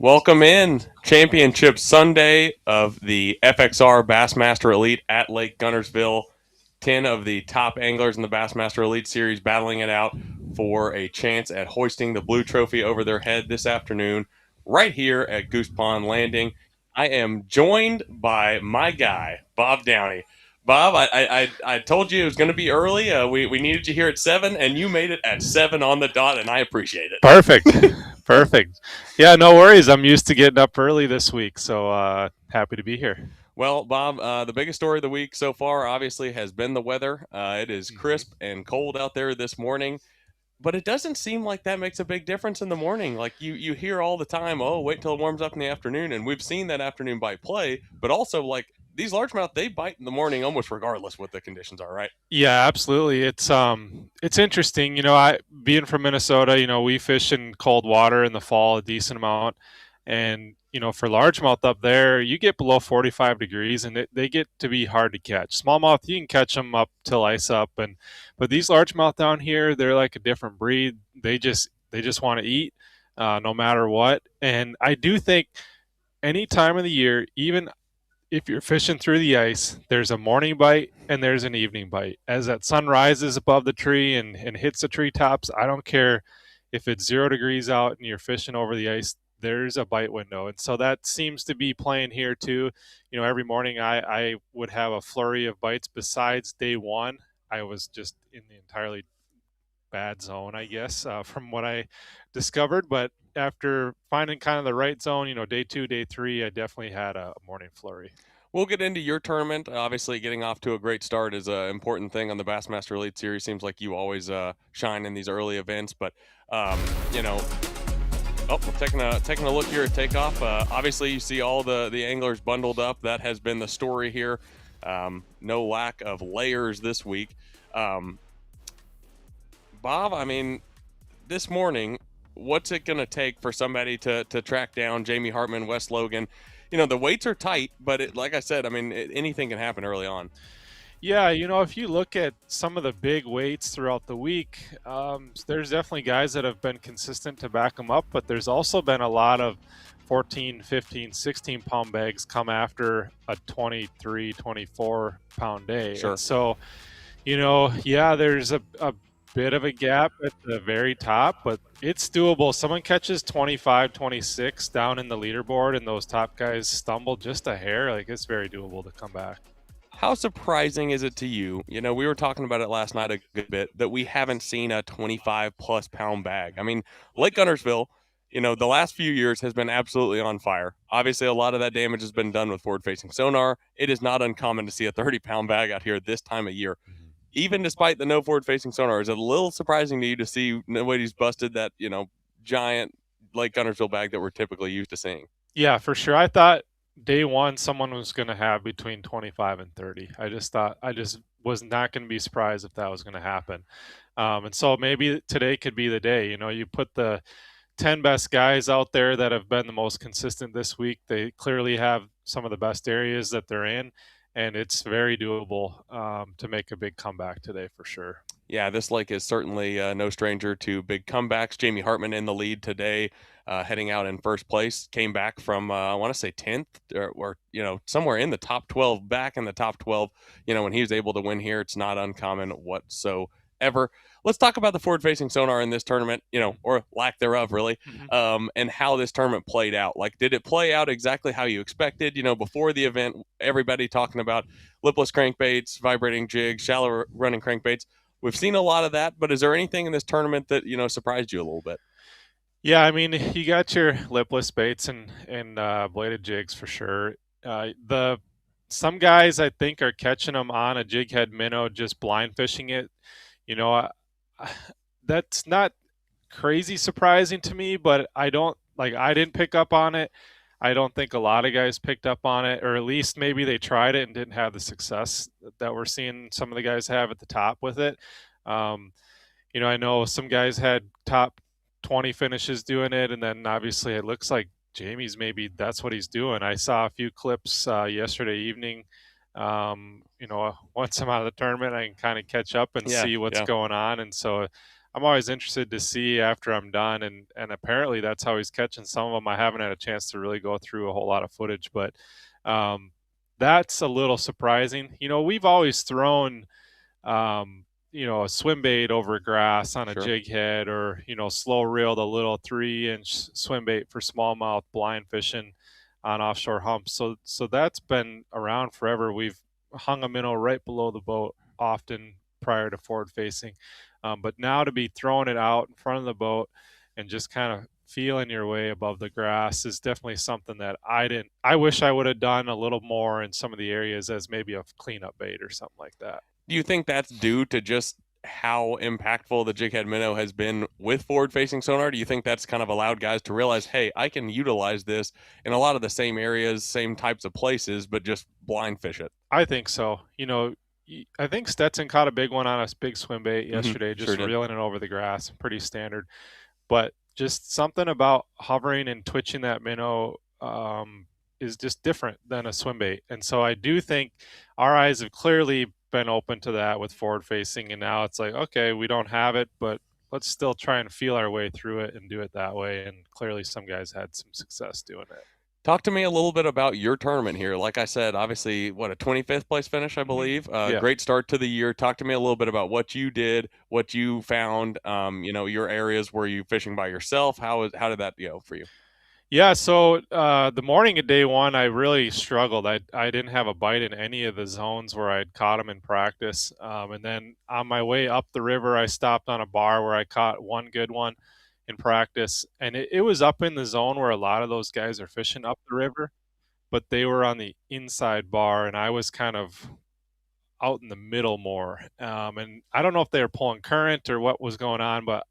Welcome in Championship Sunday of the FXR Bassmaster Elite at Lake Guntersville. 10 of the top anglers in the Bassmaster Elite Series battling it out for a chance at hoisting the blue trophy over their head this afternoon, right here at Goose Pond Landing. I am joined by my guy, Bob Downey. Bob, I told you it was going to be early. We needed you here at 7, and you made it at 7 on the dot, and I appreciate it. Perfect. Perfect. Yeah, no worries. I'm used to getting up early this week, so happy to be here. Well, Bob, the biggest story of the week so far obviously has been the weather. It is hmm crisp and cold out there this morning, but it doesn't seem like that makes a big difference in the morning. Like you hear all the time, oh, wait till it warms up in the afternoon, and we've seen that afternoon bite play, but also like these largemouth, they bite in the morning almost regardless what the conditions are, right? Yeah, absolutely. It's interesting. I being from Minnesota, we fish in cold water in the fall a decent amount, and for largemouth up there, you get below 45 degrees, and they get to be hard to catch. Smallmouth, you can catch them up till ice up, but these largemouth down here, they're like a different breed. They just want to eat, no matter what. And I do think any time of the year, even if you're fishing through the ice, there's a morning bite and there's an evening bite. As that sun rises above the tree and hits the treetops, I don't care if it's 0 degrees out and you're fishing over the ice, there's a bite window. And so that seems to be playing here too. Every morning I would have a flurry of bites besides day one. I was just in the entirely bad zone, I guess, from what I discovered. But after finding kind of the right zone, day two, day three, I definitely had a morning flurry. We'll get into your tournament. Obviously, getting off to a great start is an important thing on the Bassmaster Elite Series. Seems like you always shine in these early events, but um, you know, oh, we're taking a look here at takeoff. Obviously, you see all the anglers bundled up. That has been the story here. No lack of layers this week. Um, Bob, I mean, this morning, what's it going to take for somebody to track down Jamie Hartman, Wes Logan? The weights are tight, but like I said, I mean, anything can happen early on. Yeah, if you look at some of the big weights throughout the week, there's definitely guys that have been consistent to back them up, but there's also been a lot of 14, 15, 16 pound bags come after a 23, 24 pound day. Sure. And so, yeah, there's a bit of a gap at the very top, but it's doable. Someone catches 25, 26 down in the leaderboard, and those top guys stumble just a hair. Like, it's very doable to come back. How surprising is it to you? We were talking about it last night a good bit that we haven't seen a 25 plus pound bag. I mean, Lake Guntersville, the last few years has been absolutely on fire. Obviously, a lot of that damage has been done with forward facing sonar. It is not uncommon to see a 30-pound bag out here this time of year. Even despite the no forward facing sonar, is it a little surprising to you to see nobody's busted that, giant Lake Guntersville bag that we're typically used to seeing? Yeah, for sure. I thought day one someone was going to have between 25 and 30. I just was not going to be surprised if that was going to happen. And so maybe today could be the day. You put the 10 best guys out there that have been the most consistent this week. They clearly have some of the best areas that they're in, and it's very doable to make a big comeback today for sure. Yeah, this lake is certainly no stranger to big comebacks. Jamie Hartman in the lead today, heading out in first place. Came back from I want to say 10th or somewhere in the top 12, back in the top 12. When he was able to win here, it's not uncommon whatsoever. Let's talk about the forward-facing sonar in this tournament, or lack thereof, really, and how this tournament played out. Like, did it play out exactly how you expected? Before the event, everybody talking about lipless crankbaits, vibrating jigs, shallow running crankbaits. We've seen a lot of that, but is there anything in this tournament that surprised you a little bit? Yeah, I mean, you got your lipless baits and bladed jigs for sure. The Some guys I think are catching them on a jig head minnow, just blind fishing it. You know, that's not crazy surprising to me, but I didn't pick up on it. I don't think a lot of guys picked up on it, or at least maybe they tried it and didn't have the success that we're seeing some of the guys have at the top with it. Um, I know some guys had top 20 finishes doing it, and then obviously it looks like Jamie's maybe that's what he's doing. I saw a few clips yesterday evening. Once I'm out of the tournament, I can kind of catch up and Yeah, see what's yeah. going on, and so I'm always interested to see after I'm done, and apparently that's how he's catching some of them. I haven't had a chance to really go through a whole lot of footage, but that's a little surprising. You know, we've always thrown you know, a swim bait over grass on a Sure. jig head, or, you know, slow reeled a little 3-inch swim bait for smallmouth blind fishing on offshore humps. So that's been around forever. We've hung a minnow right below the boat often prior to forward facing. But now to be throwing it out in front of the boat and just kind of feeling your way above the grass is definitely something that I wish I would have done a little more in some of the areas as maybe a cleanup bait or something like that. Do you think that's due to just how impactful the jig head minnow has been with forward-facing sonar? Do you think that's kind of allowed guys to realize, hey, I can utilize this in a lot of the same areas, same types of places, but just blind fish it? I think so. You know, I think Stetson caught a big one on a big swim bait yesterday, just Sure reeling it over the grass. Pretty standard. But just something about hovering and twitching that minnow is just different than a swim bait. And so I do think our eyes have clearly been open to that with forward facing, and now it's like, okay, we don't have it, but let's still try and feel our way through it and do it that way. And clearly some guys had some success doing it. Talk to me a little bit about your tournament here. Like I said, obviously, what, a 25th place finish, I believe. Yeah. Great start to the year. Talk to me a little bit about what you did, what you found. You know, your areas. Were you fishing by yourself? How did that go for you? Yeah, so the morning of day one, I really struggled. I didn't have a bite in any of the zones where I'd caught them in practice. And then on my way up the river, I stopped on a bar where I caught one good one in practice. And it was up in the zone where a lot of those guys are fishing up the river, but they were on the inside bar, and I was kind of out in the middle more. And I don't know if they were pulling current or what was going on, but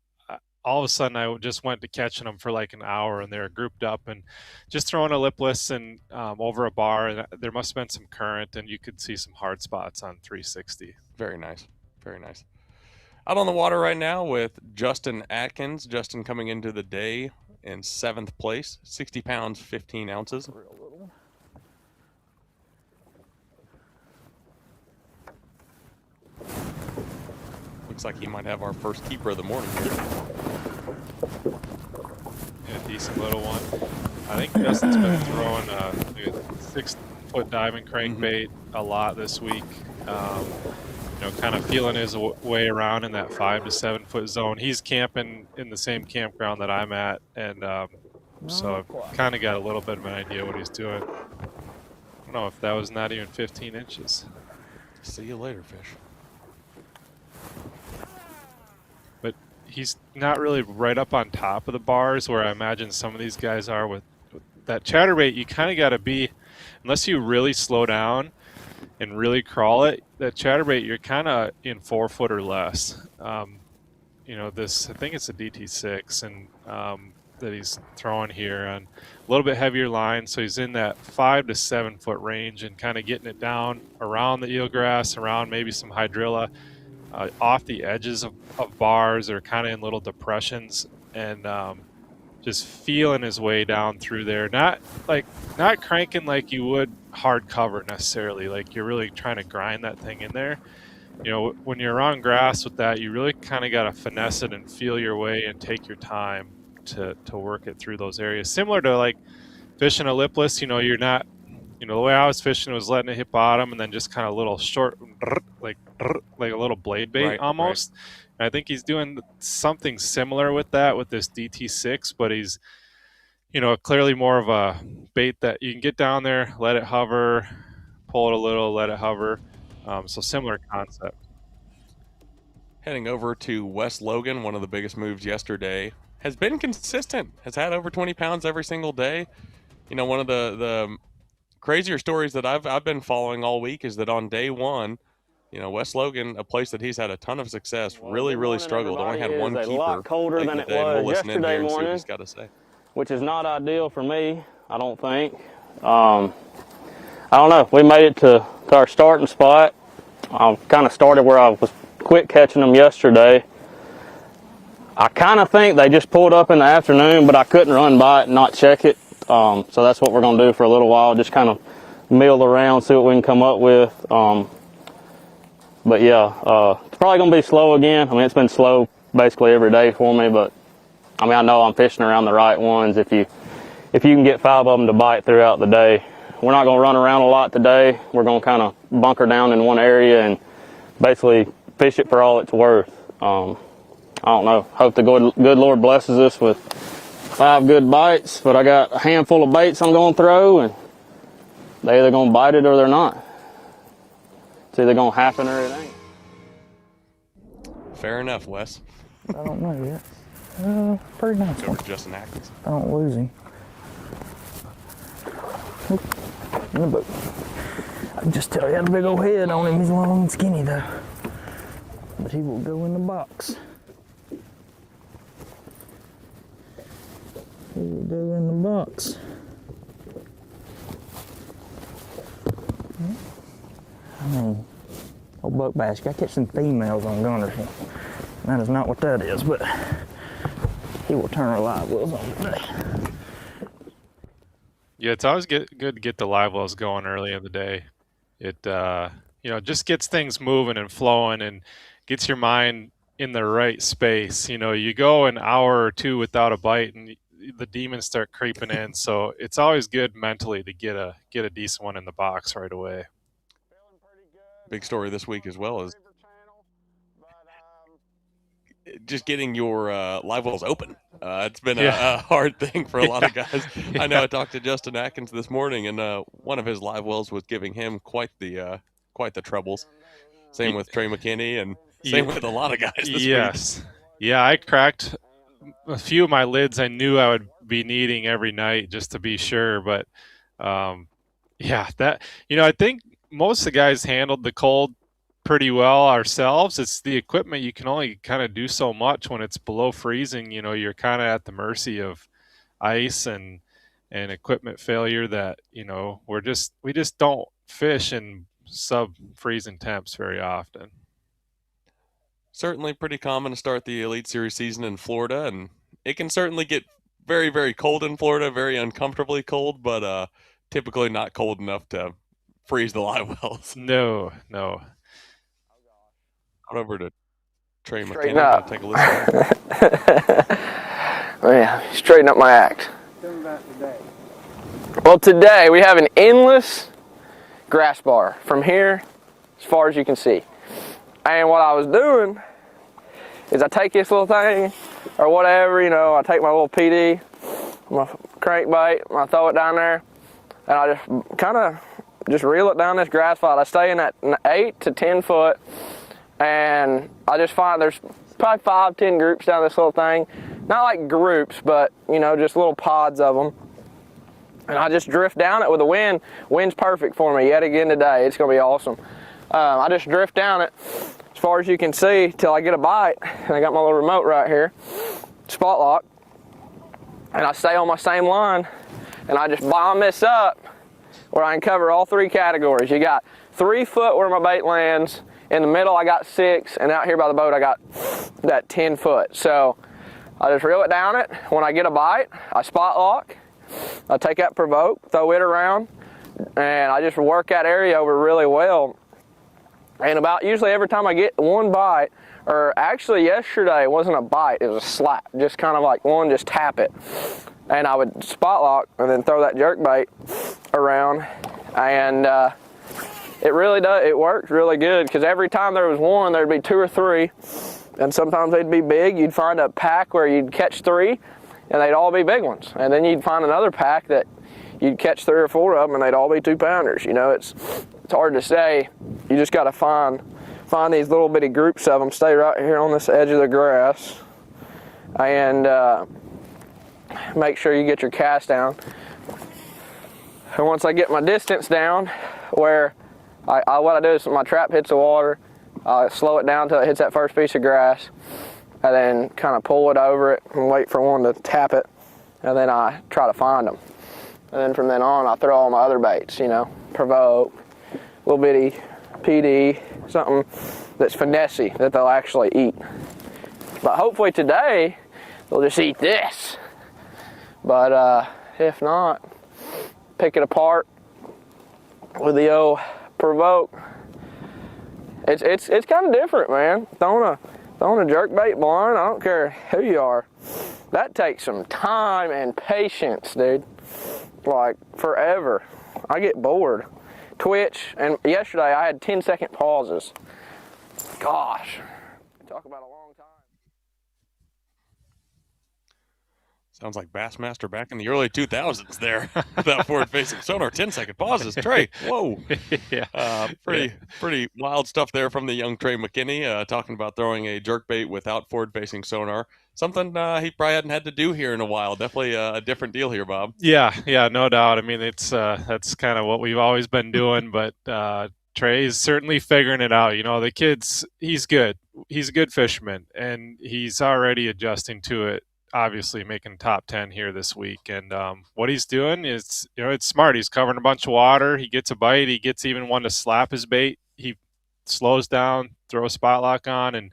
all of a sudden I just went to catching them for like an hour, and they were grouped up and just throwing a lipless and over a bar, and there must have been some current, and you could see some hard spots on 360. Very nice. Very nice. Out on the water right now with Justin Atkins. Justin coming into the day in 7th place, 60 pounds, 15 ounces. Real little. Looks like he might have our first keeper of the morning here. Yeah, decent little one. I think Justin's been throwing a 6-foot diving crankbait a lot this week. You know, kind of feeling his way around in that 5 to 7 foot zone. He's camping in the same campground that I'm at, and so I've kind of got a little bit of an idea what he's doing. I don't know if that was not even 15 inches. See you later, fish. But he's not really right up on top of the bars where I imagine some of these guys are with that chatterbait. You kind of got to be, unless you really slow down and really crawl it, that chatterbait, you're kind of in 4 foot or less. You know, this, I think it's a DT6, and that he's throwing here on a little bit heavier line. So he's in that 5 to 7 foot range and kind of getting it down around the eelgrass, around maybe some hydrilla, off the edges of bars or kind of in little depressions, and just feeling his way down through there. Not cranking like you would hard cover necessarily, like you're really trying to grind that thing in there. You know, when you're on grass with that, you really kind of got to finesse it and feel your way and take your time to work it through those areas. Similar to like fishing a lipless, you know, you're not, you know, the way I was fishing was letting it hit bottom and then just kind of little short, like a little blade bait almost. Right. And I think he's doing something similar with that with this DT6, but he's, you know, clearly more of a bait that you can get down there, let it hover, pull it a little, let it hover. So similar concept. Heading over to Wes Logan, one of the biggest moves yesterday. Has been consistent, has had over 20 pounds every single day. You know, one of the crazier stories that I've been following all week is that on day one, you know, Wes Logan, a place that he's had a ton of success, really struggled. Only had one keeper. A lot colder than it was yesterday morning, he's got to say, which is not ideal for me, I don't think. I don't know. We made it to our starting spot. I kind of started where I was quit catching them yesterday. I kind of think they just pulled up in the afternoon, but I couldn't run by it and not check it. So that's what we're going to do for a little while, just kind of mill around, see what we can come up with. But yeah, it's probably going to be slow again. I mean, it's been slow basically every day for me. But I mean, I know I'm fishing around the right ones. If you can get 5 of them to bite throughout the day, we're not going to run around a lot today. We're going to kind of bunker down in one area and basically fish it for all it's worth. I don't know. Hope the good Lord blesses us with 5 good bites, but I got a handful of baits I'm going to throw, and they're either going to bite it or they're not. It's either going to happen or it ain't. Fair enough, Wes. I don't know yet. Pretty nice Over one. to Justin Atkins. I don't lose him. Oop, in the boat. I can just tell he had a big old head on him. He's long and skinny though. But he will go in the box. He will go in the box. I mean, old buck bass, you gotta catch some females on Guntersville. That is not what that is, but he will turn our live wells on today. Yeah, it's always good to get the live wells going early in the day. It just gets things moving and flowing and gets your mind in the right space. You go an hour or two without a bite and the demons start creeping in. So it's always good mentally to get a decent one in the box right away. Big story this week as well is just getting your live wells open. It's been a hard thing for a lot of guys. I know I talked to Justin Atkins this morning, and one of his live wells was giving him quite the troubles. Same with Trey McKinney, and same with a lot of guys this week. Yeah, I cracked a few of my lids I knew I would be needing every night just to be sure. But I think most of the guys handled the cold pretty well ourselves. It's the equipment. You can only kind of do so much when it's below freezing. You're kind of at the mercy of ice and equipment failure that, we just don't fish in sub-freezing temps very often. Certainly pretty common to start the Elite Series season in Florida, and it can certainly get very, very cold in Florida, very uncomfortably cold, but typically not cold enough to freeze the live wells. No. Over to Trey McKinney to take a listen. Man, straighten up my act. Well, today we have an endless grass bar from here as far as you can see. And what I was doing is I take this little thing or whatever, I take my little PD, my crankbait, and I throw it down there, and I just kind of reel it down this grass fight. I stay in that 8 to 10 foot. And I just find there's probably 5-10 groups down this little thing. Not like groups, but, just little pods of them. And I just drift down it with the wind. Wind's perfect for me yet again today. It's going to be awesome. I just drift down it as far as you can see till I get a bite. And I got my little remote right here, spot lock. And I stay on my same line. And I just bomb this up where I can cover all 3 categories. You got 3 foot where my bait lands. In the middle, I got 6, and out here by the boat, I got that 10 foot. So I just reel it down it. When I get a bite, I spot lock. I take that provoke, throw it around, and I just work that area over really well. And about usually every time I get one bite, or actually yesterday it wasn't a bite, it was a slap. Just kind of like one, just tap it. And I would spot lock and then throw that jerk bait around, and it really does. It works really good because every time there was one, there'd be 2 or 3, and sometimes they'd be big. You'd find a pack where you'd catch 3, and they'd all be big ones. And then you'd find another pack that you'd catch 3 or 4 of them, and they'd all be 2-pounders. It's hard to say. You just got to find these little bitty groups of them. Stay right here on this edge of the grass, and make sure you get your cast down. And once I get my distance down, where what I do is my trap hits the water, I slow it down until it hits that first piece of grass, and then kind of pull it over it and wait for one to tap it, and then I try to find them. And then from then on, I throw all my other baits, provoke, little bitty PD, something that's finessey that they'll actually eat. But hopefully today, they'll just eat this. But if not, pick it apart with the old provoke. It's kind of different, man. Throwing Throwing a jerkbait barn, I don't care who you are. That takes some time and patience, dude. Like, forever. I get bored. Twitch, and yesterday I had 10-second pauses. Gosh, talk about a long time. Sounds like Bassmaster back in the early 2000s there. That forward-facing sonar, 10-second pauses. Trey, whoa. Yeah. Pretty wild stuff there from the young Trey McKinney, talking about throwing a jerkbait without forward-facing sonar. Something he probably hadn't had to do here in a while. Definitely a different deal here, Bob. Yeah, no doubt. I mean, it's that's kind of what we've always been doing, but Trey's certainly figuring it out. You know, the kid's, he's good. He's a good fisherman, and he's already adjusting to it. Obviously making top 10 here this week, and what he's doing is, you know, it's smart. He's covering a bunch of water. He gets a bite. He gets even one to slap his bait. He slows down, throw a spot lock on, and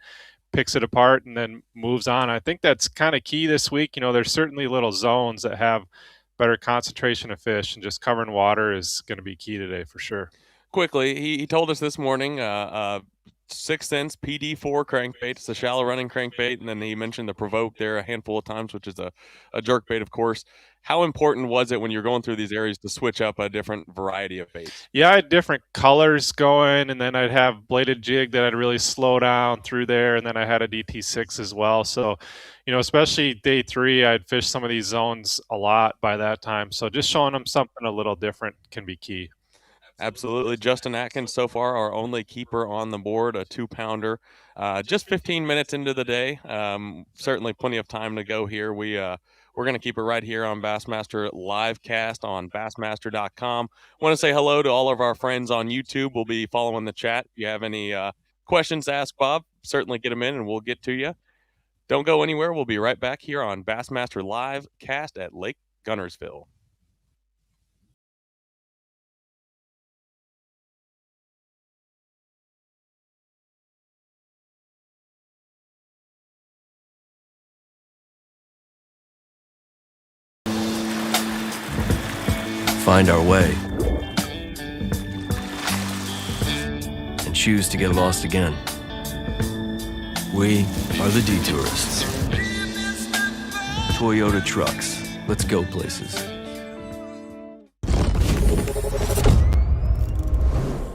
picks it apart, and then moves on. I think that's kind of key this week. You know, there's certainly little zones that have better concentration of fish, and just covering water is going to be key today for sure. Quickly, he told us this morning, 6 cents PD4 crankbait. It's a shallow running crankbait, and then he mentioned the provoke there a handful of times, which is a jerkbait, of course. How important was it when you're going through these areas to switch up a different variety of baits? Yeah, I had different colors going, and then I'd have bladed jig that I'd really slow down through there, and then I had a DT6 as well. So, you know, especially day 3, I'd fish some of these zones a lot by that time. So just showing them something a little different can be key. Absolutely. Justin Atkins, so far, our only keeper on the board, a 2-pounder. Just 15 minutes into the day. Certainly plenty of time to go here. We're going to keep it right here on Bassmaster Livecast on Bassmaster.com. Want to say hello to all of our friends on YouTube. We'll be following the chat. If you have any questions to ask Bob, certainly get them in and we'll get to you. Don't go anywhere. We'll be right back here on Bassmaster Livecast at Lake Guntersville. Find our way and choose to get lost again. We are the Detourists. Toyota trucks. Let's go places.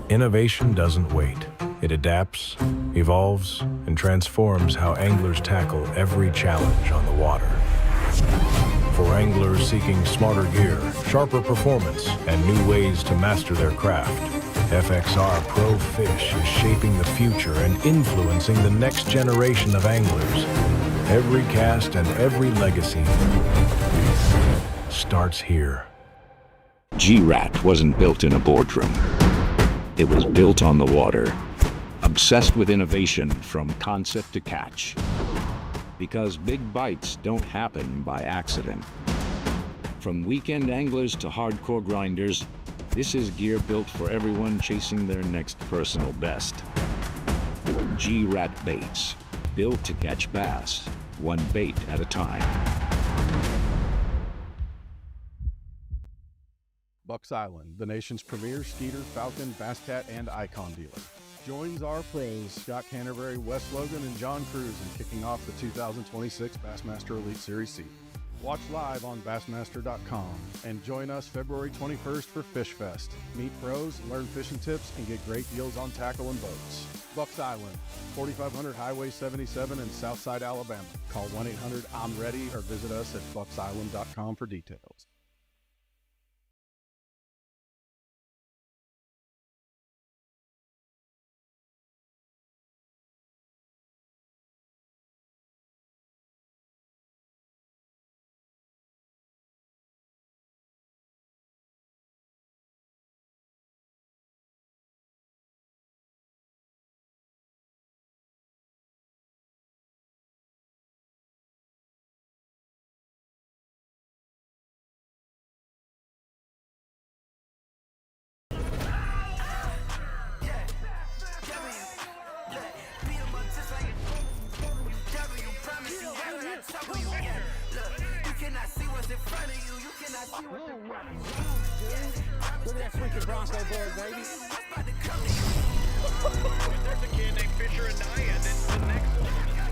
Innovation doesn't wait. It adapts, evolves, and transforms how anglers tackle every challenge on the water. For anglers seeking smarter gear, sharper performance, and new ways to master their craft, FXR Pro Fish is shaping the future and influencing the next generation of anglers. Every cast and every legacy starts here. G-Rat wasn't built in a boardroom. It was built on the water, obsessed with innovation from concept to catch. Because big bites don't happen by accident. From weekend anglers to hardcore grinders, this is gear built for everyone chasing their next personal best. G-Rat baits, built to catch bass, one bait at a time. Bucks Island, the nation's premier Skeeter, Falcon, Bass Cat, and Icon dealer, joins our pros Scott Canterbury, Wes Logan, and John Cruz in kicking off the 2026 Bassmaster Elite Series C. Watch live on Bassmaster.com and join us February 21st for Fish Fest. Meet pros, learn fishing tips, and get great deals on tackle and boats. Bucks Island, 4500 Highway 77 in Southside, Alabama. Call 1-800-I'm-READY or visit us at bucksisland.com for details. Look at that freaking Bronco bird, baby. There's a kid named Fisher and Diane. It's the next one.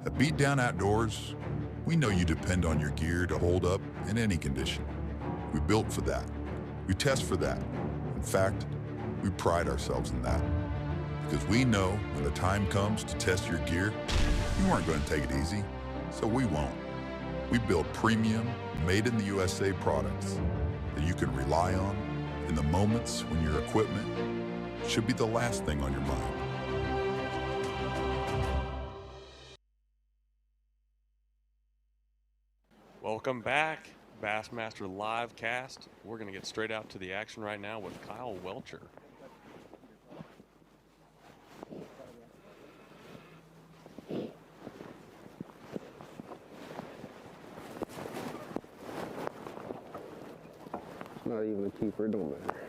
At Beat Down Outdoors, we know you depend on your gear to hold up in any condition. We built for that. We test for that. In fact, we pride ourselves in that. Because we know when the time comes to test your gear, you aren't going to take it easy, so we won't. We build premium, made in the USA products that you can rely on in the moments when your equipment should be the last thing on your mind. Welcome back, Bassmaster live cast. We're going to get straight out to the action right now with Kyle Welcher. It's not even a keeper, it don't matter.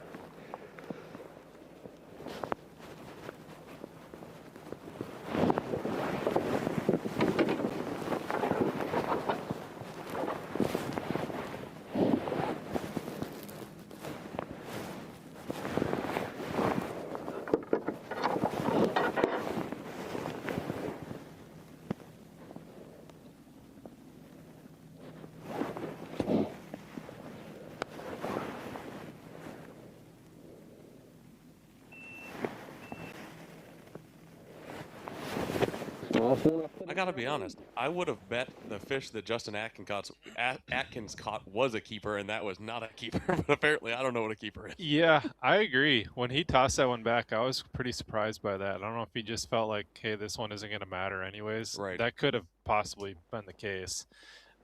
I gotta be honest, I would have bet the fish that Justin Atkins caught was a keeper, and that was not a keeper, but apparently I don't know what a keeper is. Yeah, I agree. When he tossed that one back, I was pretty surprised by that. I don't know if he just felt like, hey, this one isn't going to matter anyways. Right. That could have possibly been the case.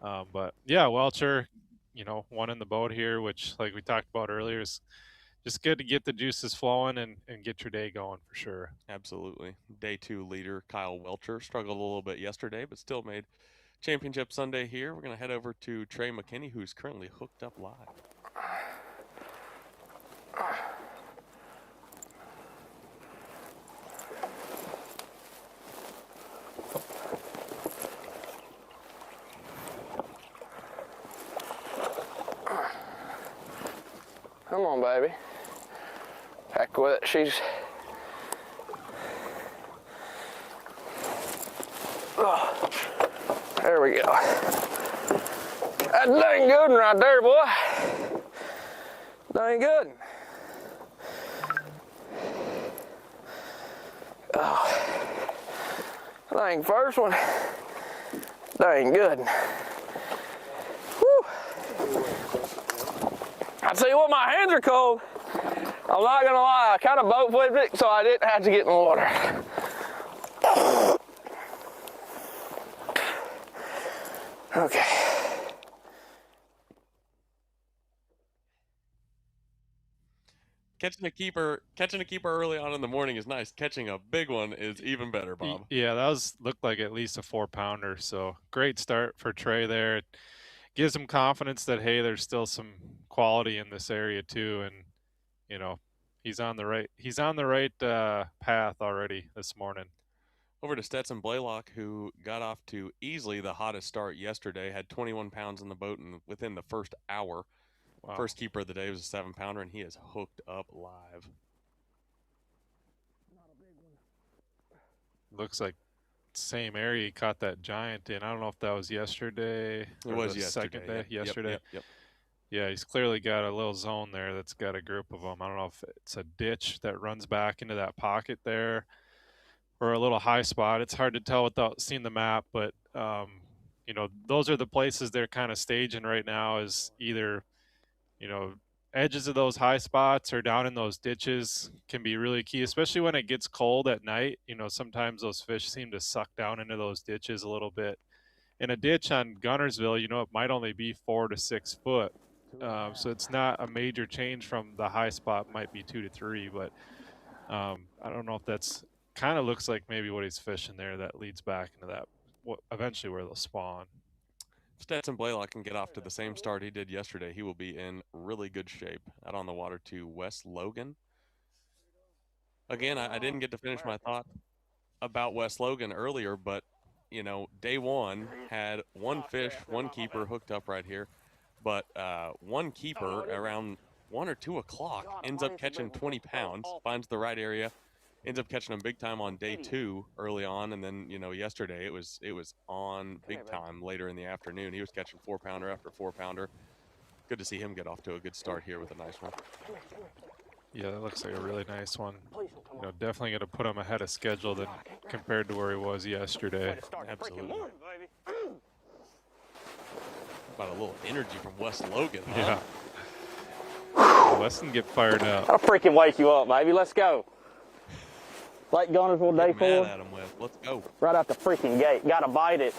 But yeah, Welcher, one in the boat here, which, like we talked about earlier, is just good to get the juices flowing and get your day going for sure. Absolutely. Day 2 leader Kyle Welcher struggled a little bit yesterday, but still made Championship Sunday here. We're going to head over to Trey McKinney, who's currently hooked up live. Come on, baby. Heck with it. She's... Oh, there we go. That's dang good one right there, boy. Dang good. Oh, dang first one. Dang good. Whew. I tell you what, my hands are cold. I'm not gonna lie, I kind of boat flipped it so I didn't have to get in the water. Okay. Catching a keeper early on in the morning is nice. Catching a big one is even better, Bob. Yeah, that looked like at least a 4-pounder. So great start for Trey there. It gives him confidence that, hey, there's still some quality in this area too, and he's on the right path already this morning. Over to Stetson Blaylock, who got off to easily the hottest start yesterday, had 21 pounds in the boat within the first hour. Wow. First keeper of the day was a 7-pounder, and he is hooked up live. Looks like same area he caught that giant in. I don't know if that was yesterday. It was yesterday. Second day, yesterday. Yep. Yeah, he's clearly got a little zone there that's got a group of them. I don't know if it's a ditch that runs back into that pocket there or a little high spot. It's hard to tell without seeing the map, but, those are the places they're kind of staging right now is either, edges of those high spots or down in those ditches can be really key, especially when it gets cold at night. Sometimes those fish seem to suck down into those ditches a little bit. In a ditch on Guntersville, it might only be 4 to 6 foot. So it's not a major change from the high spot, might be 2 to 3, but I don't know if that's kind of looks like maybe what he's fishing there that leads back into that, eventually where they'll spawn. If Stetson Blaylock can get off to the same start he did yesterday, he will be in really good shape. Out on the water to Wes Logan. Again, I didn't get to finish my thought about Wes Logan earlier, but, day 1 had one fish, one keeper hooked up right here. But one keeper around 1 or 2 o'clock, ends up catching 20 pounds, finds the right area, ends up catching them big time on day 2 early on. And then, you know, yesterday it was on big time later in the afternoon. He was catching 4-pounder after 4-pounder. Good to see him get off to a good start here with a nice one. Yeah, that looks like a really nice one. You know, definitely going to put him ahead of schedule than compared to where he was yesterday. Absolutely. About a little energy from Wes Logan, huh? Yeah. Wes can get fired up. I'll freaking wake you up, baby. Let's go. Lake Guntersville, day 4. Mad at him, Wes. Let's go. Right out the freaking gate. Got to bite it.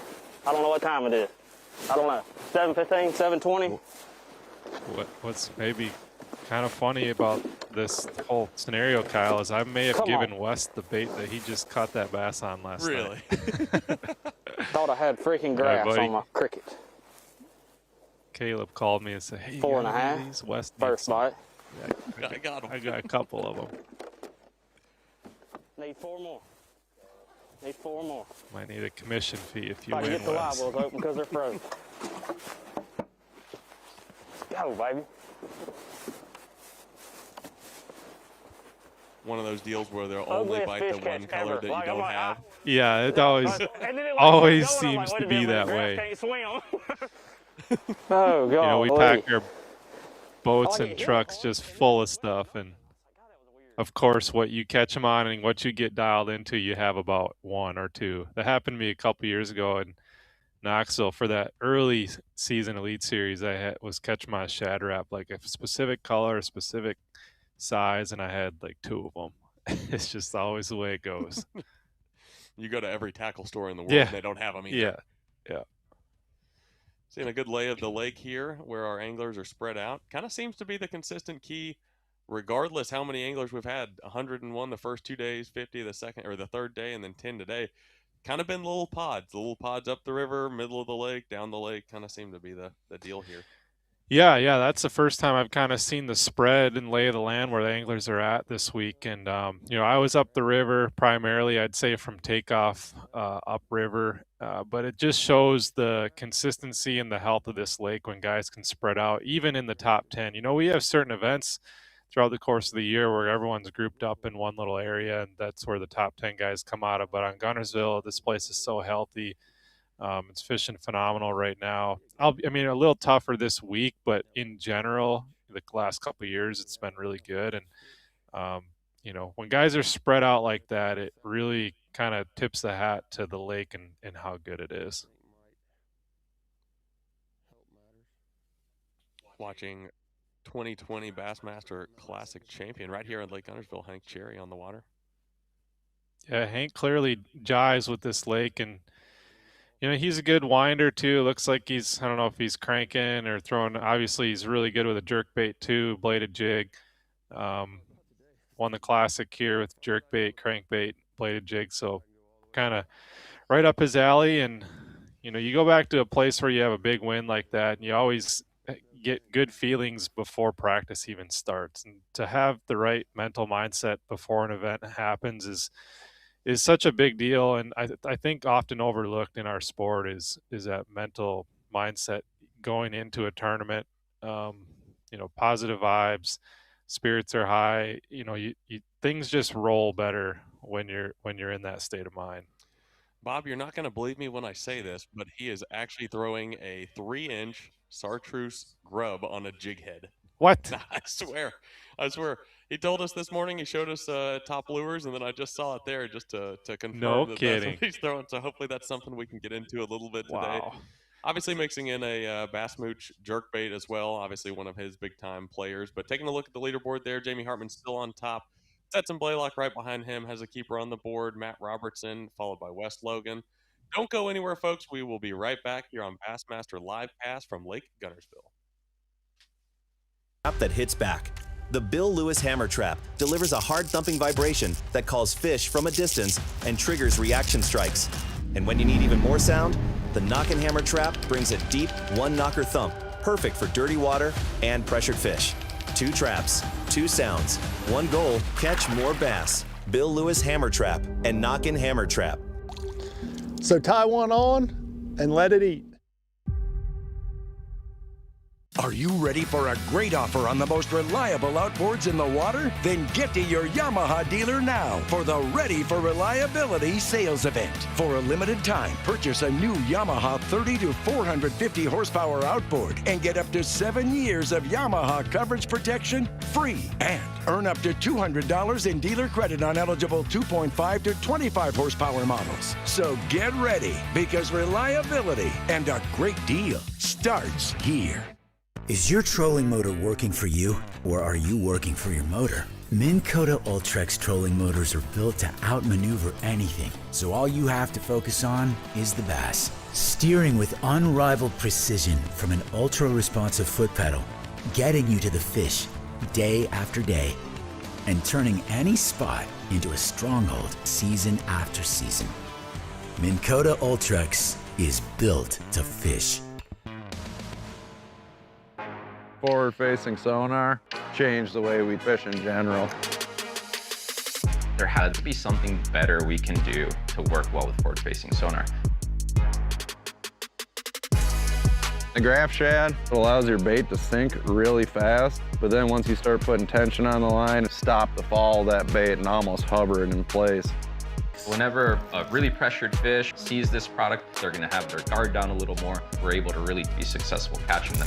I don't know what time it is. I don't know. 7:15, 7:20. What's maybe kind of funny about this whole scenario, Kyle, is I may have given Wes the bait that he just caught that bass on last night. Really? Thought I had freaking grass on my cricket. Caleb called me and said, hey, 4.5. these West First bite. Yeah, I got him. I got a couple of them. Need 4 more. Need 4 more. Might need a commission fee if you Try to win, get the live Wes. wells open because they're frozen. Let's go, baby. One of those deals where they'll only bite the one color that you don't have. Yeah, it always seems to be that way. Oh, God. You know, we pack our boats and trucks just full of stuff, and of course, what you catch them on and what you get dialed into, you have about 1 or 2. That happened to me a couple years ago in Knoxville for that early season Elite Series. I was catching my shad wrap, like a specific color, a specific size, and I had like 2 of them. It's just always the way it goes. You go to every tackle store in the world, Yeah. and they don't have them either. Yeah. Seeing a good lay of the lake here where our anglers are spread out. Kind of seems to be the consistent key, regardless how many anglers we've had. 101 the first 2 days, 50 the second or the third day, and then 10 today. Kind of been little pods. The little pods up the river, middle of the lake, down the lake, kind of seem to be the deal here. Yeah, that's the first time I've kind of seen the spread and lay of the land where the anglers are at this week. And, you know, I was up the river primarily, I'd say from takeoff upriver, but it just shows the consistency and the health of this lake when guys can spread out, even in the top 10. You know, we have certain events throughout the course of the year where everyone's grouped up in one little area, and that's where the top 10 guys come out of. But on Guntersville, this place is so healthy. It's fishing phenomenal right now. I mean, a little tougher this week, but in general, the last couple of years, it's been really good. And, you know, when guys are spread out like that, it really kind of tips the hat to the lake and how good it is. Watching 2020 Bassmaster Classic champion right here in Lake Guntersville, Hank Cherry on the water. Yeah, Hank clearly jives with this lake, and you know, he's a good winder too. Looks like he's, I don't know if he's cranking or throwing. Obviously, he's really good with a jerkbait too, bladed jig. Won the Classic here with jerkbait, crankbait, bladed jig. So kind of right up his alley. And, you know, you go back to a place where you have a big win like that, and you always get good feelings before practice even starts. And to have the right mental mindset before an event happens is such a big deal, and I think often overlooked in our sport is that mental mindset going into a tournament. You know, positive vibes, spirits are high. You know, you things just roll better when you're in that state of mind. Bob, you're not going to believe me when I say this, but he is actually throwing a 3-inch chartreuse grub on a jig head. What? I swear. He told us this morning. He showed us top lures, and then I just saw it there just to confirm that kidding. That's what he's throwing. So hopefully that's something we can get into a little bit today. Wow. Obviously mixing in a Bassmooch jerkbait as well. Obviously one of his big-time players. But taking a look at the leaderboard there, Jamie Hartman's still on top. Stetson Blaylock right behind him has a keeper on the board, Matt Robertson, followed by Wes Logan. Don't go anywhere, folks. We will be right back here on Bassmaster Live Cast from Lake Guntersville. That hits back. The Bill Lewis Hammer Trap delivers a hard-thumping vibration that calls fish from a distance and triggers reaction strikes. And when you need even more sound, the Knockin' Hammer Trap brings a deep, one-knocker thump, perfect for dirty water and pressured fish. 2 traps, 2 sounds, 1 goal, catch more bass. Bill Lewis Hammer Trap and Knockin' Hammer Trap. So tie one on and let it eat. Are you ready for a great offer on the most reliable outboards in the water? Then get to your Yamaha dealer now for the Ready for Reliability sales event. For a limited time, purchase a new Yamaha 30 to 450 horsepower outboard and get up to 7 years of Yamaha coverage protection free. And earn up to $200 in dealer credit on eligible 2.5 to 25 horsepower models. So get ready, because reliability and a great deal starts here. Is your trolling motor working for you, or are you working for your motor? Minn Kota Ultrex trolling motors are built to outmaneuver anything, so all you have to focus on is the bass. Steering with unrivaled precision from an ultra-responsive foot pedal, getting you to the fish day after day, and turning any spot into a stronghold season after season. Minn Kota Ultrex is built to fish. Forward-facing sonar changed the way we fish in general. There had to be something better we can do to work well with forward-facing sonar. The graph shad allows your bait to sink really fast, but then once you start putting tension on the line, stop the fall of that bait and almost hover it in place. Whenever a really pressured fish sees this product, they're gonna have their guard down a little more. We're able to really be successful catching them.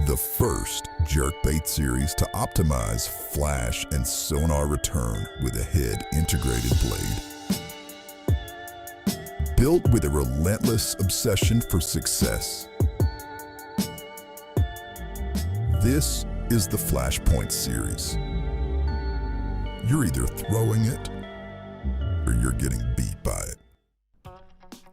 The first jerkbait series to optimize flash and sonar return with a head integrated blade. Built with a relentless obsession for success. This is the Flashpoint series. You're either throwing it or you're getting beat by it.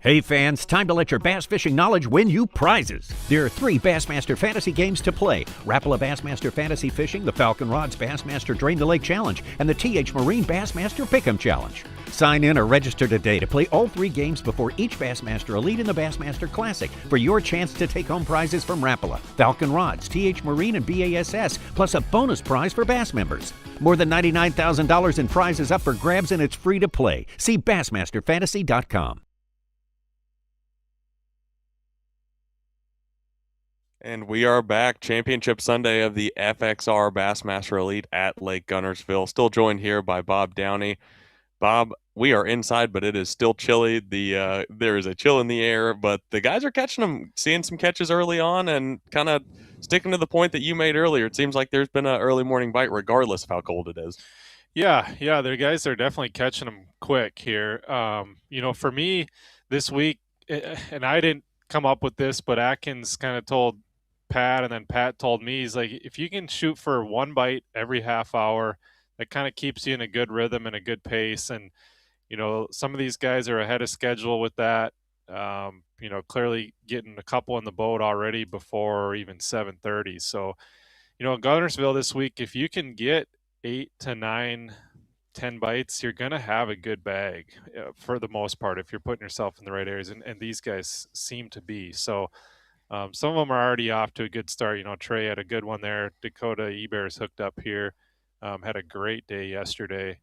Hey fans, time to let your bass fishing knowledge win you prizes. There are 3 Bassmaster Fantasy games to play: Rapala Bassmaster Fantasy Fishing, the Falcon Rods Bassmaster Drain the Lake Challenge, and the TH Marine Bassmaster Pick'em Challenge. Sign in or register today to play all 3 games before each Bassmaster Elite and the Bassmaster Classic for your chance to take home prizes from Rapala, Falcon Rods, TH Marine, and B.A.S.S, plus a bonus prize for Bass members. More than $99,000 in prizes up for grabs, and it's free to play. See BassmasterFantasy.com. And we are back. Championship Sunday of the FXR Bassmaster Elite at Lake Guntersville. Still joined here by Bob Downey. Bob, we are inside, but it is still chilly. There is a chill in the air, but the guys are catching them, seeing some catches early on, and kind of sticking to the point that you made earlier. It seems like there's been an early morning bite regardless of how cold it is. Yeah, the guys are definitely catching them quick here. For me this week, and I didn't come up with this, but Atkins kind of told Pat, and then Pat told me, he's like, if you can shoot for 1 bite every half hour, that kind of keeps you in a good rhythm and a good pace. And some of ththese guys are ahead of schedule with that. Clearly getting a couple in the boat already before even 7:30. So in Guntersville this week, if you can get 8 to 9, 10 bites, you're gonna have a good bag for the most part if you're putting yourself in the right areas, and these guys seem to be. So some of them are already off to a good start. Trey had a good one there. Dakota E.B.A.S hooked up here, had a great day yesterday.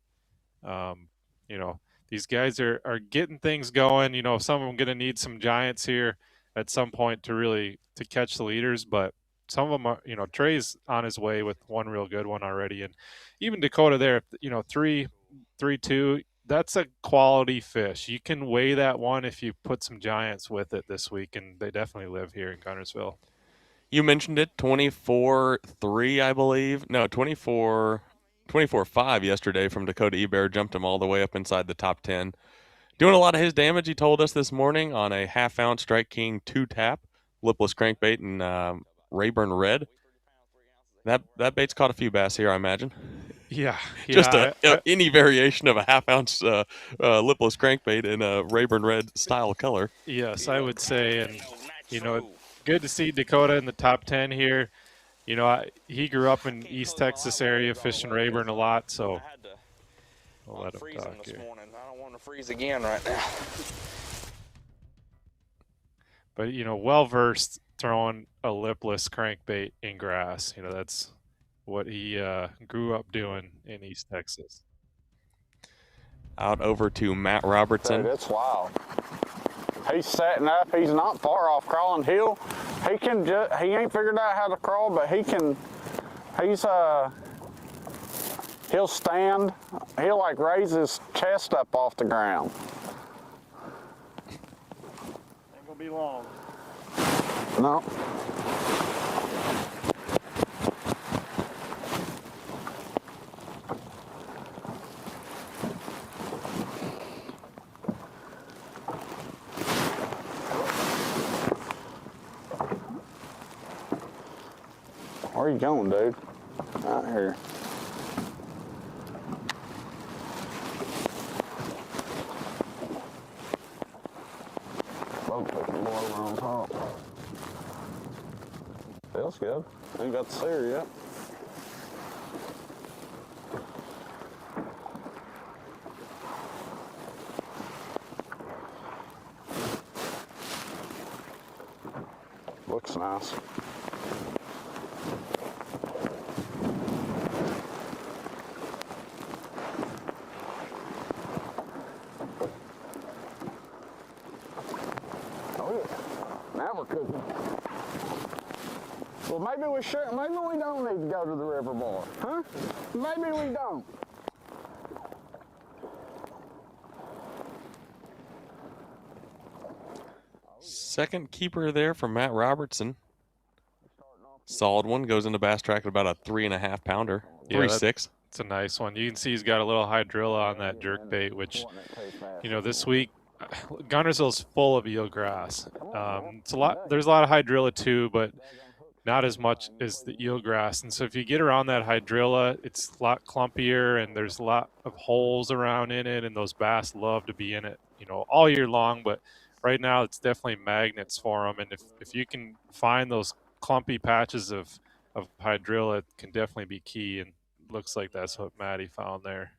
These guys are getting things going. Some of them going to need some giants here at some point to catch the leaders, but some of them are, Trey's on his way with one real good one already. And even Dakota there, 3-2, that's a quality fish. You can weigh that one if you put some giants with it this week, and they definitely live here in Guntersville. You mentioned it, 24-3, I believe. No, 24-5 yesterday from Dakota E.B.A.S, jumped him all the way up inside the top 10. Doing a lot of his damage, he told us this morning, on a half-ounce Strike King 2-tap, lipless crankbait, and Rayburn Red. That bait's caught a few bass here, I imagine. Yeah, Just yeah. any variation of a half-ounce lipless crankbait in a Rayburn red style color. Yes, I would say, and good to see Dakota in the top 10 here. He grew up in East Texas area fishing Rayburn a lot, so I'll let him talk here. I don't want to freeze again right now. But well versed throwing a lipless crankbait in grass. That's what he grew up doing in East Texas. Out over to Matt Robertson. Dude, it's wild. He's setting up. He's not far off crawling hill. He ain't figured out how to crawl, but he'll stand. He'll like raise his chest up off the ground. Ain't gonna be long. No. Where are you going, dude? Out here. Oh, put the blower on top. Feels good. Ain't got the sear yet. Looks nice. Now we're cooking. Well, maybe we don't need to go to the river bar, huh? Maybe we don't. Second keeper there for Matt Robertson. Solid one. Goes into Bass Track at about a 3.5 pounder. 3.6. It's a nice one. You can see he's got a little hydrilla on that jerk bait, which, this week, Guntersville's full of eelgrass. There's a lot of hydrilla too, but not as much as the eelgrass. And so if you get around that hydrilla, it's a lot clumpier and there's a lot of holes around in it, and those bass love to be in it, all year long. But right now it's definitely magnets for them. And if you can find those clumpy patches of hydrilla, it can definitely be key. And looks like that's what Matty found there.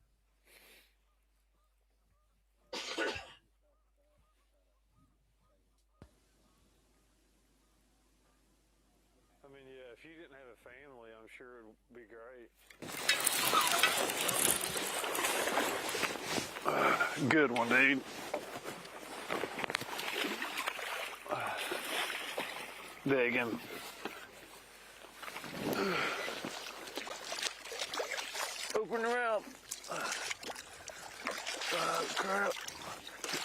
If you didn't have a family, I'm sure it would be great. Good one, dude. Digging. Open her up. Crap.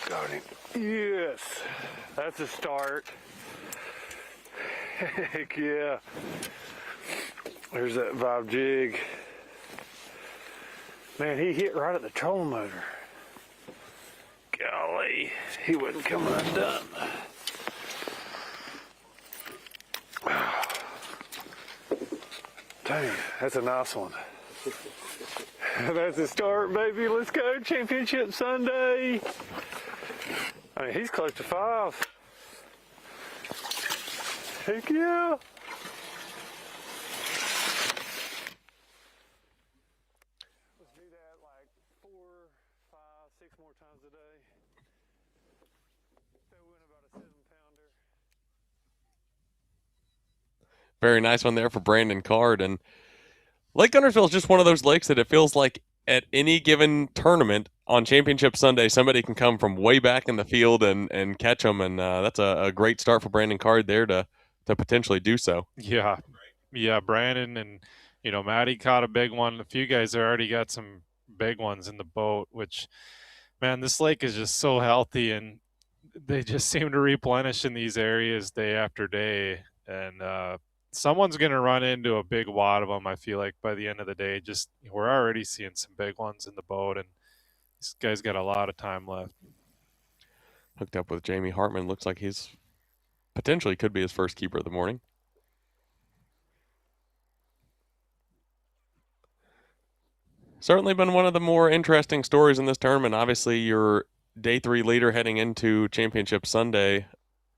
Got him. Yes. That's a start. Heck yeah. There's that vibe jig. Man, he hit right at the trolling motor. Golly, he wouldn't come undone. Dang, that's a nice one. That's a start, baby. Let's go. Championship Sunday. I mean, he's close to 5. Heck yeah. Let's do that like 4, 5, 6 more times a day. Throw in about a 7-pounder. Very nice one there for Brandon Card. And Lake Guntersville is just one of those lakes that it feels like at any given tournament on Championship Sunday, somebody can come from way back in the field and catch them. And that's a great start for Brandon Card there to potentially do so. Yeah, Brandon and Matty caught a big one. A few guys have already got some big ones in the boat, which, man, this lake is just so healthy, and they just seem to replenish in these areas day after day. And someone's going to run into a big wad of them, I feel like, by the end of the day. Just we're already seeing some big ones in the boat, and this guy's got a lot of time left. Hooked up with Jamie Hartman. Looks like he's potentially could be his first keeper of the morning. Certainly been one of the more interesting stories in this tournament. Obviously, your day 3 leader heading into Championship Sunday,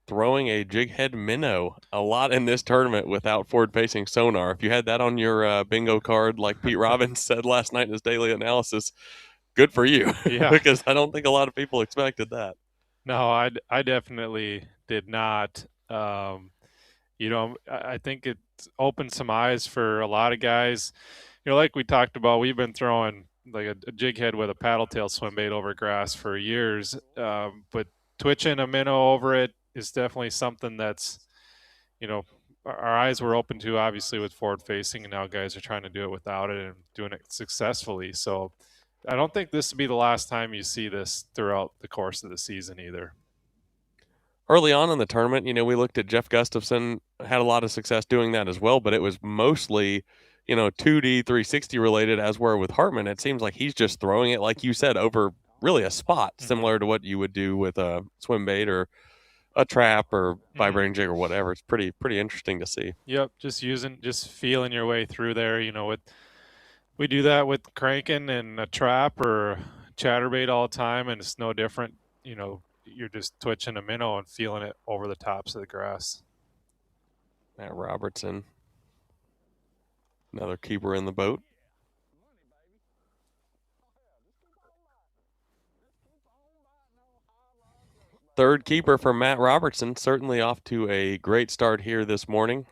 throwing a jig head minnow a lot in this tournament without forward-facing sonar. If you had that on your bingo card, like Pete Robbins said last night in his daily analysis, good for you. Yeah. Because I don't think a lot of people expected that. No, I definitely did not. I think it opened some eyes for a lot of guys. Like we talked about, we've been throwing like a jig head with a paddle tail swim bait over grass for years. But twitching a minnow over it is definitely something that's, our eyes were open to, obviously, with forward facing, and now guys are trying to do it without it and doing it successfully. So I don't think this will be the last time you see this throughout the course of the season either. Early on in the tournament, we looked at Jeff Gustafson, had a lot of success doing that as well, but it was mostly, 2D 360 related, as were with Hartman. It seems like he's just throwing it, like you said, over really a spot, similar to what you would do with a swim bait or a trap or vibrating jig or whatever. It's pretty interesting to see. Yep, just feeling your way through there. We do that with cranking and a trap or chatterbait all the time, and it's no different. You're just twitching a minnow and feeling it over the tops of the grass. Matt Robertson, another keeper in the boat. Third keeper for Matt Robertson, certainly off to a great start here this morning.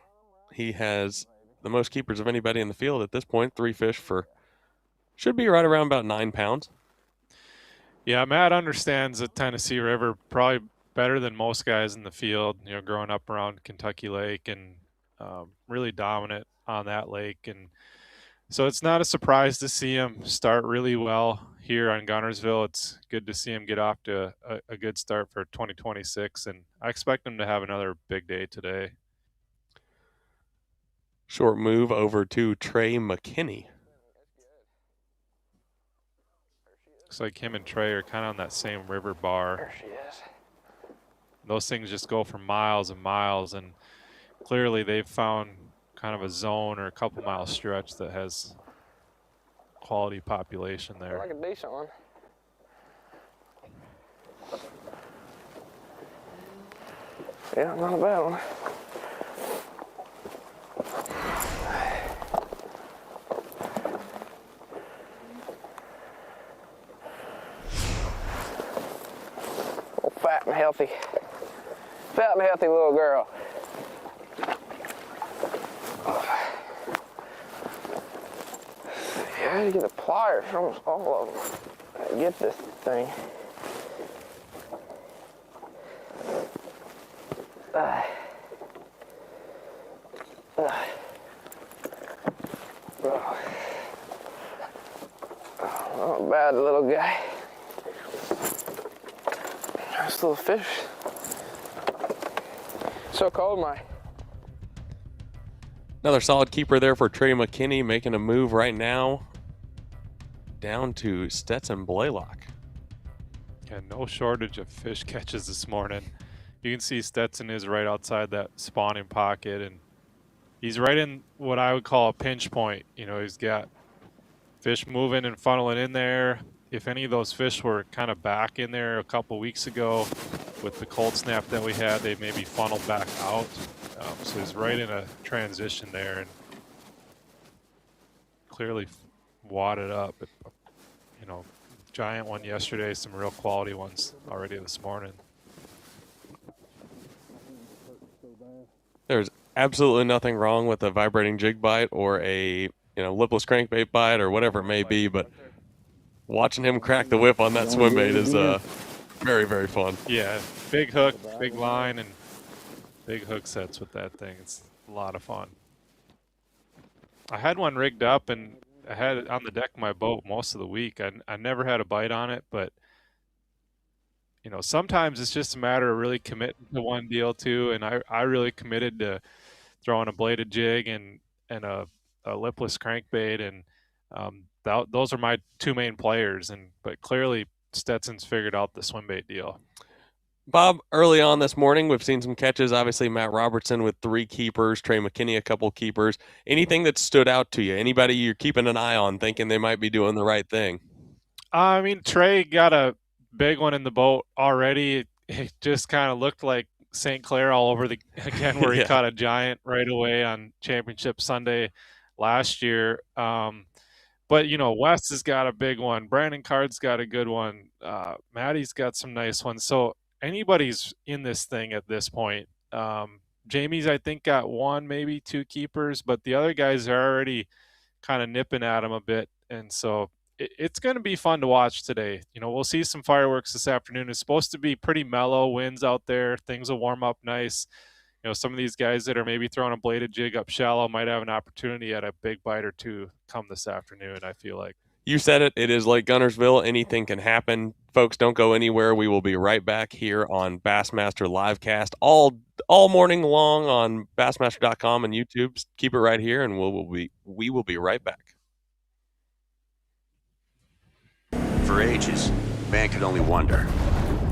He has the most keepers of anybody in the field at this point, 3 fish for, should be right around about 9 pounds. Yeah, Matt understands the Tennessee River probably better than most guys in the field, growing up around Kentucky Lake and really dominant on that lake. And so it's not a surprise to see him start really well here on Guntersville. It's good to see him get off to a good start for 2026, and I expect him to have another big day today. Short move over to Trey McKinney. Looks like him and Trey are kind of on that same river bar. There she is. Those things just go for miles and miles, and clearly they've found kind of a zone or a couple mile stretch that has quality population there. Like a decent one. Yeah, not a bad one. Fat and healthy little girl. Yeah, I had to get the pliers for almost all of them to get this thing. Not bad, little guy. Nice little fish. So cold, my. Another solid keeper there for Trey McKinney, making a move right now down to Stetson Blaylock. Yeah, no shortage of fish catches this morning. You can see Stetson is right outside that spawning pocket, and he's right in what I would call a pinch point. He's got fish moving and funneling in there. If any of those fish were kind of back in there a couple weeks ago with the cold snap that we had, they maybe funneled back out. So he's right in a transition there and clearly wadded up. Giant one yesterday, some real quality ones already this morning. There's absolutely nothing wrong with a vibrating jig bite or a lipless crankbait bite or whatever it may be, but watching him crack the whip on that swim bait is very, very fun. Yeah, big hook, big line, and big hook sets with that thing. It's a lot of fun. I had one rigged up, and I had it on the deck of my boat most of the week. I never had a bite on it, but sometimes it's just a matter of really committing to one deal too. And I really committed to throwing a bladed jig and a lipless crankbait, and those are my two main players. But clearly Stetson's figured out the swim bait deal. Bob, early on this morning, we've seen some catches. Obviously, Matt Robertson with 3 keepers, Trey McKinney a couple keepers. Anything that stood out to you? Anybody you're keeping an eye on, thinking they might be doing the right thing? I mean, Trey got a big one in the boat already. It just kind of looked like St. Clair all over the again, where he Yeah. caught a giant right away on Championship Sunday last year. But Wes has got a big one. Brandon Card's got a good one. Maddie's got some nice ones. So anybody's in this thing at this point. Jamie's, I think, got 1, maybe 2 keepers, but the other guys are already kind of nipping at him a bit. And so it's going to be fun to watch today. We'll see some fireworks this afternoon. It's supposed to be pretty mellow winds out there. Things will warm up nice. Some of these guys that are maybe throwing a bladed jig up shallow might have an opportunity at a big bite or 2 come this afternoon, I feel like. You said it. It is Lake Guntersville. Anything can happen. Folks, don't go anywhere. We will be right back here on Bassmaster Livecast all morning long on Bassmaster.com and YouTube. Keep it right here, and we will be right back. For ages, man could only wonder.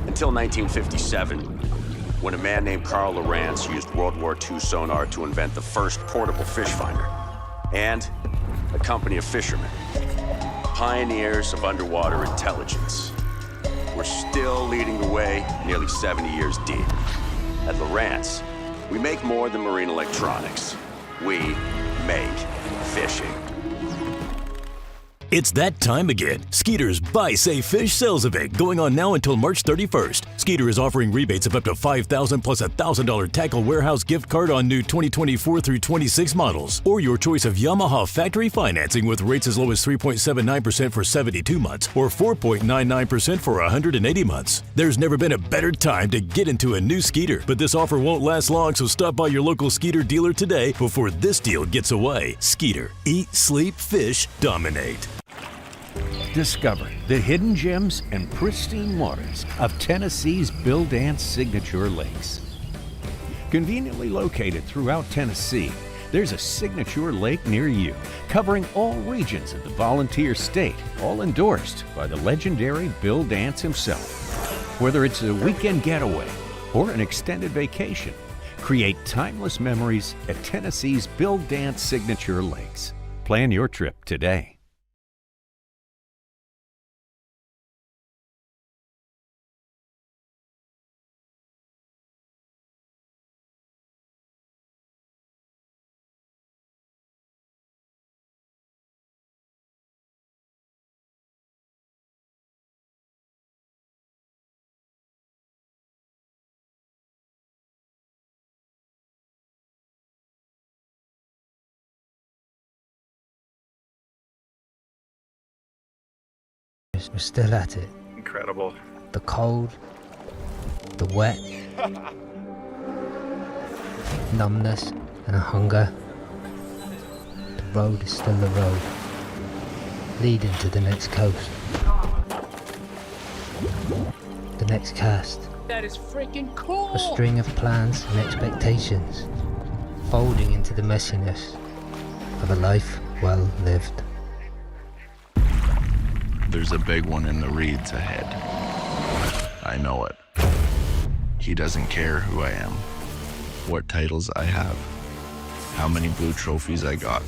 Until 1957, when a man named Carl Lawrence used World War II sonar to invent the first portable fish finder, and a company of fishermen, pioneers of underwater intelligence. We're still leading the way nearly 70 years deep. At Lawrence, we make more than marine electronics. We make fishing. It's that time again. Skeeter's Buy Save Fish sales event going on now until March 31st. Skeeter is offering rebates of up to $5,000 plus a $1,000 Tackle Warehouse gift card on new 2024 through 26 models, or your choice of Yamaha factory financing with rates as low as 3.79% for 72 months or 4.99% for 180 months. There's never been a better time to get into a new Skeeter, but this offer won't last long, so stop by your local Skeeter dealer today before this deal gets away. Skeeter. Eat, sleep, fish, dominate. Discover the hidden gems and pristine waters of Tennessee's Bill-Dance signature lakes. Conveniently located throughout Tennessee, there's a signature lake near you, covering all regions of the volunteer state, all endorsed by the legendary Bill Dance himself. Whether it's a weekend getaway or an extended vacation, create timeless memories at Tennessee's Bill Dance signature lakes. Plan your trip today. We're still at it. Incredible. The cold, the wet, numbness and a hunger. The road is still the road, leading to the next coast. The next cast. That is freaking cool! A string of plans and expectations, folding into the messiness of a life well lived. There's a big one in the reeds ahead. I know it. He doesn't care who I am, what titles I have, how many blue trophies I got,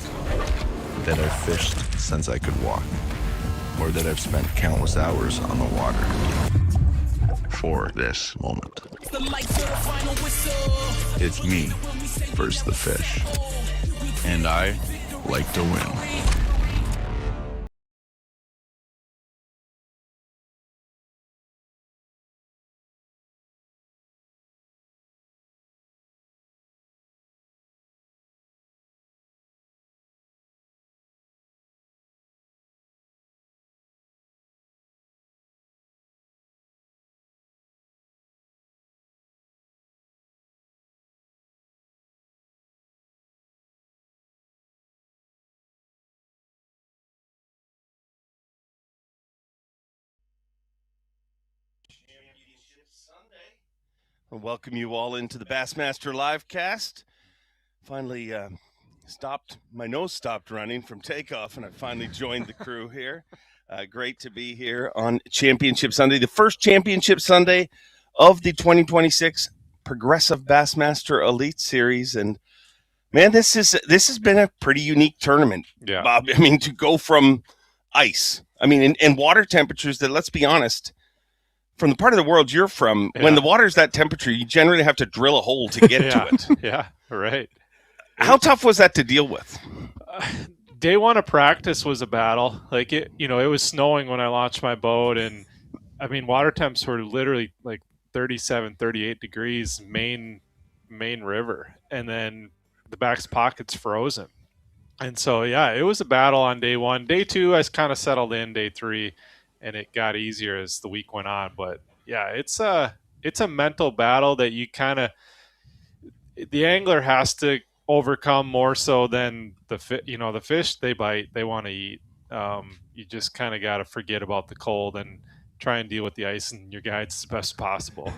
that I've fished since I could walk, or that I've spent countless hours on the water for this moment. It's me versus the fish, and I like to win. I'll welcome you all into the Bassmaster Livecast. Finally my nose stopped running from takeoff, and I finally joined the crew here. Great to be here on Championship Sunday, the first Championship Sunday of the 2026 Progressive Bassmaster Elite Series. And man, this has been a pretty unique tournament, Yeah. Bob. I mean, to go from ice, I mean, and water temperatures that, let's be honest, from the part of the world you're from, when the water's that temperature, you generally have to drill a hole to get to it. Yeah, right. How tough was that to deal with? Day one of practice was a battle. Like it was snowing when I launched my boat, and I mean, water temps were literally like 37, 38 degrees main river, and then the back's pocket's frozen. And so, yeah, it was a battle on day one. Day two, I kind of settled in. Day three, and it got easier as the week went on. But yeah, it's a mental battle that you the angler has to overcome more so than the fish they bite, they want to eat. You just kind of got to forget about the cold and try and deal with the ice and your guides as best possible.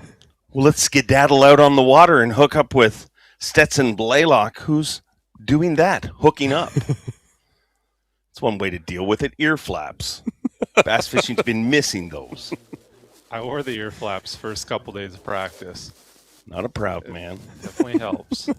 Well, let's skedaddle out on the water and hook up with Stetson Blaylock, who's doing that, hooking up. It's one way to deal with it. Ear flaps. Bass fishing's been missing those. I wore the ear flaps first couple days of practice. Not a proud man. Definitely helps.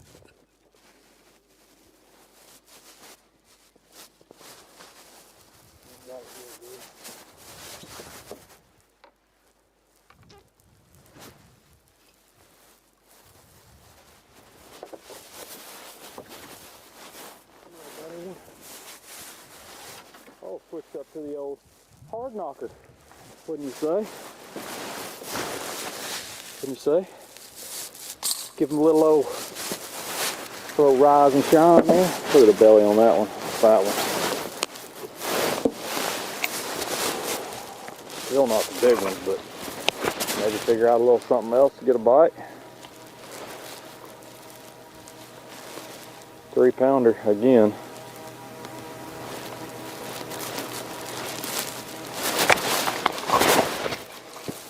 Oh, switched up to the old hard knocker, wouldn't you say? Wouldn't you say? Give him a little rise and shine there. Look at the belly on that one, fat one. Still not the big ones, but maybe figure out a little something else to get a bite. 3-pounder again.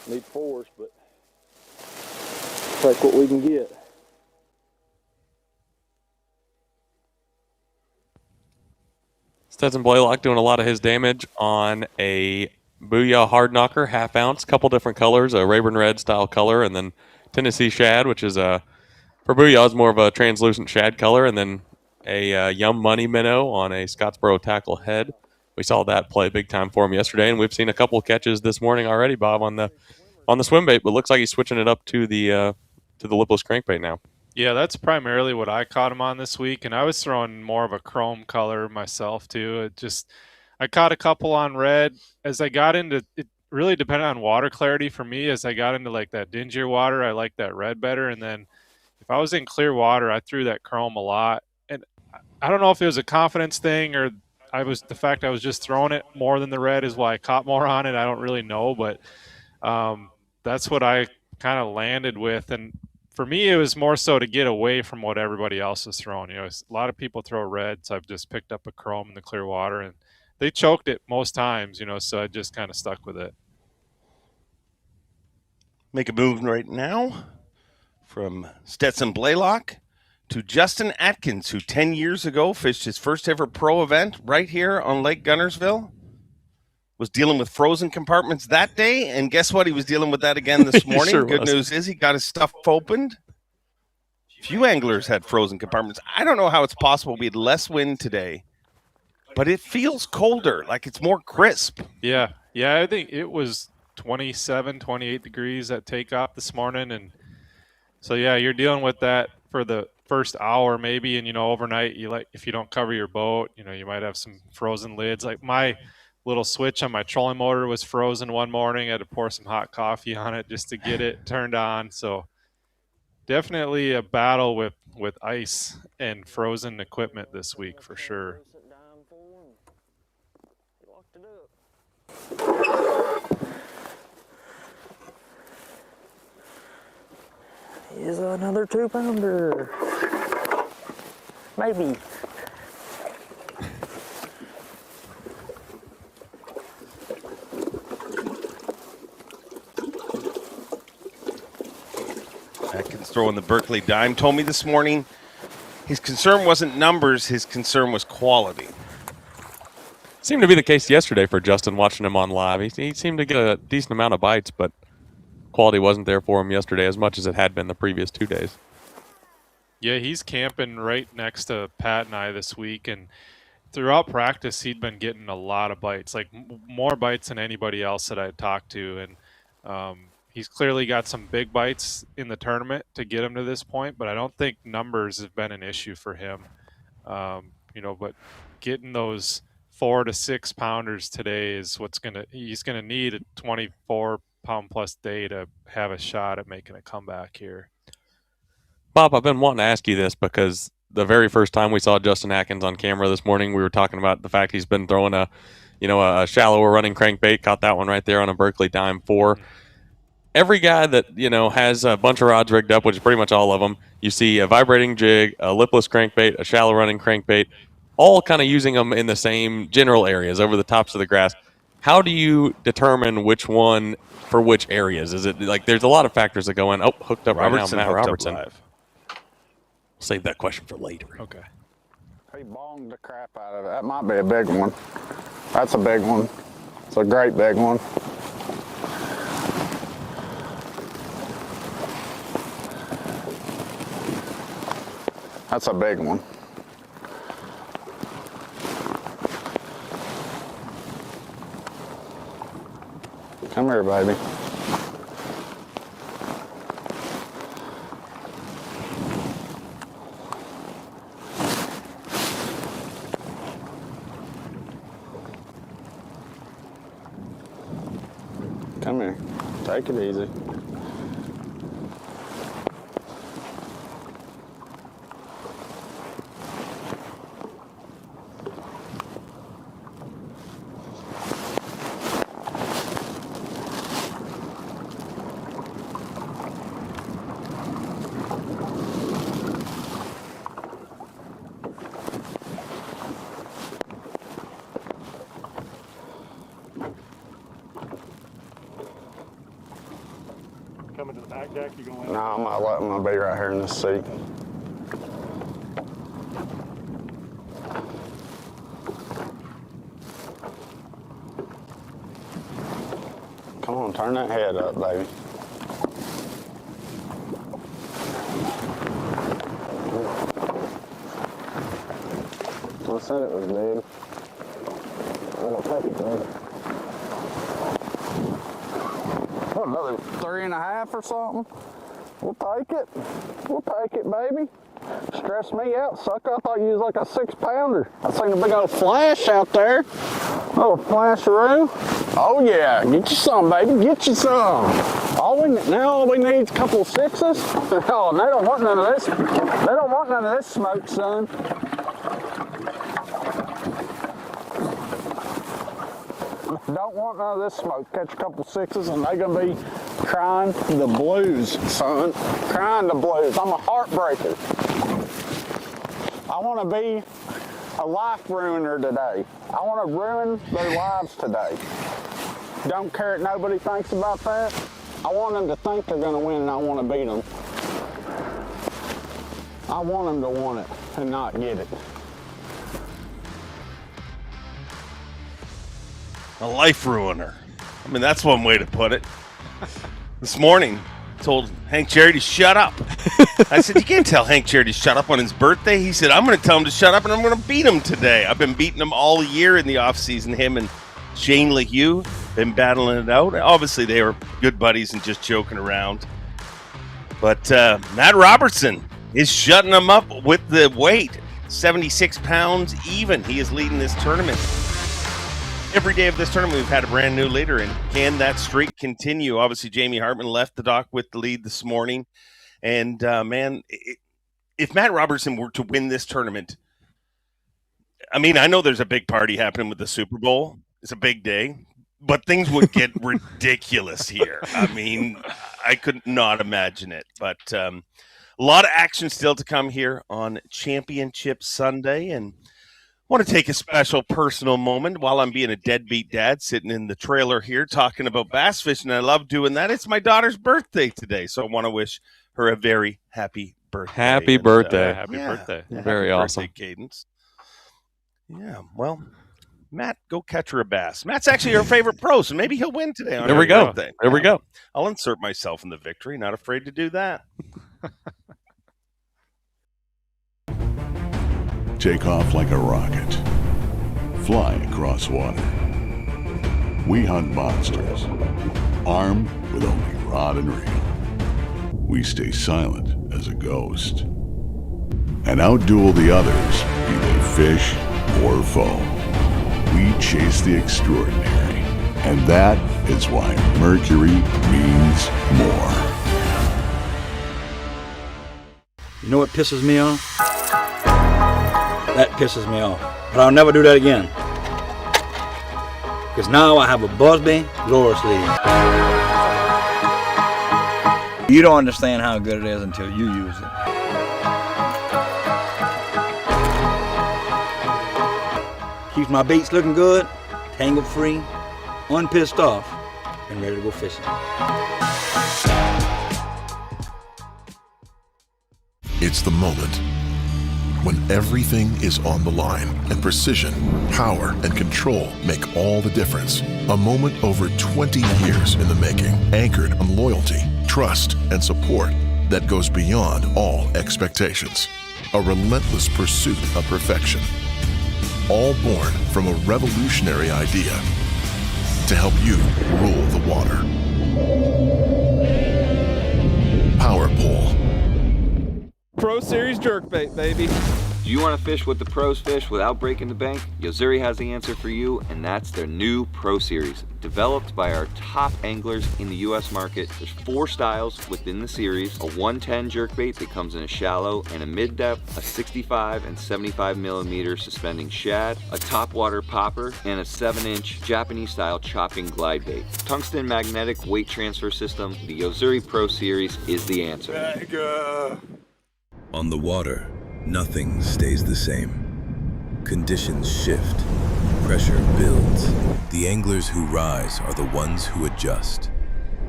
Need 4s, but take what we can get. Stetson Blaylock doing a lot of his damage on a Booyah hard knocker, half ounce, couple different colors, a Rayburn red style color, and then Tennessee shad, which is for Booyah is more of a translucent shad color, and then a Yum Money minnow on a Scottsboro tackle head. We saw that play big time for him yesterday, and we've seen a couple of catches this morning already, Bob, on the swim bait, but looks like he's switching it up to the lipless crankbait now. Yeah, that's primarily what I caught him on this week, and I was throwing more of a chrome color myself too. I caught a couple on red. As I got into it, really depended on water clarity for me. As I got into like that dingier water, I liked that red better, and then if I was in clear water, I threw that chrome a lot. And I don't know if it was a confidence thing or the fact I was just throwing it more than the red is why I caught more on it. I don't really know, but that's what I kind of landed with. And for me, it was more so to get away from what everybody else is throwing. A lot of people throw red, so I've just picked up a chrome in the clear water, and they choked it most times, so I just kind of stuck with it. Make a move right now from Stetson Blaylock to Justin Atkins, who 10 years ago fished his first ever pro event right here on Lake Guntersville. Was dealing with frozen compartments that day, and guess what? He was dealing with that again this morning. Sure Good was. news is he got his stuff opened. Few anglers had frozen compartments. I don't know how it's possible we had less wind today, but it feels colder, like it's more crisp. Yeah, I think it was 27, 28 degrees at takeoff this morning, and so yeah, you're dealing with that for the first hour maybe, and overnight, if you don't cover your boat, you might have some frozen lids. Like my little switch on my trolling motor was frozen one morning. I had to pour some hot coffee on it just to get it turned on. So definitely a battle with ice and frozen equipment this week for sure. Here's another 2-pounder. Maybe. Atkins throwing the Berkeley dime told me this morning his concern wasn't numbers, his concern was quality. Seemed to be the case yesterday for Justin, watching him on live. He seemed to get a decent amount of bites, but quality wasn't there for him yesterday as much as it had been the previous 2 days. Yeah, he's camping right next to Pat and I this week, and throughout practice, he'd been getting a lot of bites, like more bites than anybody else that I'd talked to. And he's clearly got some big bites in the tournament to get him to this point, but I don't think numbers have been an issue for him. But getting those 4 to 6 pounders today is he's going to need a 24-pound plus day to have a shot at making a comeback here. Bob, I've been wanting to ask you this because the very first time we saw Justin Atkins on camera this morning, we were talking about the fact he's been throwing a shallower running crankbait. Caught that one right there on a Berkeley Dime 4. Every guy that, has a bunch of rods rigged up, which is pretty much all of them, you see a vibrating jig, a lipless crankbait, a shallow running crankbait, all kind of using them in the same general areas over the tops of the grass. How do you determine which one for which areas? Is it like there's a lot of factors that go in? Oh, hooked up Robertson, right now, Matt Robertson. Live. Save that question for later. Okay. He bonged the crap out of it. That might be a big one. That's a big one. It's a great big one. That's a big one. Come here, baby. Come here. Take it easy. Coming to the back deck, you going? No, I'm gonna be right here in this seat. Come on, turn that head up, baby. I said it was big. I'll take it, baby. What, another 3.5 or something? We'll take it. We'll take it, baby. Stress me out, sucker. I thought you was like a 6-pounder. I seen a big old flash out there. Oh, flasheroo. Oh yeah, get you some, baby. Get you some. All we need is a couple of 6s. Oh, they don't want none of this. They don't want none of this smoke, son. Don't want none of this smoke. Catch a couple 6s and they're gonna be crying the blues, son. Crying the blues. I'm a heartbreaker. I want to be a life ruiner today. I want to ruin their lives today. Don't care if nobody thinks about that. I want them to think they're gonna win and I want to beat them. I want them to want it and not get it. A life ruiner. I mean, that's one way to put it. This morning, I told Hank Cherry to shut up. I said, you can't tell Hank Cherry to shut up on his birthday. He said, I'm going to tell him to shut up, and I'm going to beat him today. I've been beating him all year in the offseason. Him and Shane LaHue been battling it out. Obviously, they were good buddies and just joking around. But Matt Robertson is shutting him up with the weight. 76 pounds even. He is leading this tournament. Every day of this tournament, we've had a brand new leader, and can that streak continue? Obviously, Jamie Hartman left the dock with the lead this morning. And, if Matt Robertson were to win this tournament, I mean, I know there's a big party happening with the Super Bowl. It's a big day, but things would get ridiculous here. I mean, I could not imagine it. But a lot of action still to come here on Championship Sunday, and I want to take a special personal moment while I'm being a deadbeat dad sitting in the trailer here talking about bass fishing. I love doing that. It's my daughter's birthday today, so I want to wish her a very happy birthday. Happy birthday. Happy birthday. Very awesome. Birthday cadence. Yeah, well, Matt, go catch her a bass. Matt's actually our favorite pro, so maybe he'll win today on There we her go. birthday. There we go. I'll insert myself in the victory. Not afraid to do that. Take off like a rocket. Fly across water. We hunt monsters, armed with only rod and reel. We stay silent as a ghost. And outduel the others, be they fish or foe. We chase the extraordinary. And that is why Mercury means more. You know what pisses me off? That pisses me off. But I'll never do that again. Because now I have a Busby lower sleeve. You don't understand how good it is until you use it. Keeps my baits looking good, tangle free, unpissed off, and ready to go fishing. It's the moment when everything is on the line and precision, power, and control make all the difference. A moment over 20 years in the making, anchored on loyalty, trust, and support that goes beyond all expectations. A relentless pursuit of perfection. All born from a revolutionary idea to help you rule the water. Power Pole. Pro Series jerkbait, baby. Do you want to fish what the pros fish without breaking the bank? Yozuri has the answer for you, and that's their new Pro Series. Developed by our top anglers in the U.S. market, there's 4 styles within the series. A 110 jerkbait that comes in a shallow and a mid-depth, a 65 and 75 millimeter suspending shad, a topwater popper, and a 7-inch Japanese-style chopping glide bait. Tungsten magnetic weight transfer system, the Yozuri Pro Series is the answer. On the water, nothing stays the same. Conditions shift, pressure builds. The anglers who rise are the ones who adjust.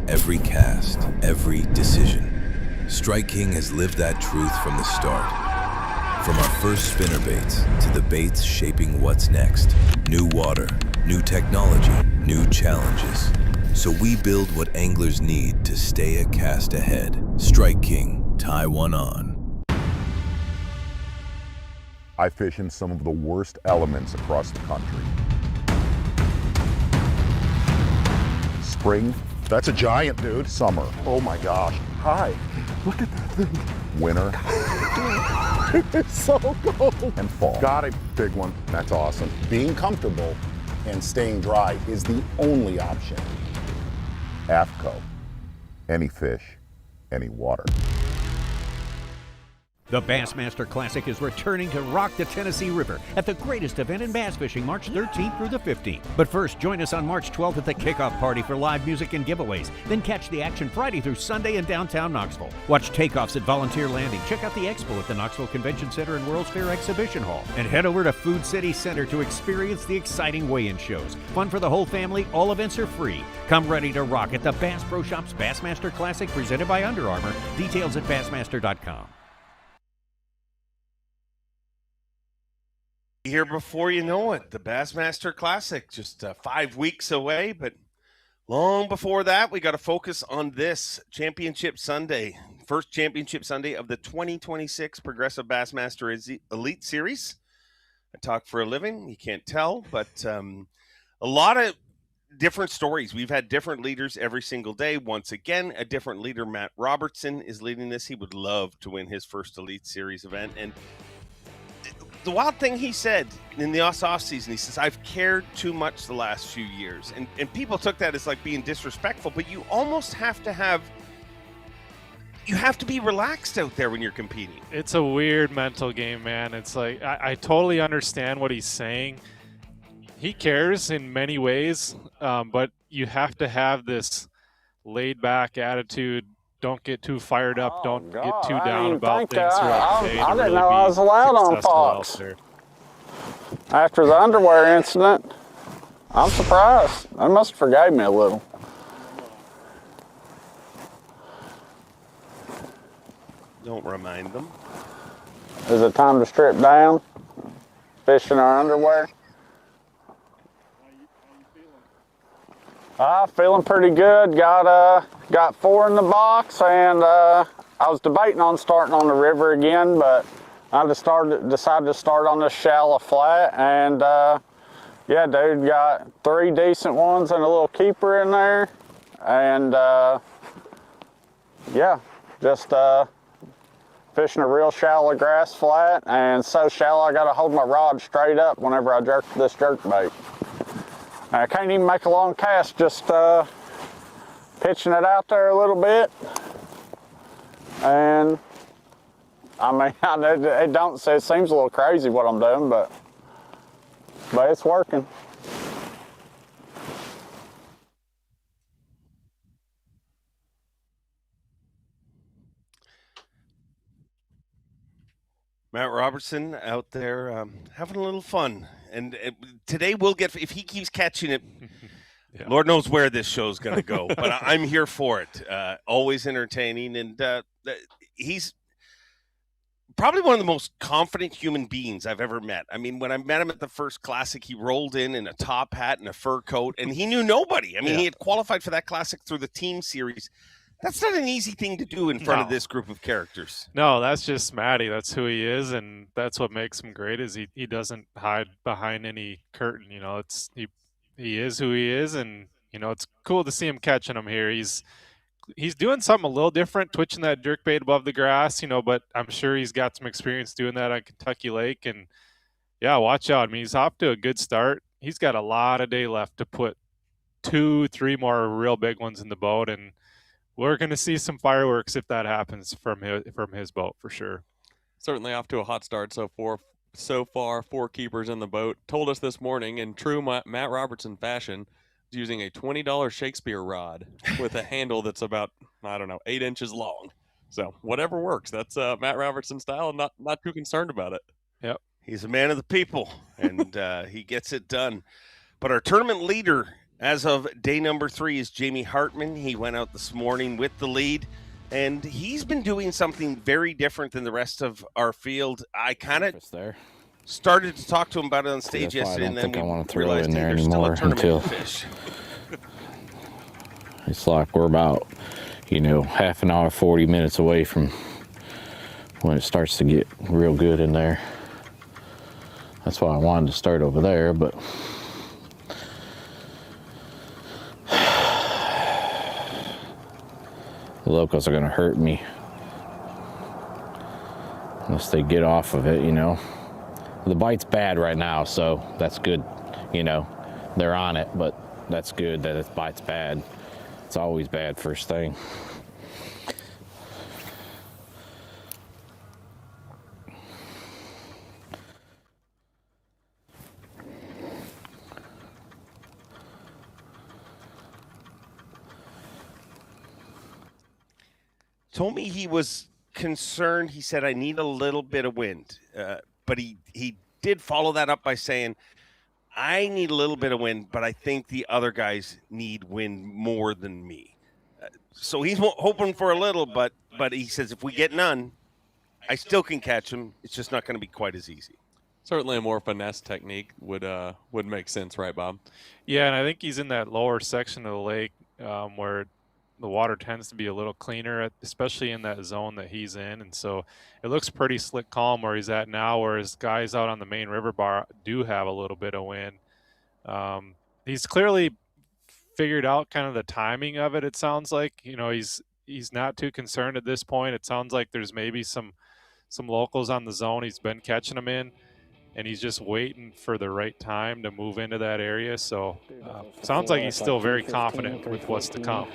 Every cast, every decision. Strike King has lived that truth from the start. From our first spinnerbaits to the baits shaping what's next. New water, new technology, new challenges. So we build what anglers need to stay a cast ahead. Strike King, tie one on. I fish in some of the worst elements across the country. Spring, that's a giant, dude. Summer, oh my gosh. Hi, look at that thing. Winter, it's so cold. And fall, got a big one, that's awesome. Being comfortable and staying dry is the only option. AFCO, any fish, any water. The Bassmaster Classic is returning to rock the Tennessee River at the greatest event in bass fishing, March 13th through the 15th. But first, join us on March 12th at the kickoff party for live music and giveaways. Then catch the action Friday through Sunday in downtown Knoxville. Watch takeoffs at Volunteer Landing. Check out the expo at the Knoxville Convention Center and World's Fair Exhibition Hall. And head over to Food City Center to experience the exciting weigh-in shows. Fun for the whole family. All events are free. Come ready to rock at the Bass Pro Shops Bassmaster Classic presented by Under Armour. Details at bassmaster.com. Here before you know it, the Bassmaster Classic, just 5 weeks away, but long before that, we got to focus on this Championship Sunday, first Championship Sunday of the 2026 Progressive Bassmaster Elite Series. I talk for a living, you can't tell, but a lot of different stories. We've had different leaders every single day. Once again, a different leader, Matt Robertson, is leading this. He would love to win his first Elite Series event, and the wild thing he said in the offseason, he says, I've cared too much the last few years. And people took that as like being disrespectful, but you almost have to be relaxed out there when you're competing. It's a weird mental game, man. It's like, I totally understand what he's saying. He cares in many ways, but you have to have this laid back attitude. Don't get too fired up. Don't get too down about things throughout the day. I didn't know I was allowed on Fox. After the underwear incident, I'm surprised. They must have forgave me a little. Don't remind them. Is it time to strip down? Fish in our underwear? Feeling pretty good. Got 4 in the box, and I was debating on starting on the river again, but I decided to start on this shallow flat, and yeah, dude, got 3 decent ones and a little keeper in there, and yeah, just fishing a real shallow grass flat, and so shallow I gotta hold my rod straight up whenever I jerk this jerk bait. I can't even make a long cast, just pitching it out there a little bit. And I mean, it seems a little crazy what I'm doing, but it's working. Matt Robertson out there having a little fun. And today we'll get, if he keeps catching it, yeah. Lord knows where this show's going to go. But I'm here for it. Always entertaining. And he's probably one of the most confident human beings I've ever met. I mean, when I met him at the first Classic, he rolled in a top hat and a fur coat, and he knew nobody. I mean, he had qualified for that Classic through the team series. That's not an easy thing to do in front of this group of characters. No, that's just Matty. That's who he is, and that's what makes him great. Is he doesn't hide behind any curtain. You know, he is who he is, and you know it's cool to see him catching them here. He's doing something a little different, twitching that jerkbait above the grass. You know, but I'm sure he's got some experience doing that on Kentucky Lake, and yeah, watch out. I mean, he's off to a good start. He's got a lot of day left to put 2-3 more real big ones in the boat, and we're going to see some fireworks if that happens from his boat for sure. Certainly off to a hot start so far. 4 keepers in the boat. Told us this morning in true Matt Robertson fashion, using a $20 Shakespeare rod with a handle that's about, 8 inches long. So whatever works. That's Matt Robertson style. Not too concerned about it. Yep. He's a man of the people, and he gets it done. But our tournament leader as of day number 3 is Jamie Hartman. He went out this morning with the lead, and he's been doing something very different than the rest of our field. I kind of started to talk to him about it on stage yesterday, and then I want to throw realized in there there's still anymore a tournament until fish. It's like we're about, half an hour, 40 minutes away from when it starts to get real good in there. That's why I wanted to start over there, but the locals are going to hurt me unless they get off of it, The bite's bad right now, so that's good, They're on it, but that's good that the bite's bad. It's always bad first thing. Told me he was concerned. He said, I need a little bit of wind. But he did follow that up by saying, I need a little bit of wind, but I think the other guys need wind more than me. So he's hoping for a little, but he says, if we get none, I still can catch him. It's just not going to be quite as easy. Certainly a more finesse technique would make sense, right, Bob? Yeah, and I think he's in that lower section of the lake where the water tends to be a little cleaner, especially in that zone that he's in. And so it looks pretty slick calm where he's at now, whereas guys out on the main river bar do have a little bit of wind. He's clearly figured out kind of the timing of it, it sounds like. He's not too concerned at this point. It sounds like there's maybe some locals on the zone he's been catching them in, and he's just waiting for the right time to move into that area. So sounds like he's still very confident with what's to come.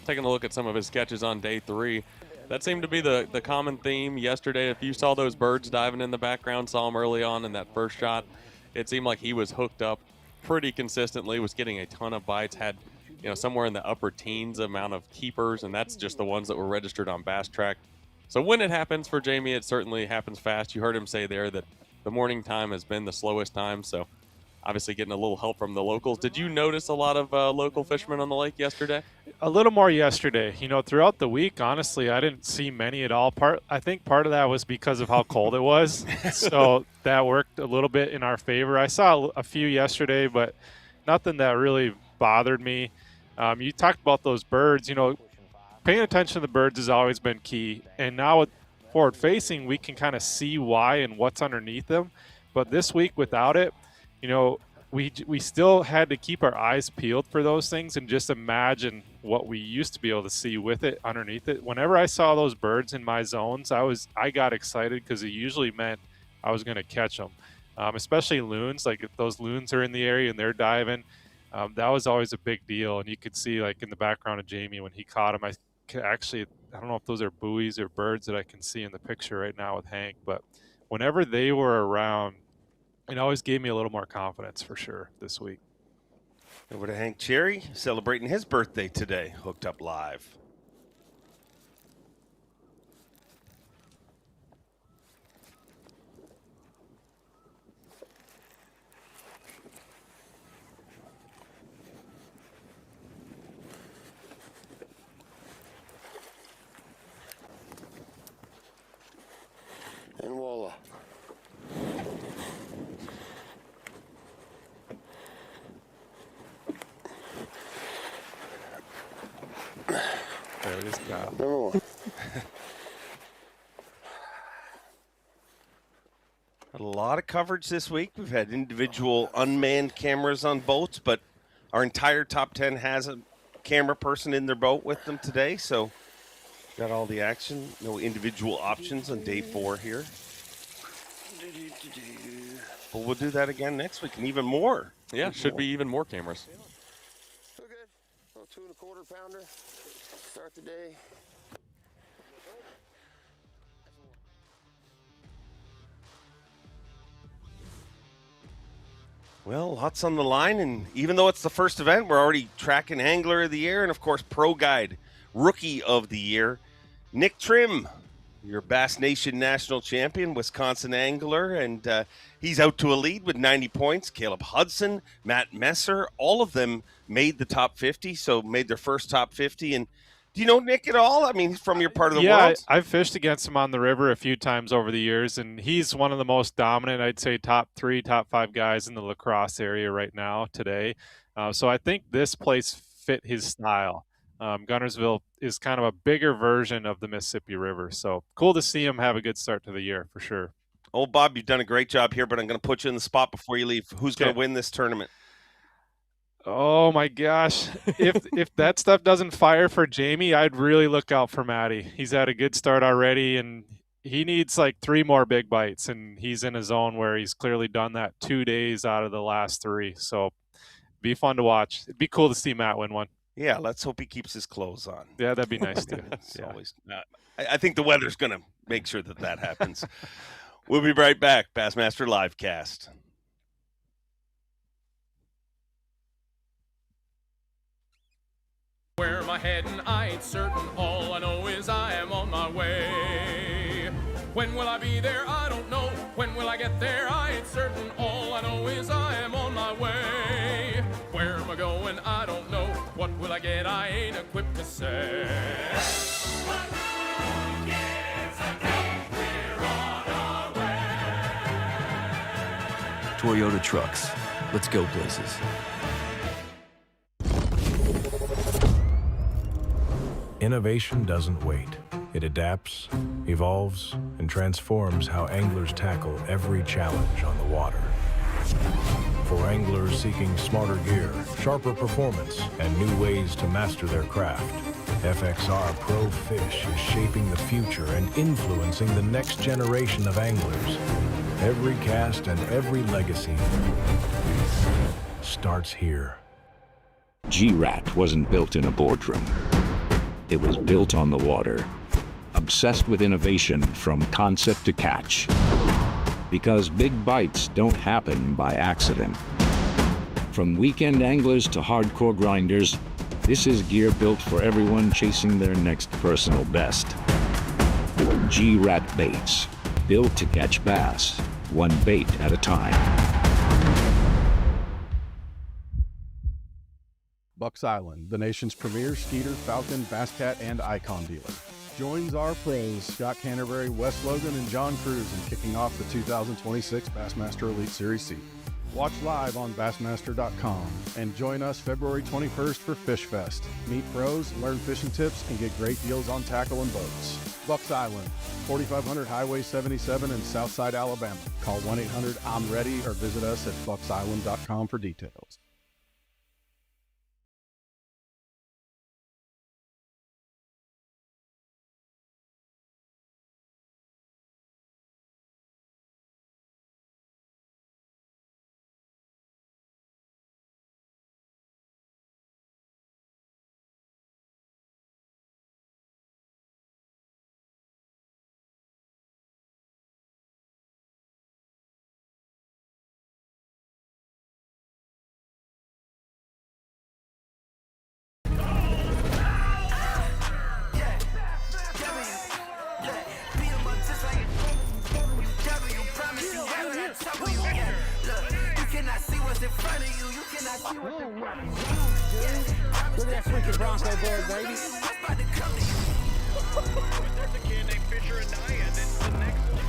Taking a look at some of his sketches on day 3, that seemed to be the common theme yesterday. If you saw those birds diving in the background, saw him early on in that first shot, it seemed like he was hooked up pretty consistently, was getting a ton of bites, had somewhere in the upper teens amount of keepers, and that's just the ones that were registered on Bass Track. So when it happens for Jamie, it certainly happens fast. You heard him say there that the morning time has been the slowest time, so obviously getting a little help from the locals. Did you notice a lot of local fishermen on the lake yesterday? A little more yesterday. Throughout the week, honestly, I didn't see many at all. I think part of that was because of how cold it was. So that worked a little bit in our favor. I saw a few yesterday, but nothing that really bothered me. You talked about those birds, paying attention to the birds has always been key. And now with forward facing, we can kind of see why and what's underneath them. But this week without it, we still had to keep our eyes peeled for those things and just imagine what we used to be able to see with it underneath it. Whenever I saw those birds in my zones, I got excited because it usually meant I was going to catch them, especially loons. Like if those loons are in the area and they're diving, that was always a big deal. And you could see like in the background of Jamie when he caught them, I don't know if those are buoys or birds that I can see in the picture right now with Hank, but whenever they were around, it always gave me a little more confidence for sure this week. Over to Hank Cherry, celebrating his birthday today, hooked up live. And voila. There it is, Kyle. Number one. A lot of coverage this week. We've had individual unmanned cameras on boats, but our entire top 10 has a camera person in their boat with them today, so got all the action. No individual options on day 4 here. But we'll do that again next week and even more. Yeah, should be even more cameras. Okay, little 2 1/4 pounder. Start the day. Well, lots on the line, and even though it's the first event, we're already tracking Angler of the Year and, of course, Pro Guide Rookie of the Year. Nick Trim, your Bass Nation National Champion, Wisconsin angler, and he's out to a lead with 90 points. Caleb Hudson, Matt Messer, all of them made the top 50, so made their first top 50. And do you know Nick at all? I mean, he's from your part of the world. Yeah, I've fished against him on the river a few times over the years, and he's one of the most dominant, I'd say, top 3, top 5 guys in the La Crosse area right now today. So I think this place fit his style. Guntersville is kind of a bigger version of the Mississippi River. So cool to see him have a good start to the year for sure. Oh, Bob, you've done a great job here, but I'm going to put you in the spot before you leave. Who's going to win this tournament? Oh my gosh. If that stuff doesn't fire for Jamie, I'd really look out for Matty. He's had a good start already, and he needs like 3 more big bites, and he's in a zone where he's clearly done that 2 days out of the last 3. So be fun to watch. It'd be cool to see Matt win one. Yeah, let's hope he keeps his clothes on. Yeah, that'd be nice too. Yeah. Always. I think the weather's going to make sure that happens. We'll be right back. Bassmaster Livecast. Where am I heading? I ain't certain. All I know is I am on my way. When will I be there? I don't know. When will I get there? I ain't certain. All I know is I am on my way. Where am I going? I don't know. What will I get? I ain't equipped to say. Toyota trucks. Let's go places. Innovation doesn't wait. It adapts, evolves, and transforms how anglers tackle every challenge on the water. For anglers seeking smarter gear, sharper performance, and new ways to master their craft, FXR Pro Fish is shaping the future and influencing the next generation of anglers. Every cast and every legacy starts here. G-Rat wasn't built in a boardroom. It was built on the water, obsessed with innovation from concept to catch. Because big bites don't happen by accident. From weekend anglers to hardcore grinders, this is gear built for everyone chasing their next personal best. G-Rat baits, built to catch bass, one bait at a time. Bucks Island, the nation's premier Skeeter, Falcon, Bass Cat, and Icon dealer, joins our pros Scott Canterbury, Wes Logan, and John Cruz in kicking off the 2026 Bassmaster Elite Series C. Watch live on Bassmaster.com and join us February 21st for Fish Fest. Meet pros, learn fishing tips, and get great deals on tackle and boats. Bucks Island, 4500 Highway 77 in Southside, Alabama. Call 1-800-I'm-READY or visit us at bucksisland.com for details. Look at that freaking Bronco board, baby. There's a kid named Fisher and Diane. That's the next one.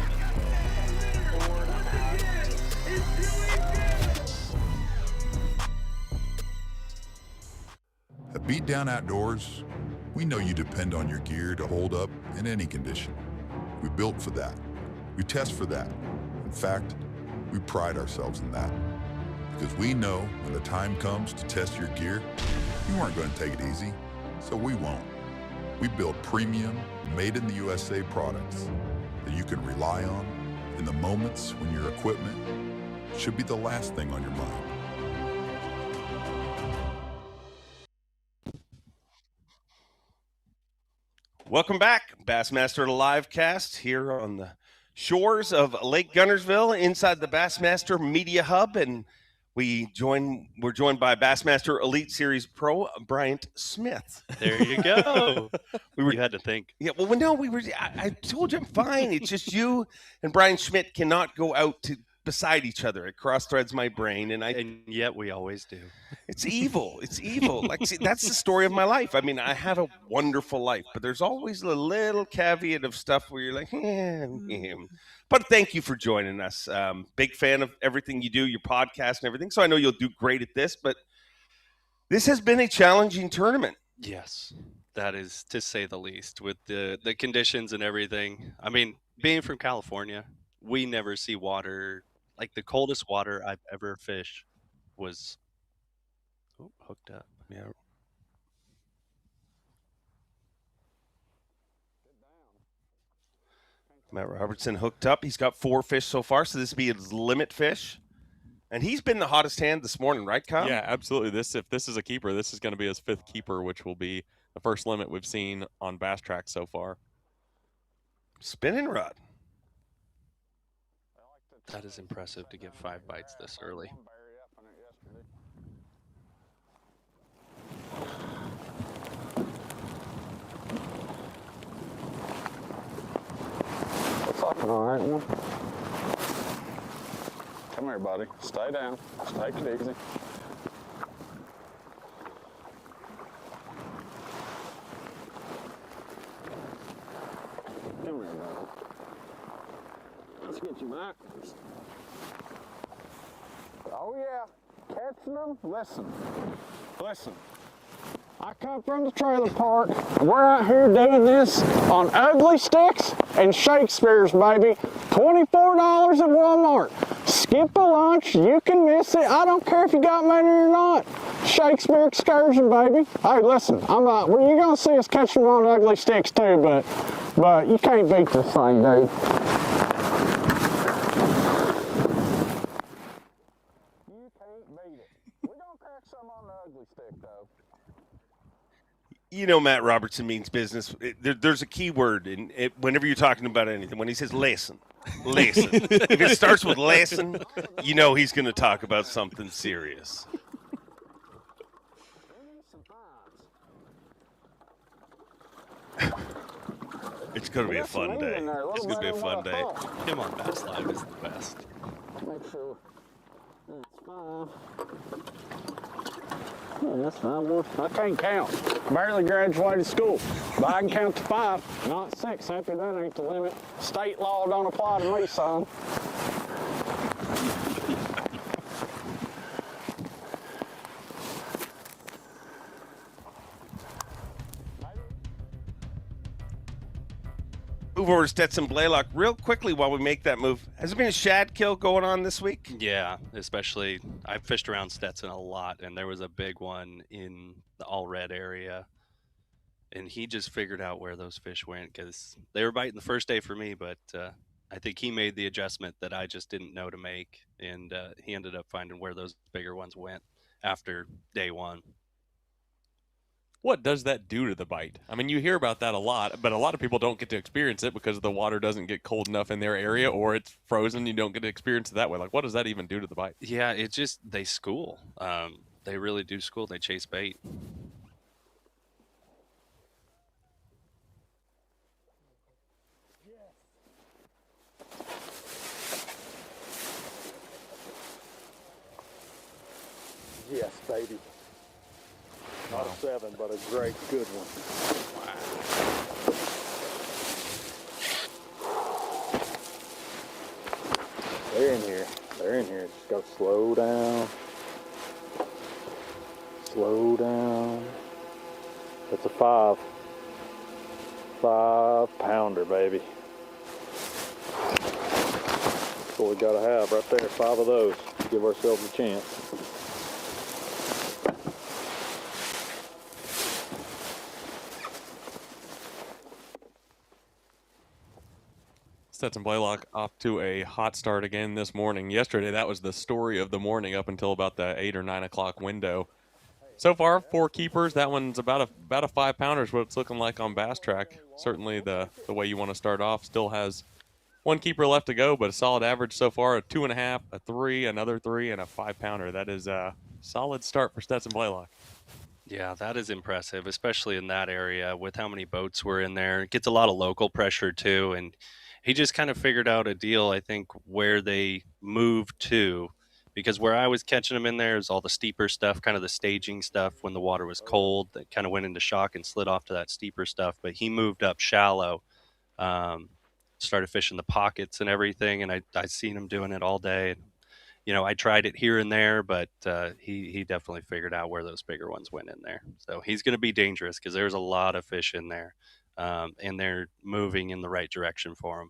At Beat Down Outdoors, we know you depend on your gear to hold up in any condition. We built for that. We test for that. In fact, we pride ourselves in that. Because we know when the time comes to test your gear, you aren't going to take it easy, so we won't. We build premium, made-in-the-USA products that you can rely on in the moments when your equipment should be the last thing on your mind. Welcome back, Bassmaster Livecast here on the shores of Lake Guntersville inside the Bassmaster Media Hub, and we're joined by Bassmaster Elite Series Pro Bryant Smith. There you go. You had to think. Yeah, well, no, I told you I'm fine. It's just you and Brian Schmidt cannot go out beside each other. It cross-threads my brain, and yet we always do. It's evil. It's evil. Like, see, that's the story of my life. I mean, I have a wonderful life, but there's always a little caveat of stuff where you're like, But thank you for joining us. Big fan of everything you do, your podcast and everything. So I know you'll do great at this, but this has been a challenging tournament. Yes, that is to say the least, with the conditions and everything. I mean, being from California, we never see water. Like, the coldest water I've ever fished was hooked up. Yeah. Matt Robertson hooked up. He's got 4 fish so far, so this will be his limit fish. And he's been the hottest hand this morning, right, Kyle? Yeah, absolutely. If this is a keeper, this is going to be his 5th keeper, which will be the first limit we've seen on Bass Track so far. Spinning rod. That is impressive to get 5 bites this early. It's looking all right, man. Come here, buddy. Stay down. Just take it easy. Come here, buddy. Let's get you back. Oh, yeah. Catching them? Listen. I come from the trailer park. We're out here doing this on ugly sticks and Shakespeare's, baby. $24 at Walmart. Skip a lunch. You can miss it. I don't care if you got money or not. Shakespeare excursion, baby. Hey, listen. You're going to see us catching them on ugly sticks, too, but you can't beat this thing, dude. You know, Matt Robertson means business. There's a key word whenever you're talking about anything. When he says listen. If it starts with listen, you know he's going to talk about something serious. It's going to be a fun day. It's going to be a fun day. Him on Bass Live is the best. Make sure that's fine. Yeah, that's fine, boy. I can't count. Barely graduated school. But I can count to 5, not 6. After that ain't the limit. State law don't apply to me, son. Move over to Stetson Blaylock real quickly while we make that move. Has there been a shad kill going on this week? Yeah, especially I've fished around Stetson a lot, and there was a big one in the All Red area. And he just figured out where those fish went because they were biting the first day for me, but I think he made the adjustment that I just didn't know to make, and he ended up finding where those bigger ones went after day one. What does that do to the bite? I mean, you hear about that a lot, but a lot of people don't get to experience it because the water doesn't get cold enough in their area, or it's frozen. You don't get to experience it that way. Like, what does that even do to the bite? Yeah, it just, they school. They really do school. They chase bait. Yes, baby. Not a 7, but a great, good one. Wow. They're in here. They're in here. Just go slow down. Slow down. That's a 5. 5-pounder, baby. That's what we gotta have right there. 5 of those. Give ourselves a chance. Stetson Blaylock off to a hot start again this morning. Yesterday, that was the story of the morning up until about the 8 or 9 o'clock window. So far, 4 keepers. That one's about a 5-pounder is what it's looking like on Bass Track. Certainly the way you want to start off. Still has 1 keeper left to go, but a solid average so far, a 2.5, a 3, another 3, and a 5-pounder. That is a solid start for Stetson Blaylock. Yeah, that is impressive, especially in that area with how many boats were in there. It gets a lot of local pressure too, and he just kind of figured out a deal, I think, where they moved to, because where I was catching them in there is all the steeper stuff, kind of the staging stuff when the water was cold that kind of went into shock and slid off to that steeper stuff. But he moved up shallow, started fishing the pockets and everything, and I seen him doing it all day. You know, I tried it here and there, but he definitely figured out where those bigger ones went in there. So he's going to be dangerous because there's a lot of fish in there. And they're moving in the right direction for him.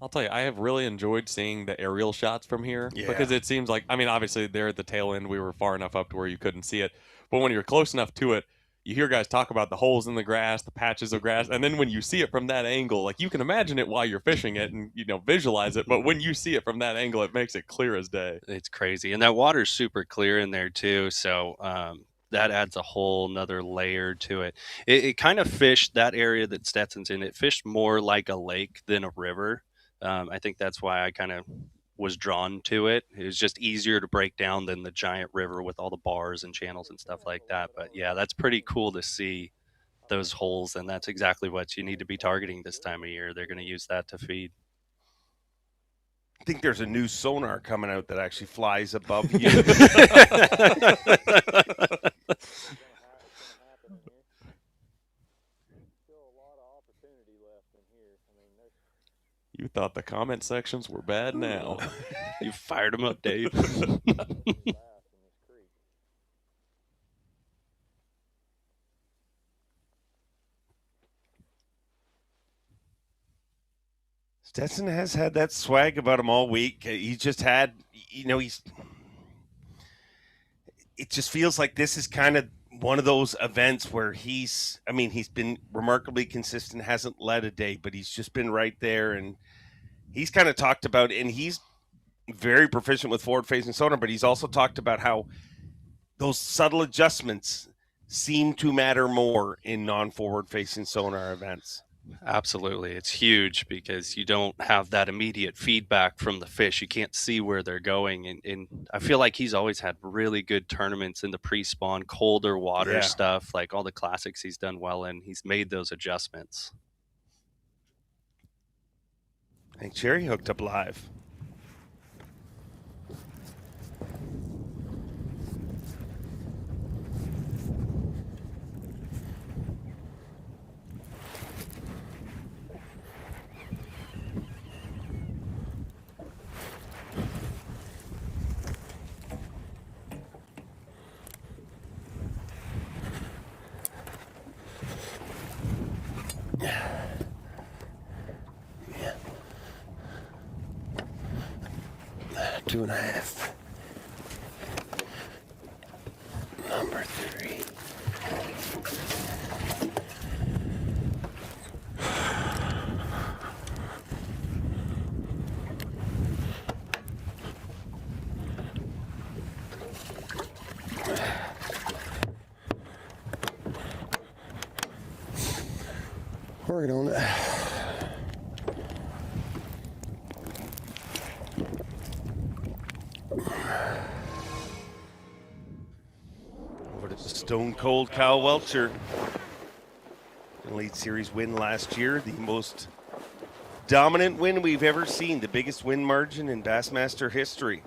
I'll tell you, I have really enjoyed seeing the aerial shots from here because it seems like, I mean, obviously there at the tail end, we were far enough up to where you couldn't see it. But when you're close enough to it, you hear guys talk about the holes in the grass, the patches of grass. And then when you see it from that angle, like you can imagine it while you're fishing it and, you know, visualize it. But when you see it from that angle, it makes it clear as day. It's crazy. And that water's super clear in there too. So, that adds a whole nother layer to it. It kind of fished that area that Stetson's in. It fished more like a lake than a river. I think that's why I kind of was drawn to it. It was just easier to break down than the giant river with all the bars and channels and stuff like that. But yeah, that's pretty cool to see those holes. And that's exactly what you need to be targeting this time of year. They're going to use that to feed. I think there's a new sonar coming out that actually flies above you. You thought the comment sections were bad now. You fired them up, Dave. Stetson has had that swag about him all week. He's just had, you know, it just feels like this is kind of one of those events where he's been remarkably consistent, hasn't led a day, but he's just been right there. And he's kind of talked about, and he's very proficient with forward-facing sonar, but he's also talked about how those subtle adjustments seem to matter more in non-forward-facing sonar events. Absolutely. It's huge because you don't have that immediate feedback from the fish. You can't see where they're going. And I feel like he's always had really good tournaments in the pre-spawn, colder water stuff, like all the classics he's done well in. He's made those adjustments. I think Cherry hooked up live. 2.5. Number 3. Working on it. Over to Stone Cold Kyle Welcher. Elite Series win last year, the most dominant win we've ever seen, the biggest win margin in Bassmaster history.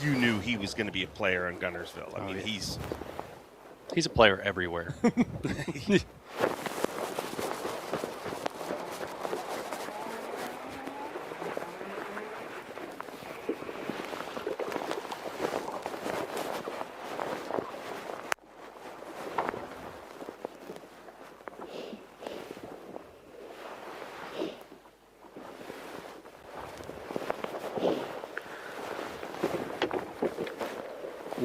You knew he was going to be a player on Guntersville. I mean, he's a player everywhere.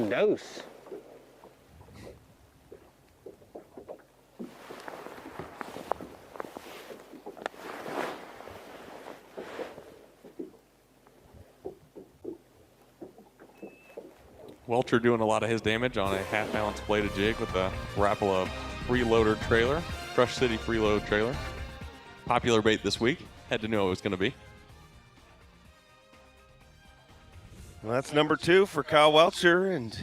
Dose. Welcher doing a lot of his damage on a half-balance bladed jig with a Rapala freeloader trailer, Crush City freeload trailer. Popular bait this week. Had to know it was going to be. Well, that's number 2 for Kyle Welcher, and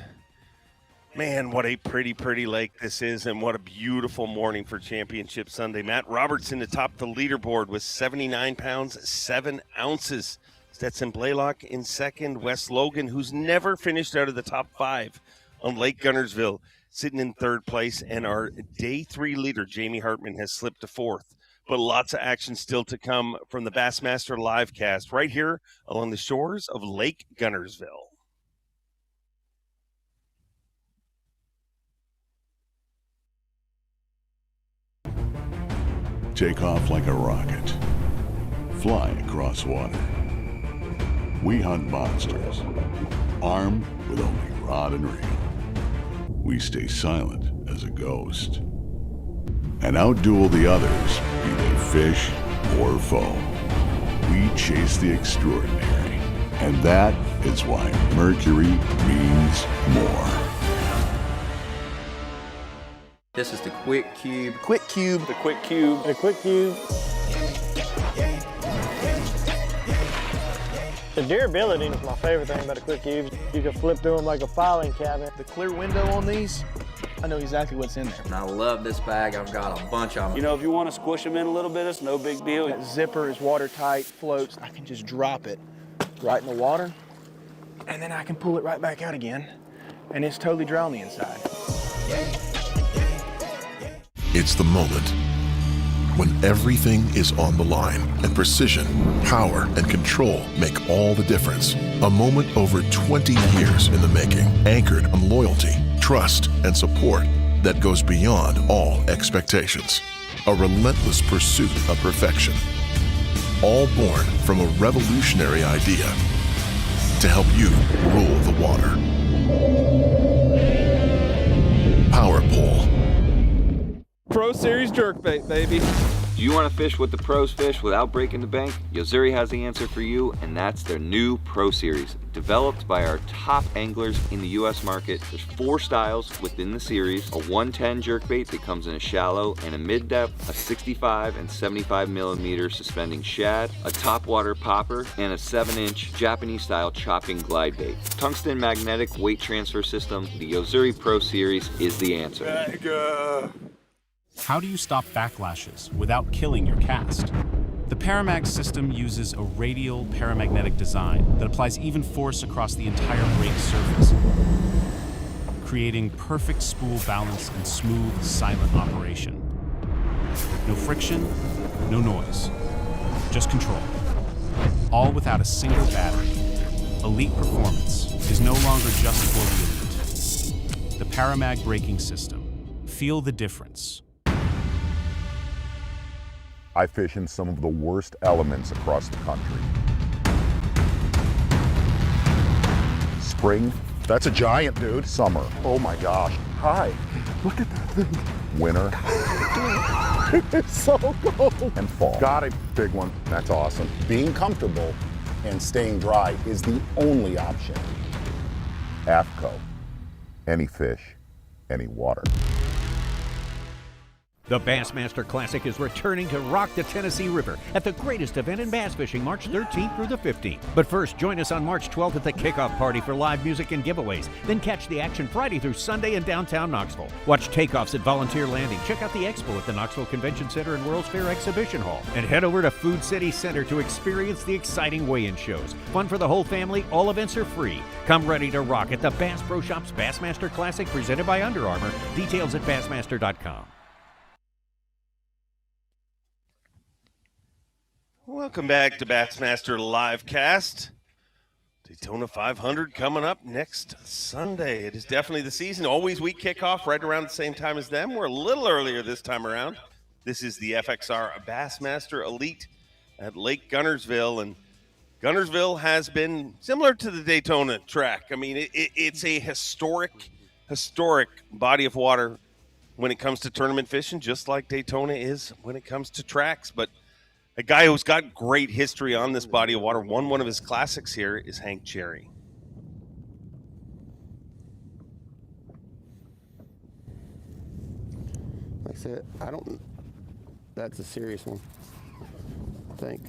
man, what a pretty, pretty lake this is, and what a beautiful morning for Championship Sunday. Matt Robertson atop the leaderboard with 79 pounds, 7 ounces. Stetson Blaylock in second. Wes Logan, who's never finished out of the top 5 on Lake Guntersville, sitting in third place, and our day 3 leader, Jamie Hartman, has slipped to 4th. But lots of action still to come from the Bassmaster livecast right here along the shores of Lake Guntersville. Take off like a rocket. Fly across water. We hunt monsters, armed with only rod and reel. We stay silent as a ghost. And outduel the others, be they fish or foe. We chase the extraordinary. And that is why Mercury means more. This is the Quick Cube. Quick Cube. The Quick Cube. The Quick Cube. The durability is my favorite thing about a Quick Cube. You can flip through them like a filing cabinet. The clear window on these, I know exactly what's in there. And I love this bag. I've got a bunch of them. You know, if you want to squish them in a little bit, it's no big deal. That zipper is watertight, floats. I can just drop it right in the water, and then I can pull it right back out again, and it's totally dry on the inside. It's the moment when everything is on the line and precision, power, and control make all the difference. A moment over 20 years in the making, anchored on loyalty, trust, and support that goes beyond all expectations. A relentless pursuit of perfection. All born from a revolutionary idea to help you rule the water. Power Pole. Pro Series jerkbait, baby. Do you want to fish what the pros fish without breaking the bank? Yo-Zuri has the answer for you, and that's their new Pro Series. Developed by our top anglers in the U.S. market, there's 4 styles within the series. A 110 jerkbait that comes in a shallow and a mid-depth, a 65 and 75 millimeter suspending shad, a topwater popper, and a 7-inch Japanese-style chopping glide bait. Tungsten magnetic weight transfer system, the Yo-Zuri Pro Series is the answer. How do you stop backlashes without killing your cast? The Paramag system uses a radial paramagnetic design that applies even force across the entire brake surface, creating perfect spool balance and smooth, silent operation. No friction, no noise, just control. All without a single battery. Elite performance is no longer just for the elite. The Paramag braking system. Feel the difference. I fish in some of the worst elements across the country. Spring. That's a giant, dude. Summer. Oh my gosh. Hi. Look at that thing. Winter. It's so cold. And fall. Got it. Big one. That's awesome. Being comfortable and staying dry is the only option. AFCO. Any fish, any water. The Bassmaster Classic is returning to rock the Tennessee River at the greatest event in bass fishing, March 13th through the 15th. But first, join us on March 12th at the kickoff party for live music and giveaways. Then catch the action Friday through Sunday in downtown Knoxville. Watch takeoffs at Volunteer Landing. Check out the expo at the Knoxville Convention Center and World's Fair Exhibition Hall. And head over to Food City Center to experience the exciting weigh-in shows. Fun for the whole family. All events are free. Come ready to rock at the Bass Pro Shops Bassmaster Classic presented by Under Armour. Details at bassmaster.com. Welcome back to Bassmaster Livecast. Daytona 500 coming up next Sunday. It is definitely the season. Always we kick off right around the same time as them. We're a little earlier this time around. This is the FXR Bassmaster Elite at Lake Guntersville. And Guntersville has been similar to the Daytona track. I mean, it's a historic body of water when it comes to tournament fishing, just like Daytona is when it comes to tracks. But a guy who's got great history on this body of water, won one of his classics here, is Hank Cherry. Like I said, that's a serious one, I think.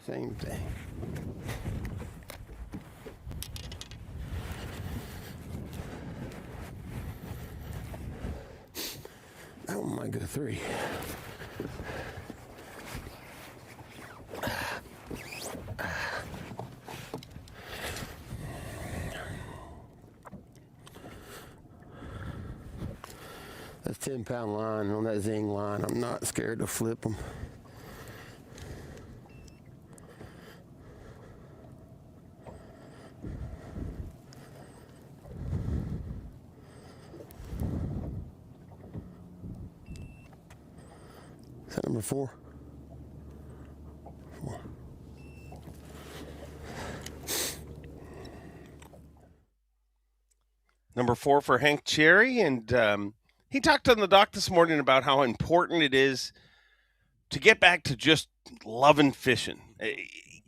Same thing. That one might go 3. That's 10-pound line on that Zing line. I'm not scared to flip them. Is that number 4? 4. Number 4 for Hank Cherry, and he talked on the dock this morning about how important it is to get back to just loving fishing.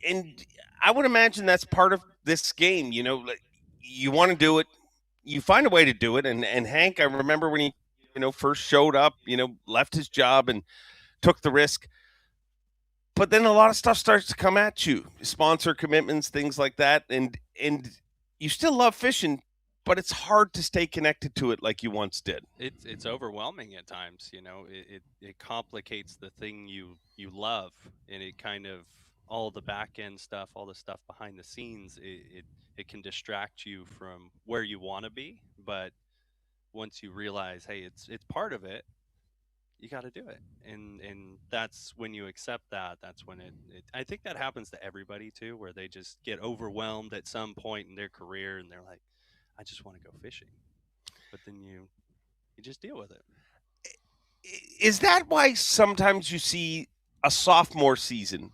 And I would imagine that's part of this game. You know, you want to do it, you find a way to do it. And Hank, I remember when he, first showed up, left his job and took the risk. But then a lot of stuff starts to come at you, sponsor commitments, things like that. And you still love fishing, but it's hard to stay connected to it like you once did. It's overwhelming at times. It complicates the thing you love, and it kind of, all the back end stuff, all the stuff behind the scenes, it can distract you from where you want to be. But once you realize, hey, it's part of it, you got to do it. And that's when you accept that, that's when I think that happens to everybody too, where they just get overwhelmed at some point in their career and they're like, I just want to go fishing. But then you just deal with it. Is that why sometimes you see a sophomore season?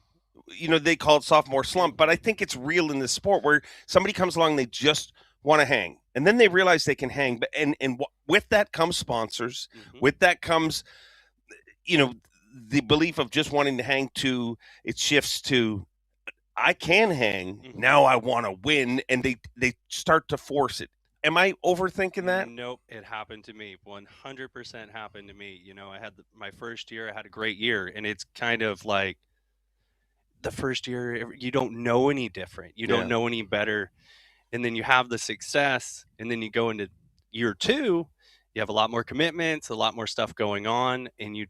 They call it sophomore slump, but I think it's real in this sport where somebody comes along, they just want to hang, and then they realize they can hang. But and with that comes sponsors. Mm-hmm. With that comes, the belief of just wanting to hang to, it shifts to, I can hang. Mm-hmm. Now I want to win, and they start to force it. Am I overthinking that? Nope, it happened to me. 100% happened to me. I had my first year, I had a great year, and it's kind of like the first year, you don't know any different. You don't know any better. And then you have the success, and then you go into year 2, you have a lot more commitments, a lot more stuff going on, and you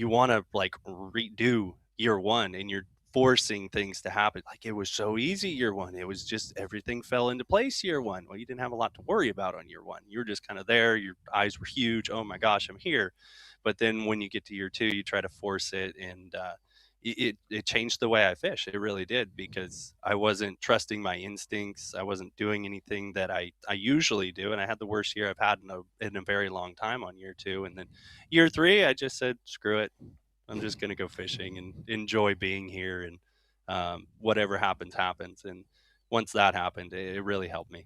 want to like redo year 1, and you're forcing things to happen. Like, it was so easy year 1. It was just, everything fell into place year 1. Well, you didn't have a lot to worry about on year 1. You were just kind of there. Your eyes were huge. Oh my gosh, I'm here. But then when you get to year 2, you try to force it, and it changed the way I fish. It really did, because I wasn't trusting my instincts. I wasn't doing anything that I usually do, and I had the worst year I've had in a very long time on year 2. And then year 3, I just said, screw it. I'm just going to go fishing and enjoy being here, and whatever happens, happens. And once that happened, it really helped me.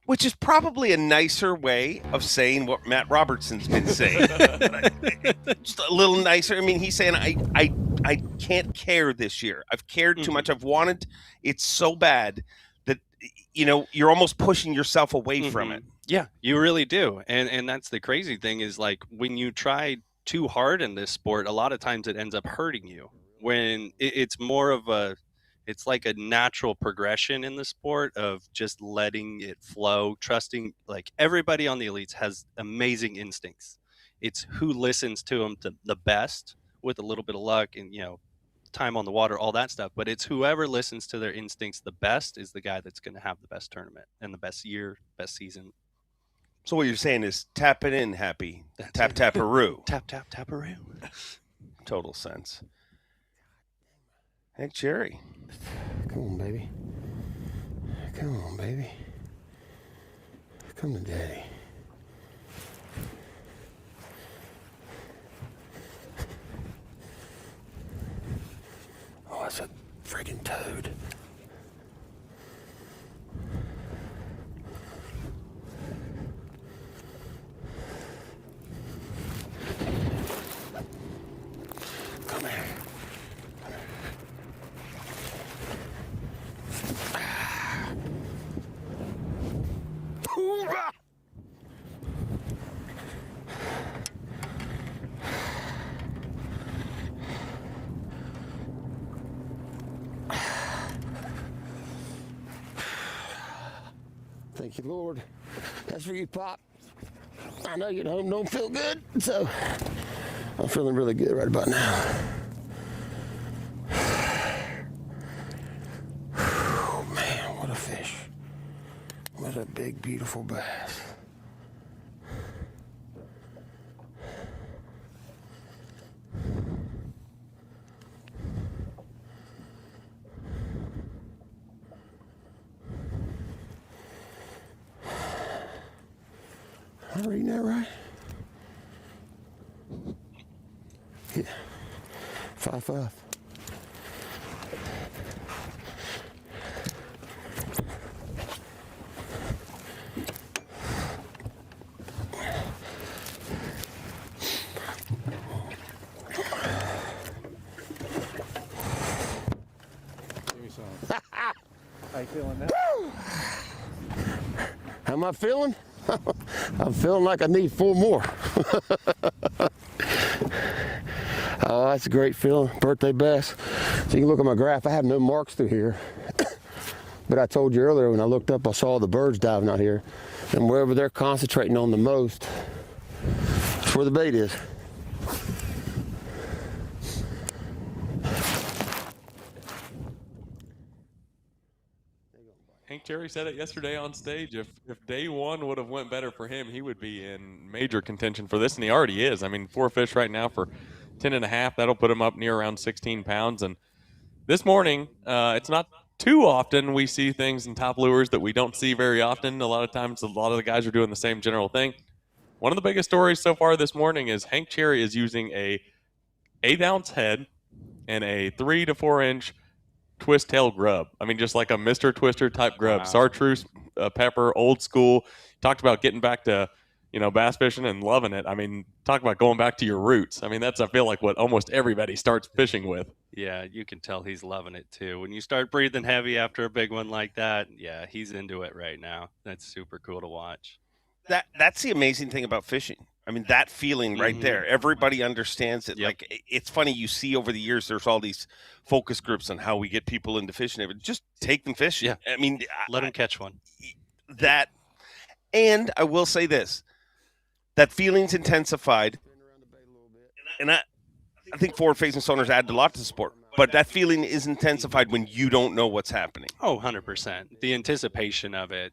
Which is probably a nicer way of saying what Matt Robertson's been saying. Just a little nicer. I mean, he's saying, I can't care this year. I've cared too much. I've wanted it so bad that, you're almost pushing yourself away from it. Yeah, you really do. And that's the crazy thing, is like, when you try too hard in this sport, a lot of times it ends up hurting you. When it's more of it's like a natural progression in the sport of just letting it flow, trusting. Like, everybody on the elites has amazing instincts. It's who listens to them the best, with a little bit of luck and, time on the water, all that stuff. But it's whoever listens to their instincts the best is the guy that's going to have the best tournament and the best year, best season. So what you're saying is tap it in, Happy. Tap, taparoo. Tap, tap, taparoo. Total sense. Hank Cherry. Come on, baby. Come on, baby. Come to daddy. Oh, that's a friggin' toad. Come here. Thank you, Lord. That's for you, Pop. I know you don't feel good, so I'm feeling really good right about now. Man, what a fish. What a big, beautiful bass. Am I reading that right? Yeah. 5'5". Give me some. How you feeling now? How am I feeling? I'm feeling like I need 4 more. Oh, that's a great feeling. Birthday bass. So you can look at my graph. I have no marks through here. But I told you earlier, when I looked up, I saw the birds diving out here. And wherever they're concentrating on the most, that's where the bait is. Hank Cherry said it yesterday on stage. If day 1 would have went better for him, he would be in major contention for this, and he already is. I mean, 4 fish right now for 10.5. That'll put him up near around 16 pounds. And this morning, it's not too often we see things in top lures that we don't see very often. A lot of times, a lot of the guys are doing the same general thing. One of the biggest stories so far this morning is Hank Cherry is using a 1/8-ounce head and a 3 to 4 inch twist tail grub. I mean, just like a Mr. Twister type grub. Wow. Chartreuse pepper, old school. Talked about getting back to, bass fishing and loving it. I mean, talk about going back to your roots. I mean, that's, I feel like, what almost everybody starts fishing with. Yeah, you can tell he's loving it too. When you start breathing heavy after a big one like that, yeah, he's into it right now. That's super cool to watch. That's the amazing thing about fishing. I mean, that feeling right there, everybody understands it. Yep. Like, it's funny, you see over the years, there's all these focus groups on how we get people into fishing. Just take them fishing. Yeah. I mean, let them catch one. And I will say this, that feeling's intensified. And I think forward-facing sonars add a lot to the sport. But that feeling is intensified when you don't know what's happening. Oh, 100%. The anticipation of it,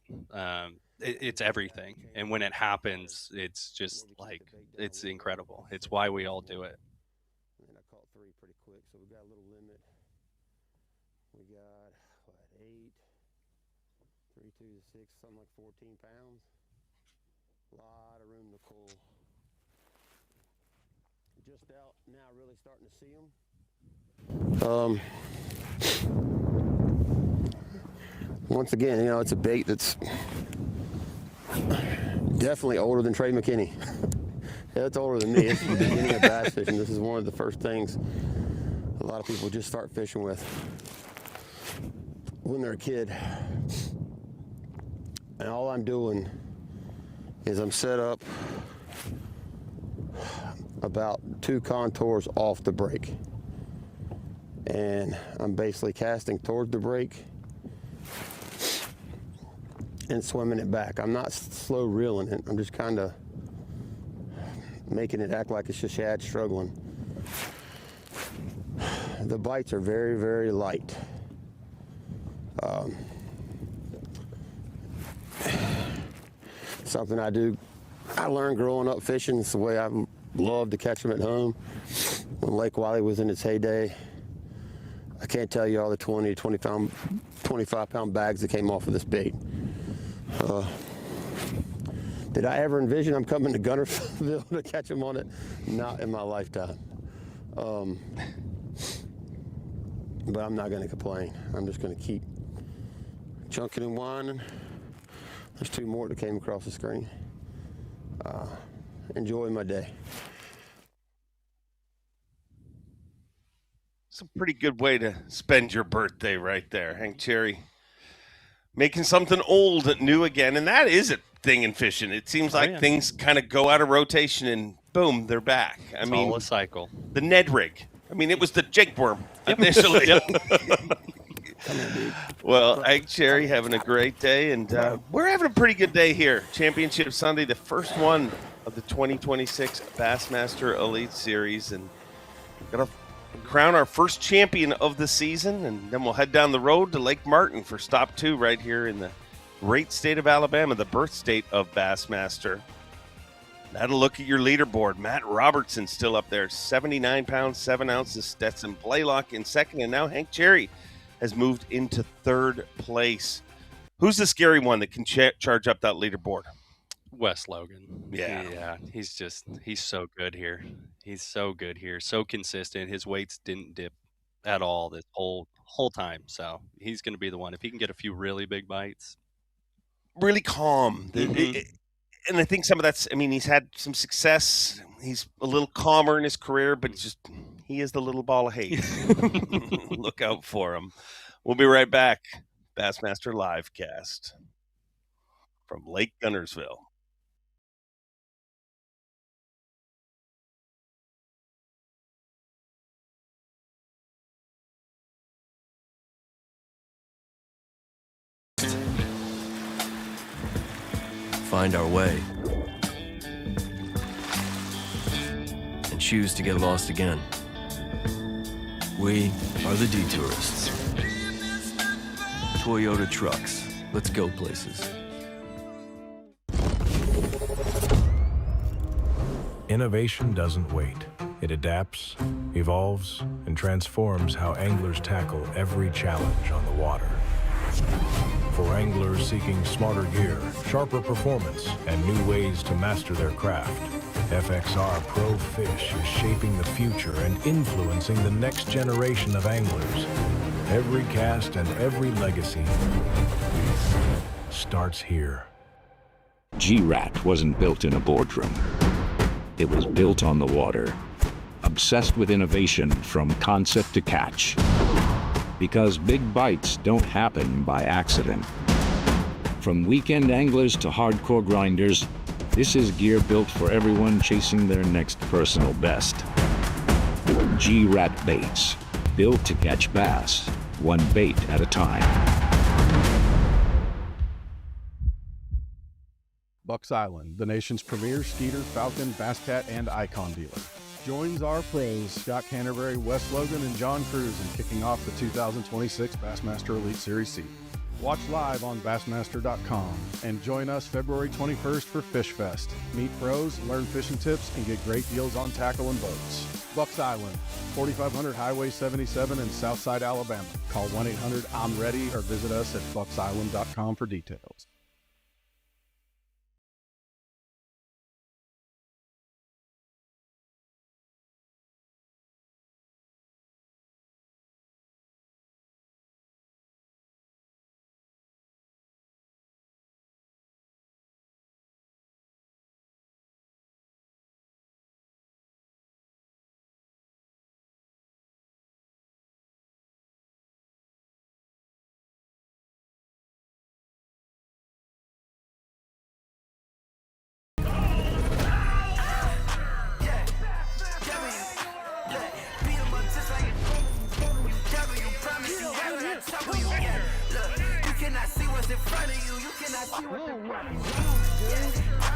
it's everything. And when it happens, it's just like, it's incredible. It's why we all do it. And I caught 3 30 pretty quick, so we got a little limit. We got, what, 8, 3, 2 to 6, something like 14 pounds. A lot of room to pull. Just out now, really starting to see them. Once again, you know, it's a bait that's definitely older than Trey McKinney. Yeah, it's older than me. It's the beginning of bass fishing. This is one of the first things a lot of people just start fishing with when they're a kid. And all I'm doing is I'm set up about 2 contours off the break. And I'm basically casting towards the break and swimming it back. I'm not slow reeling it. I'm just kind of making it act like it's a shad struggling. The bites are very, very light. Something I learned growing up fishing. It's the way I loved to catch them at home. When Lake Wiley was in its heyday, I can't tell you all the 20, 25 pound bags that came off of this bait. Did I ever envision I'm coming to Guntersville to catch them on it? Not in my lifetime. But I'm not going to complain. I'm just going to keep chunking and winding. There's 2 more that came across the screen. Enjoy my day. It's a pretty good way to spend your birthday right there, Hank Cherry. Making something old new again, and that is a thing in fishing. It seems like things kind of go out of rotation and boom, they're back. It's all a cycle. The Ned rig. I mean, it was the jig worm initially. Well, Hank Cherry having a great day, and we're having a pretty good day here. Championship Sunday, the first one of the 2026 Bassmaster Elite Series, and got to crown our first champion of the season, and then we'll head down the road to Lake Martin for stop 2 right here in the great state of Alabama, the birth state of Bassmaster. That'll look at your leaderboard. Matt Robertson still up there, 79 pounds, 7 ounces. Stetson Blaylock in second, and now Hank Cherry has moved into 3rd place. Who's the scary one that can charge up that leaderboard? Wes Logan. Yeah. He's so good here. He's so good here. So consistent. His weights didn't dip at all this whole time. So he's going to be the one. If he can get a few really big bites. Really calm. And I think some of that's, I mean, he's had some success. He's a little calmer in his career, but he is the little ball of hate. Look out for him. We'll be right back. Bassmaster Livecast from Lake Guntersville. Find our way and choose to get lost again. We are the Detourists. Toyota trucks. Let's go places. Innovation doesn't wait. It adapts, evolves, and transforms how anglers tackle every challenge on the water. For anglers seeking smarter gear, sharper performance, and new ways to master their craft, FXR Pro Fish is shaping the future and influencing the next generation of anglers. Every cast and every legacy starts here. G-Rat wasn't built in a boardroom. It was built on the water, obsessed with innovation from concept to catch. Because big bites don't happen by accident. From weekend anglers to hardcore grinders, this is gear built for everyone chasing their next personal best. G-Rat baits, built to catch bass, one bait at a time. Bucks Island, the nation's premier Skeeter, Falcon, Bass Cat, and Icon dealer, joins our pros Scott Canterbury, Wes Logan, and John Cruz in kicking off the 2026 Bassmaster Elite Series season. Watch live on Bassmaster.com and join us February 21st for Fish Fest. Meet pros, learn fishing tips, and get great deals on tackle and boats. Bucks Island, 4500 Highway 77 in Southside, Alabama. Call 1-800-I'm-READY or visit us at bucksisland.com for details.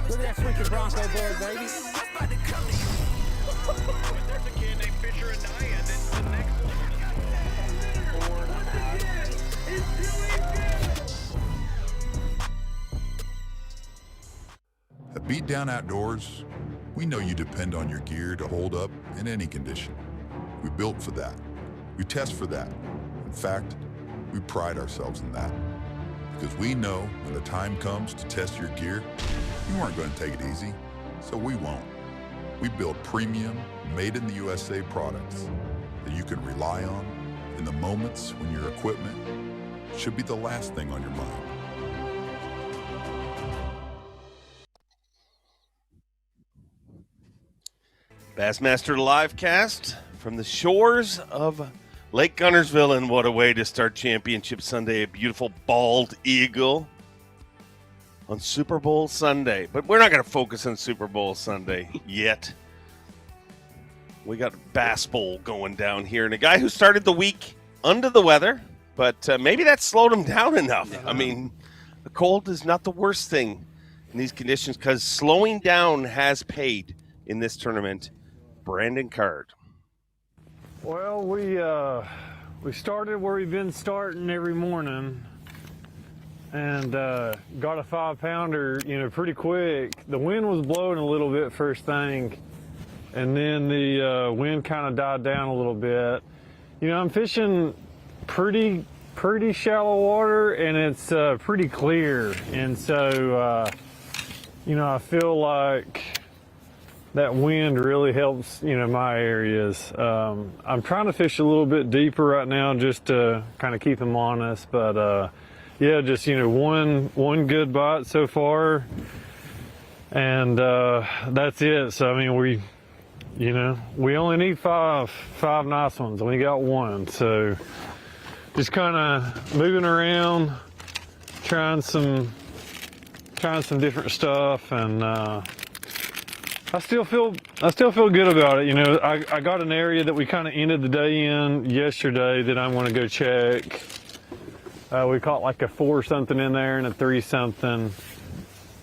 Look at that freaking Bronco board, baby. There's a kid named Fisher and Nye, and then the next At Beat Down Outdoors, we know you depend on your gear to hold up in any condition. We built for that. We test for that. In fact, we pride ourselves in that. Because we know when the time comes to test your gear, you aren't going to take it easy, so we won't. We build premium, made in the USA products that you can rely on in the moments when your equipment should be the last thing on your mind. Bassmaster livecast from the shores of Lake Guntersville, and what a way to start Championship Sunday. A beautiful bald eagle on Super Bowl Sunday. But we're not going to focus on Super Bowl Sunday yet. We got Bass Bowl going down here, and a guy who started the week under the weather, but maybe that slowed him down enough. Yeah. I mean, the cold is not the worst thing in these conditions because slowing down has paid in this tournament. Brandon Card. Well, we started where we've been starting every morning, and got a 5-pounder, pretty quick. The wind was blowing a little bit first thing, and then the wind kind of died down a little bit. I'm fishing pretty shallow water, and it's pretty clear, and so I feel like that wind really helps, my areas. I'm trying to fish a little bit deeper right now just to kind of keep them honest. But yeah, just, one good bite so far. And that's it. So, I mean, we only need five nice ones. We got one. So just kind of moving around, trying some different stuff, and I still feel good about it. I got an area that we kind of ended the day in yesterday that I'm going to go check. We caught like a 4-something in there and a 3-something,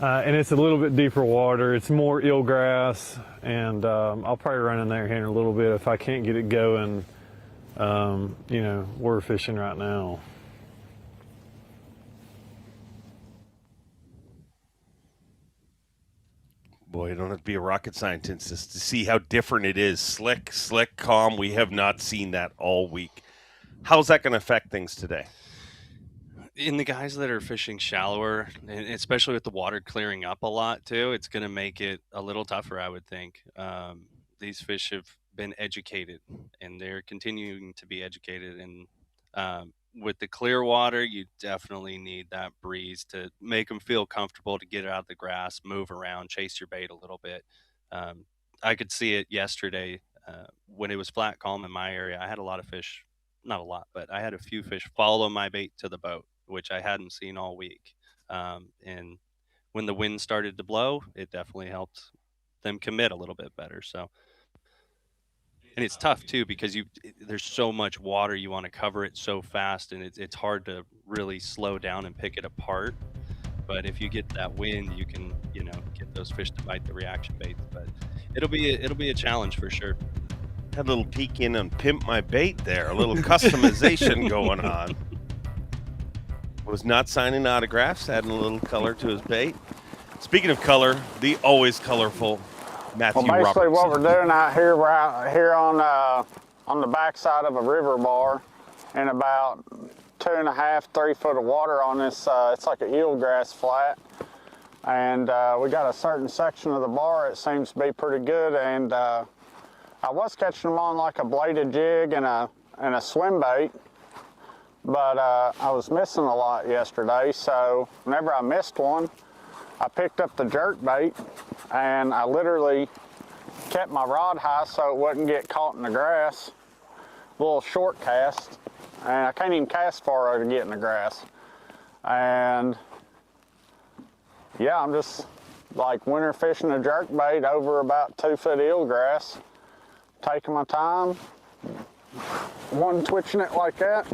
and it's a little bit deeper water. It's more eelgrass, and I'll probably run in there here in a little bit if I can't get it going. We're fishing right now. Boy, you don't have to be a rocket scientist to see how different it is. Slick, calm. We have not seen that all week. How's that going to affect things today? In the guys that are fishing shallower, and especially with the water clearing up a lot too, it's going to make it a little tougher, I would think. These fish have been educated, and they're continuing to be educated. And with the clear water, you definitely need that breeze to make them feel comfortable, to get out of the grass, move around, chase your bait a little bit. I could see it yesterday when it was flat calm in my area. I had a lot of fish, not a lot, but I had a few fish follow my bait to the boat, which I hadn't seen all week. And when the wind started to blow, it definitely helped them commit a little bit better. So, and it's tough too, because there's so much water, you want to cover it so fast, and it's hard to really slow down and pick it apart. But if you get that wind, you can, get those fish to bite the reaction baits. But it'll be a challenge for sure. Had a little peek in on Pimp My Bait there, a little customization going on. Was not signing autographs, adding a little color to his bait. Speaking of color, the always colorful Matthew Well, basically Robertson. what we're doing out here, we're out here on on the backside of a river bar in about 2.5, 3 foot of water on this, it's like an eelgrass flat. And we got a certain section of the bar that seems to be pretty good, and I was catching them on like a bladed jig and a swim bait, but I was missing a lot yesterday, so whenever I missed one, I picked up the jerk bait and I literally kept my rod high so it wouldn't get caught in the grass. A little short cast, and I can't even cast far to get in the grass. And yeah, I'm just like winter fishing a jerk bait over about 2 foot eelgrass, taking my time, one twitching it like that,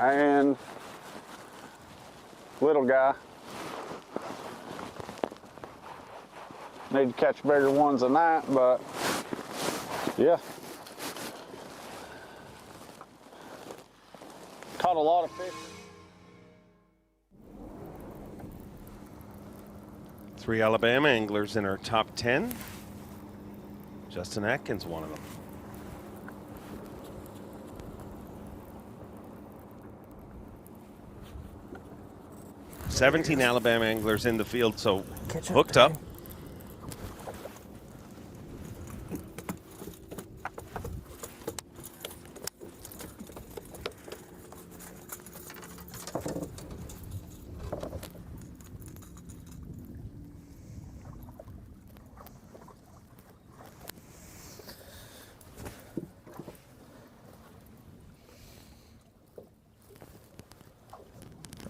and little guy. Need to catch bigger ones than that, but yeah. Caught a lot of fish. 3 Alabama anglers in our top 10. Justin Atkins, one of them. "17 Alabama anglers in the field, so hooked up.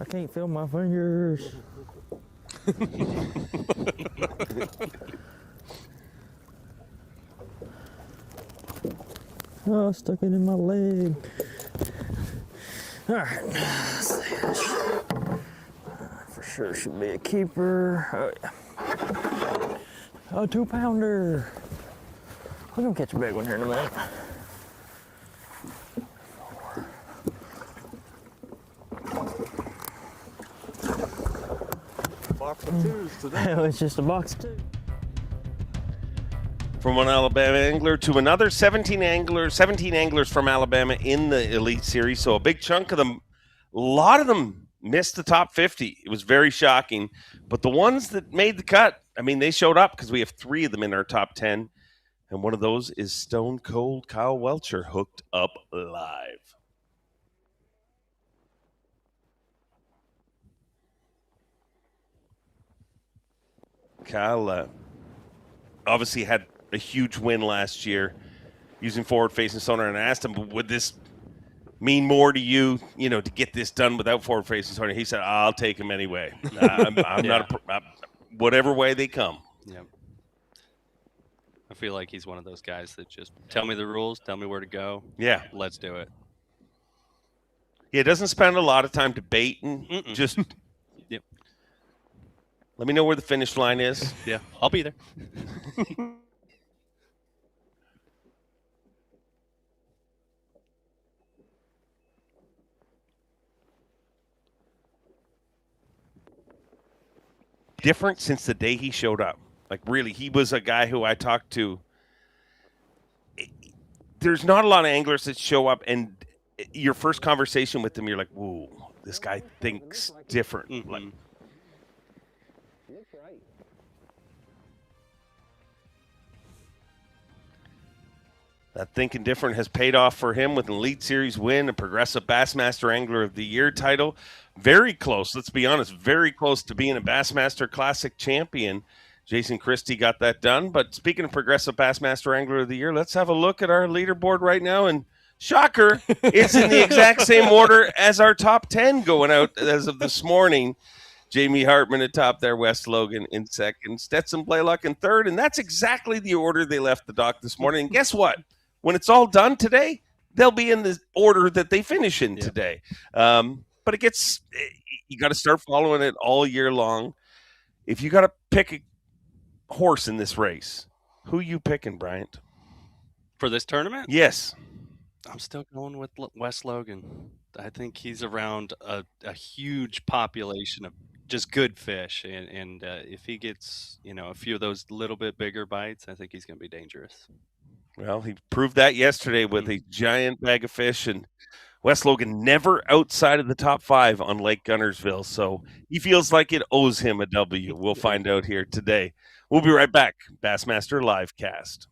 I can't feel my fingers. Oh, I stuck it in my leg. All right, let's see this. For sure should be a keeper. Oh yeah. Oh, 2-pounder. We're gonna catch a big one here in a minute. Box of twos today. It was just a box of 2. From one Alabama angler to another, 17 anglers from Alabama in the Elite Series. So a big chunk of them, a lot of them missed the top 50. It was very shocking. But the ones that made the cut, I mean, they showed up because we have 3 of them in our top 10. And one of those is Stone Cold Kyle Welcher, hooked up live. Kyle obviously had a huge win last year using forward-facing sonar, and I asked him, would this mean more to you, to get this done without forward-facing sonar? He said, I'll take him anyway. I'm not whatever way they come. Yep. I feel like he's one of those guys that just tell me the rules, tell me where to go. Yeah. Let's do it. Yeah, doesn't spend a lot of time debating. Just Yep. Let me know where the finish line is. Yeah, I'll be there. Different since the day he showed up. Like, really, he was a guy who I talked to. There's not a lot of anglers that show up, and your first conversation with them, you're like, whoa, this guy thinks different. Mm-hmm. Like, that thinking different has paid off for him with an Elite Series win, a Progressive Bassmaster Angler of the Year title. Very close, let's be honest, very close to being a Bassmaster Classic champion. Jason Christie got that done. But speaking of Progressive Bassmaster Angler of the Year, let's have a look at our leaderboard right now. And shocker, it's in the exact same order as our top 10 going out as of this morning. Jamie Hartman atop there, Wes Logan in second, Stetson Blaylock in third. And that's exactly the order they left the dock this morning. And guess what? When it's all done today, they'll be in the order that they finish in today. But it gets, you got to start following it all year long. If you got to pick a horse in this race, who you picking, Bryant? For this tournament? Yes. I'm still going with Wes Logan. I think he's around a huge population of just good fish. And if he gets, a few of those little bit bigger bites, I think he's going to be dangerous. Well, he proved that yesterday with a giant bag of fish, and Wes Logan never outside of the top 5 on Lake Guntersville, so he feels like it owes him a W. We'll find out here today. We'll be right back. Bassmaster Livecast.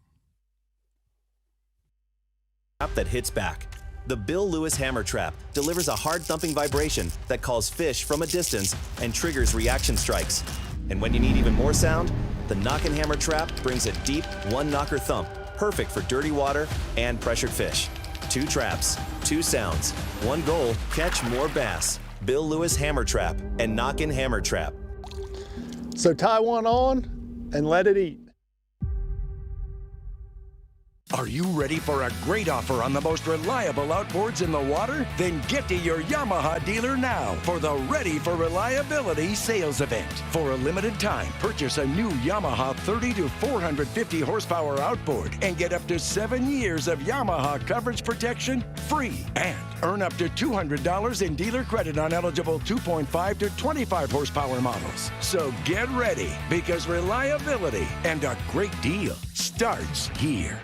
That hits back. The Bill Lewis Hammer Trap delivers a hard-thumping vibration that calls fish from a distance and triggers reaction strikes. And when you need even more sound, the Knockin' Hammer Trap brings a deep, one-knocker thump, perfect for dirty water and pressured fish. 2 traps, 2 sounds, 1 goal, catch more bass. Bill Lewis Hammer Trap and Knockin' Hammer Trap. So tie one on and let it eat. Are you ready for a great offer on the most reliable outboards in the water? Then get to your Yamaha dealer now for the Ready for Reliability sales event. For a limited time, purchase a new Yamaha 30 to 450 horsepower outboard and get up to 7 years of Yamaha coverage protection free. And earn up to $200 in dealer credit on eligible 2.5 to 25 horsepower models. So get ready, because reliability and a great deal starts here.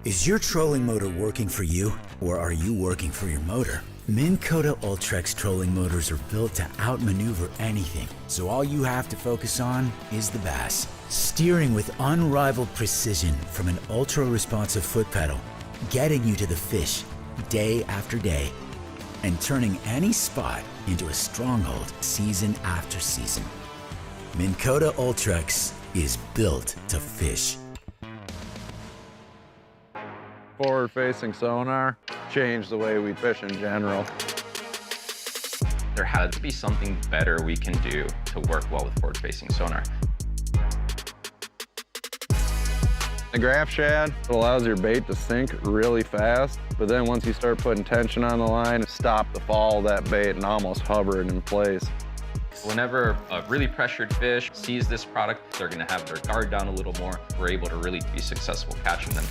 Is your trolling motor working for you, or are you working for your motor? Minn Kota Ultrex trolling motors are built to outmaneuver anything, so all you have to focus on is the bass. Steering with unrivaled precision from an ultra-responsive foot pedal, getting you to the fish day after day, and turning any spot into a stronghold season after season. Minn Kota Ultrex is built to fish. Forward-facing sonar changed the way we fish in general. There had to be something better we can do to work well with forward-facing sonar. The graph shad allows your bait to sink really fast, but then once you start putting tension on the line, stop the fall of that bait and almost hover it in place. Whenever a really pressured fish sees this product, they're going to have their guard down a little more. We're able to really be successful catching them.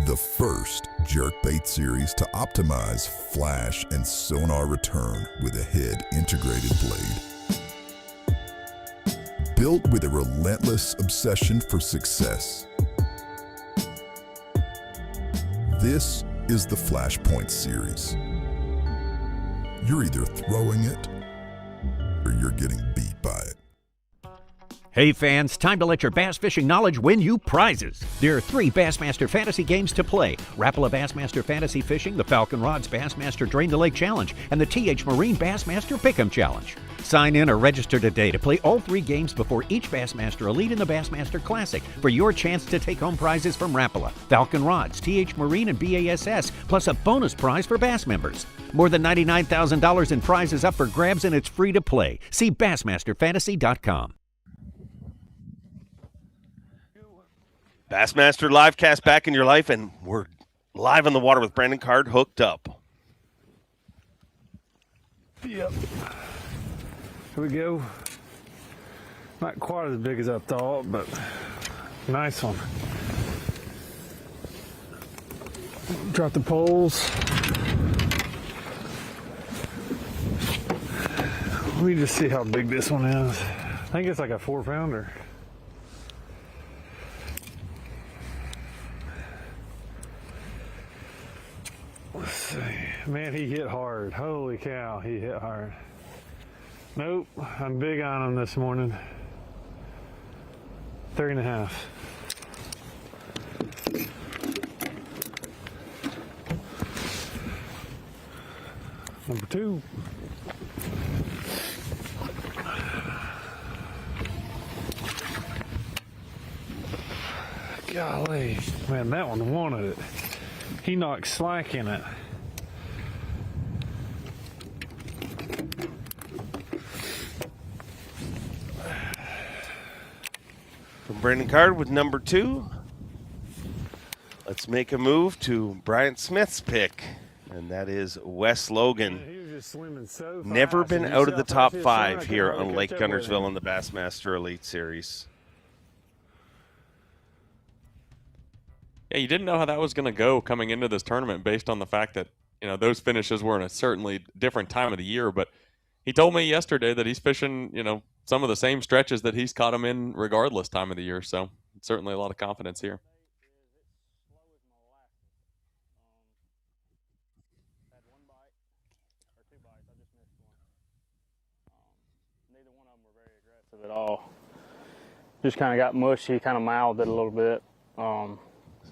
The first jerkbait series to optimize flash and sonar return with a head integrated blade. Built with a relentless obsession for success. This is the Flashpoint series. You're either throwing it or you're getting beat by it. Hey fans, time to let your bass fishing knowledge win you prizes. There are 3 Bassmaster Fantasy games to play. Rapala Bassmaster Fantasy Fishing, the Falcon Rods Bassmaster Drain the Lake Challenge, and the TH Marine Bassmaster Pick'em Challenge. Sign in or register today to play all 3 games before each Bassmaster Elite and the Bassmaster Classic for your chance to take home prizes from Rapala, Falcon Rods, TH Marine, and B.A.S.S, plus a bonus prize for Bass members. More than $99,000 in prizes up for grabs, and it's free to play. See BassmasterFantasy.com. Bassmaster Livecast back in your life, and we're live on the water with Brandon Card hooked up. Yep. Here we go. Not quite as big as I thought, but nice one. Drop the poles. Let me just see how big this one is. I think it's like a 4-pounder. Let's see. Man, he hit hard. Holy cow, he hit hard. Nope, I'm big on him this morning. 3.5. Number 2. Golly, man, that one wanted it. He knocked slack in it. From Brandon Card with number 2. Let's make a move to Bryant Smith's pick, and that is Wes Logan. He was just swimming so fast. Never been And you out see of the how fast top he was swimming? I 5 couldn't here hardly on Lake catch up with Guntersville him. in the Bassmaster Elite Series. Yeah, you didn't know how that was going to go coming into this tournament based on the fact that, you know, those finishes were in a certainly different time of the year. But he told me yesterday that he's fishing, you know, some of the same stretches that he's caught them in regardless time of the year. So certainly a lot of confidence here. At all. Just kind of got mushy, kind of mouthed it a little bit.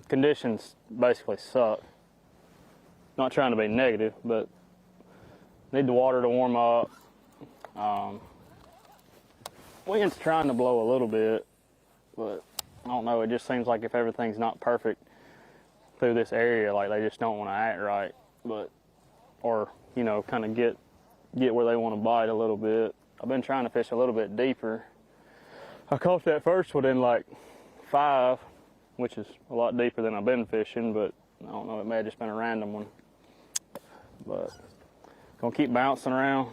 Conditions basically suck. Not trying to be negative, but need the water to warm up. Wind's trying to blow a little bit, but I don't know. It just seems like if everything's not perfect through this area, like they just don't want to act right, or you know, kind of get where they want to bite a little bit. I've been trying to fish a little bit deeper. I caught that first one in like 5, which is a lot deeper than I've been fishing, but I don't know, it may have just been a random one. But gonna keep bouncing around.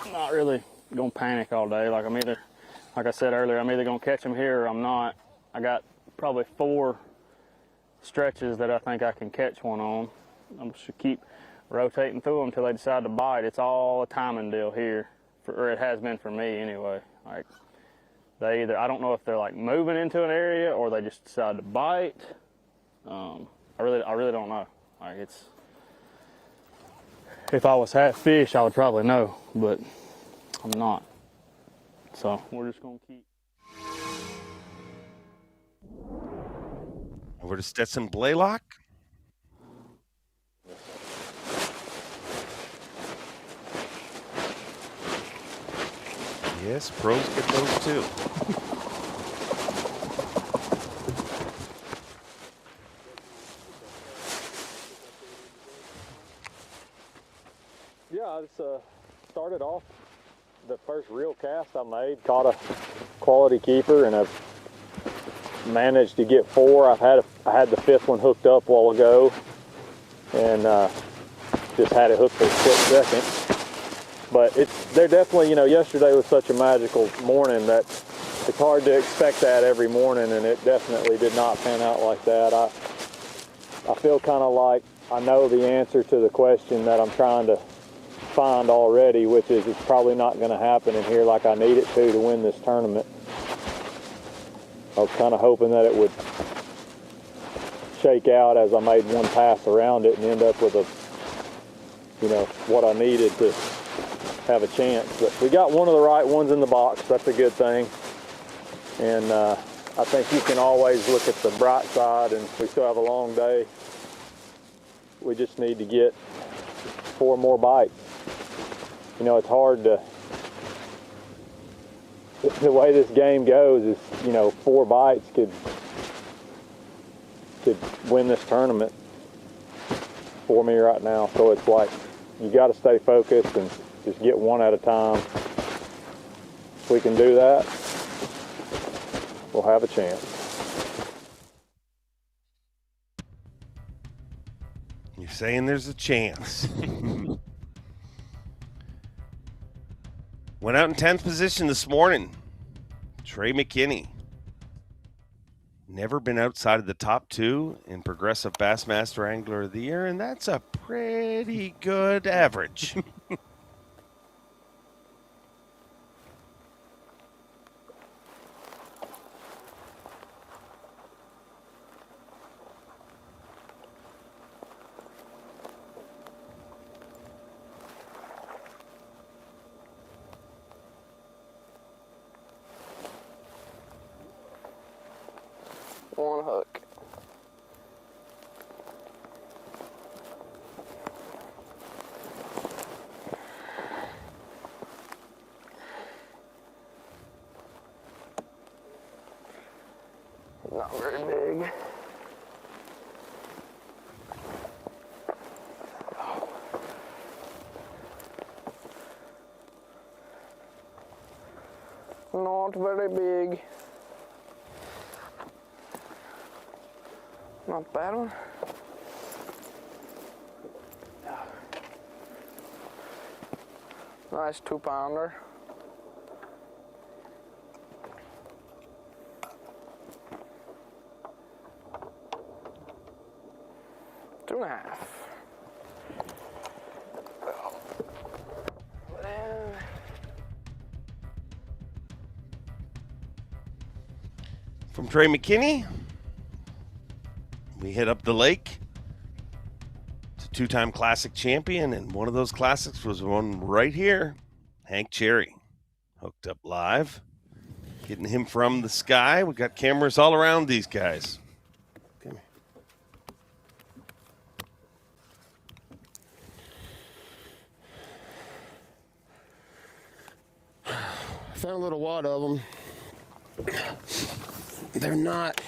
I'm not really gonna panic all day. Like I said earlier, I'm either gonna catch them here or I'm not. I got probably 4 stretches that I think I can catch one on. I'm just gonna keep rotating through them until they decide to bite. It's all a timing deal here, or it has been for me anyway. Like they either, I don't know if they're like moving into an area or they just decide to bite. I really don't know. Like it's, if I was half fish, I would probably know, but I'm not. So we're just gonna keep. Over to Stetson Blaylock. Yes, pros get those too. Yeah, I just started off the first real cast I made, caught a quality keeper, and I've managed to get 4. I had the 5th one hooked up a while ago, and just had it hooked for a split second. But they're definitely, you know, yesterday was such a magical morning that it's hard to expect that every morning, and it definitely did not pan out like that. I feel kind of like I know the answer to the question that I'm trying to find already, which is it's probably not going to happen in here like I need it to win this tournament. I was kind of hoping that it would shake out as I made one pass around it and end up with what I needed to have a chance. But we got one of the right ones in the box. That's a good thing. And I think you can always look at the bright side, and we still have a long day. We just need to get 4 more bites. You know, it's hard to, the way this game goes is, 4 bites could win this tournament for me right now. So it's like, you got to stay focused and just get one at a time. If we can do that, we'll have a chance. You're saying there's a chance. Went out in 10th position this morning. Trey McKinney. Never been outside of the top 2 in Progressive Bassmaster Angler of the Year, and that's a pretty good average. One hook. Not very big. Not very big. Not a bad one. Nice 2-pounder. Two and a half. From Trey McKinney, we hit up the lake. It's a 2-time classic champion, and one of those classics was one right here. Hank Cherry hooked up live, getting him from the sky. We got cameras all around these guys. Come here. I found a little wad of them. They're not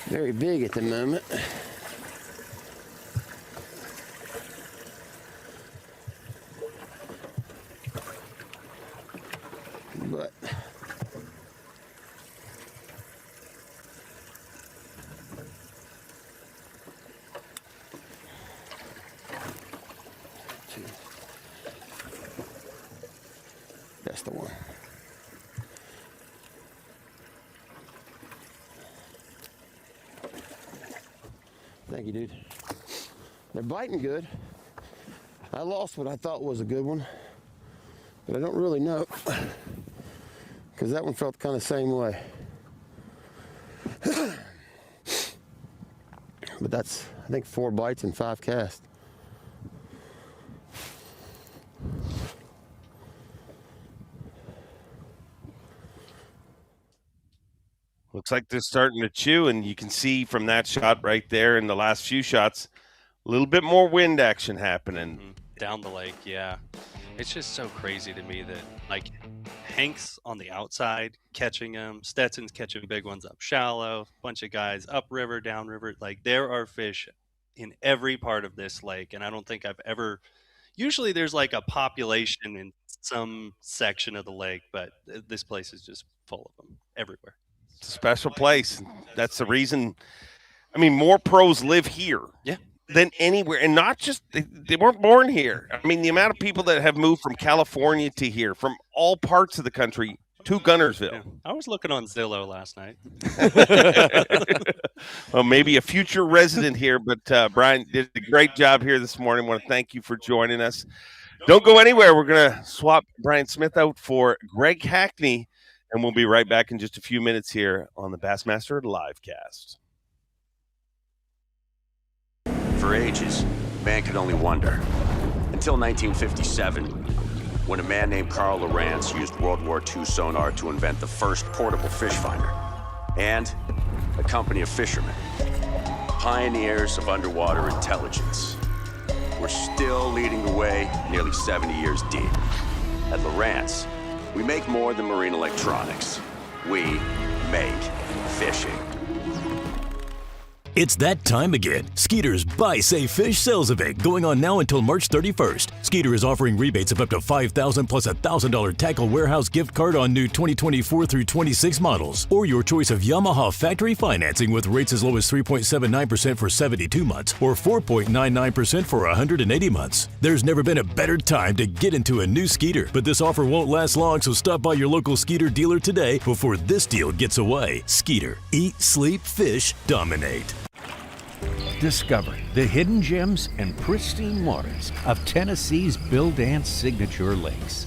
very big at the moment. But that's the one. Thank you, dude. They're biting good. I lost what I thought was a good one, but I don't really know, because that one felt kind of the same way. But that's, I think, 4 bites and 5 casts. Looks like they're starting to chew, and you can see from that shot right there in the last few shots, a little bit more wind action happening. Down the lake, yeah. It's just so crazy to me that, like, Hank's on the outside catching them, Stetson's catching big ones up shallow, bunch of guys upriver, downriver. Like, there are fish in every part of this lake, and I don't think I've ever... Usually there's like a population in some section of the lake, but this place is just full of them everywhere. It's a special place. That's the reason. I mean, more pros live here than anywhere. And not just, they weren't born here. I mean, the amount of people that have moved from California to here, from all parts of the country to Guntersville. Yeah. I was looking on Zillow last night. Well, maybe a future resident here, but Brian did a great job here this morning. I want to thank you for joining us. Don't go anywhere. We're going to swap Brian Smith out for Greg Hackney, and we'll be right back in just a few minutes here on the Bassmaster Livecast. For ages, man could only wonder. Until 1957, when a man named Carl Lawrence used World War II sonar to invent the first portable fish finder. And a company of fishermen, pioneers of underwater intelligence. We're still leading the way nearly 70 years deep. At Lawrence, we make more than marine electronics. We make fishing. It's that time again. Skeeter's Buy Save Fish sales event going on now until March 31st. Skeeter is offering rebates of up to $5,000 plus a $1,000 Tackle Warehouse gift card on new 2024 through 26 models, or your choice of Yamaha factory financing with rates as low as 3.79% for 72 months or 4.99% for 180 months. There's never been a better time to get into a new Skeeter, but this offer won't last long, so stop by your local Skeeter dealer today before this deal gets away. Skeeter. Eat, sleep, fish, dominate. Discover the hidden gems and pristine waters of Tennessee's B.A.S. signature lakes.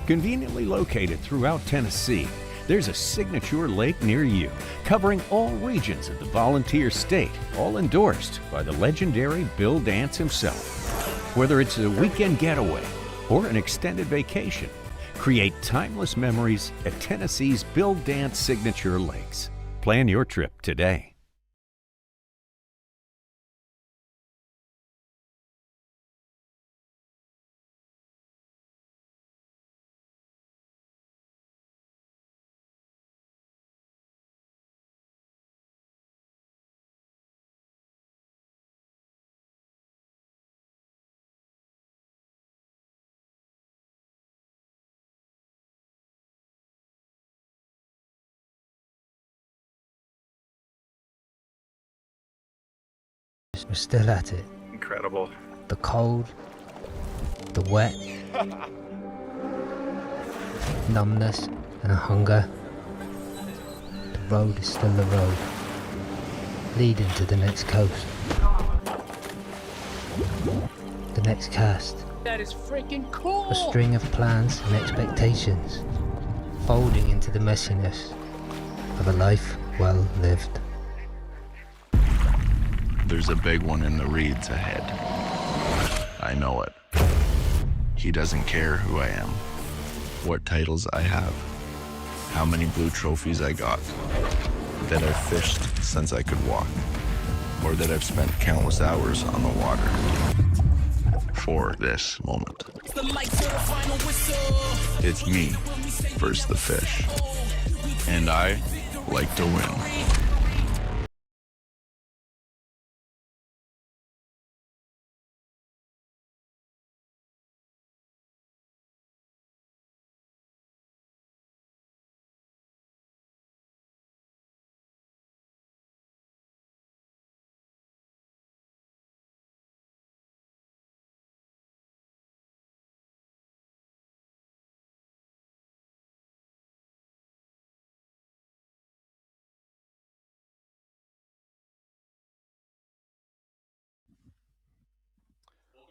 Conveniently located throughout Tennessee, there's a signature lake near you, covering all regions of the volunteer state, all endorsed by the legendary B.A.S. himself. Whether it's a weekend getaway or an extended vacation, create timeless memories at Tennessee's B.A.S. signature lakes. Plan your trip today. we're still at it. Incredible. The cold, the wet, numbness and hunger. The road is still the road, leading to the next coast. The next cast. That is freaking cool! A string of plans and expectations, folding into the messiness of a life well lived. There's a big one in the reeds ahead. I know it. He doesn't care who I am, what titles I have, how many blue trophies I got, that I've fished since I could walk, or that I've spent countless hours on the water for this moment. It's me versus the fish, and I like to win.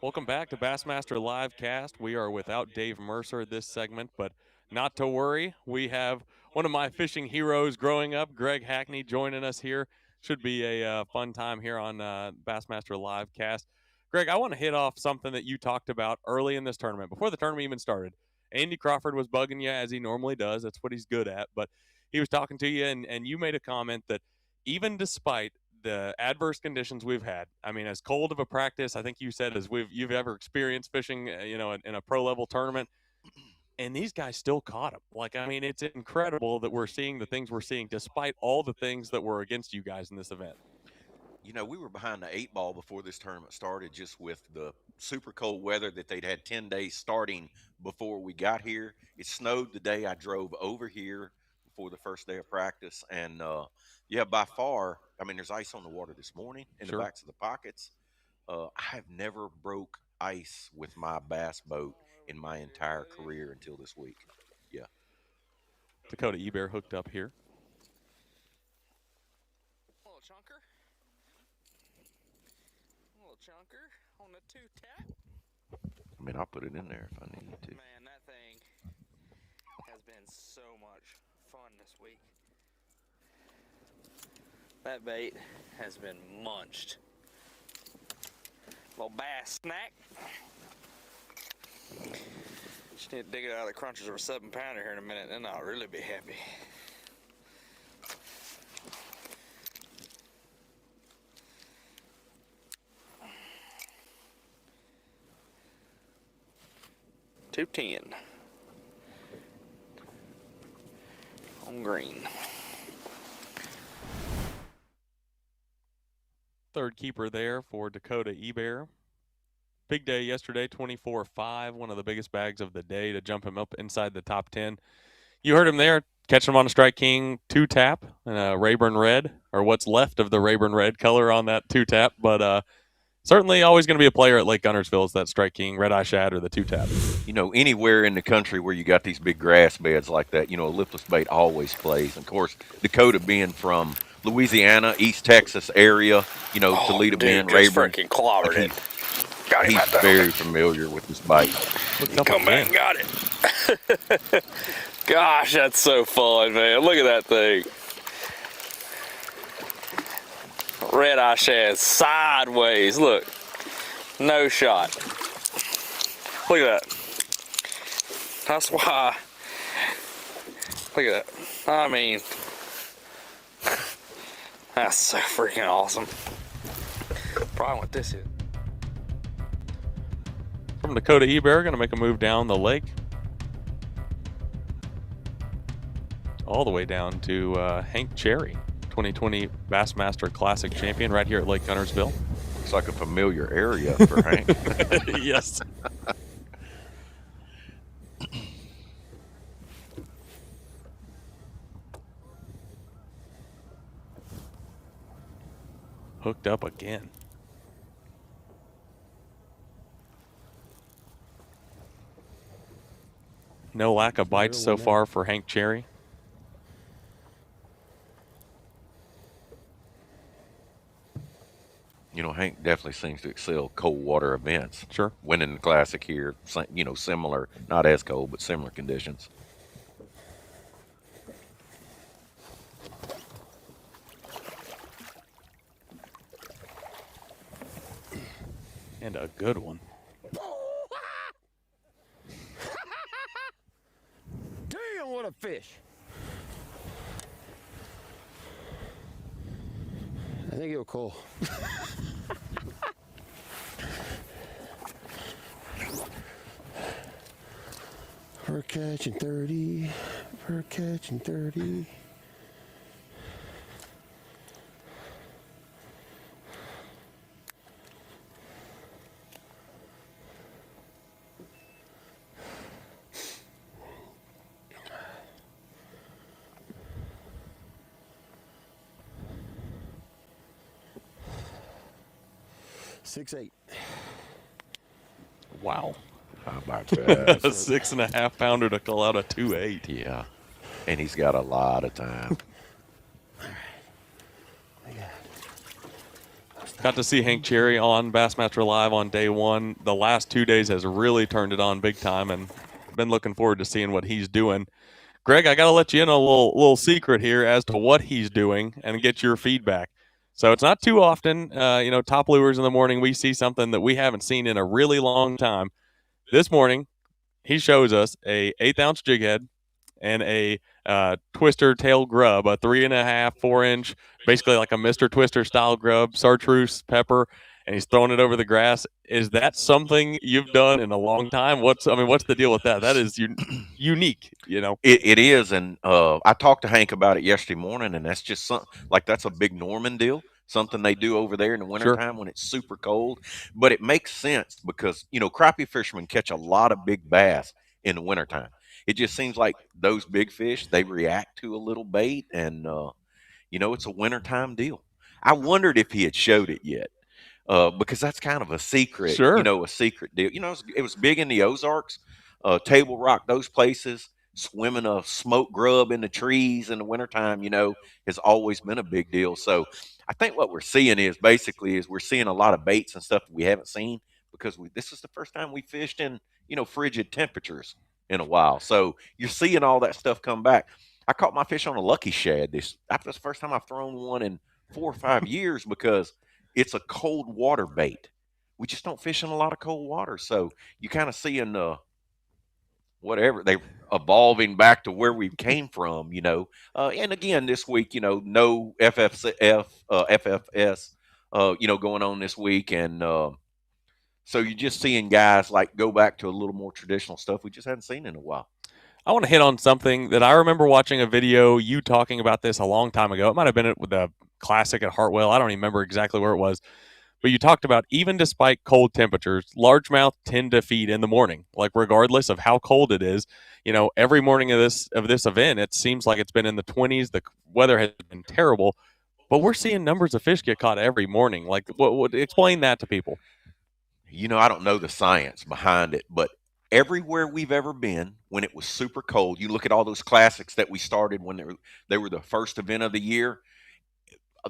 Welcome back to Bassmaster Livecast. We are without Dave Mercer this segment, but not to worry. We have one of my fishing heroes growing up, Greg Hackney, joining us here. Should be a fun time here on Bassmaster Livecast. Greg, I want to hit off something that you talked about early in this tournament, before the tournament even started. Andy Crawford was bugging you as he normally does. That's what he's good at. But he was talking to you, and you made a comment that even despite the adverse conditions we've had, I mean, as cold of a practice, I think you said, as you've ever experienced fishing, in a pro level tournament, and these guys still caught them. Like, I mean, it's incredible that we're seeing the things we're seeing despite all the things that were against you guys in this event. You know, we were behind the 8 ball before this tournament started, just with the super cold weather that they'd had 10 days starting before we got here. It snowed the day I drove over here before the first day of practice. And, yeah, by far, I mean, there's ice on the water this morning in the backs of the pockets. I've never broke ice with my bass boat in my entire career until this week. Yeah. Dakota Ebear hooked up here. Little chunker. Little chunker on the 2-tap. I mean, I'll put it in there if I need to. Man, that thing has been so much fun this week. That bait has been munched. Little bass snack. Just need to dig it out of the crunchers of a 7-pounder here in a minute, then I'll really be happy. $2.10 on green. Third keeper there for Dakota Ebear. Big day yesterday, 24-5, one of the biggest bags of the day to jump him up inside the top 10. You heard him there, catching him on a Strike King 2-tap and a Rayburn Red, or what's left of the Rayburn Red color on that 2-tap, but certainly always going to be a player at Lake Guntersville is that Strike King Red Eye Shad or the 2-tap. You know, anywhere in the country where you got these big grass beds like that, you know, a lipless bait always plays. And of course, Dakota being from Louisiana, East Texas area, you know, Toledo Bend, Rayburn. Freaking clobbered it. Got him. He's very familiar with this bite. Come back and got it. Gosh, that's so fun, man. Look at that thing. Red Eye Shad sideways. Look. No shot. Look at that. That's why. Look at that. I mean, that's so freaking awesome. Probably what this is. From Dakota Ebear, going to make a move down the lake. All the way down to Hank Cherry, 2020 Bassmaster Classic champion right here at Lake Guntersville. Looks like a familiar area for Hank. Yes. Hooked up again. No lack of bites so far for Hank Cherry. You know, Hank definitely seems to excel cold water events. Sure. Winning the Classic here, you know, similar, not as cold, but similar conditions. And a good one. Damn, what a fish. I think it'll call. Per catch and 30. Per catch and 30. Six, 8. Wow. How about that? A 6.5 pounder to call out a 2.8. Yeah. And he's got a lot of time. Got to see Hank Cherry on Bassmaster Live on day one. The last 2 days has really turned it on big time, and been looking forward to seeing what he's doing. Greg, I got to let you in a little secret here as to what he's doing and get your feedback. So it's not too often, top lures in the morning, we see something that we haven't seen in a really long time. This morning, he shows us a 1/8-ounce jig head and a twister tail grub, a 3.5, 4-inch, basically like a Mr. Twister style grub, chartreuse pepper, and he's throwing it over the grass. Is that something you've done in a long time? What's the deal with that? That is unique, you know. It is, and I talked to Hank about it yesterday morning, and that's just something like that's a big Norman deal, something they do over there in the wintertime when it's super cold. But it makes sense because, you know, crappie fishermen catch a lot of big bass in the wintertime. It just seems like those big fish, they react to a little bait, and, it's a wintertime deal. I wondered if he had showed it yet. Because that's kind of a secret, a secret deal. You know, it was big in the Ozarks, Table Rock, those places. Swimming a smoke grub in the trees in the wintertime, has always been a big deal. So I think what we're seeing is we're seeing a lot of baits and stuff that we haven't seen because this is the first time we fished in, frigid temperatures in a while. So you're seeing all that stuff come back. I caught my fish on a lucky shad. That's the first time I've thrown one in 4 or 5 years because it's a cold water bait. We just don't fish in a lot of cold water. So you kind of seeing they evolving back to where we came from, and again, this week, no FFS, going on this week. And so you're just seeing guys like go back to a little more traditional stuff we just hadn't seen in a while. I want to hit on something that I remember watching a video, you talking about this a long time ago. It might have been with the Classic at Hartwell. I don't even remember exactly where it was. But you talked about even despite cold temperatures, largemouth tend to feed in the morning. Like regardless of how cold it is, every morning of this event, it seems like it's been in the 20s. The weather has been terrible, but we're seeing numbers of fish get caught every morning. Like, what explain that to people? I don't know the science behind it, but everywhere we've ever been when it was super cold, you look at all those classics that we started when they were the first event of the year.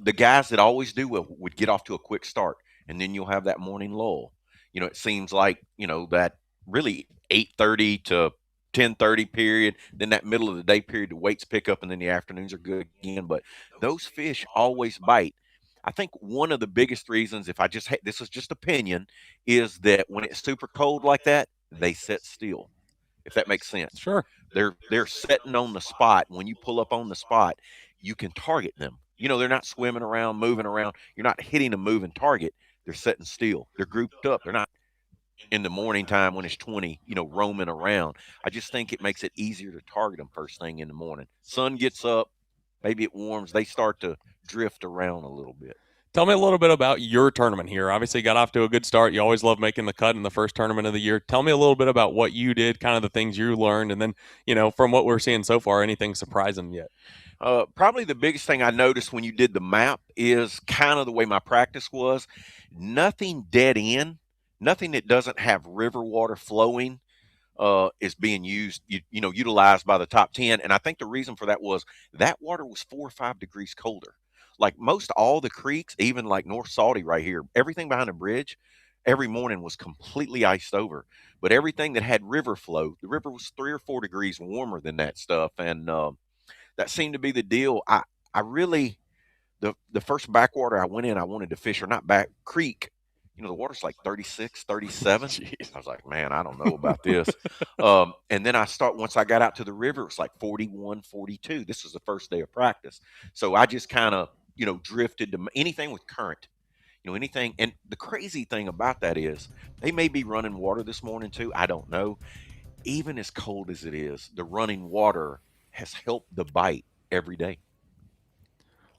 The guys that always do would get off to a quick start, and then you'll have that morning lull. It seems like, that really 8:30 to 10:30 period, then that middle of the day period, the weights pick up, and then the afternoons are good again. But those fish always bite. I think one of the biggest reasons, this is just opinion, is that when it's super cold like that, they sit still, if that makes sense. Sure. They're sitting on the spot. When you pull up on the spot, you can target them. They're not swimming around, moving around. You're not hitting a moving target. They're sitting still. They're grouped up. They're not in the morning time when it's 20, roaming around. I just think it makes it easier to target them first thing in the morning. Sun gets up, maybe it warms. They start to drift around a little bit. Tell me a little bit about your tournament here. Obviously, you got off to a good start. You always love making the cut in the first tournament of the year. Tell me a little bit about what you did, kind of the things you learned, and then, from what we're seeing so far, anything surprising yet? Probably the biggest thing I noticed when you did the map is kind of the way my practice was. Nothing dead end, nothing that doesn't have river water flowing is being used, utilized by the top 10. And I think the reason for that was that water was 4 or 5 degrees colder. Like most all the creeks, even like North Saudi right here, everything behind the bridge, every morning was completely iced over. But everything that had river flow, the river was 3 or 4 degrees warmer than that stuff. And that seemed to be the deal. I really, the first backwater I went in, I wanted to fish, or not back creek. The water's like 36, 37. I was like, man, I don't know about this. And then once I got out to the river, it was like 41, 42. This was the first day of practice. So I just kind of, drifted to anything with current, anything. And the crazy thing about that is they may be running water this morning too. I don't know. Even as cold as it is, the running water has helped the bite every day.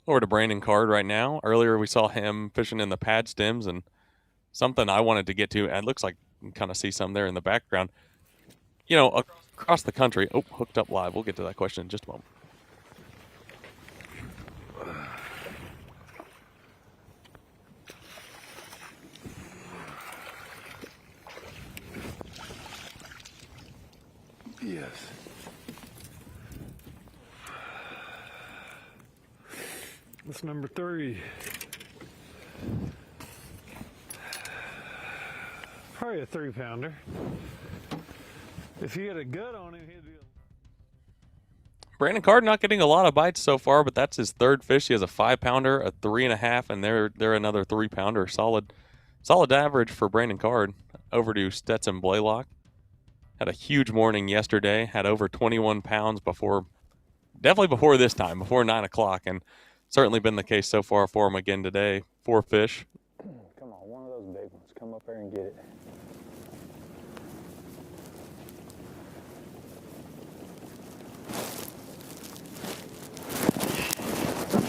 Over to Brandon Card right now. Earlier we saw him fishing in the pad stems, and something I wanted to get to, and it looks like you can kind of see some there in the background. Across the country. Oh, hooked up live. We'll get to that question in just a moment. Yes. That's number 3. Probably a 3-pounder. If he had a gut on him, he'd be. Brandon Card not getting a lot of bites so far, but that's his 3rd fish. He has a 5-pounder, a 3.5, and they're another 3-pounder. Solid average for Brandon Card. Over to Stetson Blaylock. Had a huge morning yesterday. Had over 21 pounds definitely before this time, before 9 o'clock, and certainly been the case so far for him again today. 4 fish. Come on, one of those big ones. Come up there and get it.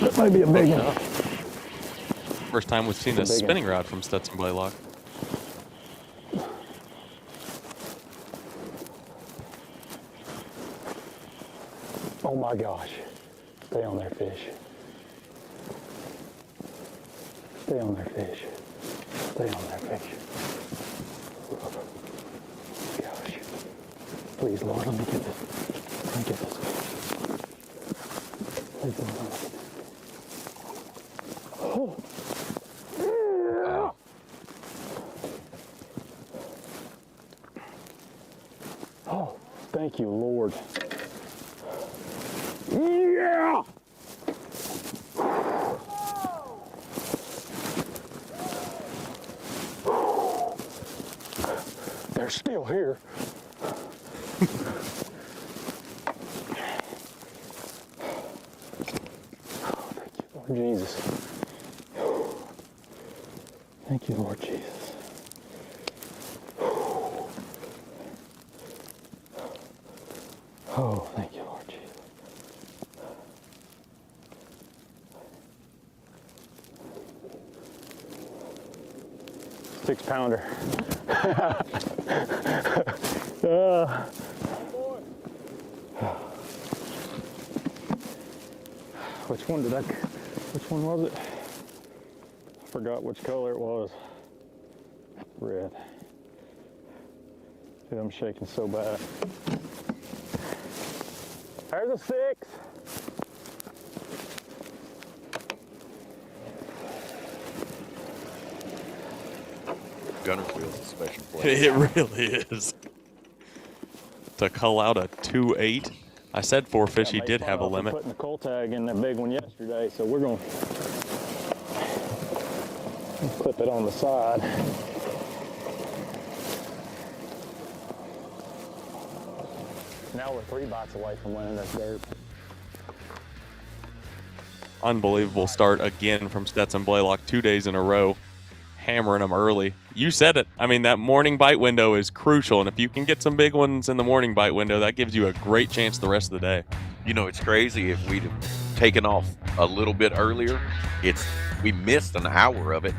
That might be a big one. First time we've seen a spinning rod from Stetson Blaylock. Oh my gosh. Stay on there, fish. Stay on there, fish. Stay on there, fish. Gosh. Please, Lord, let me get this. Let me get this. Please, Lord, let me get this. Oh. Yeah. Oh, thank you, Lord. Yeah! They're still here. Thank you, Lord Jesus. Thank you, Lord Jesus. Oh, thank you, Lord Jesus. 6-pounder. Which one was it? I forgot which color it was. Red. Dude, I'm shaking so bad. There's a 6. Guntersville is a special place. It really is. To cull out a 2.8. I said 4 fish. He did have a limit. Putting the coal tag in that big one yesterday, so we're going to clip it on the side. Now we're 3 bites away from winning this derby. Unbelievable start again from Stetson Blaylock, 2 days in a row, hammering them early. You said it. I mean, that morning bite window is crucial, and if you can get some big ones in the morning bite window, that gives you a great chance the rest of the day. You know, it's crazy. If we'd have taken off a little bit earlier, we missed an hour of it,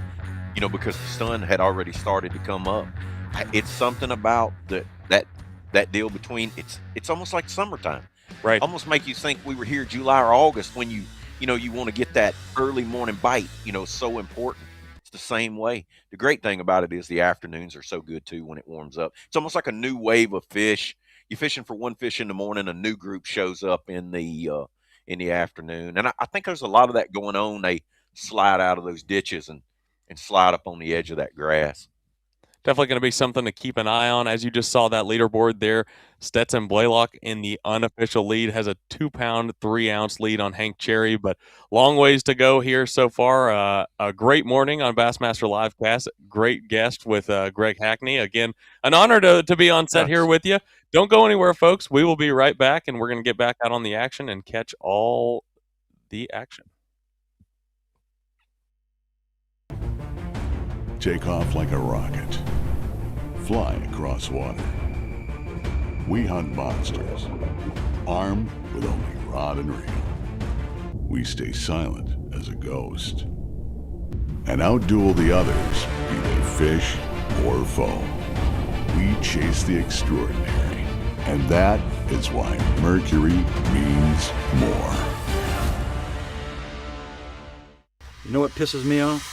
you know, because the sun had already started to come up. It's something about that deal between, it's almost like summertime. Right. Almost make you think we were here July or August when you want to get that early morning bite, so important. It's the same way. The great thing about it is the afternoons are so good too when it warms up. It's almost like a new wave of fish. You're fishing for one fish in the morning, a new group shows up in the afternoon, and I think there's a lot of that going on. They slide out of those ditches and slide up on the edge of that grass. Definitely going to be something to keep an eye on. As you just saw that leaderboard there, Stetson Blaylock in the unofficial lead has a 2-pound, 3-ounce lead on Hank Cherry, but long ways to go here so far. A great morning on Bassmaster Livecast. Great guest with Greg Hackney. Again, an honor to be on set here with you. Don't go anywhere, folks. We will be right back, and we're going to get back out on the action and catch all the action. Take off like a rocket. Fly across water. We hunt monsters, armed with only rod and reel. We stay silent as a ghost and outduel the others, be they fish or foe. We chase the extraordinary, and that is why Mercury means more. You know what pisses me off?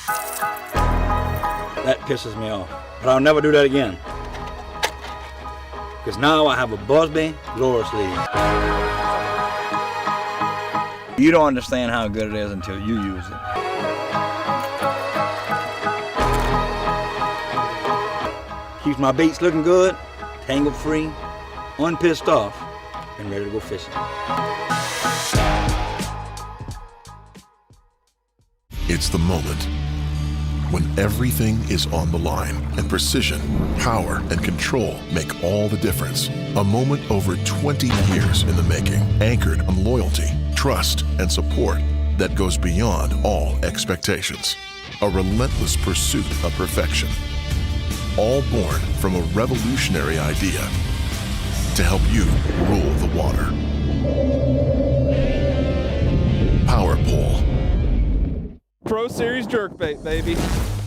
That pisses me off. But I'll never do that again. Because now I have a Busby Laura sleeve. You don't understand how good it is until you use it. Keeps my baits looking good, tangle free, unpissed off, and ready to go fishing. It's the moment when everything is on the line and precision, power, and control make all the difference. A moment over 20 years in the making, anchored on loyalty, trust, and support that goes beyond all expectations. A relentless pursuit of perfection. All born from a revolutionary idea to help you rule the water. Power Pole. Pro Series jerkbait, baby.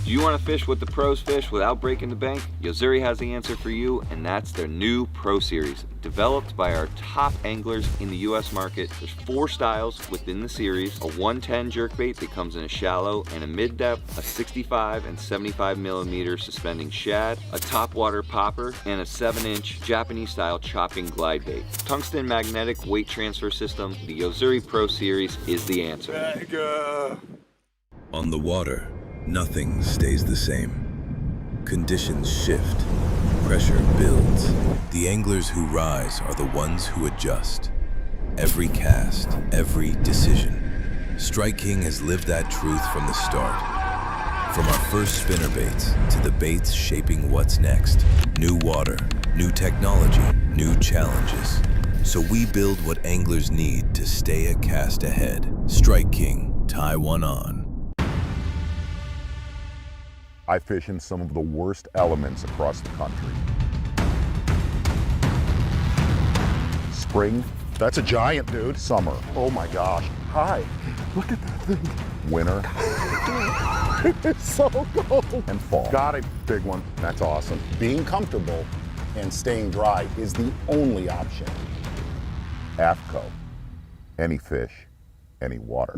Do you want to fish what the pros fish without breaking the bank? Yo-Zuri has the answer for you, and that's their new Pro Series. Developed by our top anglers in the U.S. market, there's 4 styles within the series. A 110 jerkbait that comes in a shallow and a mid-depth, a 65 and 75 millimeter suspending shad, a topwater popper, and a 7-inch Japanese-style chopping glide bait. Tungsten magnetic weight transfer system, the Yo-Zuri Pro Series is the answer. On the water, nothing stays the same. Conditions shift, pressure builds. The anglers who rise are the ones who adjust. Every cast, every decision. Strike King has lived that truth from the start. From our first spinner baits to the baits shaping what's next. New water, new technology, new challenges. So we build what anglers need to stay a cast ahead. Strike King, tie one on. I fish in some of the worst elements across the country. Spring, that's a giant, dude. Summer, oh my gosh. Hi, look at that thing. Winter, it's so cold. And fall. Got a big one, that's awesome. Being comfortable and staying dry is the only option. AFCO, any fish, any water.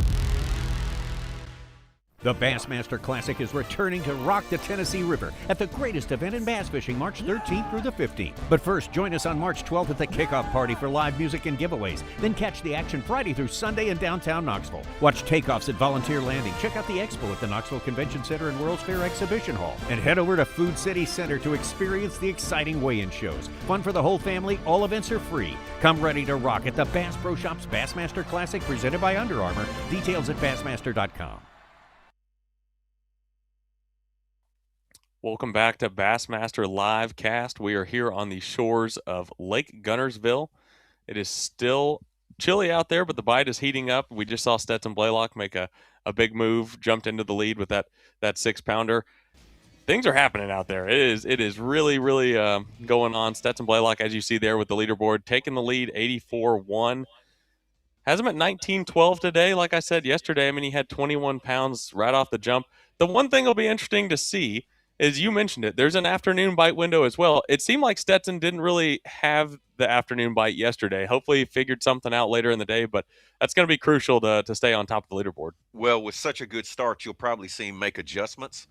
The Bassmaster Classic is returning to rock the Tennessee River at the greatest event in bass fishing, March 13th through the 15th. But first, join us on March 12th at the kickoff party for live music and giveaways. Then catch the action Friday through Sunday in downtown Knoxville. Watch takeoffs at Volunteer Landing. Check out the expo at the Knoxville Convention Center and World's Fair Exhibition Hall. And head over to Food City Center to experience the exciting weigh-in shows. Fun for the whole family. All events are free. Come ready to rock at the Bass Pro Shops Bassmaster Classic presented by Under Armour. Details at bassmaster.com. Welcome back to Bassmaster Livecast. We are here on the shores of Lake Guntersville. It is still chilly out there, but the bite is heating up. We just saw Stetson Blaylock make a big move, jumped into the lead with that 6-pounder. Things are happening out there. It is really going on. Stetson Blaylock, as you see there with the leaderboard, taking the lead 84-1. Has him at 19-12 today. Like I said yesterday, I mean, he had 21 pounds right off the jump. The one thing will be interesting to see is you mentioned it. There's an afternoon bite window as well. It seemed like Stetson didn't really have the afternoon bite yesterday. Hopefully he figured something out later in the day, but that's going to be crucial to stay on top of the leaderboard. Well, with such a good start, you'll probably see him make adjustments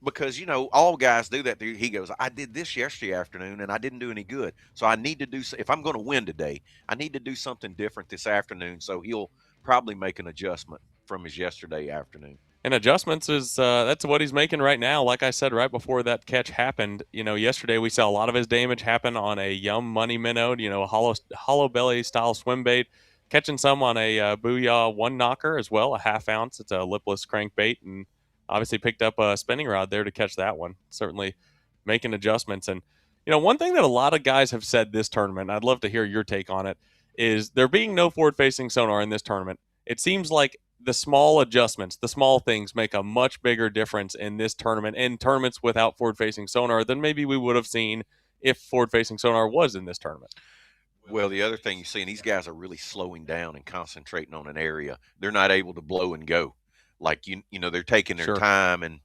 because, you know, all guys do that. He goes, I did this yesterday afternoon and I didn't do any good. So I need to do, if I'm going to win today, I need to do something different this afternoon. So he'll probably make an adjustment from his yesterday afternoon. And adjustments is that's what he's making right now. Like I said, right before that catch happened, you know, yesterday we saw a lot of his damage happen on a Yum Money minnow, you know, a hollow belly style swim bait, catching some on a Booyah one knocker as well, a 1/2 ounce. It's a lipless crankbait, and obviously picked up a spinning rod there to catch that one. Certainly making adjustments. And, you know, one thing that a lot of guys have said this tournament, I'd love to hear your take on it, is there being no forward-facing sonar in this tournament. It seems like the small adjustments, the small things make a much bigger difference in this tournament and tournaments without forward-facing sonar than maybe we would have seen if forward-facing sonar was in this tournament. Well, the other thing you see, and these guys are really slowing down and concentrating on an area. They're not able to blow and go. Like, you know, they're taking their time. And,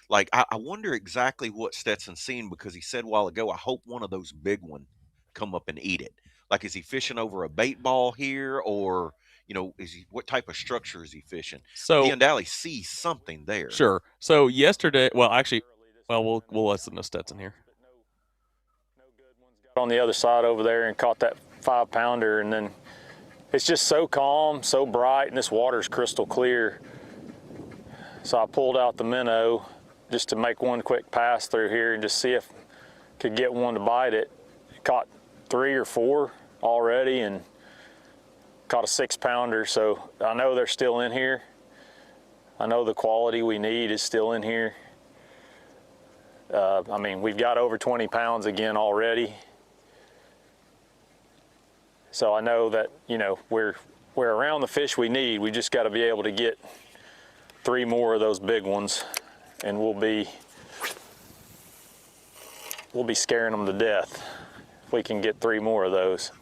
like, I wonder exactly what Stetson's seen because he said a while ago, I hope one of those big ones come up and eat it. Like, is he fishing over a bait ball here or – you know, what type of structure is he fishing? So he undoubtedly sees something there. Sure. So yesterday, we'll listen to Stetson here. On the other side over there and caught that 5-pounder, and then it's just so calm, so bright, and this water's crystal clear. So I pulled out the minnow just to make one quick pass through here and just see if I could get one to bite it. Caught 3 or 4 already and caught a 6-pounder, so I know they're still in here. I know the quality we need is still in here. I mean, we've got over 20 pounds again already. So I know that, you know, we're around the fish we need. We just got to be able to get 3 more of those big ones, and we'll be scaring them to death if we can get 3 more of those.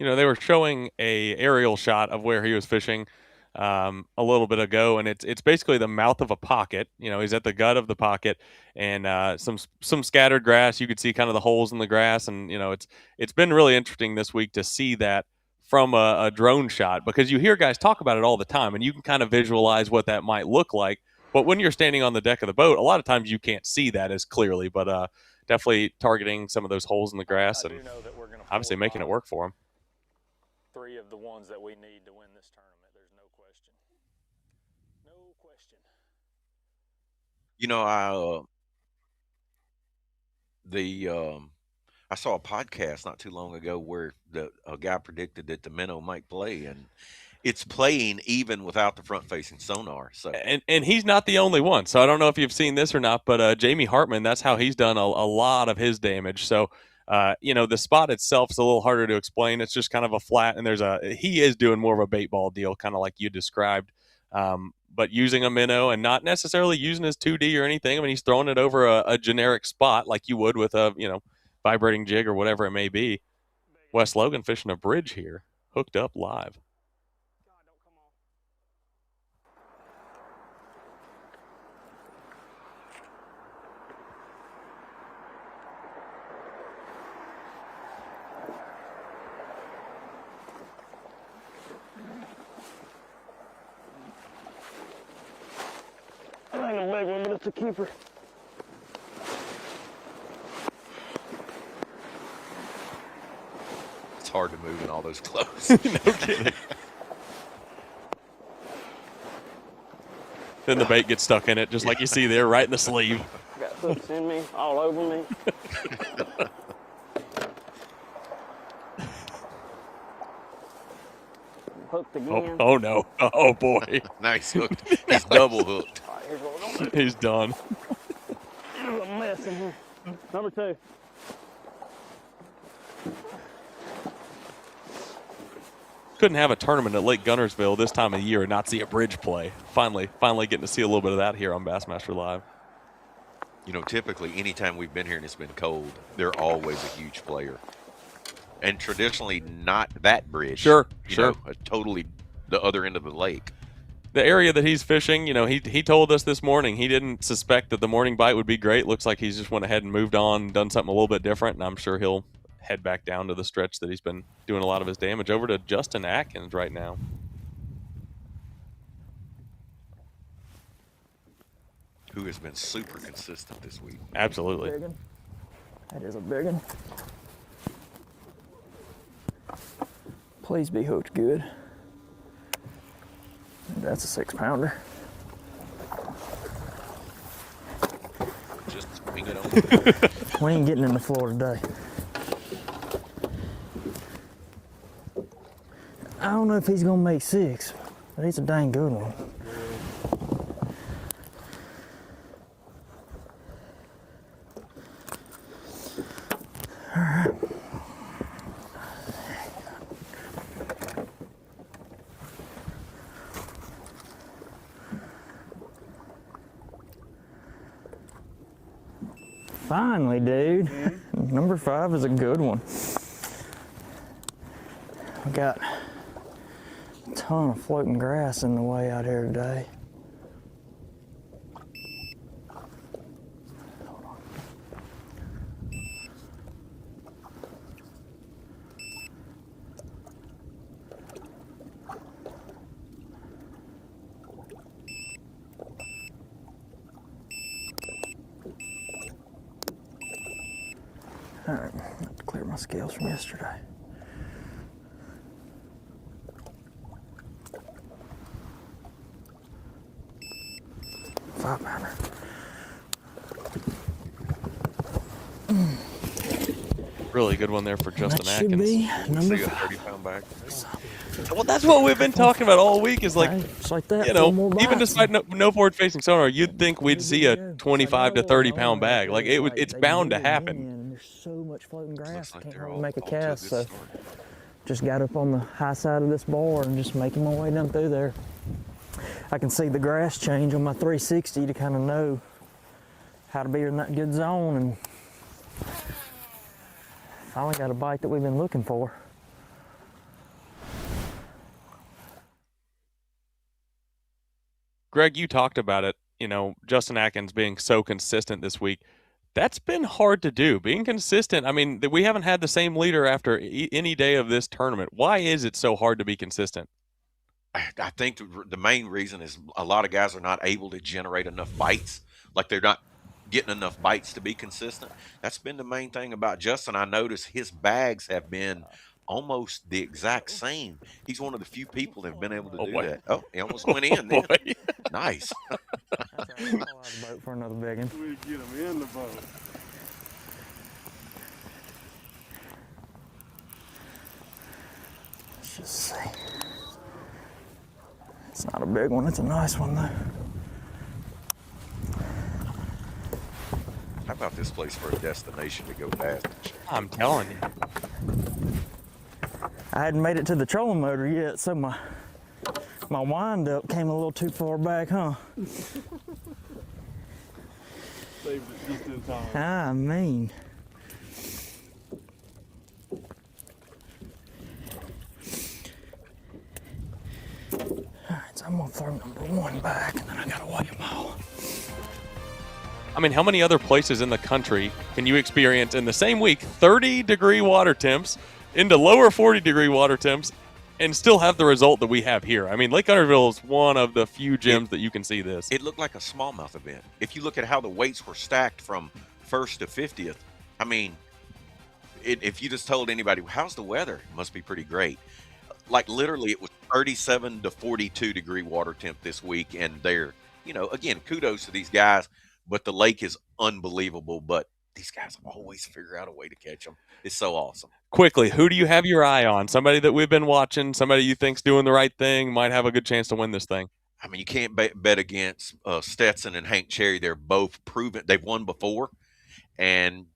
You know, they were showing a aerial shot of where he was fishing a little bit ago, and it's basically the mouth of a pocket. You know, he's at the gut of the pocket, and some scattered grass. You could see kind of the holes in the grass, and you know, it's been really interesting this week to see that from a drone shot because you hear guys talk about it all the time, and you can kind of visualize what that might look like. But when you're standing on the deck of the boat, a lot of times you can't see that as clearly. But definitely targeting some of those holes in the grass and obviously making it work for him. 3 of the ones that we need to win this tournament. There's no question. No question. You know, I saw a podcast not too long ago where a guy predicted that the minnow might play, and it's playing even without the front-facing sonar. So and he's not the only one. So I don't know if you've seen this or not, but Jamie Hartman, that's how he's done a lot of his damage. So you know, the spot itself is a little harder to explain. It's just kind of a flat, and he is doing more of a bait ball deal, kind of like you described, but using a minnow and not necessarily using his 2D or anything. I mean, he's throwing it over a generic spot like you would with a, you know, vibrating jig or whatever it may be. Wes Logan fishing a bridge here, hooked up live. That ain't a big one, but it's a keeper. it's hard to move in all those clothes. No kidding. Then the bait gets stuck in it, just like you see there, right in the sleeve. Got hooks in me, all over me. Hooked again. Oh no. Oh boy. Nice hooked. He's double hooked. All right, here's what we're gonna do. He's done. There's a mess in here. Number 2. Couldn't have a tournament at Lake Guntersville this time of year and not see a bridge play. Finally getting to see a little bit of that here on Bassmaster Live. You know, typically anytime we've been here and it's been cold, they're always a huge player. And traditionally not that bridge. Sure. You know, totally the other end of the lake. the area that he's fishing, he told us this morning he didn't suspect that the morning bite would be great. Looks like he's just went ahead and moved on, done something a little bit different, and I'm sure he'll head back down to the stretch that he's been doing a lot of his damage. Over to Justin Atkins right now. Who has been super consistent this week. Absolutely. Big one. That is a big one. Please be hooked good. That's a 6-pounder. Just swing it on. We ain't getting in the floor today. I don't know if he's gonna make 6, but he's a dang good one. All right. Finally, dude. Number 5 is a good one. We got a ton of floating grass in the way out here today. All right, I have to clear my scales from yesterday. $5-pounder. Really good one there for Justin That should Atkins. be number 5. 30-pound bag. Well, that's what we've been talking about all week. Is like, It's like that. even despite no forward-facing sonar, you'd think we'd see a 25 to 30-pound bag. Like it's bound to happen. And there's so much floating grass, I can't hardly make a cast. So just got up on the high side of this bar and just making my way down through there. I can see the grass change on my 360 to kind of know how to be in that good zone, and finally got a bite that we've been looking for. Greg, you talked about it, Justin Atkins being so consistent this week. That's been hard to do. Being consistent, I mean, we haven't had the same leader after any day of this tournament. Why is it so hard to be consistent? I think the main reason is a lot of guys are not able to generate enough bites. Like they're not getting enough bites to be consistent. That's been the main thing about Justin. I noticed his bags have been almost the exact same. He's one of the few people that have been able to do that. Oh, he almost went in then. Nice. That's all right. I'll allow the boat for another big one. We get him in the boat. Let's just see. It's not a big one. It's a nice one, though. How about this place for a destination to go bass fishing? I'm telling you. I hadn't made it to the trolling motor yet, so my wind up came a little too far back, huh? Saved it just in time. I mean. All right, so I'm gonna throw number 1 back, and then I gotta weigh them all. I mean, how many other places in the country can you experience in the same week 30-degree water temps into lower 40-degree water temps and still have the result that we have here? I mean, Lake Guntersville is one of the few gyms that you can see this. It looked like a smallmouth event. If you look at how the weights were stacked from 1st to 50th, I mean, if you just told anybody, how's the weather? It must be pretty great. Like literally it was 37 to 42-degree water temp this week. And they're, again, kudos to these guys, but the lake is unbelievable. But these guys always figure out a way to catch them. It's so awesome. Quickly, who do you have your eye on? Somebody that we've been watching, somebody you think's doing the right thing, might have a good chance to win this thing. I mean, you can't bet against Stetson and Hank Cherry. They're both proven. They've won before. And,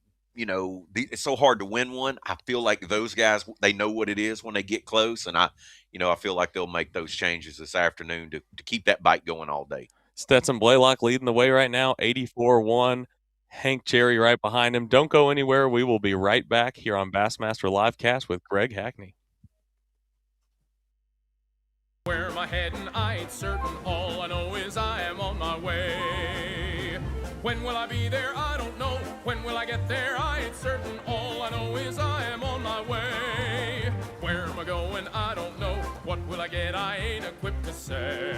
it's so hard to win one. I feel like those guys, they know what it is when they get close. And I feel like they'll make those changes this afternoon to keep that bite going all day. Stetson Blaylock leading the way right now, 84-1. Hank Cherry right behind him. Don't go anywhere. We will be right back here on Bassmaster Livecast with Greg Hackney. Where am I heading? I ain't certain. All I know is I am on my way. When will I be there? I don't know. When will I get there? I ain't certain. All I know is I am on my way. Where am I going? I don't know. What will I get? I ain't equipped to say.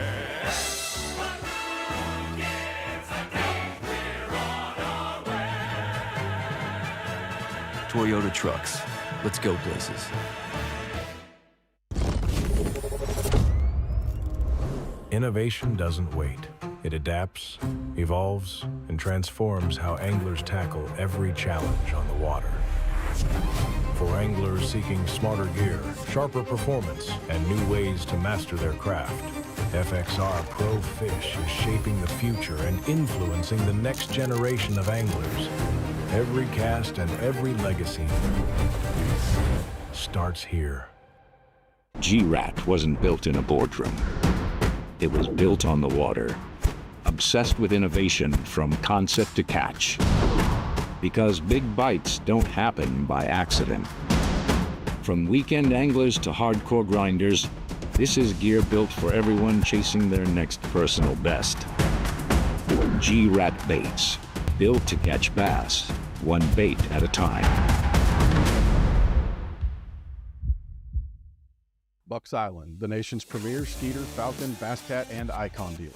Toyota trucks. Let's go places. Innovation doesn't wait. It adapts, evolves, and transforms how anglers tackle every challenge on the water. For anglers seeking smarter gear, sharper performance, and new ways to master their craft, FXR Pro Fish is shaping the future and influencing the next generation of anglers. Every cast and every legacy starts here. G-Rat wasn't built in a boardroom. It was built on the water, obsessed with innovation from concept to catch. Because big bites don't happen by accident. From weekend anglers to hardcore grinders, this is gear built for everyone chasing their next personal best. G-Rat baits, built to catch bass, one bait at a time. Bucks Island, the nation's premier Skeeter, Falcon, Bass Cat, and Icon dealer,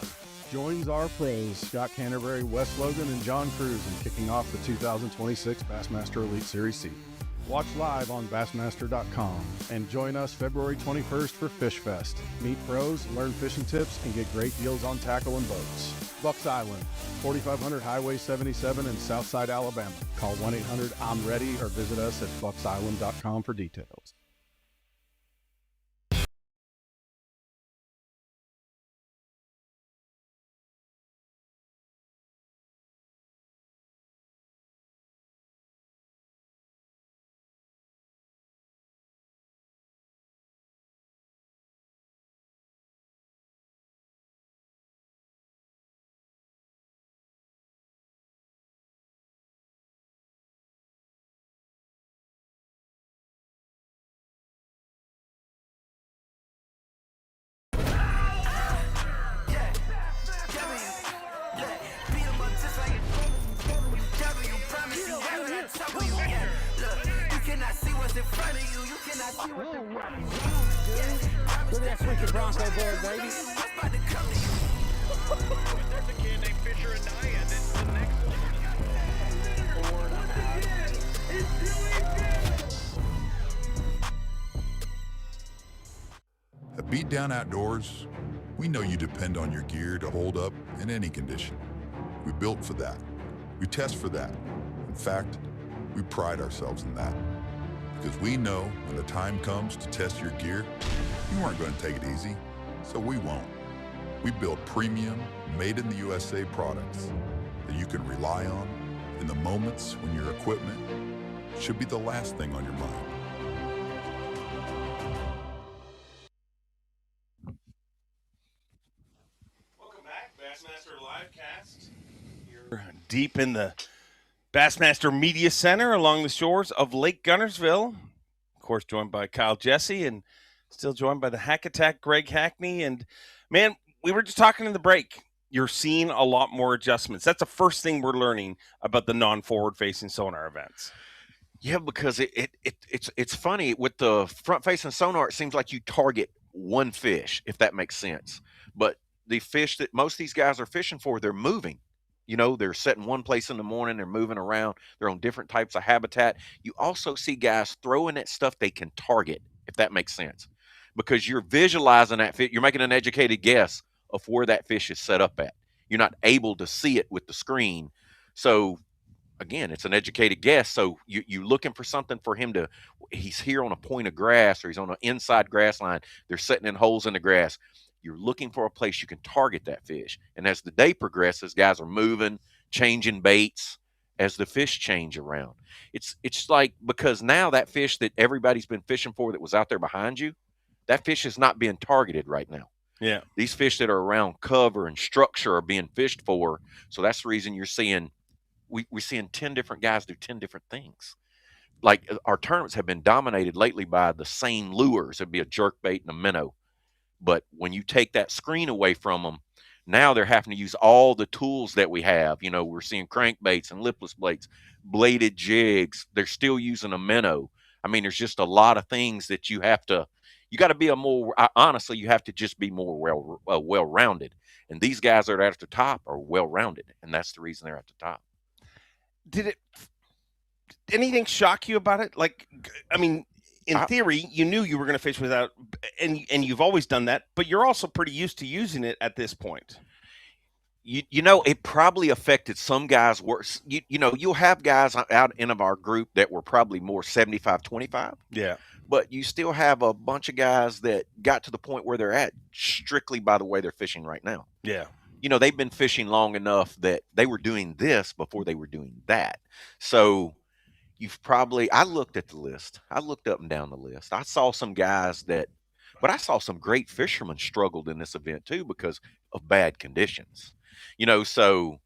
joins our pros Scott Canterbury, Wes Logan, and John Cruz in kicking off the 2026 Bassmaster Elite Series C. Watch live on Bassmaster.com and join us February 21st for Fish Fest. Meet pros, learn fishing tips, and get great deals on tackle and boats. Bucks Island, 4500 Highway 77 in Southside, Alabama. Call 1-800-I'm-READY or visit us at bucksisland.com for details. Look at that freaking Bronco bird, baby. There's a kid named Fisher and Diane. This is the next one. At Beat Down Outdoors, we know you depend on your gear to hold up in any condition. We built for that. We test for that. In fact, we pride ourselves in that. Because we know when the time comes to test your gear, you aren't going to take it easy, so we won't. We build premium, made-in-the-USA products that you can rely on in the moments when your equipment should be the last thing on your mind. Welcome back, Bassmaster Livecast. You're deep in the Bassmaster Media Center along the shores of Lake Guntersville. Of course, joined by Kyle Jesse and still joined by the Hack Attack, Greg Hackney. And, man, we were just talking in the break. You're seeing a lot more adjustments. That's the first thing we're learning about the non-forward-facing sonar events. Yeah, because it's funny. With the front-facing sonar, it seems like you target one fish, if that makes sense. But the fish that most of these guys are fishing for, they're moving. You know, they're setting one place in the morning, they're moving around, they're on different types of habitat. You also see guys throwing at stuff they can target, if that makes sense. Because you're visualizing that fish, you're making an educated guess of where that fish is set up at. You're not able to see it with the screen. So, again, it's an educated guess. So you're looking for something for him to, he's here on a point of grass or he's on an inside grass line. They're setting in holes in the grass. You're looking for a place you can target that fish. And as the day progresses, guys are moving, changing baits as the fish change around. It's like, because now that fish that everybody's been fishing for that was out there behind you, that fish is not being targeted right now. Yeah. These fish that are around cover and structure are being fished for. So that's the reason you're seeing, we're seeing 10 different guys do 10 different things. Like our tournaments have been dominated lately by the same lures. It'd be a jerkbait and a minnow. But when you take that screen away from them, now they're having to use all the tools that we have. You know, we're seeing crankbaits and lipless baits, bladed jigs. They're still using a minnow. I mean, there's just a lot of things that you got to be honestly, you have to just be more well-rounded. And these guys that are at the top are well-rounded, and that's the reason they're at the top. Did anything shock you about it? Like, I mean, in theory, you knew you were going to fish without, and you've always done that, but you're also pretty used to using it at this point. You know, it probably affected some guys worse. You know, you'll have guys out in our group that were probably more 75-25. Yeah. But you still have a bunch of guys that got to the point where they're at strictly by the way they're fishing right now. Yeah. You know, they've been fishing long enough that they were doing this before they were doing that. So I looked at the list. I looked up and down the list. I saw some guys but I saw some great fishermen struggled in this event too because of bad conditions. You know, so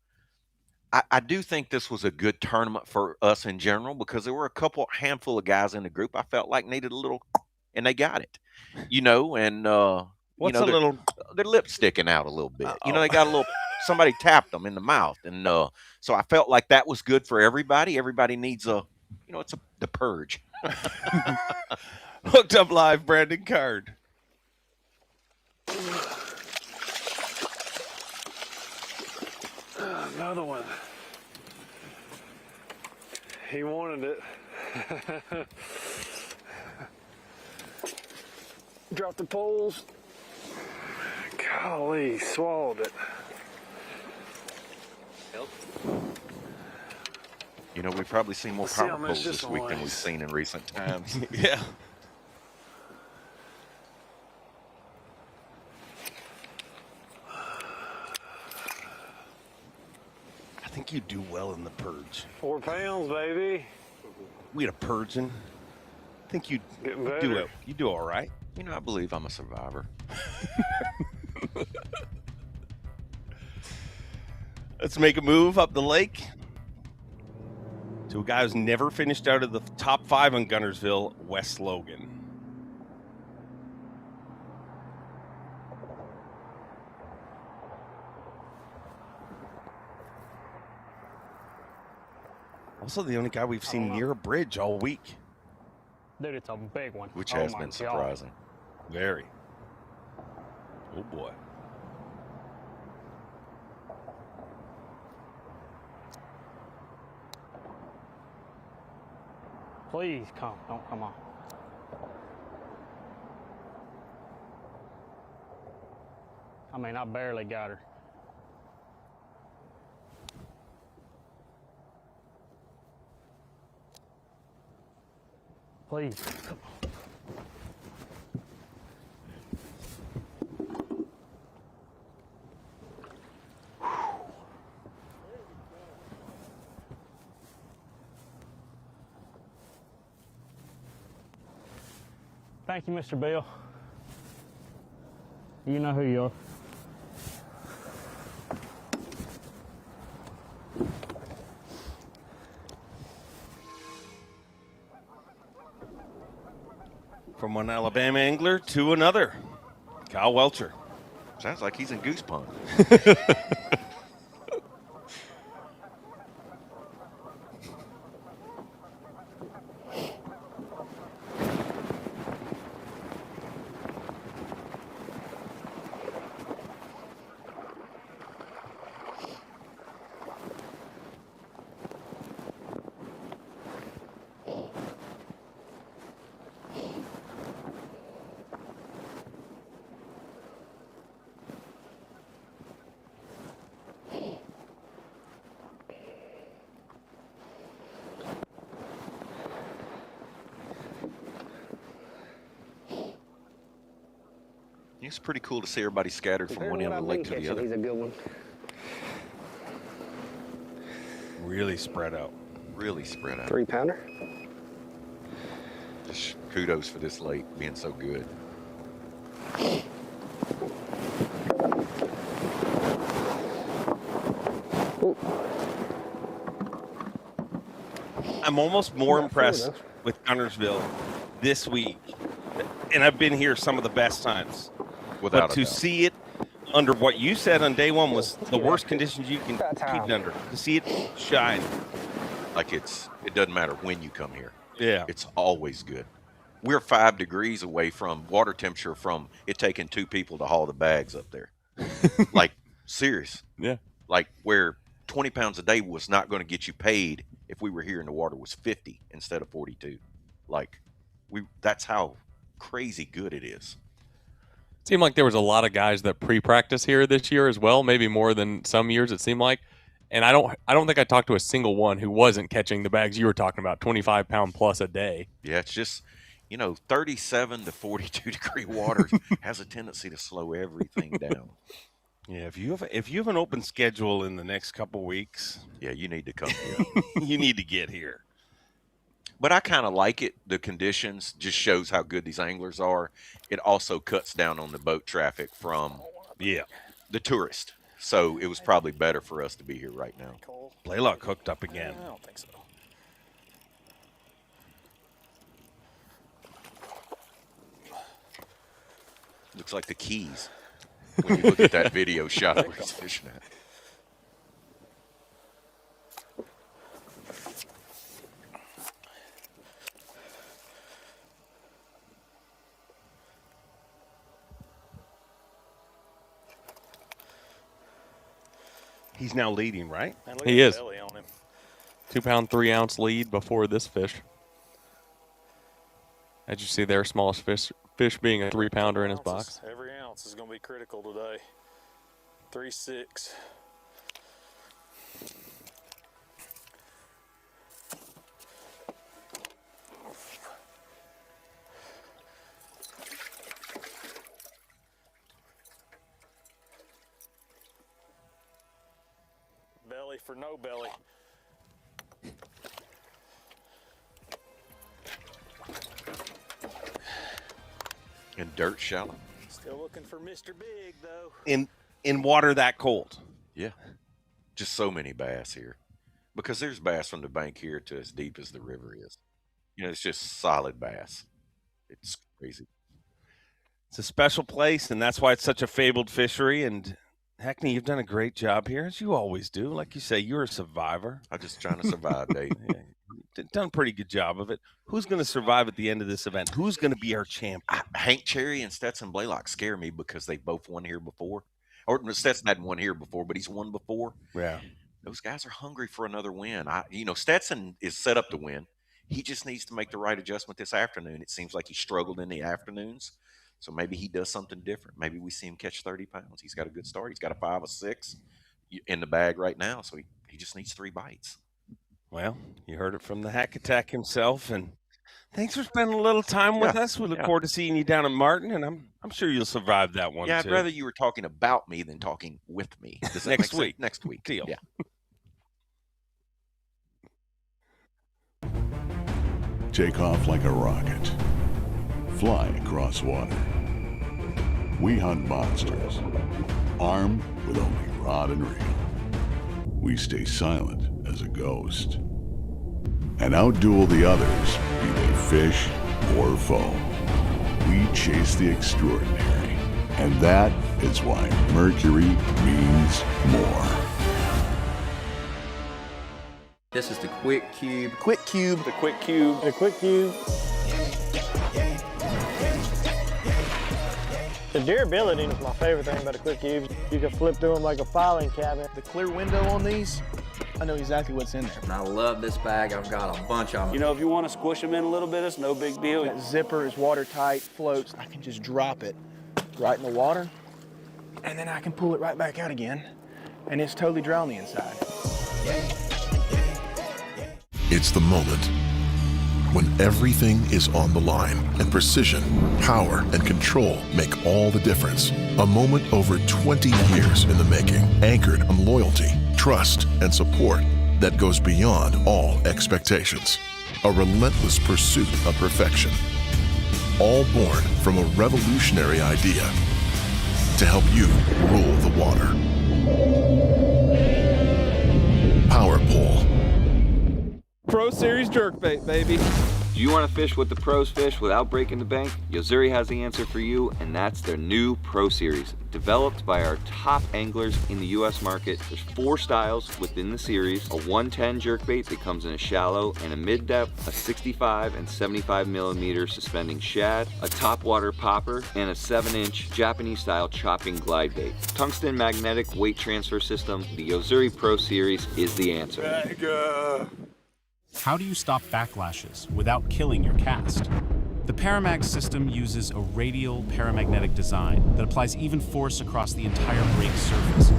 I do think this was a good tournament for us in general because there were a handful of guys in the group I felt like needed a little, and they got it. You know, and what's their lip sticking out a little bit. You know, they got a little. Somebody tapped them in the mouth, and so I felt like that was good for everybody. Everybody needs it's the purge. Hooked Up Live, Brandon Card. Another one. He wanted it. Drop the poles. Golly, swallowed it. You know, we've probably seen more power poles this week than we've seen in recent times. Yeah. I think you do well in the purge. 4 pounds, baby. We had a purging. I think you do it. You do all right. You know, I believe I'm a survivor. Let's make a move up the lake to a guy who's never finished out of the top 5 on Guntersville, Wes Logan. Also the only guy we've seen near a bridge all week. Dude, it's a big one. Which has been surprising. Very. Oh, boy. Please come. Don't come on. I mean, I barely got her. Please. Come on. Thank you, Mr. Bill. You know who you are. From one Alabama angler to another, Kyle Welcher. Sounds like he's in Goose Pond. It's pretty cool to see everybody scattered from one end of the lake to the other. He's a good one. Really spread out. Really spread out. 3-pounder. Just kudos for this lake being so good. I'm almost more impressed with Guntersville this week, and I've been here some of the best times. Without but a to doubt. see it under what you said on day one was the worst conditions you can keep it under. To see it shine. Like it doesn't matter when you come here. Yeah. It's always good. We're 5 degrees away from water temperature from it taking 2 people to haul the bags up there. Like, serious. Yeah. Like where 20 pounds a day was not going to get you paid if we were here and the water was 50 instead of 42. Like, that's how crazy good it is. Seemed like there was a lot of guys that pre-practice here this year as well, maybe more than some years it seemed like. And I don't think I talked to a single one who wasn't catching the bags you were talking about, 25-pound plus a day. Yeah, it's just, 37 to 42 degree water has a tendency to slow everything down. Yeah, if you have an open schedule in the next couple weeks, yeah, you need to come here. You need to get here. But I kind of like it. The conditions just shows how good these anglers are. It also cuts down on the boat traffic from the tourist. So it was probably better for us to be here right now. Blaylock hooked up again. I don't think so. Looks like the Keys when you look at that video shot of where he's fishing at. He's now leading, right? He is. 2-pound, 3-ounce lead before this fish. As you see there, smallest fish being a 3-pounder in his box. Every ounce is going to be critical today. 3.6. Belly for no belly. And dirt shallow. Still looking for Mr. Big, though. In water that cold. Yeah. Just so many bass here. Because there's bass from the bank here to as deep as the river is. It's just solid bass. It's crazy. It's a special place, and that's why it's such a fabled fishery. And Hackney, you've done a great job here, as you always do. Like you say, you're a survivor. I'm just trying to survive, Dave. Done a pretty good job of it. Who's going to survive at the end of this event? Who's going to be our champion? Hank Cherry and Stetson Blaylock scare me because they both won here before. Or Stetson hadn't won here before, but he's won before. Yeah. Those guys are hungry for another win. Stetson is set up to win. He just needs to make the right adjustment this afternoon. It seems like he struggled in the afternoons. So maybe he does something different. Maybe we see him catch 30 pounds. He's got a good start. He's got a 5 or 6 in the bag right now. So he just needs 3 bites. Well, you heard it from the Hack Attack himself. And thanks for spending a little time with us. We look forward to seeing you down at Martin. And I'm sure you'll survive that one, Yeah, too. I'd rather you were talking about me than talking with me. Does that Next make week. sense? Next week. Deal. Yeah. Take off like a rocket. Fly across water. We hunt monsters, armed with only rod and reel. We stay silent as a ghost. And outduel the others, be they fish or foe. We chase the extraordinary. And that is why Mercury means more. This is the Quick Cube. Quick Cube. The Quick Cube. The Quick Cube. The durability is my favorite thing about the Quick Cubes. You can flip through them like a filing cabinet. The clear window on these, I know exactly what's in there. And I love this bag. I've got a bunch of them. If you want to squish them in a little bit, it's no big deal. That zipper is watertight, floats. I can just drop it right in the water, and then I can pull it right back out again, and it's totally dry on the inside. It's the moment when everything is on the line and precision, power, and control make all the difference. A moment over 20 years in the making, anchored on loyalty, trust, and support that goes beyond all expectations. A relentless pursuit of perfection. All born from a revolutionary idea to help you rule the water. Power Pole. Pro Series jerkbait, baby. Do you want to fish what the pros fish without breaking the bank? Yo-Zuri has the answer for you, and that's their new Pro Series. Developed by our top anglers in the U.S. market, there's 4 styles within the series: a 110 jerkbait that comes in a shallow and a mid-depth, a 65 and 75 millimeter suspending shad, a topwater popper, and a 7-inch Japanese-style chopping glide bait. Tungsten magnetic weight transfer system, the Yo-Zuri Pro Series is the answer. How do you stop backlashes without killing your cast? The Paramag system uses a radial paramagnetic design that applies even force across the entire brake surface,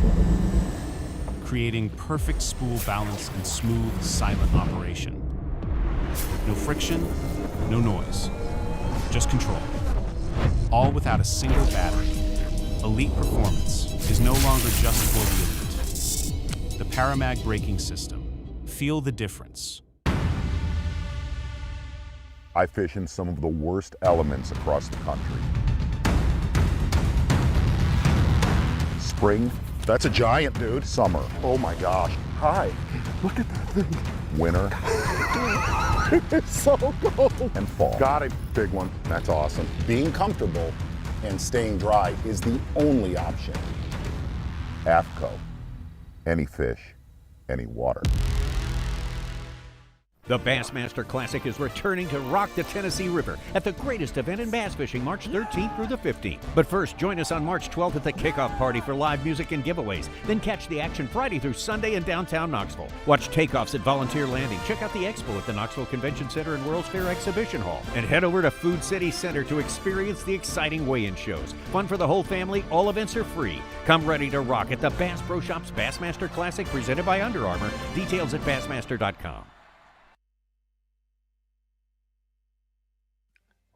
creating perfect spool balance and smooth, silent operation. No friction, no noise, just control. All without a single battery. Elite performance is no longer just for the elite. The Paramag braking system. Feel the difference. I fish in some of the worst elements across the country. Spring, that's a giant, dude. Summer, oh my gosh. Hi, look at that thing. Winter, it's so cold. And fall, got a big one, that's awesome. Being comfortable and staying dry is the only option. AFCO, any fish, any water. The Bassmaster Classic is returning to rock the Tennessee River at the greatest event in bass fishing, March 13th through the 15th. But first, join us on March 12th at the kickoff party for live music and giveaways. Then catch the action Friday through Sunday in downtown Knoxville. Watch takeoffs at Volunteer Landing. Check out the expo at the Knoxville Convention Center and World's Fair Exhibition Hall. And head over to Food City Center to experience the exciting weigh-in shows. Fun for the whole family. All events are free. Come ready to rock at the Bass Pro Shops Bassmaster Classic presented by Under Armour. Details at bassmaster.com.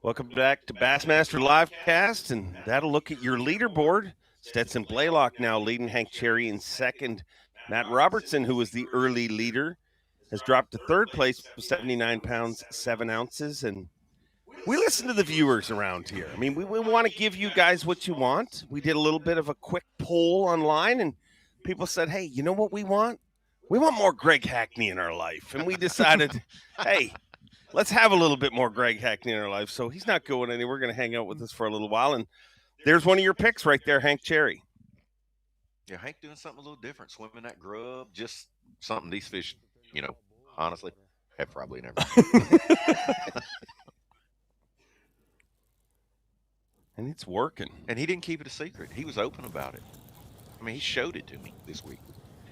Welcome back to Bassmaster Livecast, and that'll look at your leaderboard. Stetson Blaylock now leading, Hank Cherry in second. Matt Robertson, who was the early leader, has dropped to third place with 79 pounds, 7 ounces. And we listen to the viewers around here. I mean, we want to give you guys what you want. We did a little bit of a quick poll online, and people said, hey, you know what we want? We want more Greg Hackney in our life. And we decided, hey, let's have a little bit more Greg Hackney in our life. So he's not going anywhere. We're going to hang out with us for a little while. And there's one of your picks right there, Hank Cherry. Yeah, Hank doing something a little different, swimming that grub, just something these fish, you know, honestly, have probably never. And it's working. And he didn't keep it a secret. He was open about it. I mean, he showed it to me this week.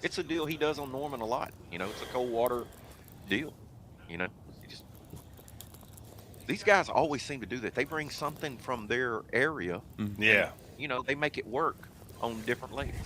It's a deal he does on Norman a lot. You know, it's a cold water deal, you know. These guys always seem to do that. They bring something from their area. Yeah. And, you know, they make it work on different lakes.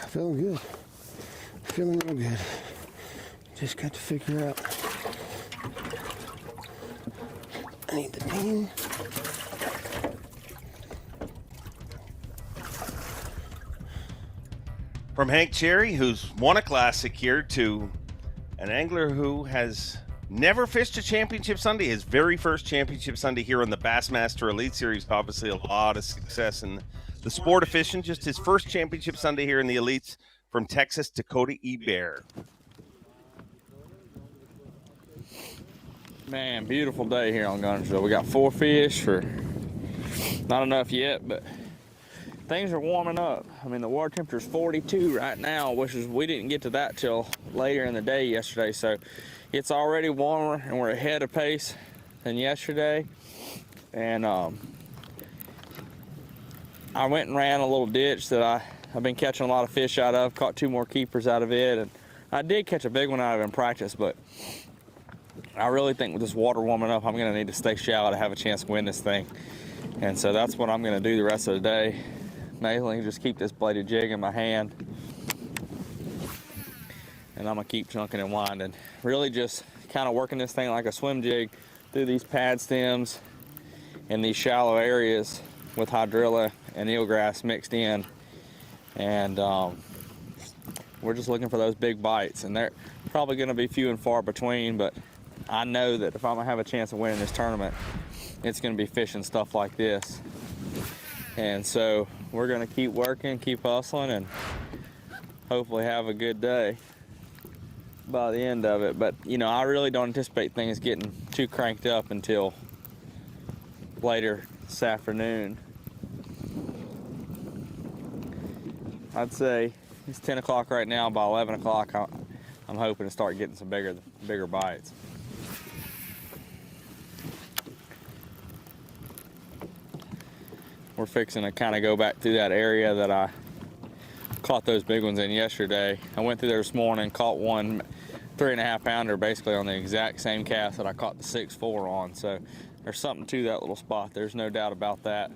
Feeling good. Feeling real good. Just got to figure out. I need the beam. From Hank Cherry, who's won a classic here, to an angler who has never fished a championship Sunday. His very first championship Sunday here on the Bassmaster Elite Series. Obviously a lot of success in the sport of fishing. Just his first championship Sunday here in the Elites, from Texas, Dakota Ebert. Man, beautiful day here on Guntersville. We got 4 fish for not enough yet, but things are warming up. I mean, the water temperature is 42 right now, which is, we didn't get to that till later in the day yesterday. So it's already warmer and we're ahead of pace than yesterday. And I went and ran a little ditch that I've been catching a lot of fish out of, caught 2 more keepers out of it, and I did catch a big one out of it in practice, but I really think with this water warming up, I'm gonna need to stay shallow to have a chance to win this thing. And so that's what I'm gonna do the rest of the day. Mainly just keep this bladed jig in my hand and I'm gonna keep chunking and winding. Really just kind of working this thing like a swim jig through these pad stems in these shallow areas with hydrilla and eelgrass mixed in. And we're just looking for those big bites, and they're probably gonna be few and far between, but I know that if I'm gonna have a chance of winning this tournament, it's gonna be fishing stuff like this. And so we're gonna keep working, keep hustling, and hopefully have a good day by the end of it. But you know, I really don't anticipate things getting too cranked up until later this afternoon. I'd say it's 10 o'clock right now. By 11 o'clock, I'm hoping to start getting some bigger bites. We're fixing to kind of go back through that area that I caught those big ones in yesterday. I went through there this morning, caught one 3.5 pounder basically on the exact same cast that I caught the 6.4 on. So there's something to that little spot. There's no doubt about that.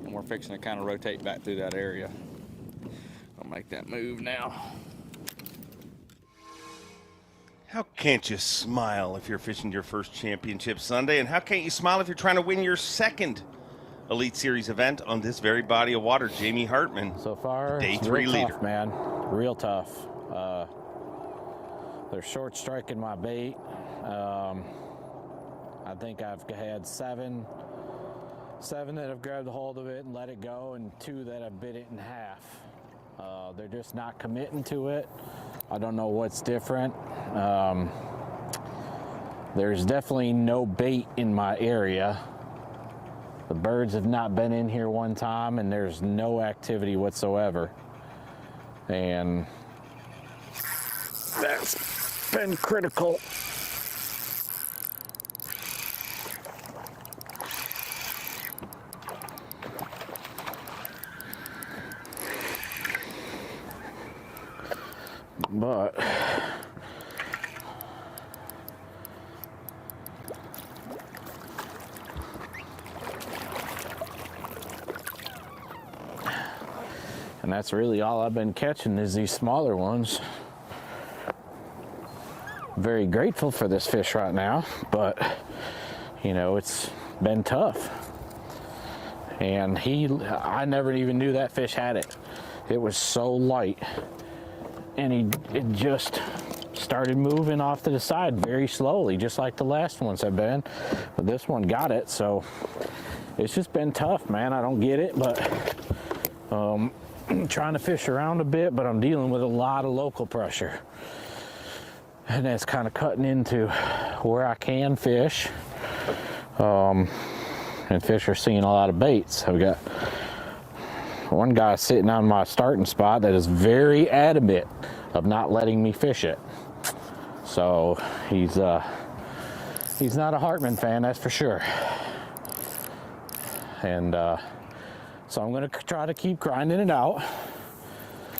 And we're fixing to kind of rotate back through that area. I'll make that move now. How can't you smile if you're fishing your first championship Sunday? And how can't you smile if you're trying to win your second Elite Series event on this very body of water? Jamie Hartman, so far, day it's 3 real leader. Tough, man, real tough. They're short striking my bait. I think I've had seven that have grabbed a hold of it and let it go, and 2 that have bit it in half. They're just not committing to it. I don't know what's different. There's definitely no bait in my area. The birds have not been in here one time, and there's no activity whatsoever. And that's been critical. But and that's really all I've been catching is these smaller ones. Very grateful for this fish right now, but you know, it's been tough. And I never even knew that fish had it. It was so light. And it just started moving off to the side very slowly, just like the last ones have been. But this one got it, so it's just been tough, man. I don't get it, but I'm trying to fish around a bit, but I'm dealing with a lot of local pressure. And that's kind of cutting into where I can fish. And fish are seeing a lot of baits. So we got one guy sitting on my starting spot that is very adamant of not letting me fish it. So he's not a Hartman fan, that's for sure. And so I'm gonna try to keep grinding it out.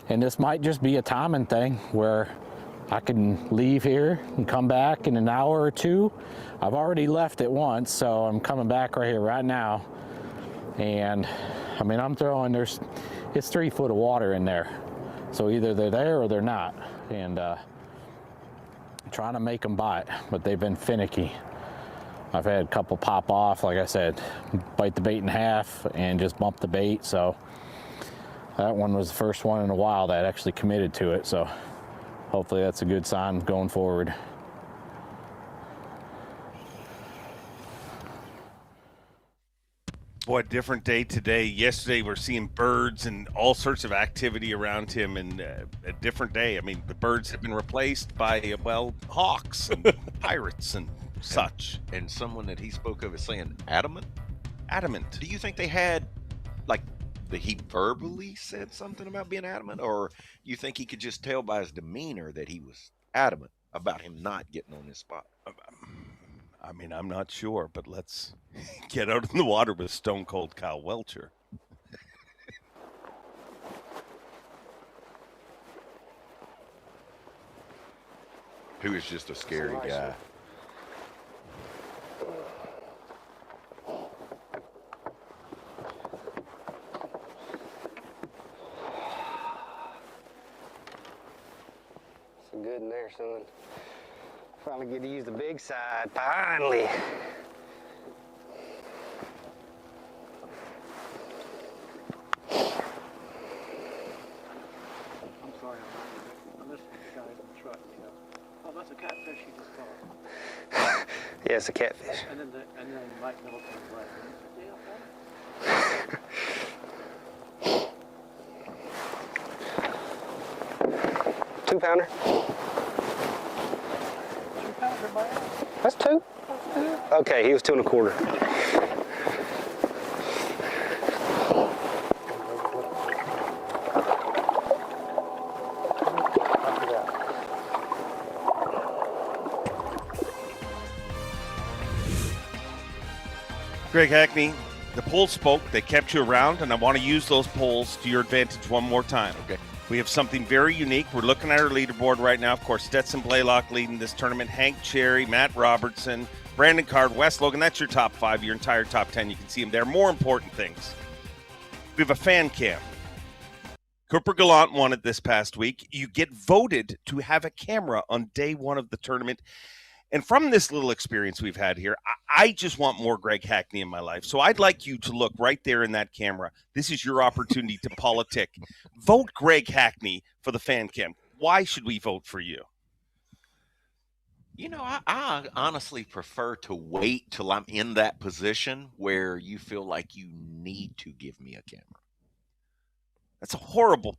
And this might just be a timing thing where I can leave here and come back in an hour or 2. I've already left it once, so I'm coming back right here right now. And I mean, I'm throwing, it's 3 foot of water in there. So either they're there or they're not. And trying to make them bite, but they've been finicky. I've had a couple pop off, like I said, bite the bait in half and just bump the bait. So that one was the first one in a while that actually committed to it. So hopefully that's a good sign going forward. Boy, different day today. Yesterday, we're seeing birds and all sorts of activity around him, and a different day. I mean, the birds have been replaced by, well, hawks and pirates and such. And someone that he spoke of as saying adamant? Adamant. Do you think they had, like, that he verbally said something about being adamant? Or you think he could just tell by his demeanor that he was adamant about him not getting on this spot? I mean, I'm not sure, but let's get out in the water with Stone Cold Kyle Welcher. Who is just a scary guy. It's a good good in there, son. Finally get to use the big side. Finally. I'm sorry, I'm listening to the guys in the truck, you know. Oh, that's a catfish you just caught. Yeah, it's a catfish. And then Mike Middleton's like, yeah, Two-pounder. 2 pounder by us. That's two. Okay, he was 2 1/4. Greg Hackney, the polls spoke. They kept you around, and I want to use those polls to your advantage one more time. Okay. We have something very unique. We're looking at our leaderboard right now. Of course, Stetson Blaylock leading this tournament. Hank Cherry, Matt Robertson, Brandon Card, Wes Logan. That's your top 5, your entire top 10. You can see them there. More important things. We have a fan cam. Cooper Gallant won it this past week. You get voted to have a camera on day 1 of the tournament. And from this little experience we've had here, I just want more Greg Hackney in my life. So I'd like you to look right there in that camera. This is your opportunity to politic. Vote Greg Hackney for the fan cam. Why should we vote for you? You know, I honestly prefer to wait till I'm in that position where you feel like you need to give me a camera. That's a horrible.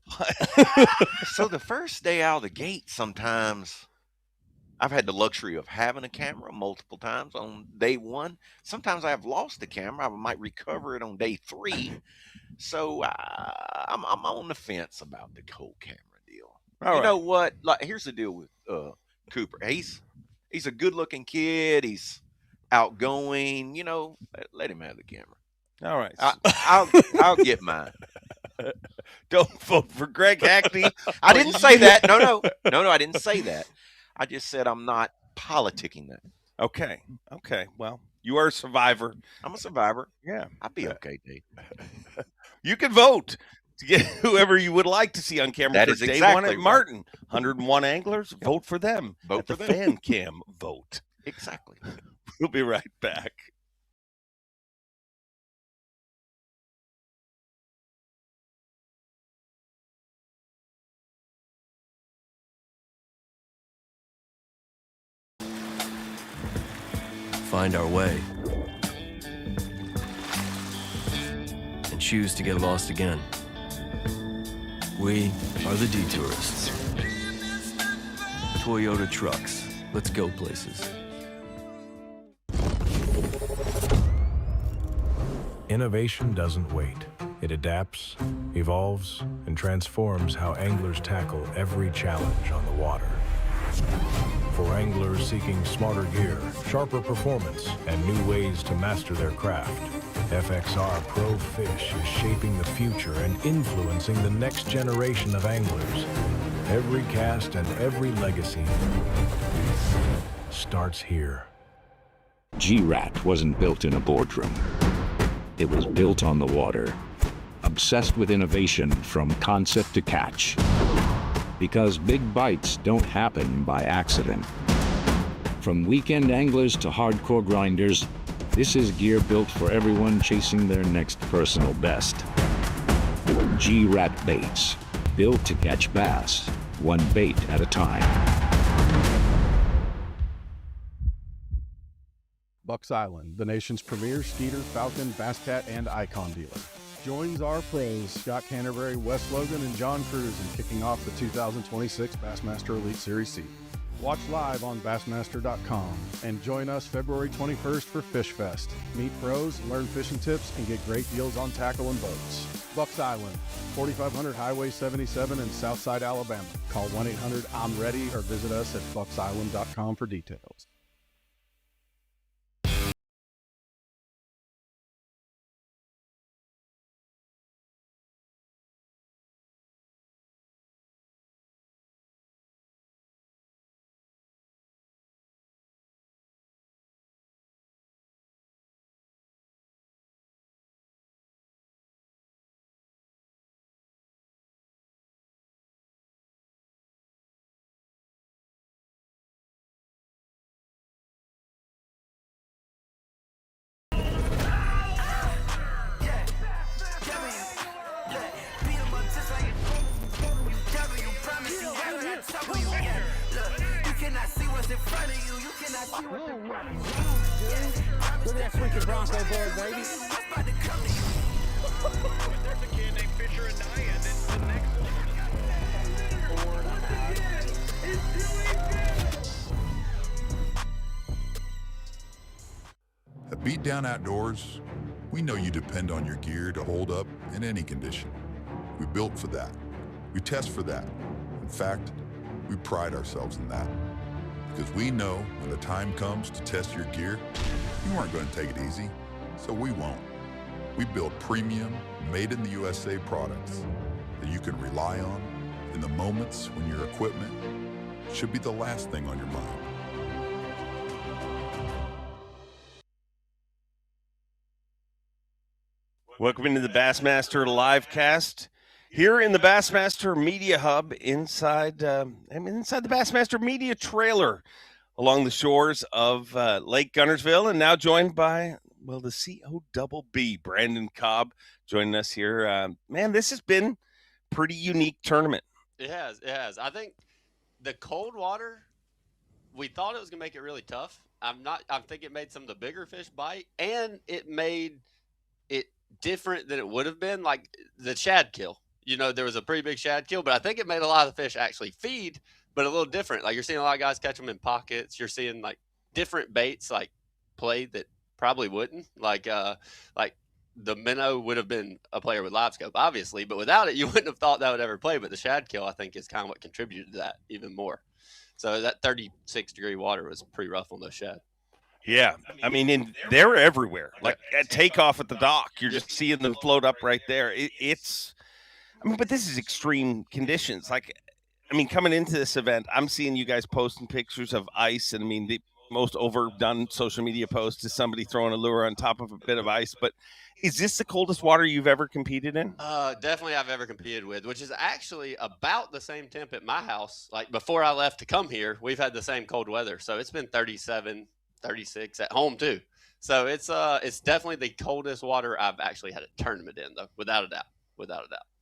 So the first day out of the gate, sometimes I've had the luxury of having a camera multiple times on day 1. Sometimes I have lost the camera. I might recover it on day 3. So I'm on the fence about the whole camera deal. You know what? Like, here's the deal with Cooper. He's a good-looking kid. He's outgoing. You know, let him have the camera. All right. I'll get mine. Don't vote for Greg Hackney. I didn't say that. No, I didn't say that. I just said I'm not politicking that. Okay. Well, you are a survivor. I'm a survivor. Yeah. I'd be okay, Dave. You can vote to get whoever you would like to see on camera That for is day exactly 1 at right. Martin. 101 anglers, vote for them. Vote at for the them. fan cam vote. Exactly. We'll be right back. Find our way, and choose to get lost again. We are the Detourists. Toyota trucks. Let's go places. Innovation doesn't wait. It adapts, evolves, and transforms how anglers tackle every challenge on the water. For anglers seeking smarter gear, sharper performance, and new ways to master their craft, FXR Pro Fish is shaping the future and influencing the next generation of anglers. Every cast and every legacy starts here. G-Rat wasn't built in a boardroom. It was built on the water, obsessed with innovation from concept to catch. Because big bites don't happen by accident. From weekend anglers to hardcore grinders, this is gear built for everyone chasing their next personal best. G-Rat baits, built to catch bass, one bait at a time. Bucks Island, the nation's premier Skeeter, Falcon, Bass Cat, and Icon dealer, joins our pros Scott Canterbury, Wes Logan, and John Cruz in kicking off the 2026 Bassmaster Elite Series C. Watch live on Bassmaster.com and join us February 21st for Fish Fest. Meet pros, learn fishing tips, and get great deals on tackle and boats. Bucks Island, 4500 Highway 77 in Southside, Alabama. Call 1-800-I'm-READY or visit us at bucksisland.com for details. Look at that freaking Bronco board, baby. At Beat Down Outdoors, we know you depend on your gear to hold up in any condition. We built for that. We test for that. In fact, we pride ourselves in that. Because we know when the time comes to test your gear, you aren't going to take it easy, so we won't. We build premium, made in the USA products that you can rely on in the moments when your equipment should be the last thing on your mind. Welcome into the Bassmaster live cast here in the Bassmaster Media Hub inside the Bassmaster Media trailer along the shores of Lake Guntersville, and now joined by, well, the COBB, Brandon Cobb, joining us here. Man, this has been a pretty unique tournament. It has. I think the cold water, we thought it was going to make it really tough. I think it made some of the bigger fish bite, and it made it different than it would have been, like the shad kill. You know, there was a pretty big shad kill, but I think it made a lot of the fish actually feed, but a little different. Like, you're seeing a lot of guys catch them in pockets. You're seeing like different baits like play that probably wouldn't. Like the minnow would have been a player with live scope, obviously, but without it, you wouldn't have thought that would ever play. But the shad kill, I think, is kind of what contributed to that even more. So that 36-degree water was pretty rough on those shad. Yeah, I mean, they're everywhere. Like at takeoff at the dock, you're just seeing them float up right there. But this is extreme conditions. Like, I mean, coming into this event, I'm seeing you guys posting pictures of ice, and I mean, the most overdone social media post is somebody throwing a lure on top of a bit of ice. But is this the coldest water you've ever competed in? Definitely I've ever competed with, which is actually about the same temp at my house. Like, before I left to come here, we've had the same cold weather. So it's been 37, 36 at home too. So it's definitely the coldest water I've actually had a tournament in, though, without a doubt.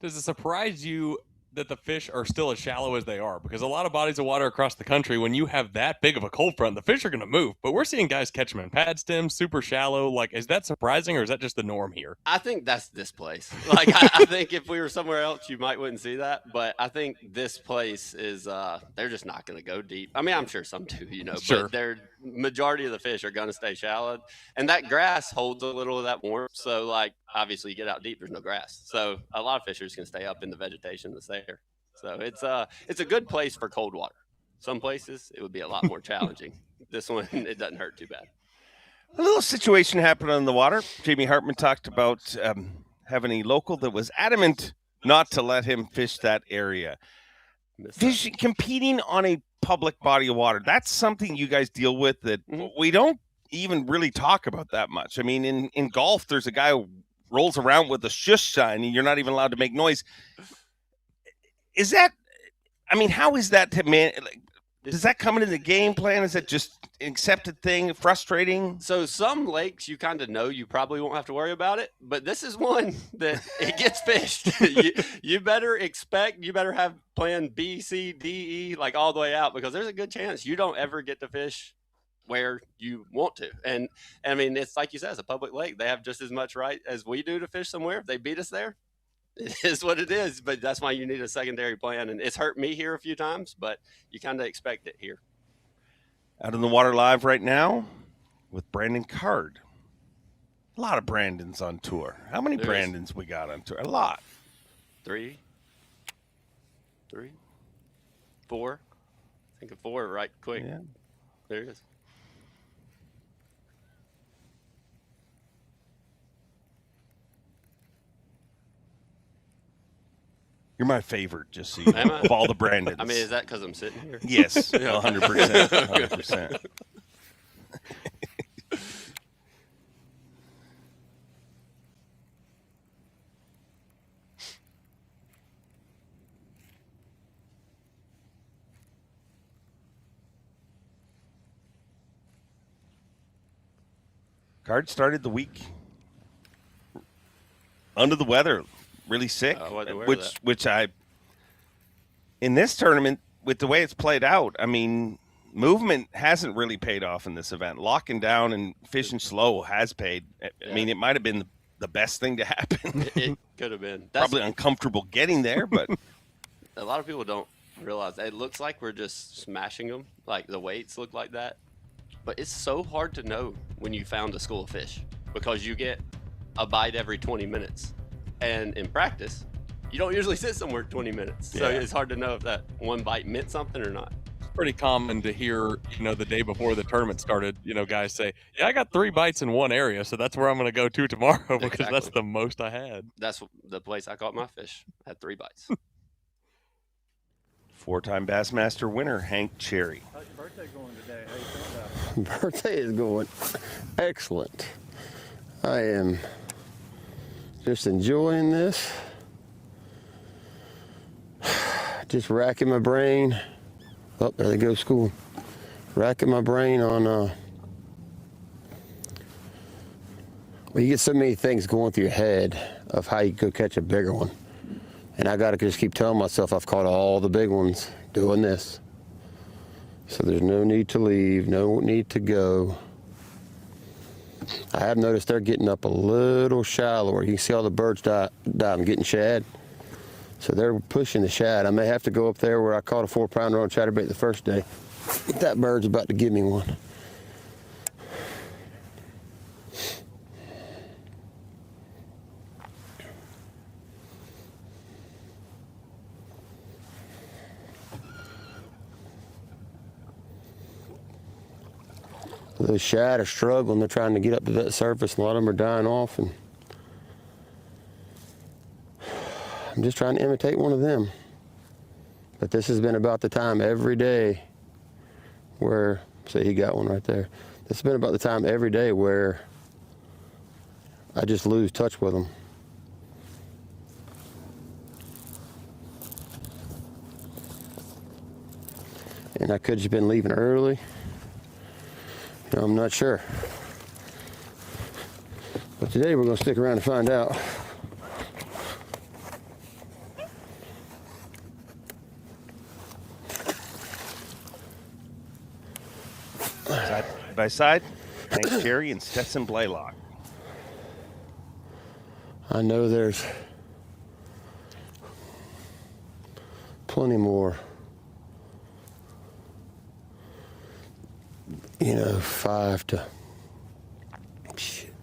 Does it surprise you that the fish are still as shallow as they are? Because a lot of bodies of water across the country, when you have that big of a cold front, the fish are going to move. But we're seeing guys catch them in pad stems, super shallow. Like, is that surprising, or is that just the norm here? I think that's this place. Like, I think if we were somewhere else, you wouldn't see that. But I think this place is, they're just not going to go deep. I mean, I'm sure some do, Sure. But their majority of the fish are going to stay shallow. And that grass holds a little of that warmth. So, like, obviously you get out deep, there's no grass. So a lot of fish are just going to stay up in the vegetation that's there. So it's a good place for cold water. Some places it would be a lot more challenging. This one, it doesn't hurt too bad. A little situation happened on the water. Jamie Hartman talked about having a local that was adamant not to let him fish that area. Fishing, competing on a public body of water, that's something you guys deal with that we don't even really talk about that much. I mean, in golf, there's a guy who rolls around with a shush sign and you're not even allowed to make noise. Is that, I mean, how is that to man? Like, does that come into the game plan? Is it just an accepted thing, frustrating? So some lakes you kind of know you probably won't have to worry about it, but this is one that it gets fished. you better have plan B, C, D, E, like all the way out, because there's a good chance you don't ever get to fish where you want to. And I mean, it's like you said, it's a public lake. They have just as much right as we do to fish somewhere. If they beat us there, it is what it is, but that's why you need a secondary plan. And it's hurt me here a few times, but you kind of expect it here. Out in the water live right now with Brandon Card. A lot of Brandons on tour. How many Brandons we got on tour? A lot. 3, 4. I think of 4 right quick. Yeah. There it is. You're my favorite, just so you know, of all the Brandons. I mean, is that because I'm sitting here? Yes, 100%. 100%. Card started the week under the weather, really sick, which I, in this tournament, with the way it's played out, I mean, movement hasn't really paid off in this event. Locking down and fishing slow has paid. I mean, it might have been the best thing to happen. It could have been. Probably uncomfortable getting there, but a lot of people don't realize that. It looks like we're just smashing them, like the weights look like that. But it's so hard to know when you found a school of fish because you get a bite every 20 minutes. And in practice, you don't usually sit somewhere 20 minutes. So it's hard to know if that one bite meant something or not. It's pretty common to hear, the day before the tournament started, guys say, yeah, I got 3 bites in one area, so that's where I'm going to go to tomorrow because that's the most I had. That's the place I caught my fish. I had 3 bites. 4-time Bassmaster winner, Hank Cherry. How's your birthday going today? How you feeling about it? Birthday is going excellent. I am just enjoying this. Just racking my brain. Oh, there they go, school. Racking my brain on, well, you get so many things going through your head of how you could catch a bigger one. And I got to just keep telling myself I've caught all the big ones doing this. So there's no need to leave, no need to go. I have noticed they're getting up a little shallower. You can see all the birds diving, getting shad. So they're pushing the shad. I may have to go up there where I caught a 4-pounder on chatterbait the first day. That bird's about to give me one. Those shad are struggling. They're trying to get up to that surface, and a lot of them are dying off. And I'm just trying to imitate one of them. But this has been about the time every day where, see, he got one right there. This has been about the time every day where I just lose touch with them. And I could have just been leaving early. I'm not sure. But today we're going to stick around and find out. Side by side, Hank Cherry and Stetson Blaylock. I know there's plenty more, 5 to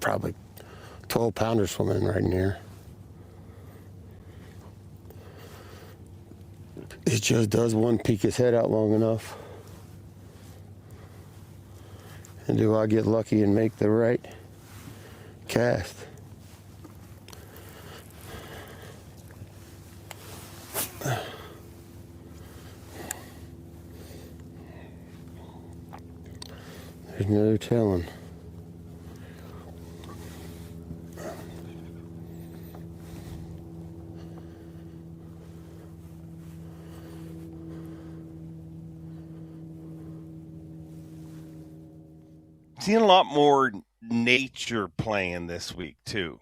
probably 12 pounders swimming right in here. It just does one peek his head out long enough. And do I get lucky and make the right cast? There's no telling. Seeing a lot more nature playing this week too,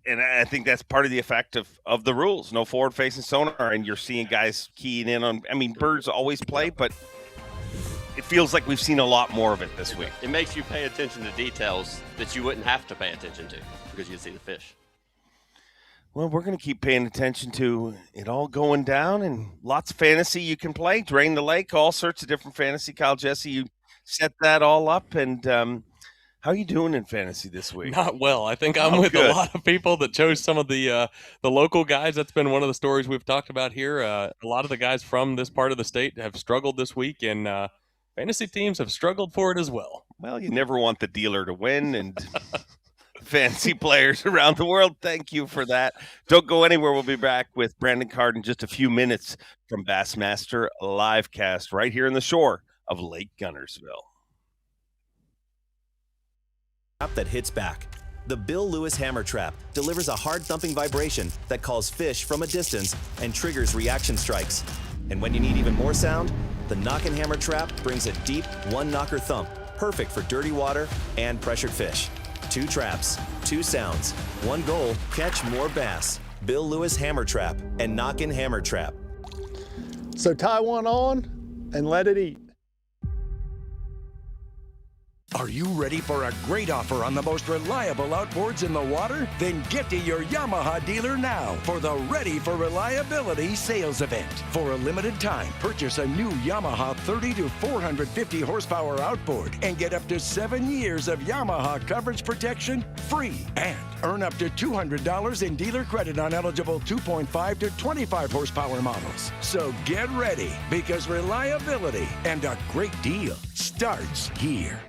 and I think that's part of the effect of the rules. No forward-facing sonar, and you're seeing guys keying in on. I mean, birds always play, but it feels like we've seen a lot more of it this week. It makes you pay attention to details that you wouldn't have to pay attention to because you see the fish. Well, we're going to keep paying attention to it all going down, and lots of fantasy you can play. Drain the Lake, all sorts of different fantasy. Kyle Jesse, you set that all up, and how are you doing in fantasy this week? Not well. I think I'm with a lot of people that chose some of the local guys. That's been one of the stories we've talked about here. A lot of the guys from this part of the state have struggled this week, and fantasy teams have struggled for it as well. Well, you never want the dealer to win, and fantasy players around the world, thank you for that. Don't go anywhere. We'll be back with Brandon Card in just a few minutes from Bassmaster Livecast right here in the shore of Lake Guntersville. That hits back. The Bill Lewis Hammer Trap delivers a hard-thumping vibration that calls fish from a distance and triggers reaction strikes. And when you need even more sound, the Knockin' Hammer Trap brings a deep one-knocker thump, perfect for dirty water and pressured fish. 2 traps, 2 sounds, 1 goal, catch more bass. Bill Lewis Hammer Trap and Knockin' Hammer Trap. So tie one on and let it eat. Are you ready for a great offer on the most reliable outboards in the water? Then get to your Yamaha dealer now for the Ready for Reliability sales event. For a limited time, purchase a new Yamaha 30 to 450 horsepower outboard and get up to 7 years of Yamaha coverage protection free. And earn up to $200 in dealer credit on eligible 2.5 to 25 horsepower models. So get ready, because reliability and a great deal starts here.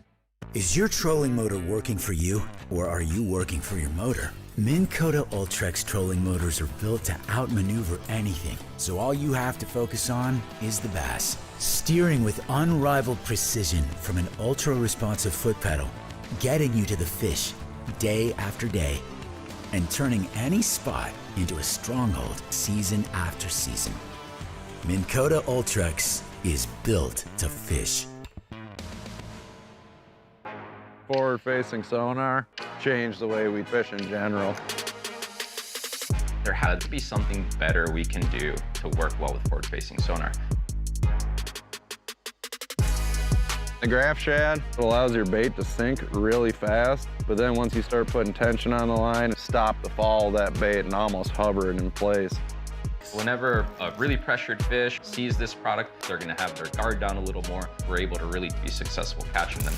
Is your trolling motor working for you, or are you working for your motor? Minn Kota Ultrex trolling motors are built to outmaneuver anything, so all you have to focus on is the bass. Steering with unrivaled precision from an ultra-responsive foot pedal, getting you to the fish day after day, and turning any spot into a stronghold season after season. Minn Kota Ultrex is built to fish. Forward-facing sonar changed the way we fish in general. There had to be something better we can do to work well with forward-facing sonar. The graph shad allows your bait to sink really fast, but then once you start putting tension on the line, stop the fall of that bait and almost hover it in place. Whenever a really pressured fish sees this product, they're gonna have their guard down a little more. We're able to really be successful catching them.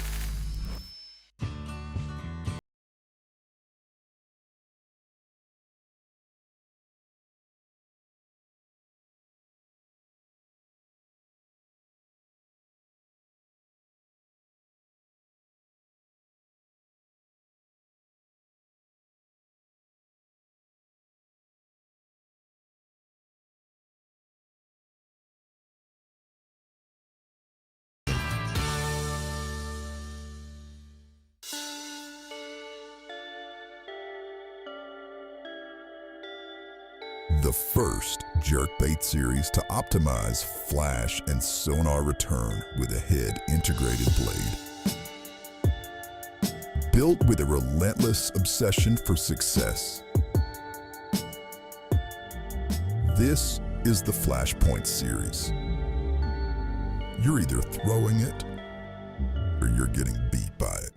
The first jerkbait series to optimize flash and sonar return with a head integrated blade. Built with a relentless obsession for success. This is the Flashpoint series. You're either throwing it or you're getting beat by it.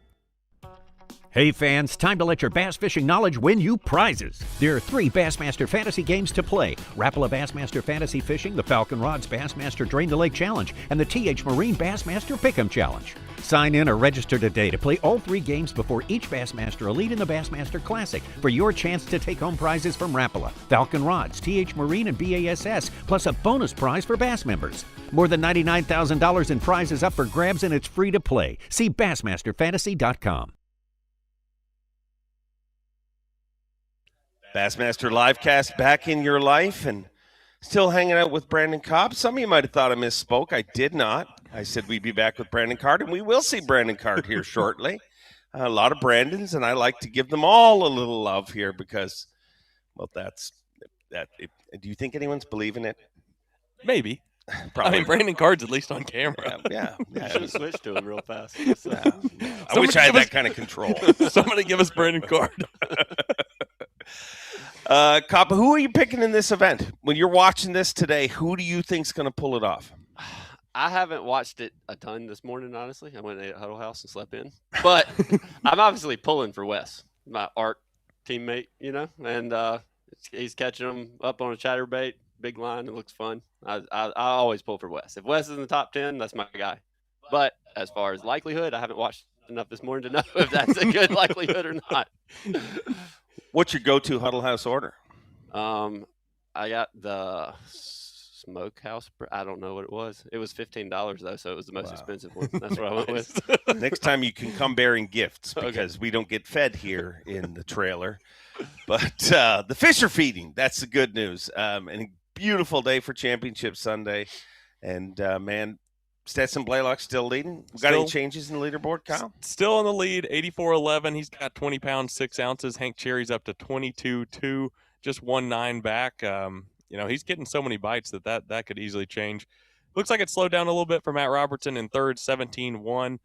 Hey fans, time to let your bass fishing knowledge win you prizes. There are 3 Bassmaster Fantasy games to play: Rapala Bassmaster Fantasy Fishing, the Falcon Rods Bassmaster Drain the Lake Challenge, and the TH Marine Bassmaster Pick'em Challenge. Sign in or register today to play all 3 games before each Bassmaster Elite and the Bassmaster Classic for your chance to take home prizes from Rapala, Falcon Rods, TH Marine, and B.A.S.S, plus a bonus prize for Bass members. More than $99,000 in prizes up for grabs, and it's free to play. See BassmasterFantasy.com. Bassmaster Livecast back in your life and still hanging out with Brandon Cobb. Some of you might have thought I misspoke. I did not. I said we'd be back with Brandon Card, and we will see Brandon Card here shortly. A lot of Brandons, and I like to give them all a little love here because, well, that's that. Do you think anyone's believing it? Maybe. Probably. I mean, Brandon Card's at least on camera. Yeah. Should have switched to him real fast. I wish I had that kind of control. Somebody give us Brandon Card. Coppa, who are you picking in this event? When you're watching this today, who do you think's going to pull it off? I haven't watched it a ton this morning, honestly. I went to Huddle House and slept in. But I'm obviously pulling for Wes, my art teammate, and he's catching them up on a chatterbait, big line. It looks fun. I always pull for Wes. If Wes is in the top 10, that's my guy. But as far as likelihood, I haven't watched enough this morning to know if that's a good likelihood or not. What's your go-to Huddle House order? I got the smokehouse. I don't know what it was. It was $15 though, so it was the most expensive one. That's what I went with. Next time you can come bearing gifts because we don't get fed here in the trailer. But the fish are feeding. That's the good news. And a beautiful day for Championship Sunday. And man, Stetson Blaylock still leading. Got any changes in the leaderboard, Kyle? Still in the lead, 84-11. He's got 20 pounds, 6 ounces. Hank Cherry's up to 22-2, just 1-9 back. He's getting so many bites that could easily change. Looks like it slowed down a little bit for Matt Robertson in third, 17-1.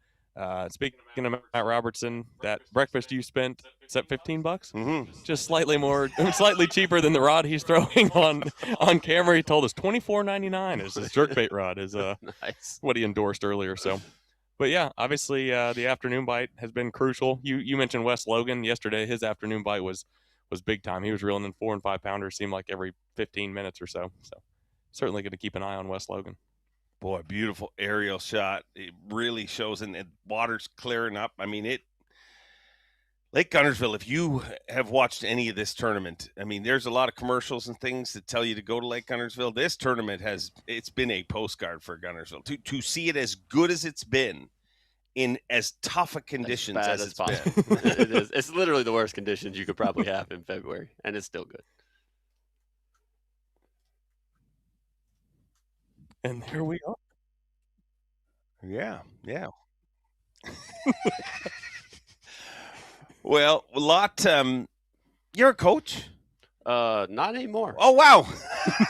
Speaking of Matt Robertson, that breakfast you spent, is that $15? Mm-hmm. Just slightly cheaper than the rod he's throwing on camera. He told us $24.99 is his jerkbait rod is nice. what he endorsed earlier. So But yeah, obviously the afternoon bite has been crucial. You mentioned Wes Logan yesterday. His afternoon bite was big time. He was reeling in 4 and 5 pounders, seemed like every 15 minutes or so. So certainly going to keep an eye on Wes Logan. Boy, beautiful aerial shot. It really shows, and the water's clearing up. I mean, Lake Guntersville, if you have watched any of this tournament, I mean, there's a lot of commercials and things that tell you to go to Lake Guntersville. This tournament it's been a postcard for Guntersville. To see it as good as it's been in as tough a conditions as it's been. It is. It's literally the worst conditions you could probably have in February, and it's still good. And there we are. Yeah. Well, a lot. You're a coach? Not anymore. Oh, wow.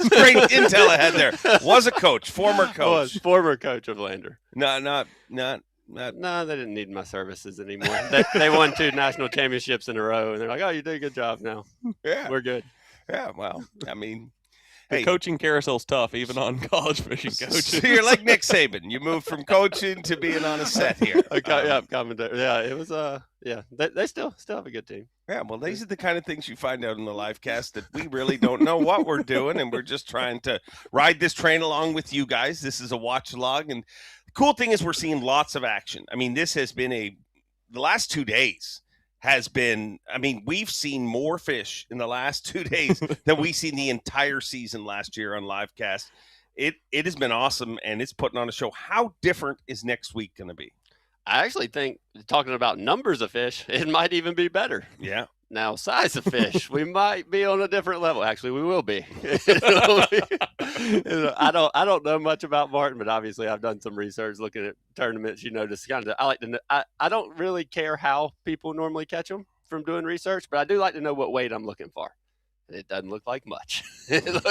Great intel I had there. Was a coach, former coach. Former coach of Lander. No, they didn't need my services anymore. They won 2 national championships in a row, and they're like, "Oh, you did a good job now. Yeah, we're good." Yeah, well, I mean, the coaching carousel's tough, even on college fishing coaches. So you're like Nick Saban. You moved from coaching to being on a set here. Commentator. Yeah, it was. They still have a good team. Yeah, well, these are the kind of things you find out in the live cast that we really don't know what we're doing, and we're just trying to ride this train along with you guys. This is a watch log, and the cool thing is we're seeing lots of action. I mean, this has been the last 2 days has been, I mean, we've seen more fish in the last 2 days than we've seen the entire season last year on livecast. It has been awesome, and it's putting on a show. How different is next week going to be? I actually think, talking about numbers of fish, it might even be better. Yeah. Now, size of fish, we might be on a different level. Actually, we will be. I don't know much about Martin, but obviously I've done some research looking at tournaments. Just kind of, I like to know. I don't really care how people normally catch them from doing research, but I do like to know what weight I'm looking for. It doesn't look like much. It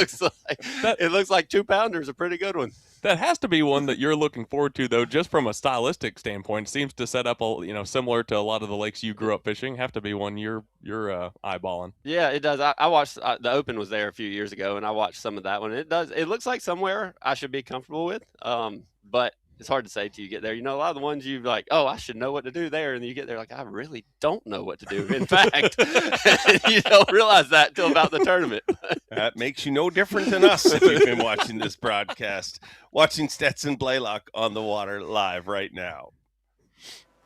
looks like 2 pounders, a pretty good one. That has to be one that you're looking forward to, though, just from a stylistic standpoint. It seems to set up similar to a lot of the lakes you grew up fishing. Have to be one you're eyeballing. Yeah, it does. I watched the Open was there a few years ago, and I watched some of that one. It looks like somewhere I should be comfortable with, but it's hard to say till you get there. A lot of the ones you're like, oh, I should know what to do there, and then you get there like, I really don't know what to do. In fact, you don't realize that till about the tournament. That makes you no different than us if you've been watching this broadcast. Watching Stetson Blaylock on the water live right now.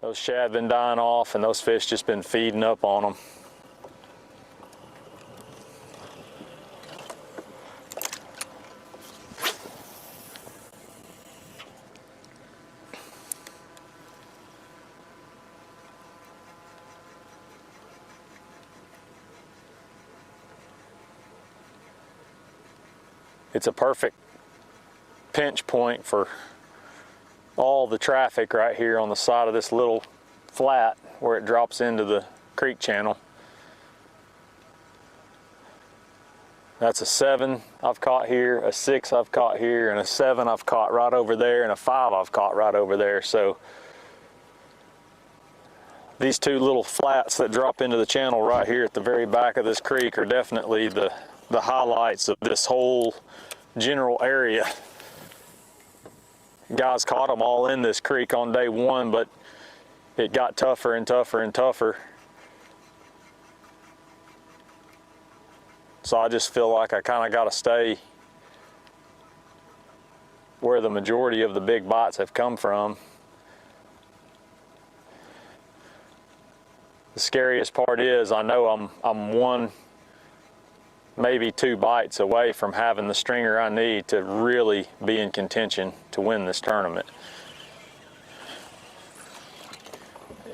Those shad been dying off, and those fish just been feeding up on them. It's a perfect pinch point for all the traffic right here on the side of this little flat where it drops into the creek channel. That's a 7 I've caught here, a 6 I've caught here, and a 7 I've caught right over there, and a 5 I've caught right over there. So these 2 little flats that drop into the channel right here at the very back of this creek are definitely the highlights of this whole general area. Guys caught them all in this creek on day 1, but it got tougher and tougher and tougher. So I just feel like I kind of got to stay where the majority of the big bites have come from. The scariest part is I know I'm 1, maybe 2 bites away from having the stringer I need to really be in contention to win this tournament.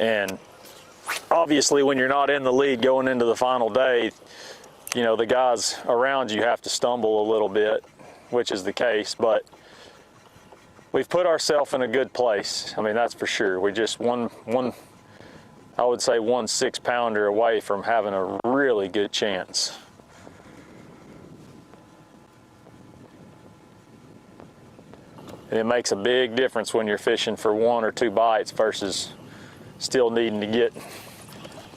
And obviously when you're not in the lead going into the final day, the guys around you have to stumble a little bit, which is the case, but we've put ourselves in a good place. I mean, that's for sure. We just I would say 1 6-pounder away from having a really good chance. And it makes a big difference when you're fishing for 1 or 2 bites versus still needing to get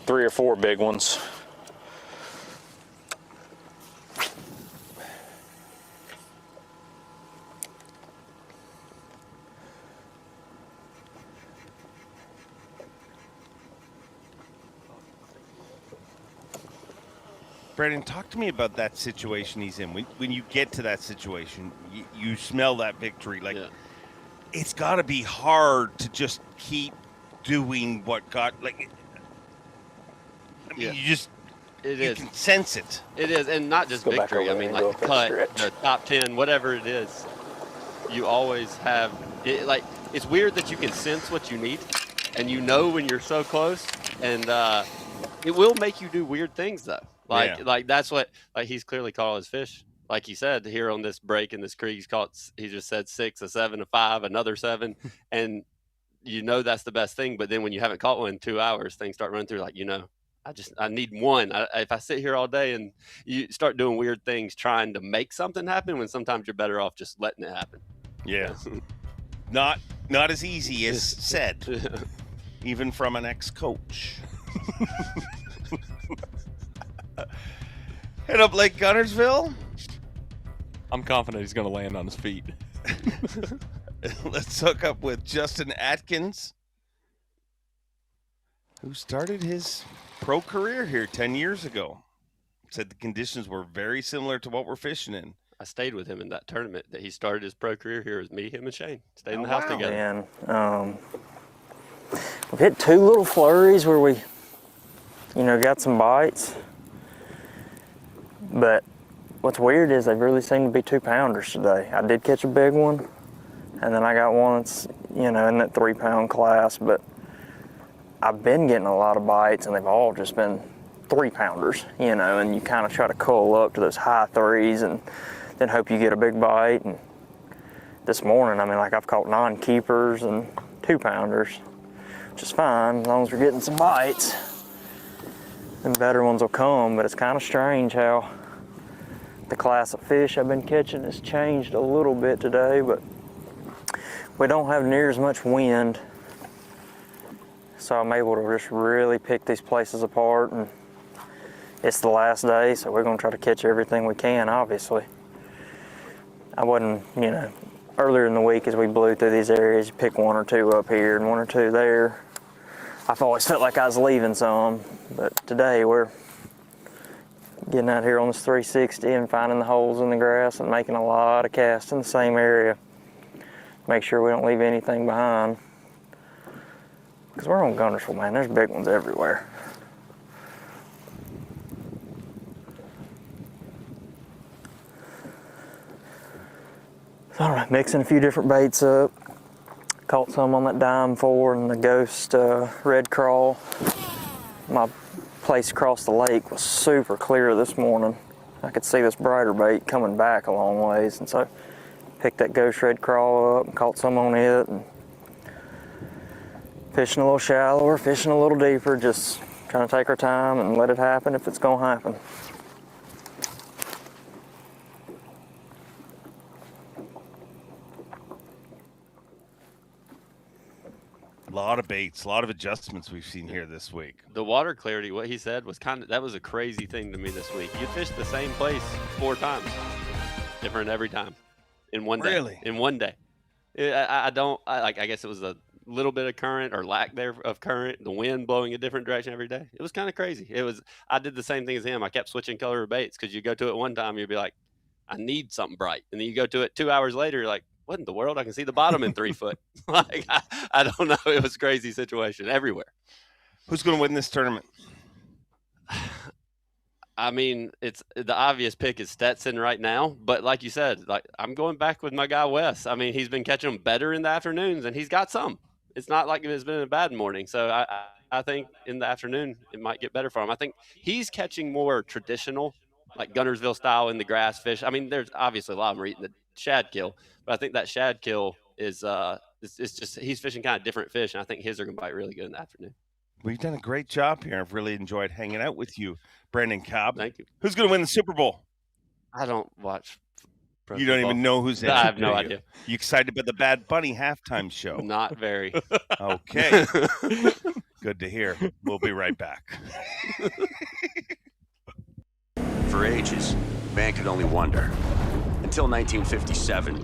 3 or 4 big ones. Brandon, talk to me about that situation he's in. When you get to that situation, you smell that victory. Like, it's got to be hard to just keep doing what got, like, I mean, you can sense it. It is, and not just victory. I mean, like the cut, the top 10, whatever it is, you always have it. Like, it's weird that you can sense what you need, and you know when you're so close, and it will make you do weird things though. Like that's what, like, he's clearly caught his fish. Like he said here on this break in this creek, he just said 6, a 7, a 5, another 7, and you know that's the best thing. But then when you haven't caught one in 2 hours, things start running through. Like, you know, I need one. If I sit here all day, and you start doing weird things trying to make something happen, when sometimes you're better off just letting it happen. Yeah. Not as easy as said, even from an ex-coach. Head up Lake Guntersville. I'm confident he's going to land on his feet. Let's hook up with Justin Atkins, who started his pro career here 10 years ago. Said the conditions were very similar to what we're fishing in. I stayed with him in that tournament that he started his pro career here. With me, him, and Shane. Stayed in the house together. And we've hit 2 little flurries where we, got some bites. But what's weird is they really seem to be 2-pounders today. I did catch a big one, and then I got one that's, in that 3-pound class. But I've been getting a lot of bites, and they've all just been 3-pounders, and you kind of try to cull up to those high 3s and then hope you get a big bite. And this morning, I mean, like, I've caught 9 keepers and 2-pounders, which is fine as long as we're getting some bites. And better ones will come, but it's kind of strange how the class of fish I've been catching has changed a little bit today, but we don't have near as much wind, so I'm able to just really pick these places apart. And it's the last day, so we're going to try to catch everything we can, obviously. I wasn't, earlier in the week as we blew through these areas, you pick 1 or 2 up here and 1 or 2 there. I've always felt like I was leaving some, but today we're getting out here on this 360 and finding the holes in the grass and making a lot of casts in the same area. Make sure we don't leave anything behind. Because we're on Guntersville, man, there's big ones everywhere. All right, mixing a few different baits up. Caught some on that Dime 4 and the Ghost red crawl. My place across the lake was super clear this morning. I could see this brighter bait coming back a long ways, and so picked that Ghost red crawl up and caught some on it. And fishing a little shallower, fishing a little deeper, just trying to take our time and let it happen if it's gonna happen. A lot of baits, a lot of adjustments we've seen here this week. The water clarity, what he said was that was a crazy thing to me this week. You fished the same place 4 times, different every time, in one day. Really? In one day. I guess it was a little bit of current or lack there of current, the wind blowing a different direction every day. It was kind of crazy. I did the same thing as him. I kept switching color of baits because you go to it one time, you'd be like, I need something bright. And then you go to it 2 hours later, you're like, what in the world? I can see the bottom in 3 foot. Like, I don't know. It was a crazy situation everywhere. Who's going to win this tournament? I mean, it's the obvious pick is Stetson right now, but like you said, like, I'm going back with my guy Wes. I mean, he's been catching them better in the afternoons, and he's got some. It's not like it's been a bad morning. So I think in the afternoon it might get better for him. I think he's catching more traditional, like Guntersville style in the grass fish. I mean, there's obviously a lot of them are eating the shad kill, but I think that shad kill is it's just he's fishing kind of different fish, and I think his are going to bite really good in the afternoon. Well, you've done a great job here. I've really enjoyed hanging out with you, Brandon Cobb. Thank you. Who's going to win the Super Bowl? I don't watch. You don't even know who's in it. I have no idea. You excited about the Bad Bunny halftime show? Not very. Okay. Good to hear. We'll be right back. For ages, man could only wonder. Until 1957,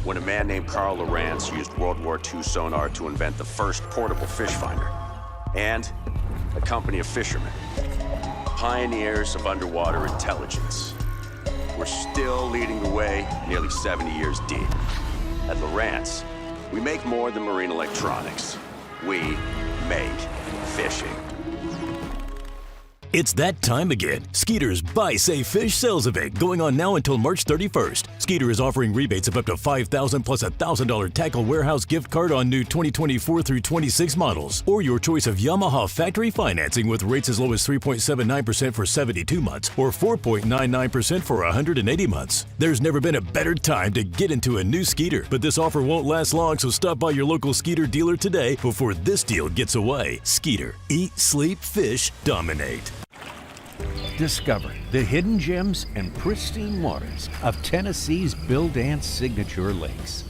when a man named Carl Lawrence used World War II sonar to invent the first portable fish finder, and a company of fishermen Pioneers of underwater intelligence. We're still leading the way nearly 70 years deep. At Lowrance, we make more than marine electronics. We make fishing. It's that time again. Skeeter's Buy Save Fish sales event going on now until March 31st. Skeeter is offering rebates of up to $5,000 plus a $1,000 Tackle Warehouse gift card on new 2024 through 26 models, or your choice of Yamaha factory financing with rates as low as 3.79% for 72 months or 4.99% for 180 months. There's never been a better time to get into a new Skeeter, but this offer won't last long, so stop by your local Skeeter dealer today before this deal gets away. Skeeter. Eat, sleep, fish, dominate. Discover the hidden gems and pristine waters of Tennessee's B.A.S. signature lakes.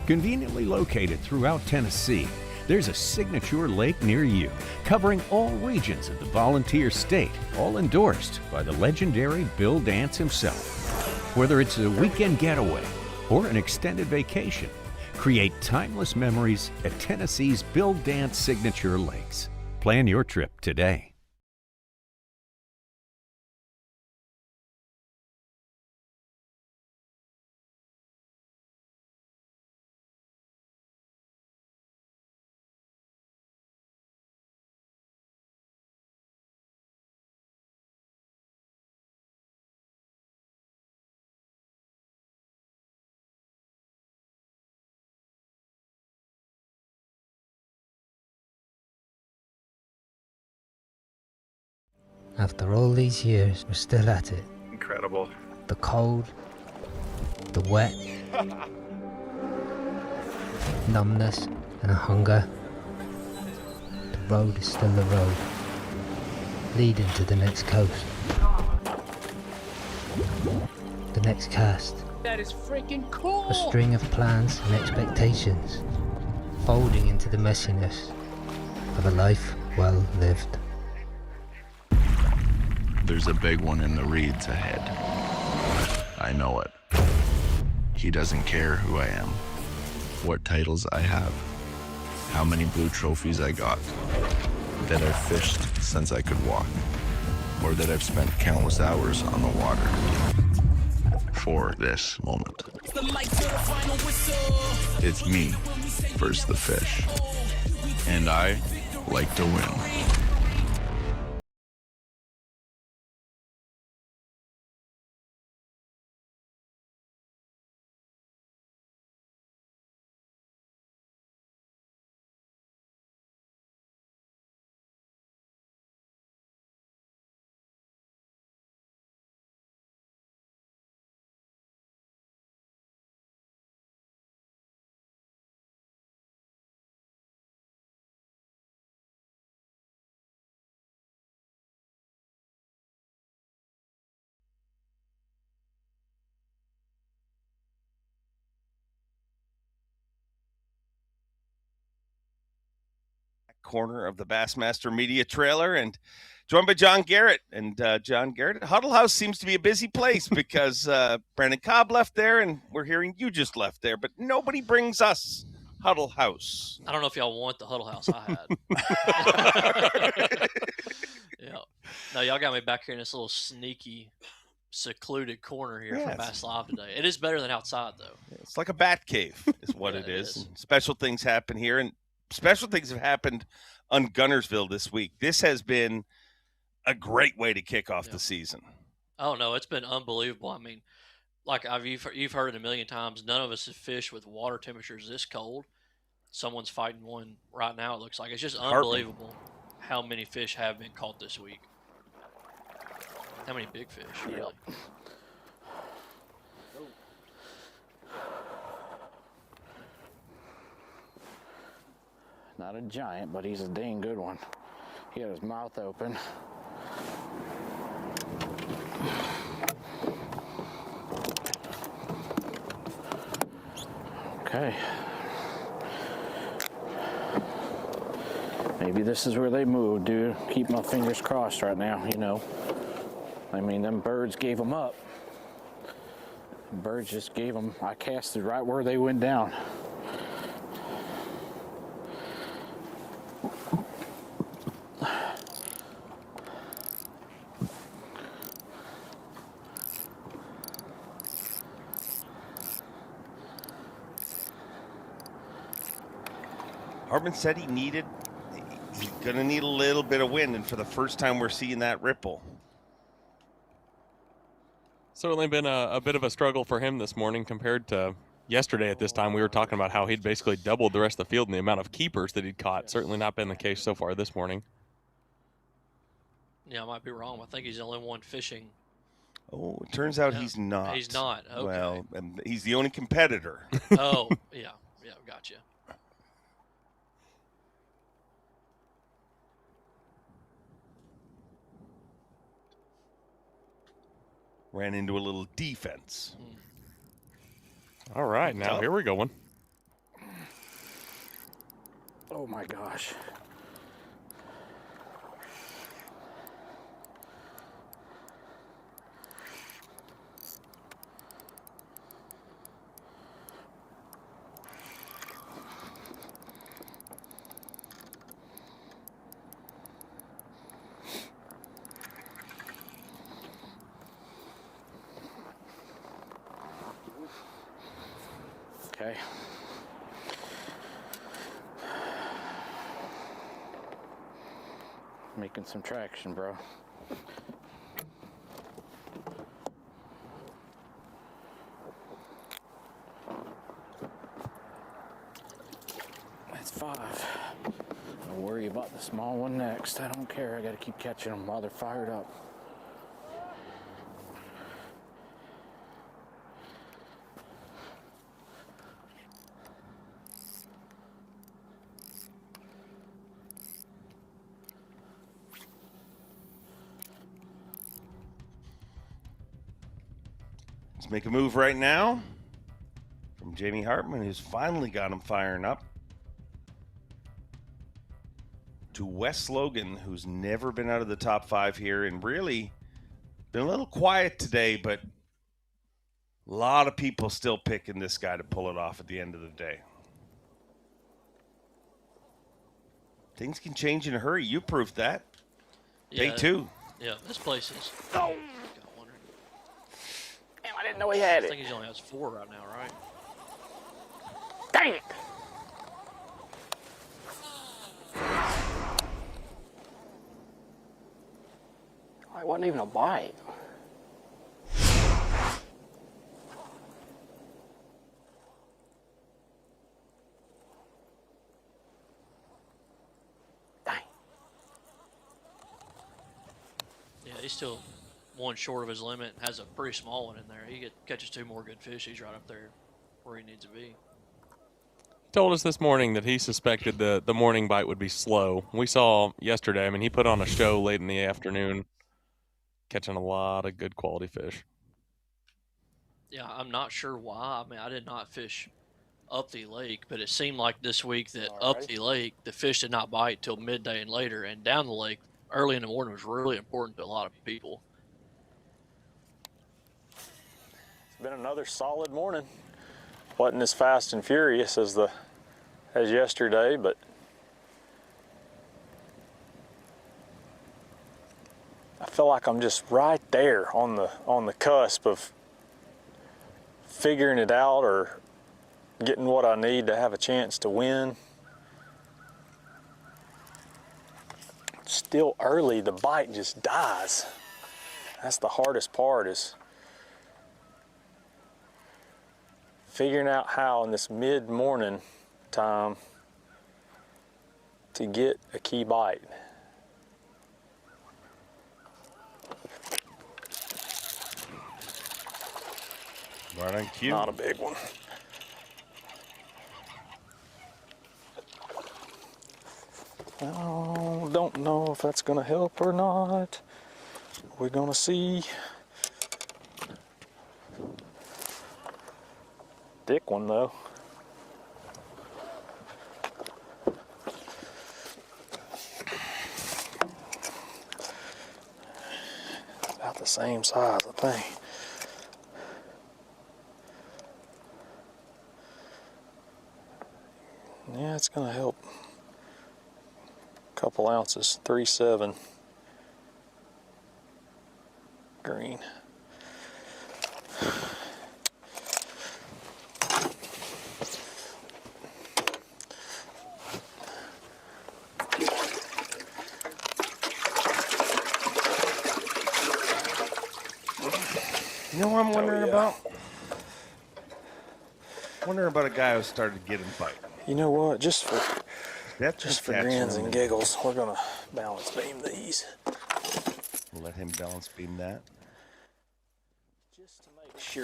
Conveniently located throughout Tennessee, there's a signature lake near you, covering all regions of the volunteer state, all endorsed by the legendary B.A.S. himself. Whether it's a weekend getaway or an extended vacation, create timeless memories at Tennessee's B.A.S. signature lakes. Plan your trip today. After all these years, we're still at it. Incredible. The cold, the wet, numbness and a hunger. The road is still the road, leading to the next coast. The next cast. That is freaking cool! A string of plans and expectations, folding into the messiness of a life well lived. There's a big one in the reeds ahead. I know it. He doesn't care who I am, what titles I have, how many blue trophies I got, that I've fished since I could walk, or that I've spent countless hours on the water for this moment. It's me versus the fish, and I like to win. Corner of the Bassmaster Media trailer and joined by John Garrett. And John Garrett, Huddle House seems to be a busy place because Brandon Cobb left there and we're hearing you just left there, but nobody brings us Huddle House. I don't know if y'all want the Huddle House I had. Yeah. No, y'all got me back here in this little sneaky, secluded corner here for Bass Live today. It is better than outside, though. It's like a bat cave is what it is. And special things happen here, and special things have happened on Guntersville this week. This has been a great way to kick off the season. Oh, no, it's been unbelievable. I mean, like you've heard it a million times, none of us have fished with water temperatures this cold. Someone's fighting one right now, it looks like. It's just unbelievable how many fish have been caught this week. How many big fish, really. Not a giant, but he's a dang good one. He had his mouth open. Okay. Maybe this is where they moved, dude. Keep my fingers crossed right now, you know. I mean, them birds gave them up. Birds just gave them. I casted right where they went down. Hartman said he's going to need a little bit of wind, and for the first time we're seeing that ripple. Certainly been a bit of a struggle for him this morning compared to yesterday at this time. We were talking about how he'd basically doubled the rest of the field in the amount of keepers that he'd caught. Certainly not been the case so far this morning. Yeah, I might be wrong. I think he's the only one fishing. Oh, it turns out he's not. He's not. Okay. Well, and he's the only competitor. Oh, yeah. Yeah, gotcha. Ran into a little defense. All right, now here we go. Oh my gosh. Okay. Making some traction, bro. That's 5. I'll worry about the small one next. I don't care. I gotta keep catching them while they're fired up. Let's make a move right now from Jamie Hartman, who's finally got him firing up, to Wes Logan, who's never been out of the top 5 here and really been a little quiet today, but a lot of people still picking this guy to pull it off at the end of the day. Things can change in a hurry. You proved that. Day 2. Yeah, this place is. Oh. Damn, I didn't know he had I it. think he only has 4 right now, right? Dang it. Oh, it wasn't even a bite. Yeah, he's still 1 short of his limit and has a pretty small one in there. He catches 2 more good fish. He's right up there where he needs to be. Told us this morning that he suspected the morning bite would be slow. We saw yesterday, I mean, he put on a show late in the afternoon, catching a lot of good quality fish. Yeah, I'm not sure why. I mean, I did not fish up the lake, but it seemed like this week that up the lake, the fish did not bite till midday and later, and down the lake early in the morning was really important to a lot of people. It's been another solid morning. Wasn't as fast and furious as yesterday, but I feel like I'm just right there on the cusp of figuring it out or getting what I need to have a chance to win. It's still early, the bite just dies. That's the hardest part, is figuring out how in this mid-morning time to get a key bite. Right on cue. Not a big one. I don't know if that's gonna help or not. We're gonna see. Thick one though. About the same size, I think. Yeah, it's gonna help. Couple ounces, 3.7 green. You know what I'm wondering about? Wondering about a guy who started getting bite. You know what? Just for Just for grins and giggles, we're gonna balance beam these. We'll let him balance beam that. Just to make sure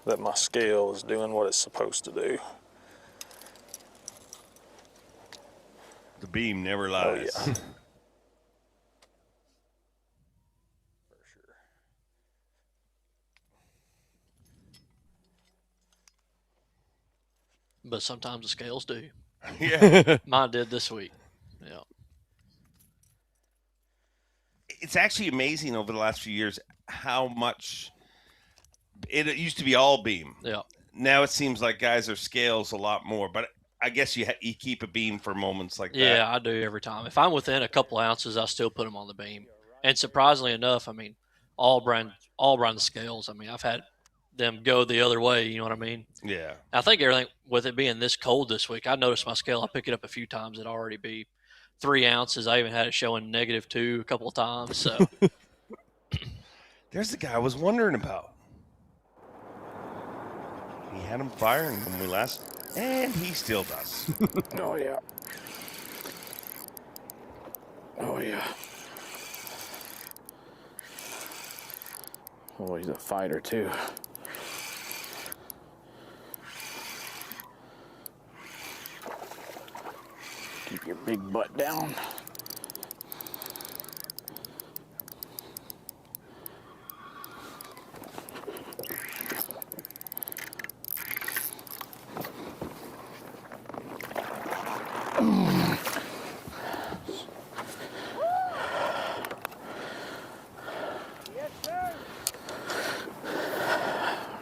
that my scale is doing what it's supposed to do. The beam never lies. Oh, yeah. But sometimes the scales do. Yeah. Mine did this week. Yeah. It's actually amazing over the last few years how much it used to be all beam. Yeah. Now it seems like guys are scales a lot more, but I guess you keep a beam for moments like that. Yeah, I do every time. If I'm within a couple ounces, I still put them on the beam. And surprisingly enough, I mean, all brand scales. I mean, I've had them go the other way. You know what I mean? Yeah. I think everything with it being this cold this week, I noticed my scale. I pick it up a few times. It'd already be 3 ounces. I even had it showing -2 a couple of times. So there's the guy I was wondering about. He had him firing when we last, and he still does. Oh, yeah. Oh, yeah. Oh, he's a fighter, too. Keep your big butt down.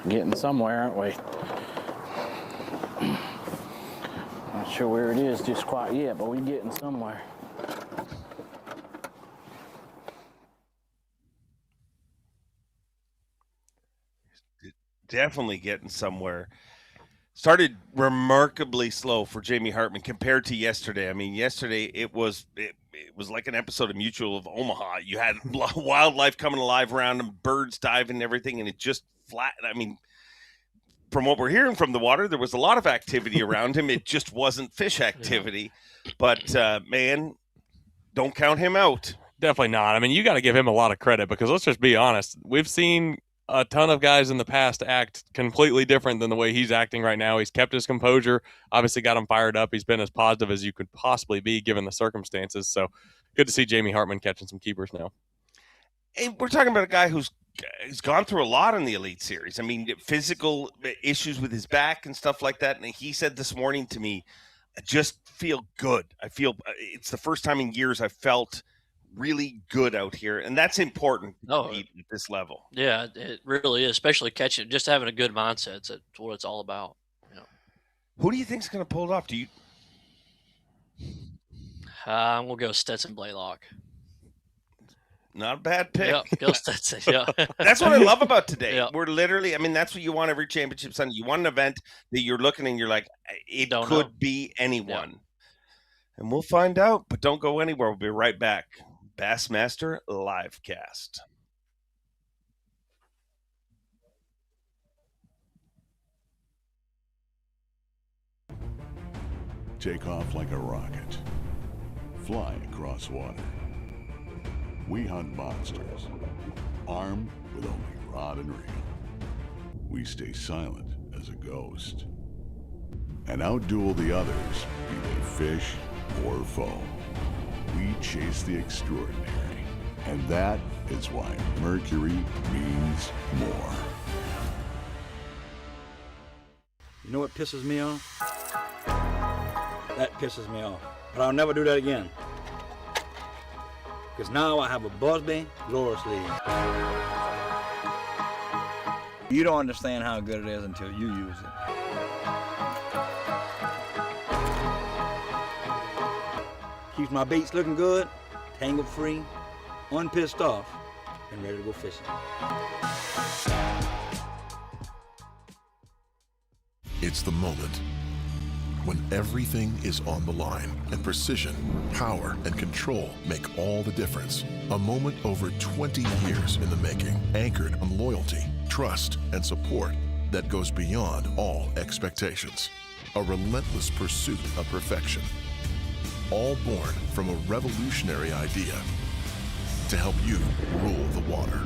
Getting somewhere, aren't we? Not sure where it is just quite yet, but we're getting somewhere. Definitely getting somewhere. Started remarkably slow for Jamie Hartman compared to yesterday. I mean, yesterday it was like an episode of Mutual of Omaha. You had wildlife coming alive around him, birds diving and everything, and it just flattened. I mean, from what we're hearing from the water, there was a lot of activity around him. It just wasn't fish activity. Yeah. But, man, don't count him out. Definitely not. I mean, you got to give him a lot of credit because let's just be honest. We've seen a ton of guys in the past act completely different than the way he's acting right now. He's kept his composure, obviously got him fired up. He's been as positive as you could possibly be given the circumstances. So good to see Jamie Hartman catching some keepers now. And we're talking about a guy who's gone through a lot in the Elite Series. I mean, physical issues with his back and stuff like that. And he said this morning to me, I just feel good. I feel it's the first time in years I felt really good out here, and that's important at this level. Yeah, it really is, especially catching, just having a good mindset. That's what it's all about. You know. Who do you think's going to pull it off? Do you? I'm gonna go Stetson Blaylock. Not a bad pick. Yeah, go Stetson. Yeah, that's what I love about today. Yeah. We're literally, I mean, that's what you want every championship Sunday. You want an event that you're looking and you're like, it could be anyone, and we'll find out. But don't go anywhere. We'll be right back. Bassmaster Livecast. Take off like a rocket. Fly across water. We hunt monsters, armed with only rod and reel. We stay silent as a ghost. And outduel the others, be they fish or foe. We chase the extraordinary, and that is why Mercury means more. You know what pisses me off? That pisses me off. But I'll never do that again. Because now I have a Busby Glorious Lead. You don't understand how good it is until you use it. Keeps my baits looking good, tangle free, unpissed off, and ready to go fishing. It's the moment when everything is on the line and precision, power, and control make all the difference. A moment over 20 years in the making, anchored on loyalty, trust, and support that goes beyond all expectations. A relentless pursuit of perfection. All born from a revolutionary idea to help you rule the water.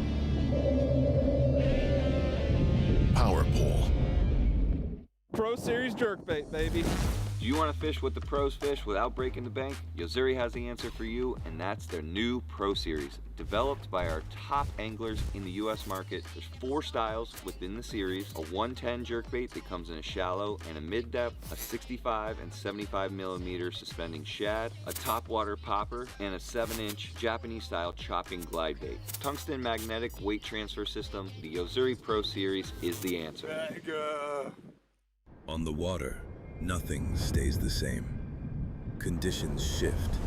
Power Pole. Pro Series jerkbait, baby. Do you want to fish what the pros fish without breaking the bank? Yozuri has the answer for you, and that's their new Pro Series. Developed by our top anglers in the U.S. market, there's 4 styles within the series. A 110 jerkbait that comes in a shallow and a mid-depth, a 65 and 75 millimeter suspending shad, a topwater popper, and a 7-inch Japanese-style chopping glide bait. Tungsten magnetic weight transfer system, the Yozuri Pro Series is the answer. On the water, nothing stays the same. Conditions shift,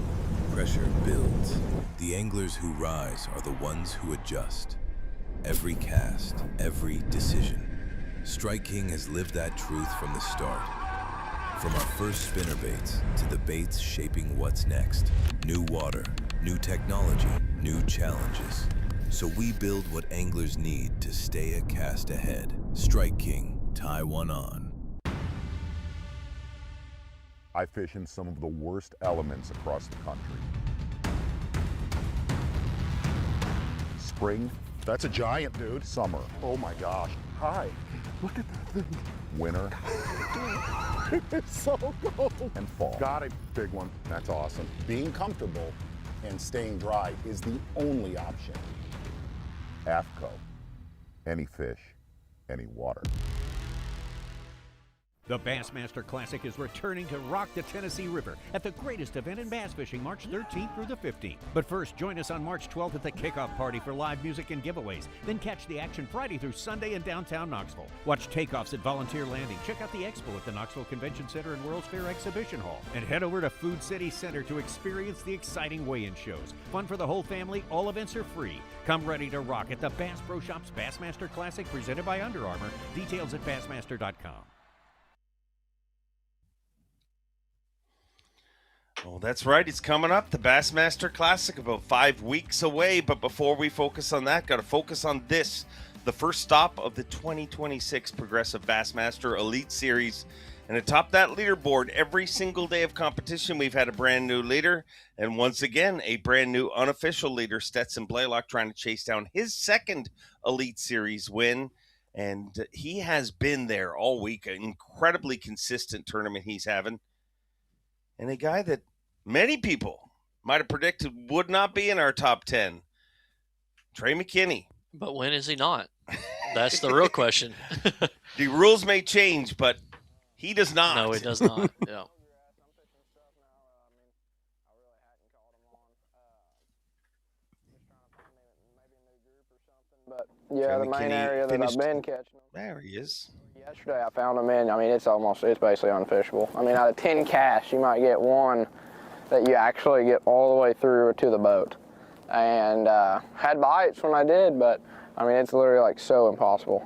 pressure builds. The anglers who rise are the ones who adjust. Every cast, every decision. Strike King has lived that truth from the start. From our first spinnerbaits to the baits shaping what's next. New water, new technology, new challenges. So we build what anglers need to stay a cast ahead. Strike King, tie one on. I fish in some of the worst elements across the country. Spring, that's a giant, dude. Summer, oh my gosh. Hi, look at that thing. Winter, it's so cold. And fall. Got a big one, that's awesome. Being comfortable and staying dry is the only option. AFCO, any fish, any water. The Bassmaster Classic is returning to rock the Tennessee River at the greatest event in bass fishing, March 13th through the 15th. But first, join us on March 12th at the kickoff party for live music and giveaways. Then catch the action Friday through Sunday in downtown Knoxville. Watch takeoffs at Volunteer Landing. Check out the expo at the Knoxville Convention Center and World's Fair Exhibition Hall. And head over to Food City Center to experience the exciting weigh-in shows. Fun for the whole family. All events are free. Come ready to rock at the Bass Pro Shops Bassmaster Classic presented by Under Armour. Details at bassmaster.com. Oh, that's right. It's coming up. The Bassmaster Classic, about 5 weeks away. But before we focus on that, got to focus on this. The first stop of the 2026 Progressive Bassmaster Elite Series. And atop that leaderboard, every single day of competition, we've had a brand new leader. And once again, a brand new unofficial leader, Stetson Blaylock, trying to chase down his second Elite Series win. And he has been there all week. An incredibly consistent tournament he's having. And a guy that many people might have predicted would not be in our top 10, Trey McKinney. But when is he not? That's the real question. The rules may change, but he does not. No, he does not. Yeah. But yeah, the main area that I've been catching. There he is. Yesterday I found them in, I mean, it's basically unfishable. I mean, out of 10 casts, you might get one that you actually get all the way through to the boat. And had bites when I did, but I mean, it's literally like so impossible.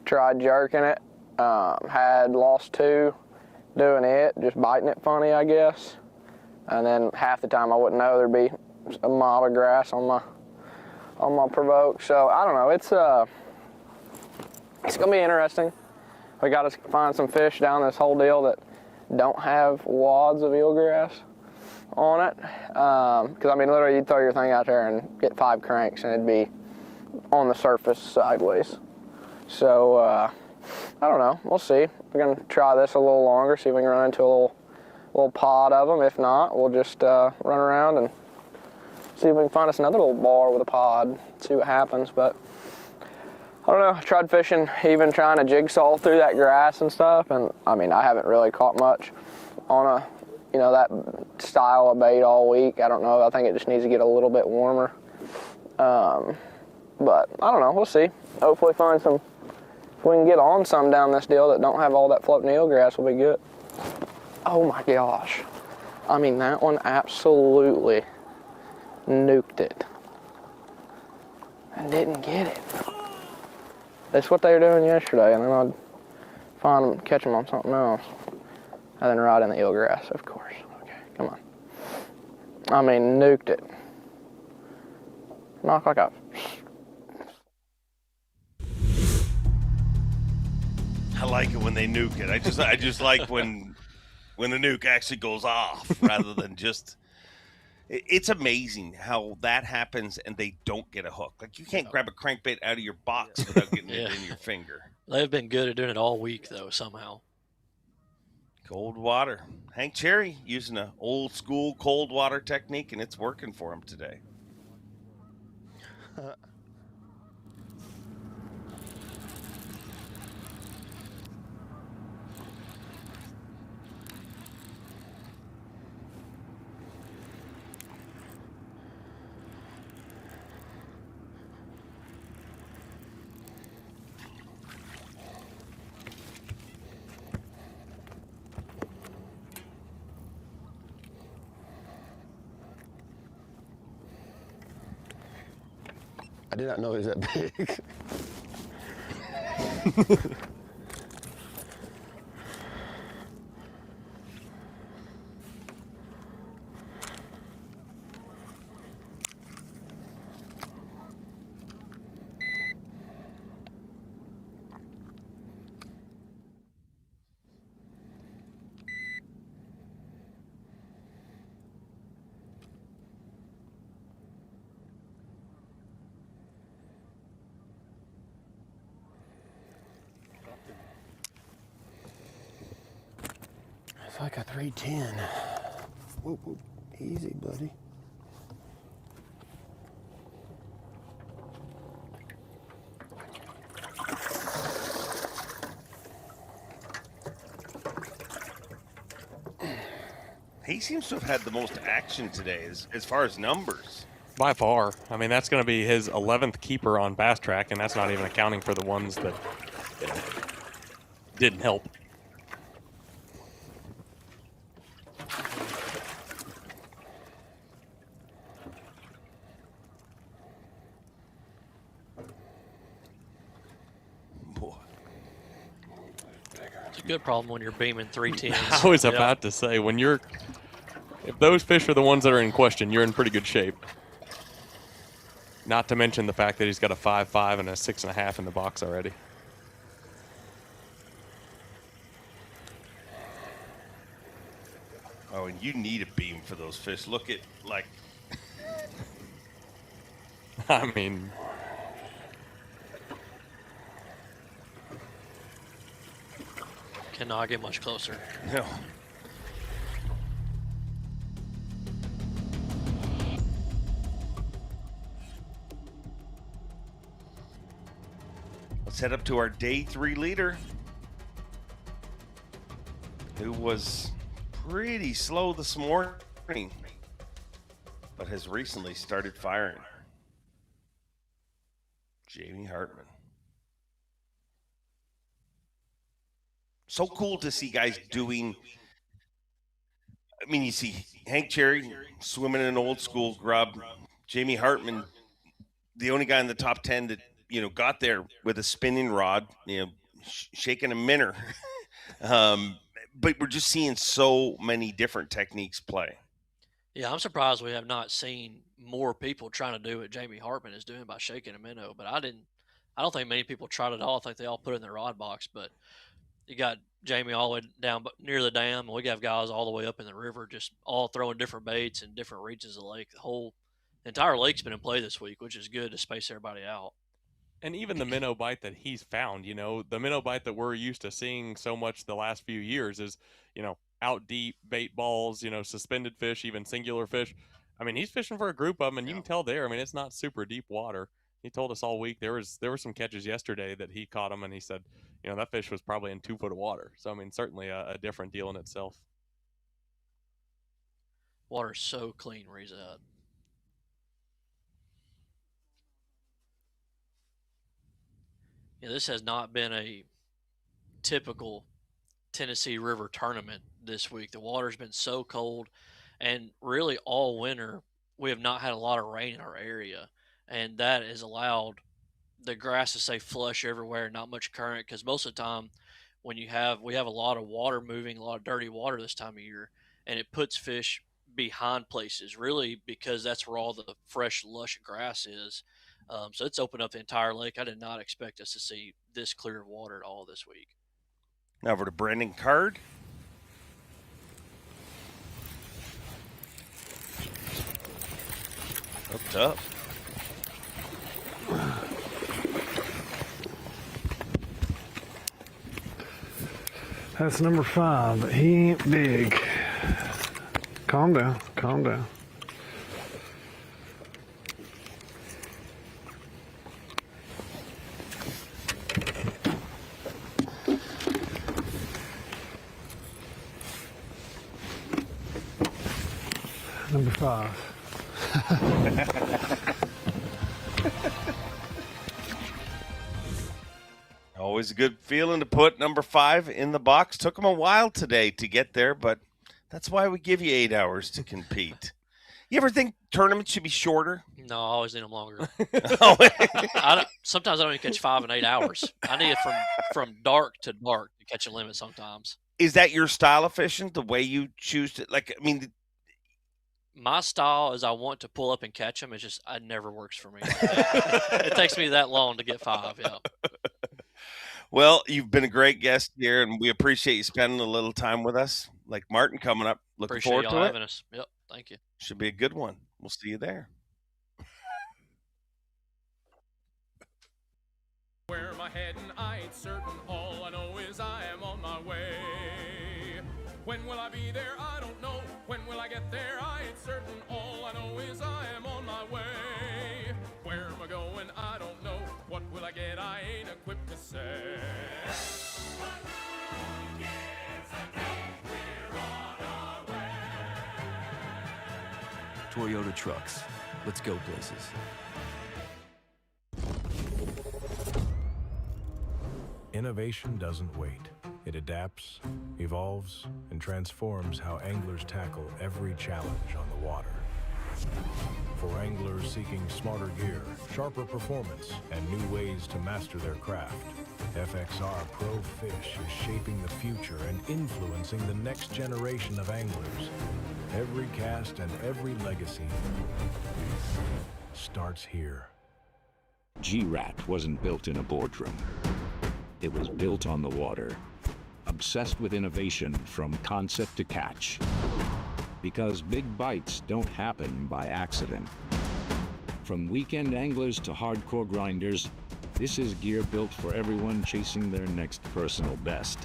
Tried jerking it, had lost 2 doing it, just biting it funny, I guess. And then half the time I wouldn't know there'd be a mob of grass on my provoke. So I don't know, it's gonna be interesting. We got to find some fish down this whole deal that don't have wads of eelgrass on it. Because I mean, literally, you'd throw your thing out there and get 5 cranks, and it'd be on the surface sideways. So I don't know. We'll see. We're gonna try this a little longer, see if we can run into a little pod of them. If not, we'll just run around and see if we can find us another little bar with a pod. See what happens, but. I don't know, I tried fishing, even trying to jigsaw through that grass and stuff, and I mean, I haven't really caught much on that style of bait all week. I don't know, I think it just needs to get a little bit warmer. But I don't know, we'll see. Hopefully find some, if we can get on some down this deal that don't have all that floating eelgrass will be good. Oh my gosh. I mean, that one absolutely nuked it. And didn't get it. That's what they were doing yesterday, and then I'd catch them on something else. And then right in the eelgrass, of course. Okay, come on. I mean, nuked it. Knock like a... I like it when they nuke it. I just like when the nuke actually goes off rather than just. It's amazing how that happens and they don't get a hook. Like you can't grab a crankbait out of your box without getting it in your finger. They've been good at doing it all week, though, somehow. Cold water. Hank Cherry using an old school cold water technique, and it's working for him today. I did not know it was that big. It's like a 310. Whoop, whoop. Easy, buddy. He seems to have had the most action today as far as numbers. By far. I mean, that's going to be his 11th keeper on Bass Track, and that's not even accounting for the ones that didn't help. It's a good problem when you're beaming 310s. I was about to say, if those fish are the ones that are in question, you're in pretty good shape. Not to mention the fact that he's got a 5.5 and a 6.5 in the box already. Oh, and you need a beam for those fish. Look at, like... I mean... Cannot get much closer. No. Let's head up to our day 3 leader, who was pretty slow this morning, but has recently started firing. Jamie Hartman. So cool to see guys doing. I mean, you see Hank Cherry swimming in an old school grub. Jamie Hartman, the only guy in the top 10 that, got there with a spinning rod, shaking a minnow. But we're just seeing so many different techniques play. Yeah, I'm surprised we have not seen more people trying to do what Jamie Hartman is doing by shaking a minnow. But I don't think many people tried it at all. I think they all put it in their rod box. But you got Jamie all the way down near the dam, and we got guys all the way up in the river, just all throwing different baits in different regions of the lake. The entire lake's been in play this week, which is good to space everybody out. And even the minnow bite that he's found, the minnow bite that we're used to seeing so much the last few years is, out deep, bait balls, suspended fish, even singular fish. I mean, he's fishing for a group of them, and you can tell there. I mean, it's not super deep water. He told us all week there were some catches yesterday that he caught them, and he said, that fish was probably in 2 foot of water. So, I mean, certainly a different deal in itself. Water's so clean where he's at. Yeah, this has not been a typical Tennessee River tournament this week. The water's been so cold, and really all winter we have not had a lot of rain in our area, and that has allowed the grass to stay flush everywhere, not much current, because most of the time when we have a lot of water moving, a lot of dirty water this time of year, and it puts fish behind places, really, because that's where all the fresh, lush grass is. So it's opened up the entire lake. I did not expect us to see this clear of water at all this week. Now over to Brandon Card. Hooked up. That's number 5, but he ain't big. Calm down, calm down. Number 5. Always a good feeling to put number 5 in the box. Took him a while today to get there, but that's why we give you 8 hours to compete. You ever think tournaments should be shorter? No, I always need them longer. Oh. Sometimes I don't even catch 5 in 8 hours. I need it from dark to dark to catch a limit sometimes. Is that your style of fishing, the way you choose to, like, I mean... My style is I want to pull up and catch them. It's just, it never works for me. It takes me that long to get 5, yeah. Well, you've been a great guest here, and we appreciate you spending a little time with us. Like Martin coming up. Looking Appreciate forward y'all to it. having us. Yep, thank you. Should be a good one. We'll see you there. Where am I heading? I ain't certain. All I know is I am on my way. When will I be there? I don't know. When will I get there? I ain't certain. All I know is I am on my way. Where am I going? I don't know. What will I get? I ain't equipped to say. Toyota Trucks. Let's go places. Innovation doesn't wait. It adapts, evolves, and transforms how anglers tackle every challenge on the water. For anglers seeking smarter gear, sharper performance, and new ways to master their craft, FXR Pro Fish is shaping the future and influencing the next generation of anglers. Every cast and every legacy starts here. G-Rat wasn't built in a boardroom. It was built on the water, obsessed with innovation from concept to catch. Because big bites don't happen by accident. From weekend anglers to hardcore grinders, this is gear built for everyone chasing their next personal best.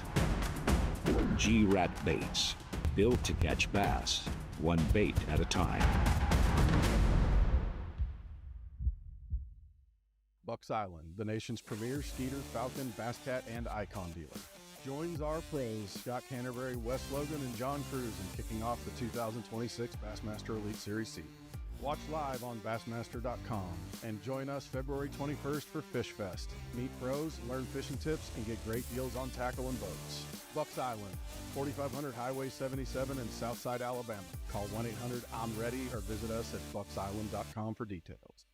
G-Rat baits, built to catch bass, one bait at a time. Bucks Island, the nation's premier Skeeter, Falcon, Bass Cat, and Icon dealer, joins our pros Scott Canterbury, Wes Logan, and John Cruz in kicking off the 2026 Bassmaster Elite Series C. Watch live on Bassmaster.com and join us February 21st for Fish Fest. Meet pros, learn fishing tips, and get great deals on tackle and boats. Bucks Island, 4500 Highway 77 in Southside, Alabama. Call 1-800-I'm-READY or visit us at bucksisland.com for details.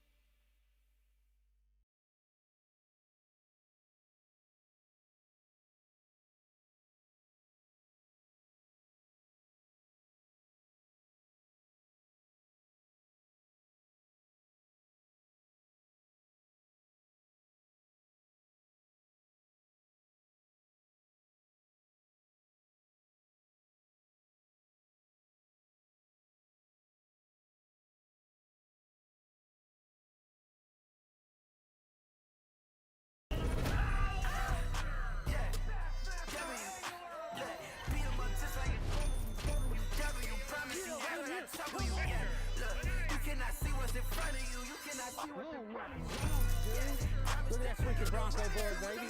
Look at that freaking Bronco bird, baby.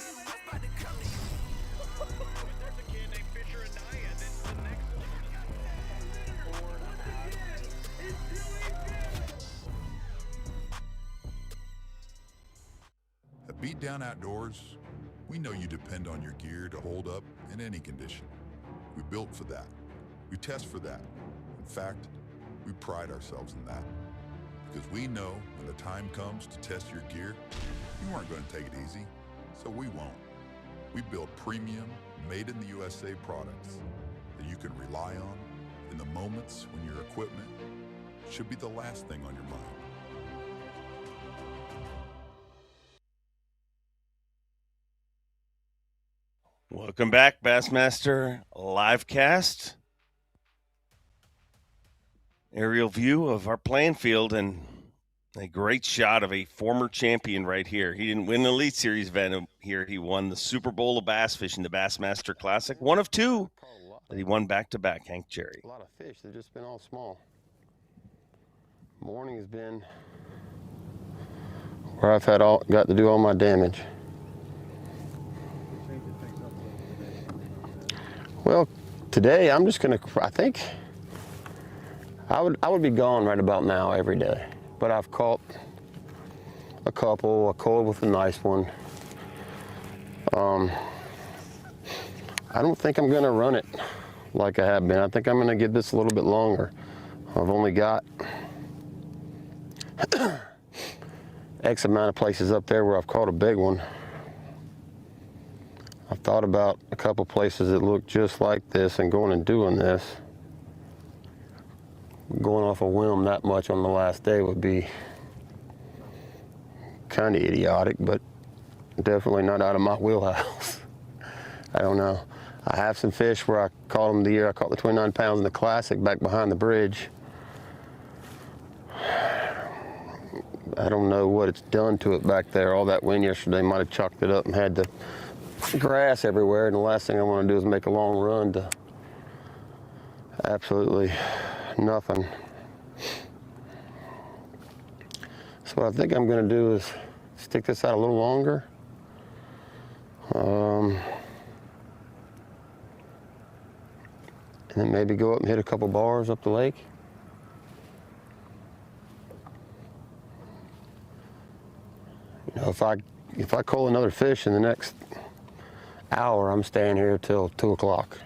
At Beat Down Outdoors, we know you depend on your gear to hold up in any condition. We built for that. We test for that. In fact, we pride ourselves in that. Because we know when the time comes to test your gear, you aren't going to take it easy, so we won't. We build premium, made in the USA products that you can rely on in the moments when your equipment should be the last thing on your mind. Welcome back, Bassmaster Livecast. Aerial view of our playing field and a great shot of a former champion right here. He didn't win the Elite Series event here. He won the Super Bowl of bass fishing, the Bassmaster Classic. One of two that he won back-to-back, Hank Jerry. A lot of fish. They've just been all small. Morning has been where I've got to do all my damage. Well, today I'm just gonna, I think I would be gone right about now every day, but I've caught a couple. I caught with a nice one. I don't think I'm gonna run it like I have been. I think I'm gonna give this a little bit longer. I've only got X amount of places up there where I've caught a big one. I've thought about a couple places that look just like this and going and doing this. Going off a whim that much on the last day would be kind of idiotic, but definitely not out of my wheelhouse. I don't know. I have some fish where I caught them the year I caught the 29 pounds in the Classic back behind the bridge. I don't know what it's done to it back there. All that wind yesterday might have chucked it up and had the grass everywhere, and the last thing I want to do is make a long run to absolutely nothing. So what I think I'm going to do is stick this out a little longer. And then maybe go up and hit a couple bars up the lake. You know, if I call another fish in the next hour, I'm staying here till 2 o'clock.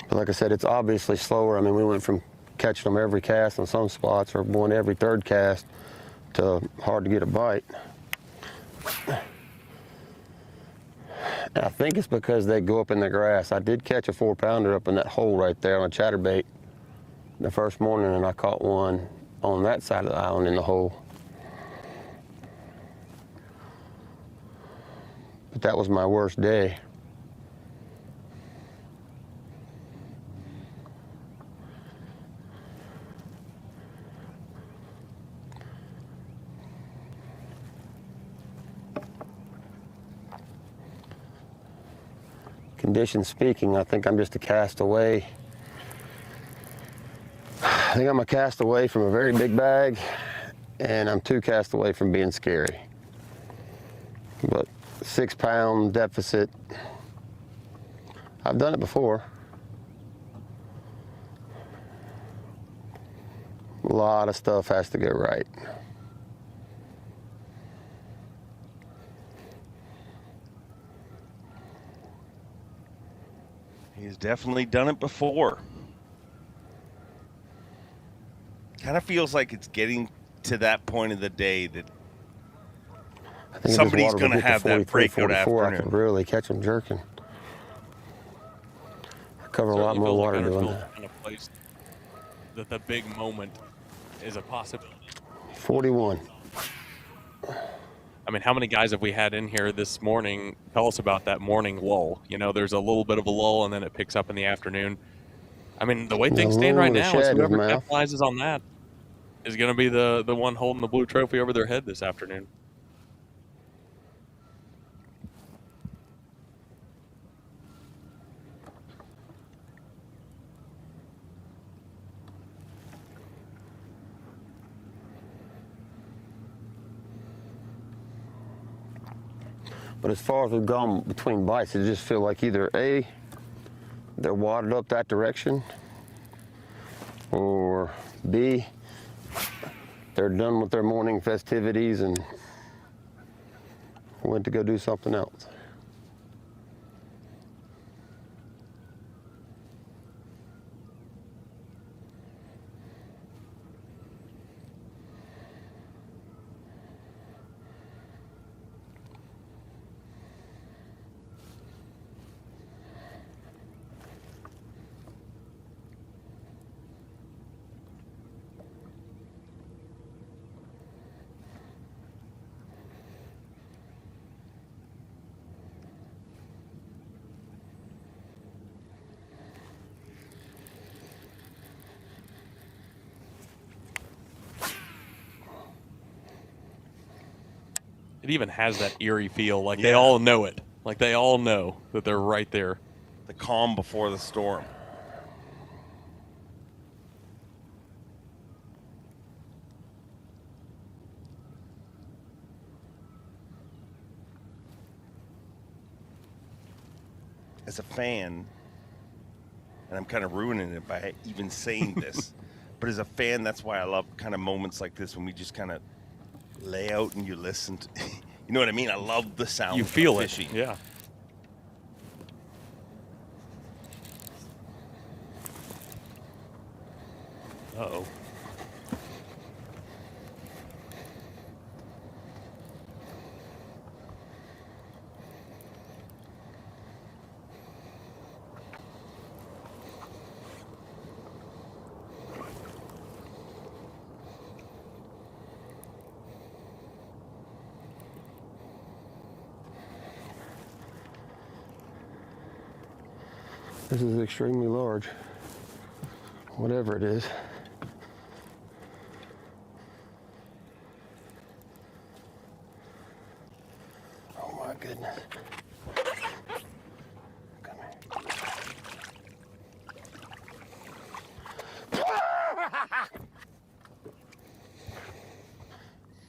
But like I said, it's obviously slower. I mean, we went from catching them every cast in some spots, or one every third cast, to hard to get a bite. And I think it's because they go up in the grass. I did catch a 4-pounder up in that hole right there on a chatterbait the first morning, and I caught one on that side of the island in the hole. But that was my worst day. Conditions speaking, I think I'm just a castaway. I think I'm a castaway from a very big bag, and I'm 2 casts away from being scary. But 6-pound deficit, I've done it before. A lot of stuff has to go right. He's definitely done it before. Kind of feels like it's getting to that point of the day that somebody's going to have that breakout afternoon. I could really catch them jerking. I cover a lot more water doing that. Kind of place that the big moment is a possibility. 41. I mean, how many guys have we had in here this morning? Tell us about that morning lull. You know, there's a little bit of a lull, and then it picks up in the afternoon. I mean, the way things stand right now is whoever capitalizes on that is going to be the one holding the blue trophy over their head this afternoon. But as far as we've gone between bites, it just feel like either A, they're watered up that direction, or B, they're done with their morning festivities and went to go do something else. It even has that eerie feel, like they all know it. Like they all know that they're right there. The calm before the storm. As a fan, and I'm kind of ruining it by even saying this, but as a fan, that's why I love kind of moments like this when we just kind of lay out and you listen to, you know what I mean? I love the sound. You feel of it, fishing. yeah. Uh-oh. This is extremely large, whatever it is. Oh my goodness. Come here.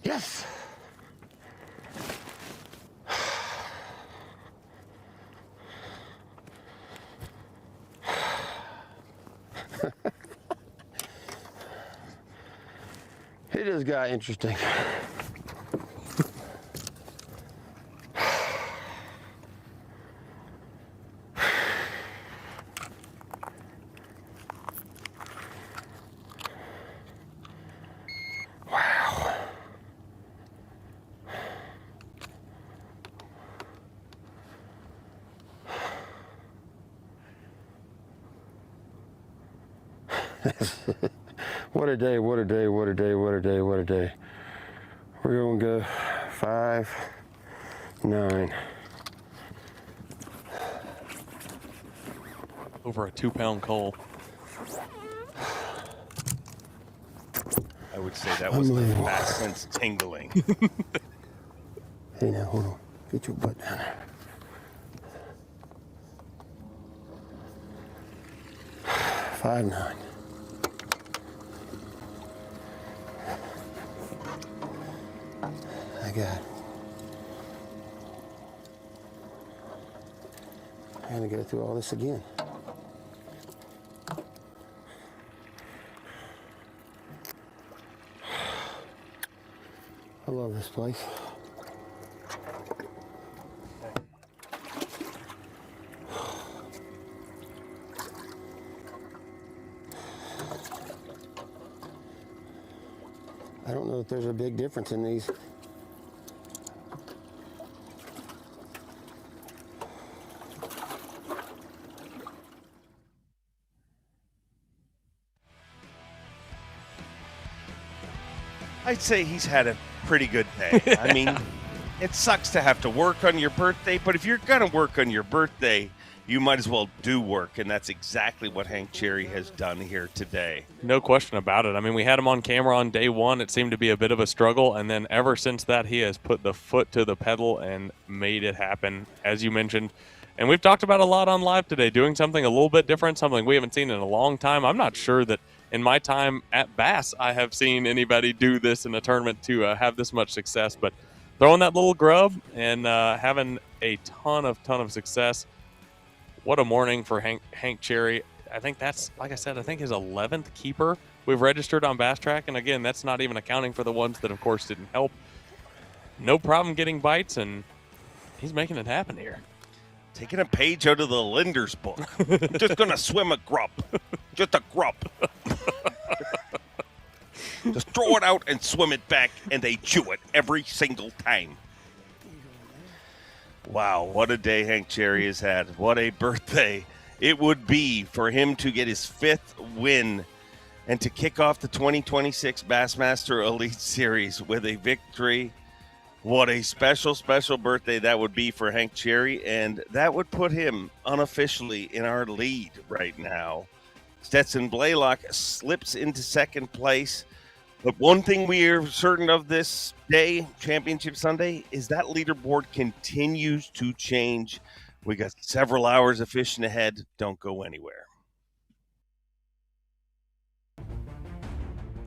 Yes! It just got interesting. Wow. What a day, what a day, what a day, what a day, what a day. We're gonna go 5, 9. Over a 2-pound coal. I would say that was the fast sense tingling. Hey now, hold on. Get your butt down there. 5, 9. I got it. I gotta go through all this again. I love this place. I don't know if there's a big difference in these. I'd say he's had a pretty good day. I mean, it sucks to have to work on your birthday, but if you're going to work on your birthday, you might as well do work, and that's exactly what Hank Cherry has done here today. No question about it. I mean, we had him on camera on day one. It seemed to be a bit of a struggle, and then ever since that, he has put the foot to the pedal and made it happen, as you mentioned. And we've talked about a lot on live today, doing something a little bit different, something we haven't seen in a long time. I'm not sure that in my time at Bass, I have seen anybody do this in a tournament to have this much success. But throwing that little grub and having a ton of success. What a morning for Hank Cherry. I think that's, like I said, I think his 11th keeper we've registered on Bass Track. And again, that's not even accounting for the ones that, of course, didn't help. No problem getting bites, and he's making it happen here. Taking a page out of the Linder's book. I'm just going to swim a grub. Just a grub. Just throw it out and swim it back, and they chew it every single time. Wow, what a day Hank Cherry has had. What a birthday it would be for him to get his 5th win and to kick off the 2026 Bassmaster Elite Series with a victory. What a special, special birthday that would be for Hank Cherry, and that would put him unofficially in our lead right now. Stetson Blaylock slips into second place, But one thing we are certain of this day, Championship Sunday, is that leaderboard continues to change. We got several hours of fishing ahead. Don't go anywhere.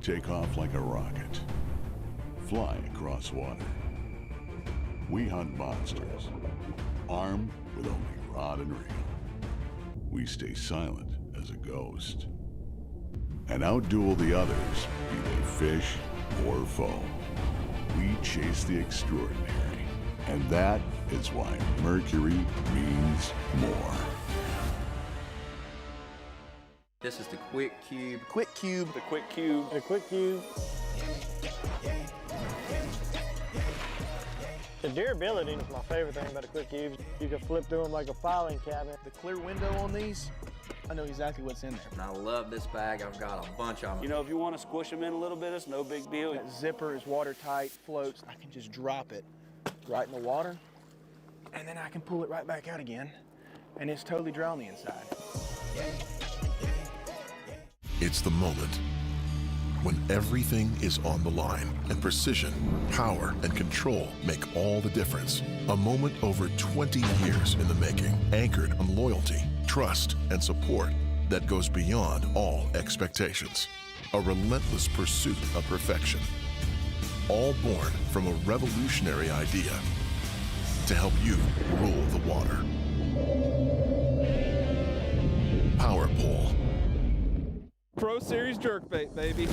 Take off like a rocket. Fly across water. We hunt monsters, armed with only rod and reel. We stay silent as a ghost. And outduel the others, be they fish or foe. We chase the extraordinary. And that is why Mercury means more. This is the Quick Cube. Quick Cube. The Quick Cube. The Quick Cube. The durability is my favorite thing about the Quick Cubes. You can flip through them like a filing cabinet. The clear window on these, I know exactly what's in there. And I love this bag. I've got a bunch of them. You know, if you want to squish them in a little bit, it's no big deal. That zipper is watertight, floats. I can just drop it right in the water, and then I can pull it right back out again, and it's totally dry on the inside. It's the moment when everything is on the line and precision, power, and control make all the difference. A moment over 20 years in the making, anchored on loyalty, trust, and support that goes beyond all expectations. A relentless pursuit of perfection. All born from a revolutionary idea to help you rule the water. Power Pole. Pro Series jerkbait, baby.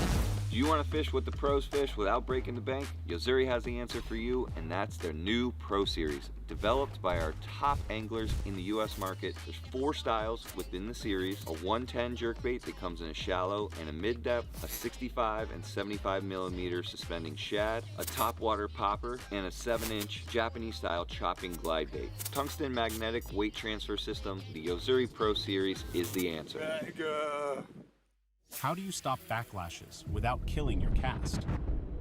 Do you want to fish what the pros fish without breaking the bank? Yozuri has the answer for you, and that's their new Pro Series. Developed by our top anglers in the U.S. market, there's 4 styles within the series. A 110 jerkbait that comes in a shallow and a mid-depth, a 65 and 75 millimeter suspending shad, a topwater popper, and a 7-inch Japanese-style chopping glide bait. Tungsten magnetic weight transfer system, the Yozuri Pro Series is the answer. How do you stop backlashes without killing your cast?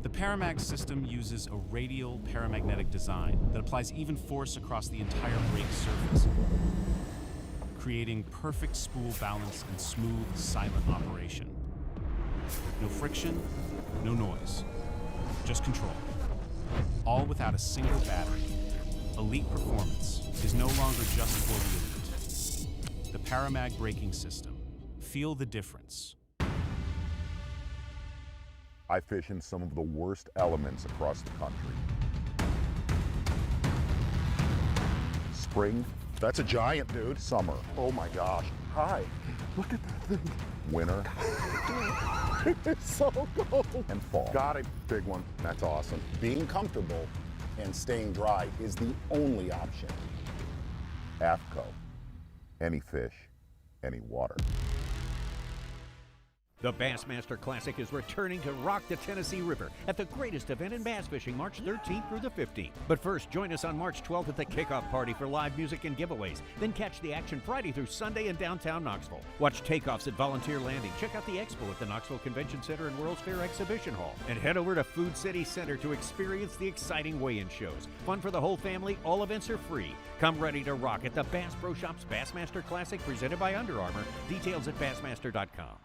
The Paramag system uses a radial paramagnetic design that applies even force across the entire brake surface, creating perfect spool balance and smooth, silent operation. No friction, no noise, just control. All without a single battery. Elite performance is no longer just for the elite. The Paramag braking system. Feel the difference. I fish in some of the worst elements across the country. Spring, that's a giant, dude. Summer, oh my gosh. Hi, look at that thing. Winter, it's so cold. And fall, got a big one, that's awesome. Being comfortable and staying dry is the only option. AFCO, any fish, any water. The Bassmaster Classic is returning to rock the Tennessee River at the greatest event in bass fishing, March 13th through the 15th. But first, join us on March 12th at the kickoff party for live music and giveaways. Then catch the action Friday through Sunday in downtown Knoxville. Watch takeoffs at Volunteer Landing. Check out the expo at the Knoxville Convention Center and World's Fair Exhibition Hall. And head over to Food City Center to experience the exciting weigh-in shows. Fun for the whole family. All events are free. Come ready to rock at the Bass Pro Shops Bassmaster Classic presented by Under Armour. Details at bassmaster.com.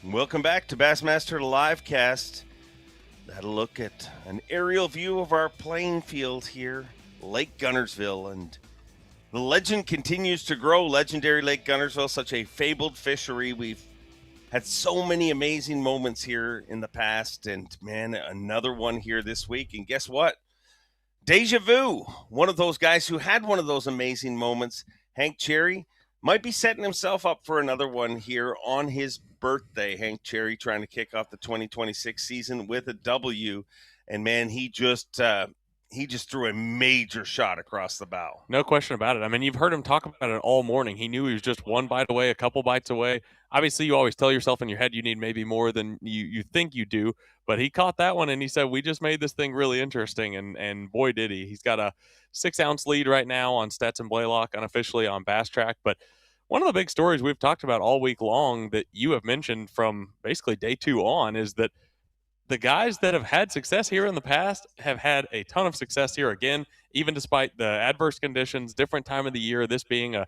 Welcome back to Bassmaster Livecast. Had a look at an aerial view of our playing field here, Lake Guntersville, and the legend continues to grow. Legendary Lake Guntersville, such a fabled fishery. We've had so many amazing moments here in the past, and man, another one here this week. And guess what? Deja vu. One of those guys who had one of those amazing moments, Hank Cherry, might be setting himself up for another one here on his birthday. Hank Cherry trying to kick off the 2026 season with a W, and man, he just threw a major shot across the bow. No question about it. I mean, you've heard him talk about it all morning. He knew he was just one bite away, a couple bites away. Obviously, you always tell yourself in your head you need maybe more than you think you do, but he caught that one, and he said, we just made this thing really interesting, and boy, did he. He's got a 6-ounce lead right now on Stetson Blaylock, unofficially on Bass Track, but one of the big stories we've talked about all week long that you have mentioned from basically day 2 on is that the guys that have had success here in the past have had a ton of success here again, even despite the adverse conditions, different time of the year, this being a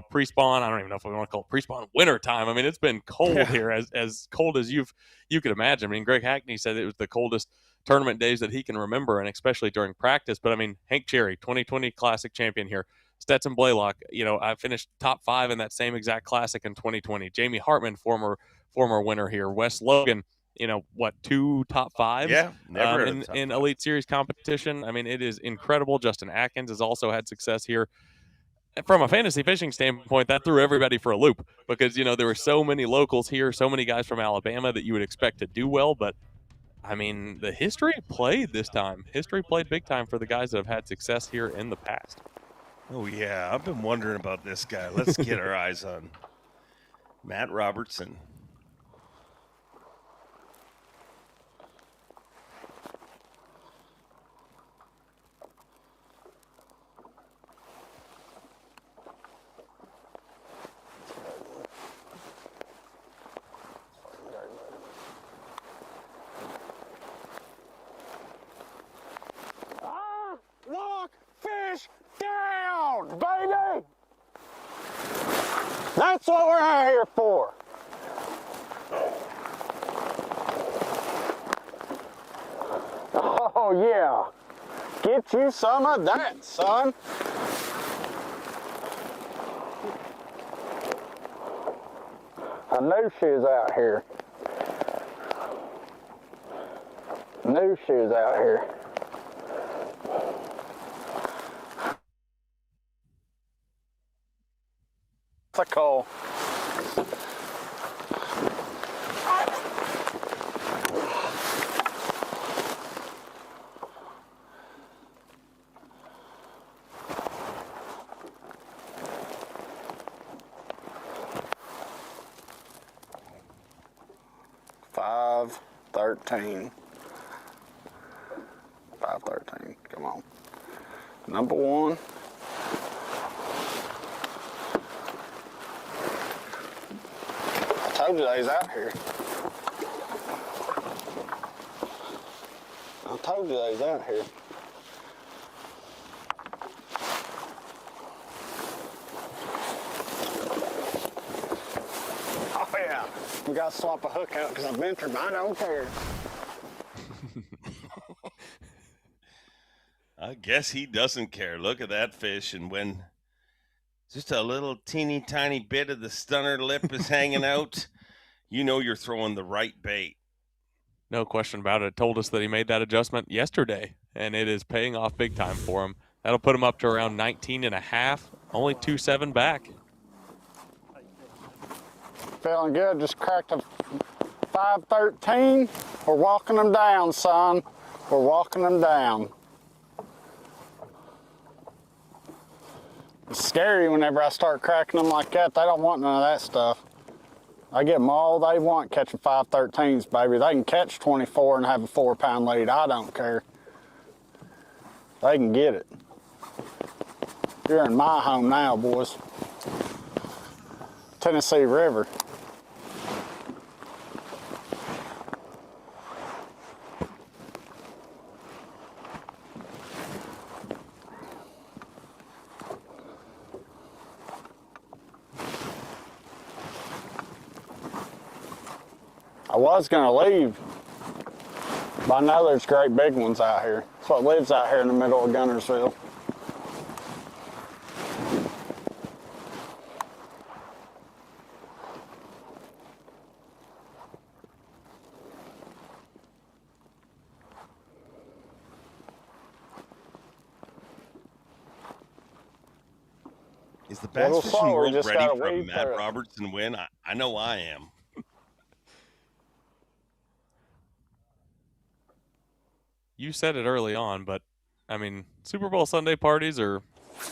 pre-spawn. I don't even know if we want to call it pre-spawn winter time. I mean, it's been cold here, as cold as you could imagine. I mean, Greg Hackney said it was the coldest tournament days that he can remember, and especially during practice. But I mean, Hank Cherry, 2020 Classic champion here. Stetson Blaylock, I finished top 5 in that same exact Classic in 2020. Jamie Hartman, former winner here. Wes Logan, 2 top 5s? Yeah, never in Elite Series competition. I mean, it is incredible. Justin Atkins has also had success here. From a fantasy fishing standpoint, that threw everybody for a loop because, there were so many locals here, so many guys from Alabama that you would expect to do well. But, I mean, the history played this time. History played big time for the guys that have had success here in the past. Oh, yeah. I've been wondering about this guy. Let's get our eyes on Matt Robertson. Lock fish down, baby! That's what we're out here for. Oh, yeah. Get you some of that, son. I knew she was out here. Knew she was out here. It's a call. $5.13. $5.13. Come on. Number 1. I told you they was out here. I told you they was out here. Oh yeah, we gotta swap a hook out because I bent her, but I don't care. I guess he doesn't care. Look at that fish, and when just a little teeny tiny bit of the stunner lip is hanging out, you're throwing the right bait. No question about it. Told us that he made that adjustment yesterday, and it is paying off big time for him. That'll put him up to around 19.5, only 2.7 back. Feeling good, just cracked a 5.13. We're walking them down, son. We're walking them down. It's scary whenever I start cracking them like that. They don't want none of that stuff. I get them all they want catching 5.13s, baby. They can catch 24 and have a 4-pound lead. I don't care. They can get it. You're in my home now, boys. Tennessee River. I was gonna leave, but I know there's great big ones out here. That's what lives out here in the middle of Guntersville. Is the bass fishing world ready for a Matt Robertson win? I know I am. You said it early on, but I mean, Super Bowl Sunday parties are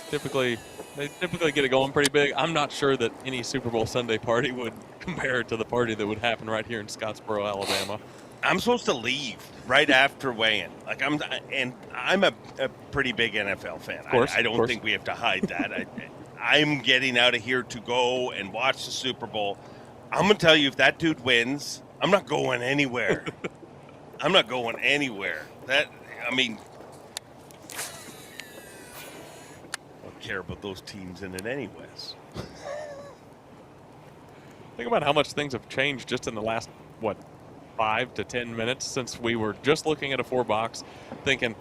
typically get it going pretty big. I'm not sure that any Super Bowl Sunday party would compare to the party that would happen right here in Scottsboro, Alabama. I'm supposed to leave right after weigh-in. I'm a pretty big NFL fan. Of course, I don't think we have to hide that. I'm getting out of here to go and watch the Super Bowl. I'm gonna tell you, if that dude wins, I'm not going anywhere. I'm not going anywhere. I mean, I don't care about those teams in it anyways. Think about how much things have changed just in the last, 5 to 10 minutes since we were just looking at a 4-box thinking,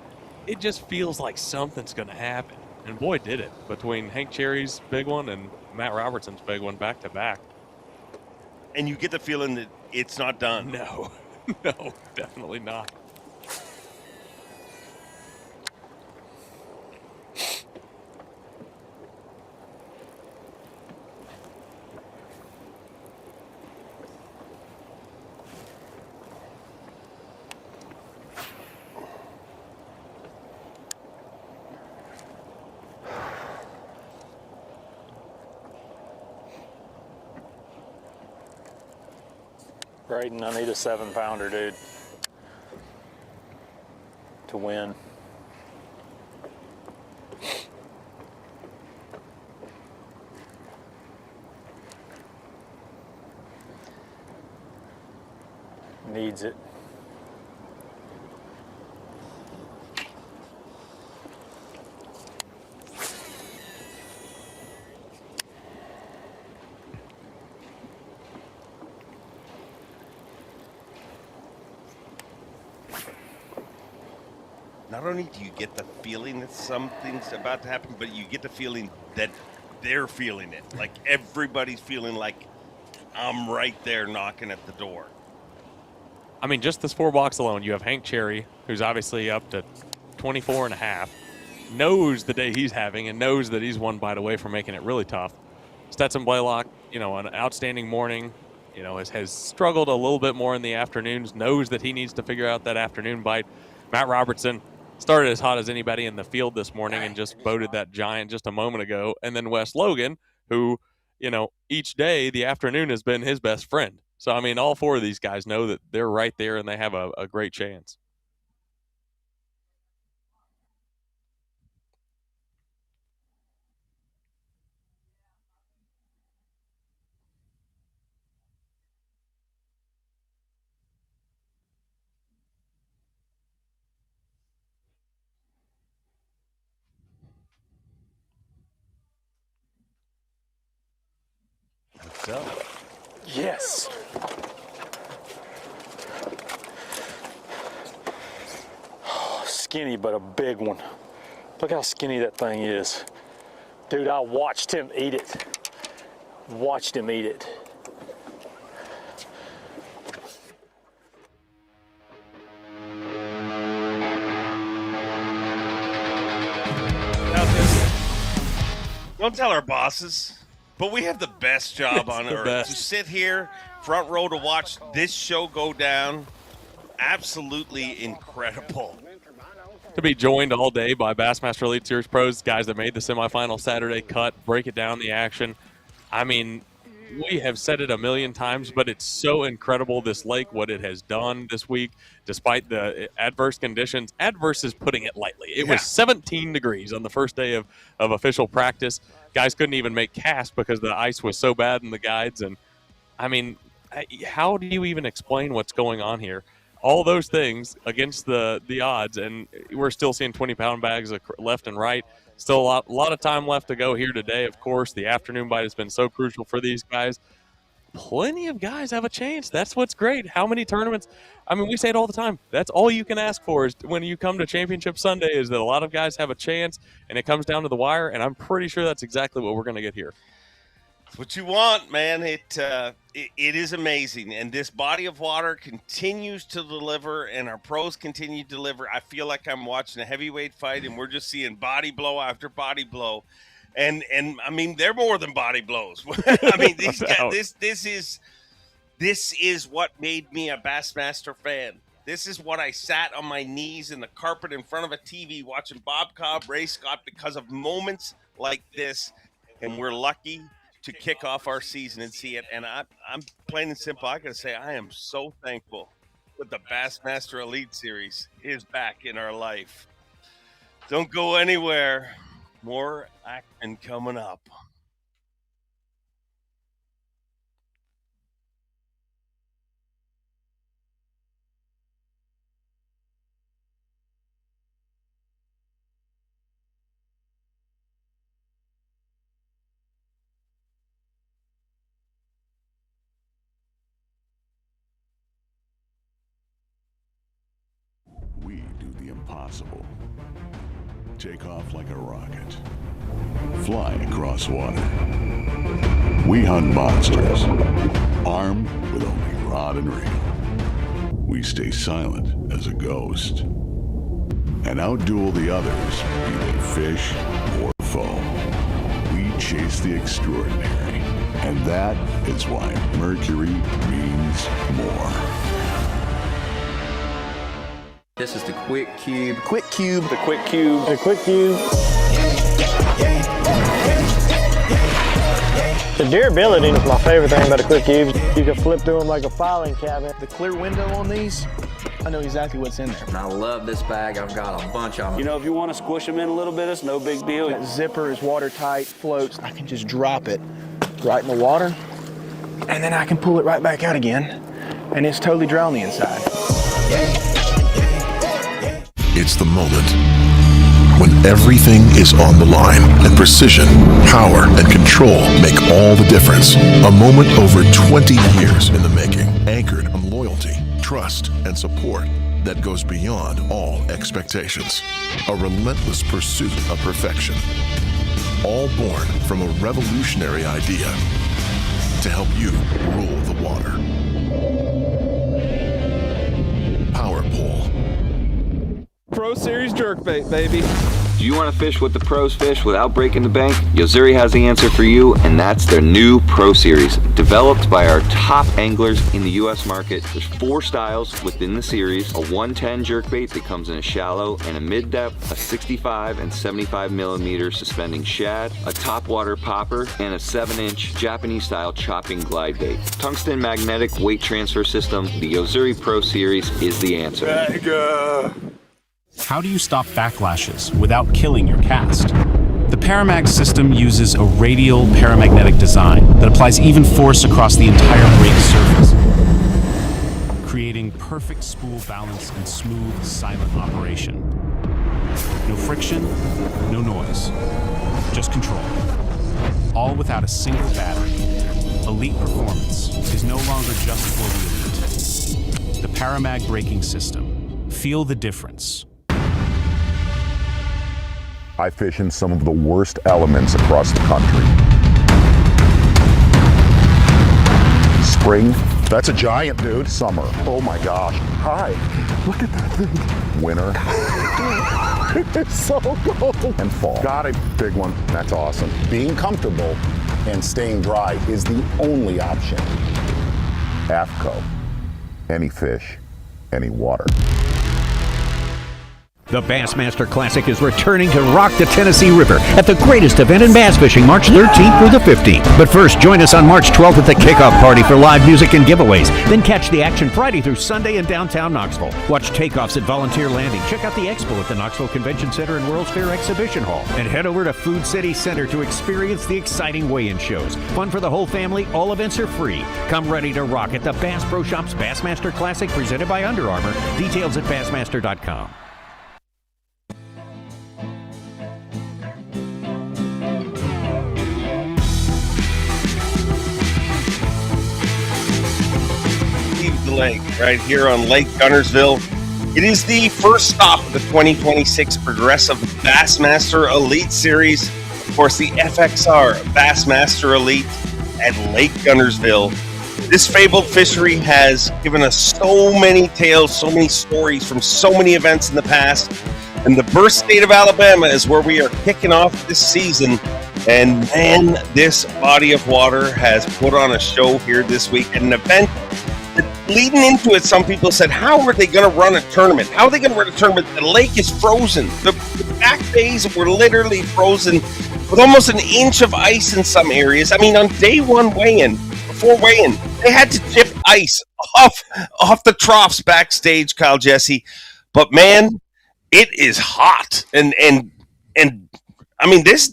it just feels like something's going to happen. And boy, did it, between Hank Cherry's big one and Matt Robertson's big one back to back. And you get the feeling that it's not done. No, no, definitely not. Braden, I need a 7-pounder, dude, to win. Needs it. Not only do you get the feeling that something's about to happen, but you get the feeling that they're feeling it. Like everybody's feeling like I'm right there knocking at the door. I mean, just this 4-box alone, you have Hank Cherry, who's obviously up to 24 and a half, knows the day he's having and knows that he's one bite away from making it really tough. Stetson Blaylock, an outstanding morning, has struggled a little bit more in the afternoons, knows that he needs to figure out that afternoon bite. Matt Robertson started as hot as anybody in the field this morning and just boated that giant just a moment ago. And then Wes Logan, who, each day the afternoon has been his best friend. So, I mean, all 4 of these guys know that they're right there and they have a great chance. What's up? Yes. Oh, skinny, but a big one. Look how skinny that thing is. Dude, I watched him eat it. Watched him eat it. Don't tell our bosses, but we have the best job on the earth. best. To sit here, front row, to watch this show go down, absolutely incredible. To be joined all day by Bassmaster Elite Series pros, guys that made the semifinal Saturday cut, break it down the action. I mean, we have said it a million times, but it's so incredible, this lake, what it has done this week, despite the adverse conditions. Adverse is putting it lightly. It was 17 degrees on the first day of official practice. Guys couldn't even make cast because the ice was so bad in the guides. And, I mean, how do you even explain what's going on here? All those things against the odds, and we're still seeing 20-pound bags left and right. Still a lot of time left to go here today, of course. The afternoon bite has been so crucial for these guys. Plenty of guys have a chance. That's what's great. How many tournaments? I mean, we say it all the time. That's all you can ask for is when you come to Championship Sunday is that a lot of guys have a chance, and it comes down to the wire, and I'm pretty sure that's exactly what we're going to get here. It's what you want, man. It is amazing, and this body of water continues to deliver, and our pros continue to deliver. I feel like I'm watching a heavyweight fight, and we're just seeing body blow after body blow, and I mean they're more than body blows. I mean these guys. This is what made me a Bassmaster fan. This is what I sat on my knees in the carpet in front of a TV watching Bob Cobb, Ray Scott, because of moments like this, and we're lucky to kick off our season and see it. And I'm plain and simple, I gotta say, I am so thankful that the Bassmaster Elite Series is back in our life. Don't go anywhere. More action coming up. the impossible. Take off like a rocket. Fly across water. We hunt monsters, armed with only rod and reel. We stay silent as a ghost and outduel the others, be they fish or foe. We chase the extraordinary, and that is why Mercury means more. This is the Quick Cube. Quick Cube. The Quick Cube. The Quick Cube. The durability is my favorite thing about a Quick Cube. You can flip through them like a filing cabinet. The clear window on these, I know exactly what's in there. And I love this bag. I've got a bunch of them. You know, if you want to squish them in a little bit, it's no big deal. That zipper is watertight, floats. I can just drop it right in the water, and then I can pull it right back out again, and it's totally dry on the inside. It's the moment when everything is on the line and precision, power, and control make all the difference. A moment over 20 years in the making, anchored on loyalty, trust, and support that goes beyond all expectations. A relentless pursuit of perfection. All born from a revolutionary idea to help you rule the water. Power Pole. Pro Series jerkbait, baby. Do you want to fish what the pros fish without breaking the bank? Yozuri has the answer for you, and that's their new Pro Series. Developed by our top anglers in the U.S. market, there's 4 styles within the series. A 110 jerkbait that comes in a shallow and a mid-depth, a 65 and 75 millimeter suspending shad, a topwater popper, and a 7-inch Japanese-style chopping glide bait. Tungsten magnetic weight transfer system, the Yozuri Pro Series is the answer. How do you stop backlashes without killing your cast? The Paramag system uses a radial paramagnetic design that applies even force across the entire brake surface, creating perfect spool balance and smooth, silent operation. No friction, no noise, just control. All without a single battery. Elite performance is no longer just for the elite. The Paramag braking system. Feel the difference. I fish in some of the worst elements across the country. Spring, that's a giant, dude. Summer, oh my gosh. Hi, look at that thing. Winter, it's so cold. And fall, got a big one, that's awesome. Being comfortable and staying dry is the only option. AFCO, any fish, any water. The Bassmaster Classic is returning to rock the Tennessee River at the greatest event in bass fishing, March 13th through the 15th. But first, join us on March 12th at the kickoff party for live music and giveaways. Then catch the action Friday through Sunday in downtown Knoxville. Watch takeoffs at Volunteer Landing. Check out the expo at the Knoxville Convention Center and World's Fair Exhibition Hall. And head over to Food City Center to experience the exciting weigh-in shows. Fun for the whole family. All events are free. Come ready to rock at the Bass Pro Shops Bassmaster Classic presented by Under Armour. Details at bassmaster.com. The lake right here on Lake Guntersville. It is the first stop of the 2026 Progressive Bassmaster Elite Series. Of course, the FXR Bassmaster Elite at Lake Guntersville. This fabled fishery has given us so many tales, so many stories from so many events in the past. And the birth state of Alabama is where we are kicking off this season. And man, this body of water has put on a show here this week. An event leading into it, some people said, how are they going to run a tournament? How are they going to run a tournament? The lake is frozen. The back bays were literally frozen with almost an inch of ice in some areas. I mean, on day one weigh-in, before weigh-in, they had to chip ice off the troughs backstage, Kyle Jesse. But man, it is hot. And I mean, this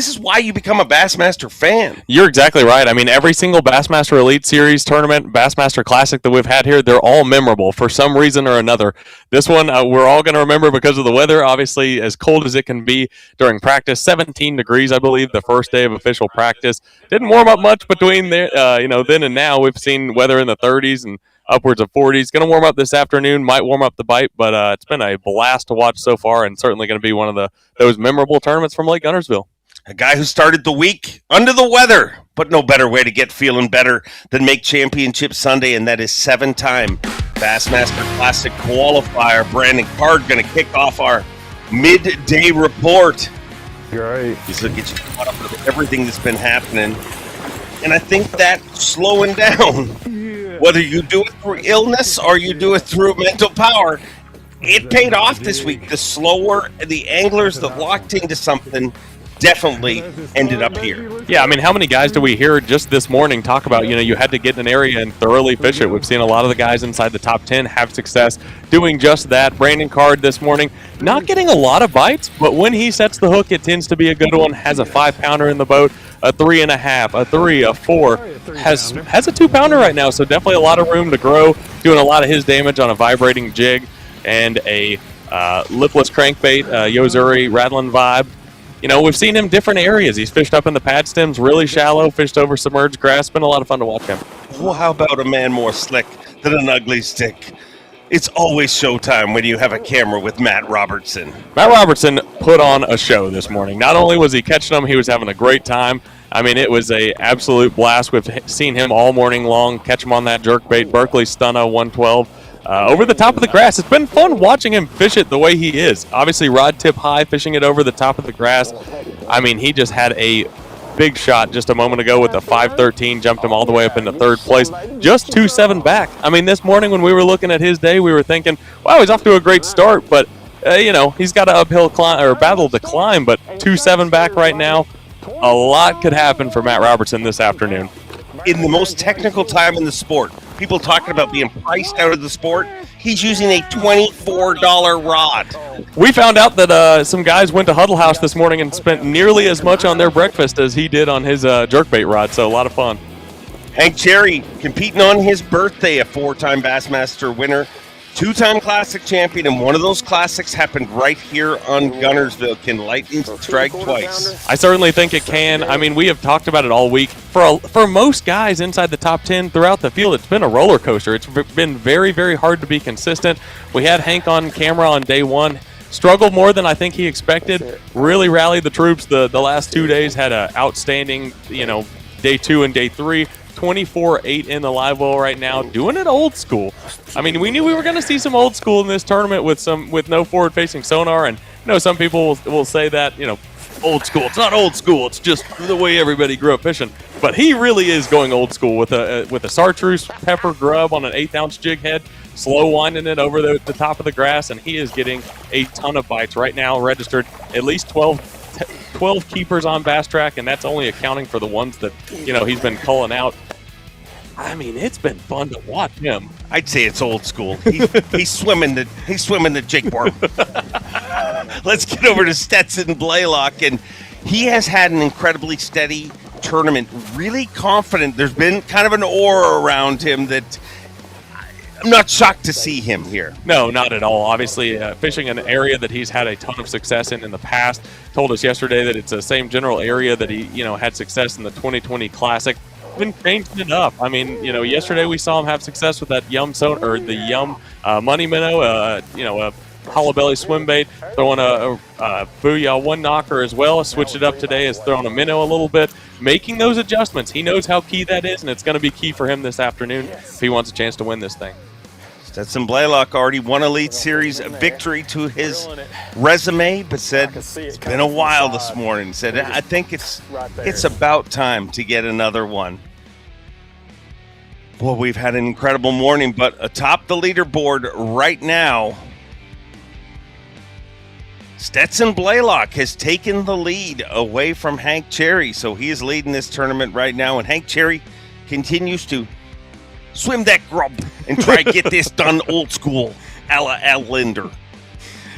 is why you become a Bassmaster fan. You're exactly right. I mean, every single Bassmaster Elite Series tournament, Bassmaster Classic that we've had here, they're all memorable for some reason or another. This one, we're all going to remember because of the weather, obviously as cold as it can be during practice. 17 degrees, I believe, the first day of official practice. Didn't warm up much between there, then and now. We've seen weather in the 30s and upwards of 40s. Going to warm up this afternoon, might warm up the bite, but it's been a blast to watch so far, and certainly going to be one of those memorable tournaments from Lake Guntersville. A guy who started the week under the weather, but no better way to get feeling better than make Championship Sunday, and that is 7-time Bassmaster Classic qualifier. Brandon Card going to kick off our midday report. Great. He's going to get you caught up with everything that's been happening. And I think that slowing down, whether you do it through illness or you do it through mental power, it paid off this week. The slower, the anglers that locked into something definitely ended up here. Yeah, I mean, how many guys do we hear just this morning talk about, you had to get in an area and thoroughly fish it? We've seen a lot of the guys inside the top 10 have success doing just that. Brandon Card this morning, not getting a lot of bites, but when he sets the hook, it tends to be a good one. Has a 5-pounder in the boat, a 3.5, a 3, a 4, has a 2-pounder right now, so definitely a lot of room to grow, doing a lot of his damage on a vibrating jig and a lipless crankbait, Yozuri rattling vibe. We've seen him different areas. He's fished up in the pad stems, really shallow, fished over submerged grass. It's been a lot of fun to watch him. Well, how about a man more slick than an ugly stick? It's always showtime when you have a camera with Matt Robertson. Matt Robertson put on a show this morning. Not only was he catching them, he was having a great time. I mean, it was a absolute blast. We've seen him all morning long, catch him on that jerkbait, Berkeley Stunna 112. Over the top of the grass. It's been fun watching him fish it the way he is. Obviously, rod tip high, fishing it over the top of the grass. I mean, he just had a big shot just a moment ago with a 5.13, jumped him all the way up into third place, just 2.7 back. I mean, this morning when we were looking at his day, we were thinking, wow, he's off to a great start, but, he's got an uphill climb or battle to climb, but 2.7 back right now. A lot could happen for Matt Robertson this afternoon. In the most technical time in the sport, people talking about being priced out of the sport, he's using a $24 rod. We found out that some guys went to Huddle House this morning and spent nearly as much on their breakfast as he did on his jerkbait rod, so a lot of fun. Hank Cherry competing on his birthday, a 4-time Bassmaster winner, 2-time Classic champion, and one of those Classics happened right here on Guntersville. Can lightning strike twice? I certainly think it can. I mean, we have talked about it all week. For most guys inside the top 10 throughout the field, it's been a roller coaster. It's been very, very hard to be consistent. We had Hank on camera on day one. Struggled more than I think he expected. Really rallied the troops the last 2 days. Had an outstanding, day 2 and day 3. 24-8 in the live well right now, doing it old school. I mean, we knew we were going to see some old school in this tournament with no forward-facing sonar, and some people will say that old school. It's not old school. It's just the way everybody grew up fishing. But he really is going old school with a chartreuse pepper grub on an 1/8-ounce jig head, slow winding it over the top of the grass, and he is getting a ton of bites right now. Registered at least 12 keepers on Bass Track, and that's only accounting for the ones that he's been culling out. I mean, it's been fun to watch him. I'd say it's old school. He's swimming the jig worm. Let's get over to Stetson Blaylock, and he has had an incredibly steady tournament. Really confident. There's been kind of an aura around him that I'm not shocked to see him here. No, not at all. Obviously, fishing an area that he's had a ton of success in the past. Told us yesterday that it's the same general area that he, had success in the 2020 Classic. Been changing it up. I mean, yesterday we saw him have success with that money minnow, a hollow belly swim bait, throwing a booyah one knocker as well. Switched it up today, is throwing a minnow a little bit, making those adjustments. He knows how key that is, and it's going to be key for him this afternoon if he wants a chance to win this thing. Stetson Blaylock already won Elite Series victory to his resume, but said it's been a while this morning. Said, I think it's about time to get another one. Well, we've had an incredible morning, but atop the leaderboard right now, Stetson Blaylock has taken the lead away from Hank Cherry. So he is leading this tournament right now, and Hank Cherry continues to swim that grub and try to get this done old school, a la Al Linder.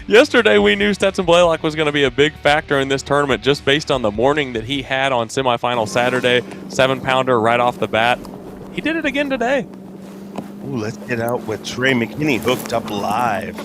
Yesterday, we knew Stetson Blaylock was going to be a big factor in this tournament just based on the morning that he had on semifinal Saturday, 7-pounder right off the bat. He did it again today. Ooh, let's get out with Trey McKinney hooked up live.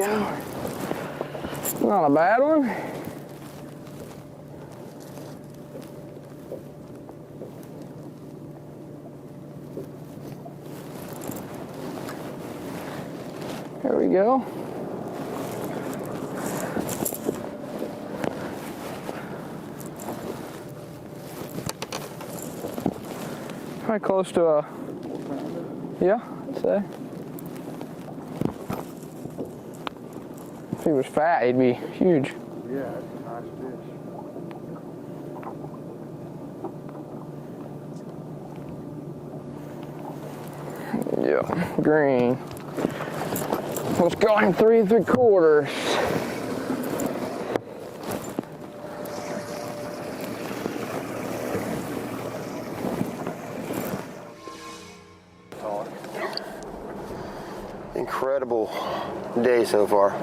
one. Not a bad one. There we go. Probably close to a, yeah, I'd say. If he was fat, he'd be huge. Yeah, that's a nice fish. Yeah, green. Let's go in 3 3/4. Incredible day so far.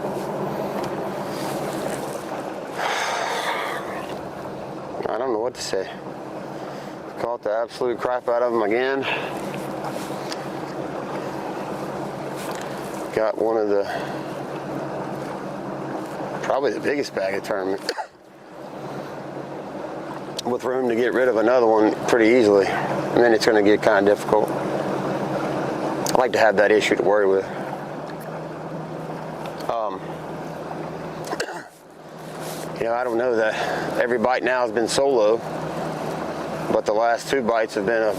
I don't know what to say. Caught the absolute crap out of them again. Got one of the, probably the biggest bag of tournament. With room to get rid of another one pretty easily. And then it's going to get kind of difficult. I like to have that issue to worry with. You know, I don't know that every bite now has been solo, but the last 2 bites have been a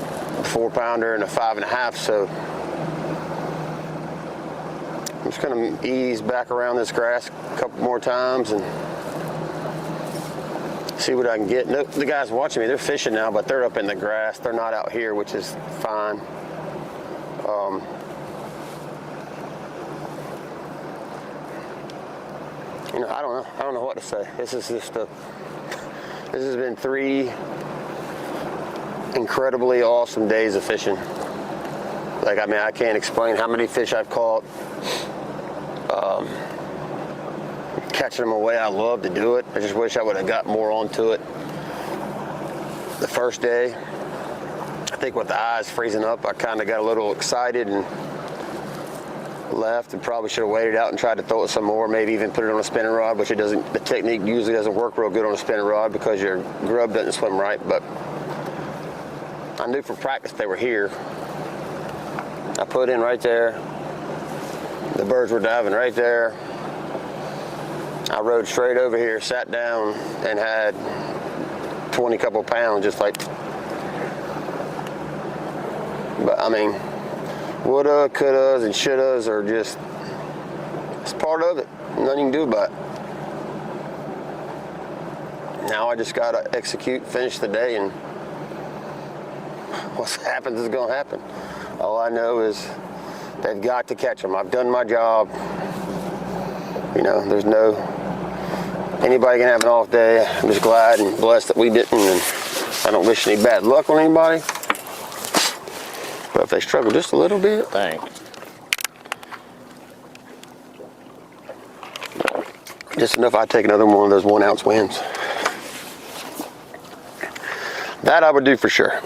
4-pounder and a 5.5, so I'm just going to ease back around this grass a couple more times and see what I can get. No, the guys watching me, they're fishing now, but they're up in the grass. They're not out here, which is fine. You know, I don't know what to say. This is just this has been 3 incredibly awesome days of fishing. Like, I mean, I can't explain how many fish I've caught. Catching them away, I love to do it. I just wish I would have got more onto it the first day. I think with the eyes freezing up, I kind of got a little excited and left, and probably should have waited out and tried to throw it some more, maybe even put it on a spinning rod, which it doesn't, the technique usually doesn't work real good on a spinning rod because your grub doesn't swim right. But I knew from practice they were here. I put in right there. The birds were diving right there. I rode straight over here, sat down, and had 20 couple pounds, just like. But I mean, woulda, couldas, and shouldas are just, it's part of it. Nothing you can do about it. Now I just gotta execute, finish the day, and what happens is gonna happen. All I know is they've got to catch them. I've done my job. You know, there's no, anybody can have an off day. I'm just glad and blessed that we didn't, and I don't wish any bad luck on anybody. But if they struggle just a little bit, just enough I'd take another one of those 1 ounce wins. That I would do for sure.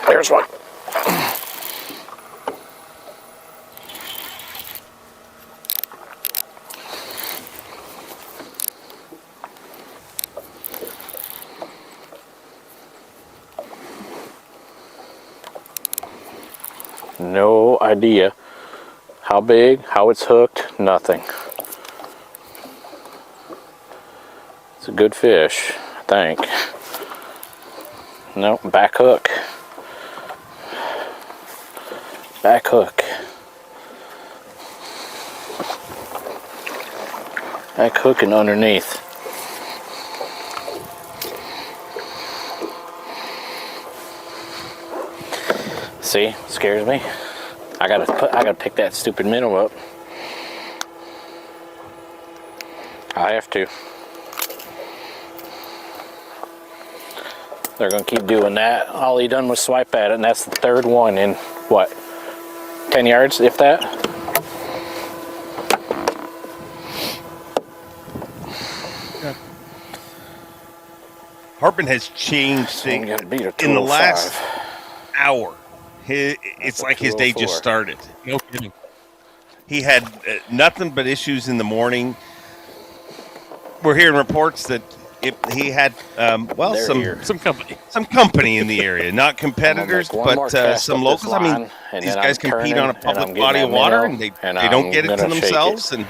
There's one. No idea how big, how it's hooked, nothing. It's a good fish, I think. No, back hook. Back hook. Back hook and underneath. See, scares me. I gotta pick that stupid minnow up. I have to. They're gonna keep doing that. All he done was swipe at it, and that's the 3rd one in what? 10 yards, if that? Yeah. Hartman has changed things in the last hour. It's like his day just started. No kidding. He had nothing but issues in the morning. We're hearing reports that he had some company in the area, not competitors, but some locals. I mean, these guys compete on a public body of water, and they don't get it to themselves, and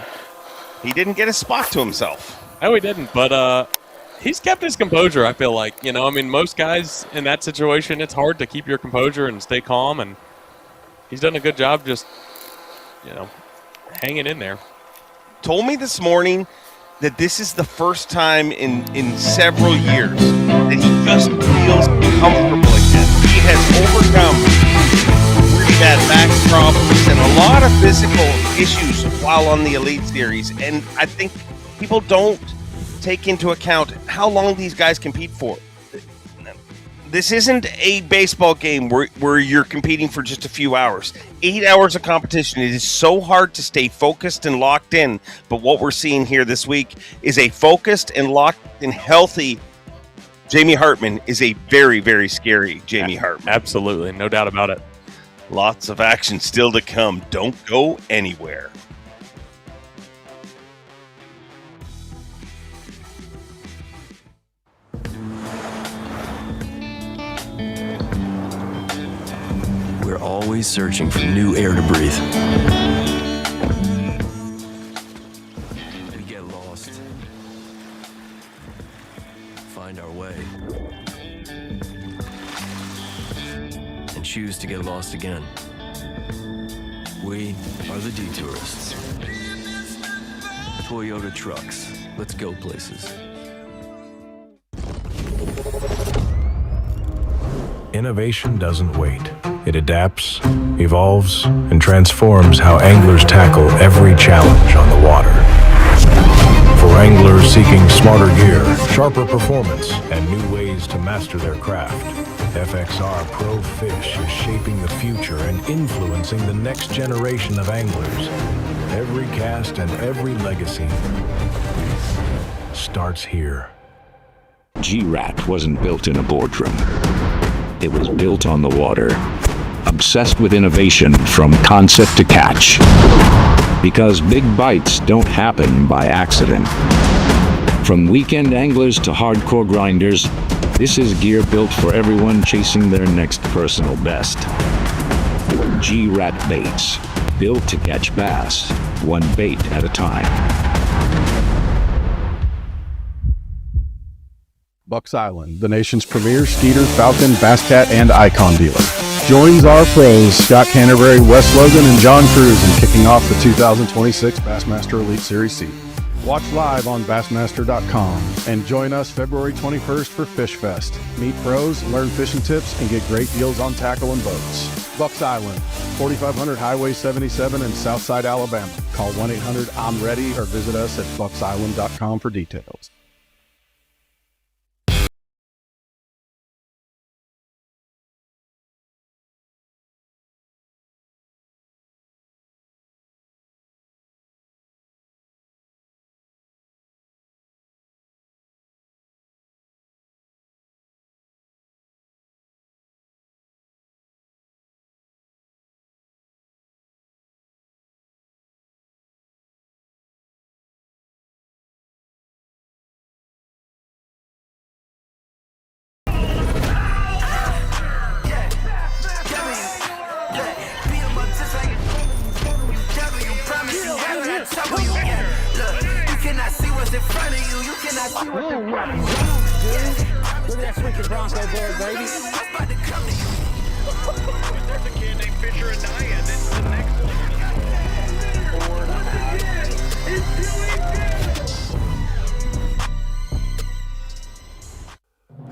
he didn't get a spot to himself. No, he didn't, but he's kept his composure, I feel like. You know, I mean, most guys in that situation, it's hard to keep your composure and stay calm, and he's done a good job just, you know, hanging in there. Told me this morning that this is the first time in several years that he just feels comfortable again. He has overcome really bad back problems and a lot of physical issues while on the Elite Series, and I think people don't take into account how long these guys compete for. This isn't a baseball game where you're competing for just a few hours. 8 hours of competition. It is so hard to stay focused and locked in. But what we're seeing here this week is a focused and locked and healthy Jamie Hartman is a very, very scary Jamie Hartman. Absolutely. No doubt about it. Lots of action still to come. Don't go anywhere. We're always searching for new air to breathe. We get lost, find our way, and choose to get lost again. We are the detourists. Toyota trucks. Let's go places. Innovation doesn't wait. It adapts, evolves, and transforms how anglers tackle every challenge on the water. For anglers seeking smarter gear, sharper performance, and new ways to master their craft, FXR Pro Fish is shaping the future and influencing the next generation of anglers. Every cast and every legacy starts here. G-Rat wasn't built in a boardroom. It was built on the water, obsessed with innovation from concept to catch. Because big bites don't happen by accident. From weekend anglers to hardcore grinders, this is gear built for everyone chasing their next personal best. G-Rat baits, built to catch bass, one bait at a time. Bucks Island, the nation's premier Skeeter, Falcon, Bass Cat, and Icon dealer. Joins our pros Scott Canterbury, Wes Logan, and John Cruz in kicking off the 2026 Bassmaster Elite Series season. Watch live on Bassmaster.com and join us February 21st for Fish Fest. Meet pros, learn fishing tips, and get great deals on tackle and boats. Bucks Island, 4500 Highway 77 in Southside, Alabama. Call 1-800-I'm-READY or visit us at bucksisland.com for details.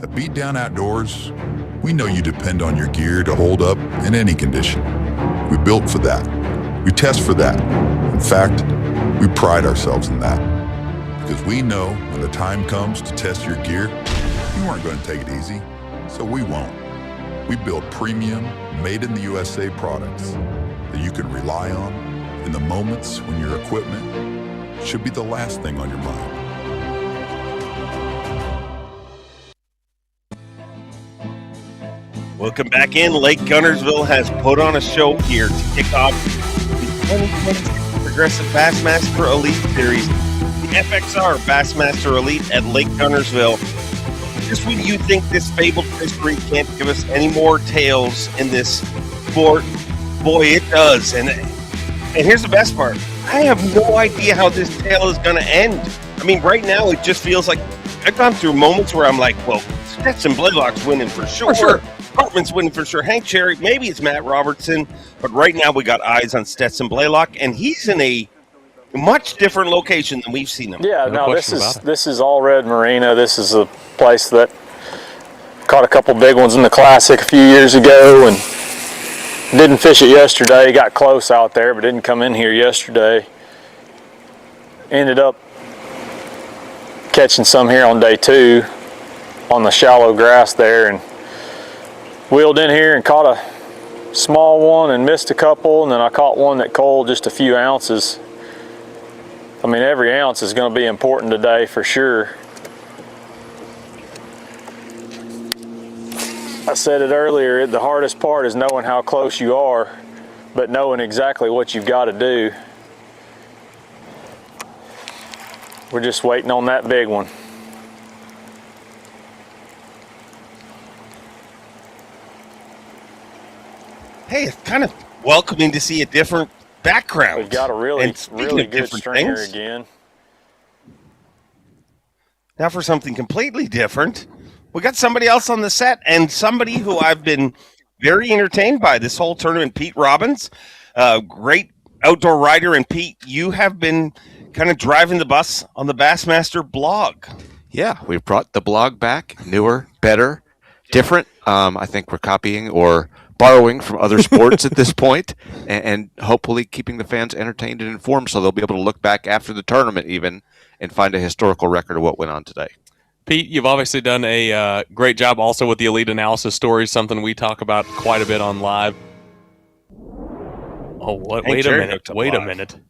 At Beat Down Outdoors, we know you depend on your gear to hold up in any condition. We built for that. We test for that. In fact, we pride ourselves in that. Because we know when the time comes to test your gear, you aren't going to take it easy, so we won't. We build premium, made in the USA products that you can rely on in the moments when your equipment should be the last thing on your mind. Welcome back in. Lake Guntersville has put on a show here to kick off the 2020 Progressive Bassmaster Elite Series, the FXR Bassmaster Elite at Lake Guntersville. Just when you think this fabled fishery can't give us any more tales in this sport, boy, it does. And here's the best part. I have no idea how this tale is going to end. I mean, right now, it just feels like I've gone through moments where I'm like, well, Stetson Blaylock's winning for sure. Hartman's winning for sure. Hank Cherry, maybe it's Matt Robertson. But right now, we got eyes on Stetson Blaylock, and he's in a much different location than we've seen him. Yeah, no, this is all red marina. This is a place that caught a couple big ones in the Classic a few years ago and didn't fish it yesterday. Got close out there, but didn't come in here yesterday. Ended up catching some here on day 2 on the shallow grass there, and wheeled in here and caught a small one and missed a couple, and then I caught one that coiled just a few ounces. I mean, every ounce is going to be important today for sure. I said it earlier, the hardest part is knowing how close you are, but knowing exactly what you've got to do. We're just waiting on that big one. Hey, it's kind of welcoming to see a different background. We've got a really good stringer again. Now for something completely different, we got somebody else on the set, and somebody who I've been very entertained by this whole tournament, Pete Robbins, great outdoor rider. And Pete, you have been kind of driving the bus on the Bassmaster blog. Yeah, we've brought the blog back, newer, better, different. I think we're copying or borrowing from other sports at this point, and hopefully keeping the fans entertained and informed so they'll be able to look back after the tournament even and find a historical record of what went on today. Pete, you've obviously done a great job also with the Elite Analysis stories, something we talk about quite a bit on live. Oh, what? Wait a minute.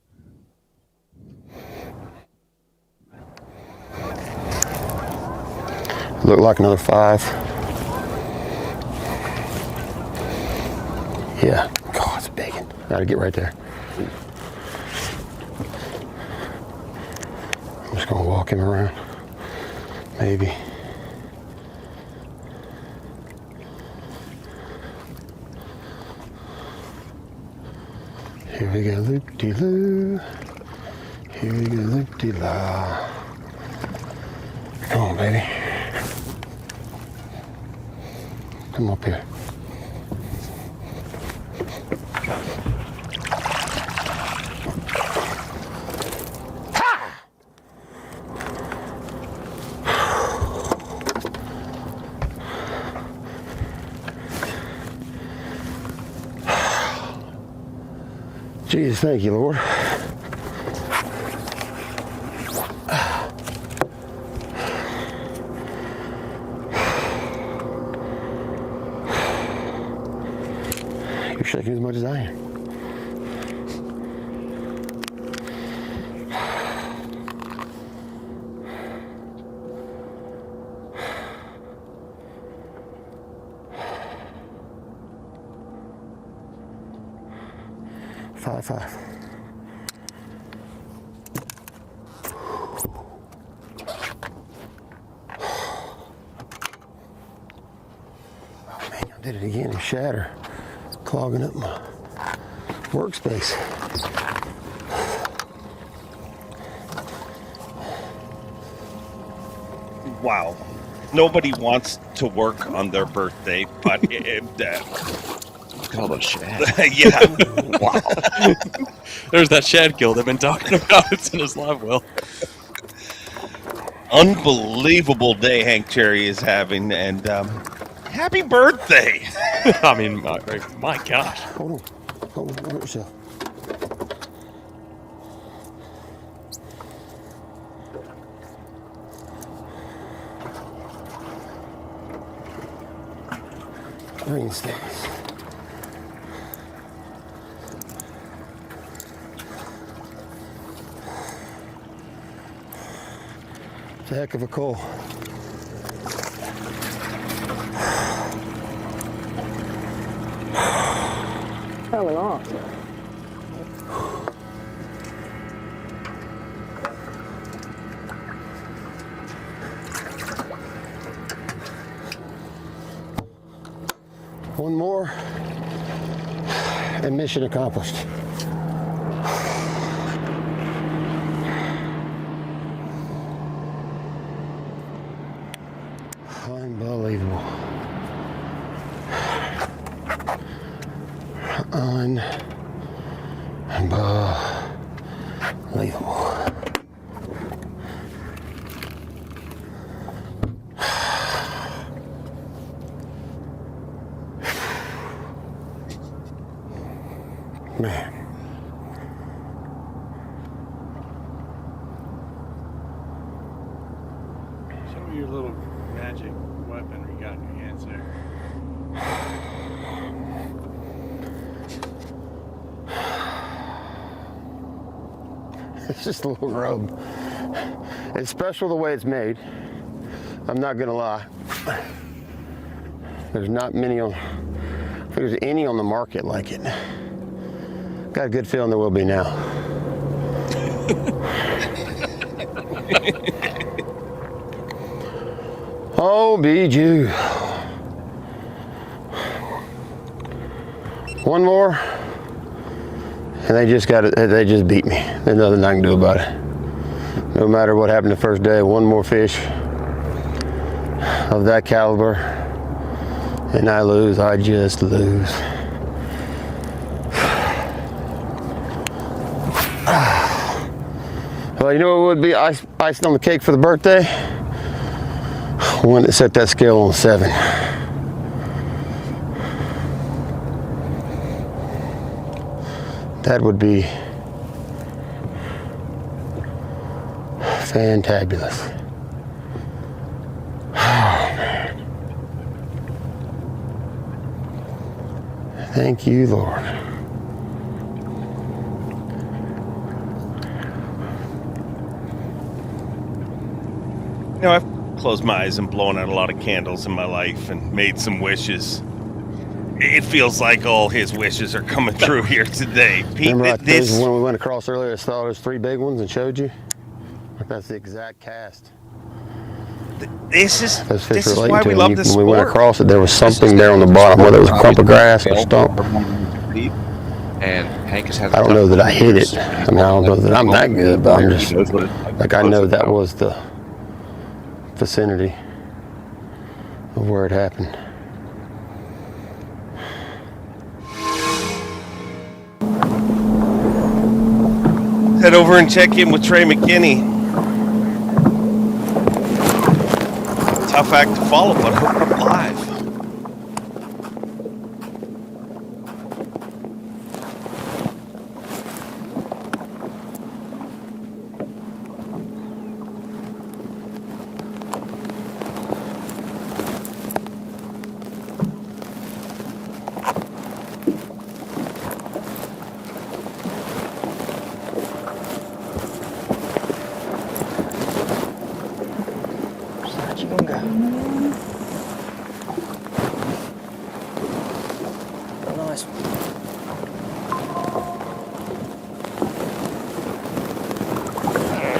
Look like another 5. Yeah. God, it's big. Gotta get right there. I'm just gonna walk him around. Maybe. Here we go, loop-de-loo. Here we go, loop-de-la. Come on, baby. Come up here. Jesus, thank you, Lord. You're shaking as much as I am. Five. Oh man, I did it again and shatter, clogging up my workspace. Wow. Nobody wants to work on their birthday, but look at all those shads. Yeah. Wow. There's that shad kill they've been talking about. It's in his live well. Unbelievable day Hank Cherry is having, and happy birthday. I mean, my gosh. Hold on, hurt yourself. Green stays. It's a heck of a call. coming off. One more, and mission accomplished. Unbelievable. Unbelievable. Man. Show me your little magic weapon you got in your hands there. It's just a little robe. It's special the way it's made. I'm not gonna lie. There's not many on, I think there's any on the market like it. Got a good feeling there will be now. Oh, BJ. One more, and they just got it. They just beat me. There's nothing I can do about it. No matter what happened the first day, one more fish of that caliber, and I lose. I just lose. Well, you know what would be icing on the cake for the birthday? One that set that scale on 7. That would be fantabulous. Oh, man. Thank you, Lord. You know, I've closed my eyes and blown out a lot of candles in my life and made some wishes. It feels like all his wishes are coming through here today. Pete, Remember this when we went across earlier, I saw those 3 big ones and showed you? That's the exact cast. This is relating why to we them. love this When we sport. went across it, there was something there on the bottom, whether it was a clump of grass or a stump. And Hank has had. I don't know that I hit it. I mean, I don't know that I'm that good, but I'm just like I know that was the vicinity of where it happened. Head over and check in with Trey McKinney. Tough act to follow, but hooked up live.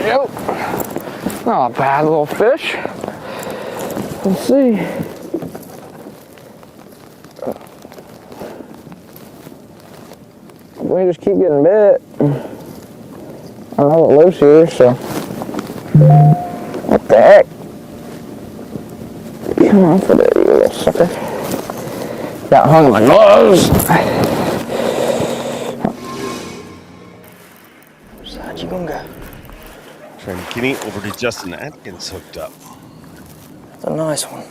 Yep. Not a bad little fish. Let's see. We just keep getting bit. I don't know what lives here, so. What the heck? Come on for there, you little sucker. Got hung in my gloves. Side you gonna go? Trey McKinney over to Justin Atkins hooked up. That's a nice one.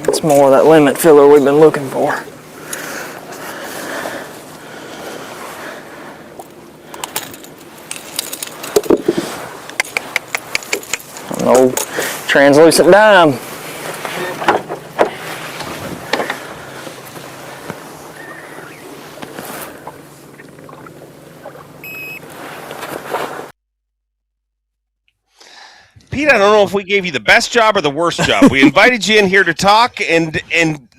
It's more of that limit filler we've been looking for. An old translucent dime. Pete, I don't know if we gave you the best job or the worst job. We invited you in here to talk, and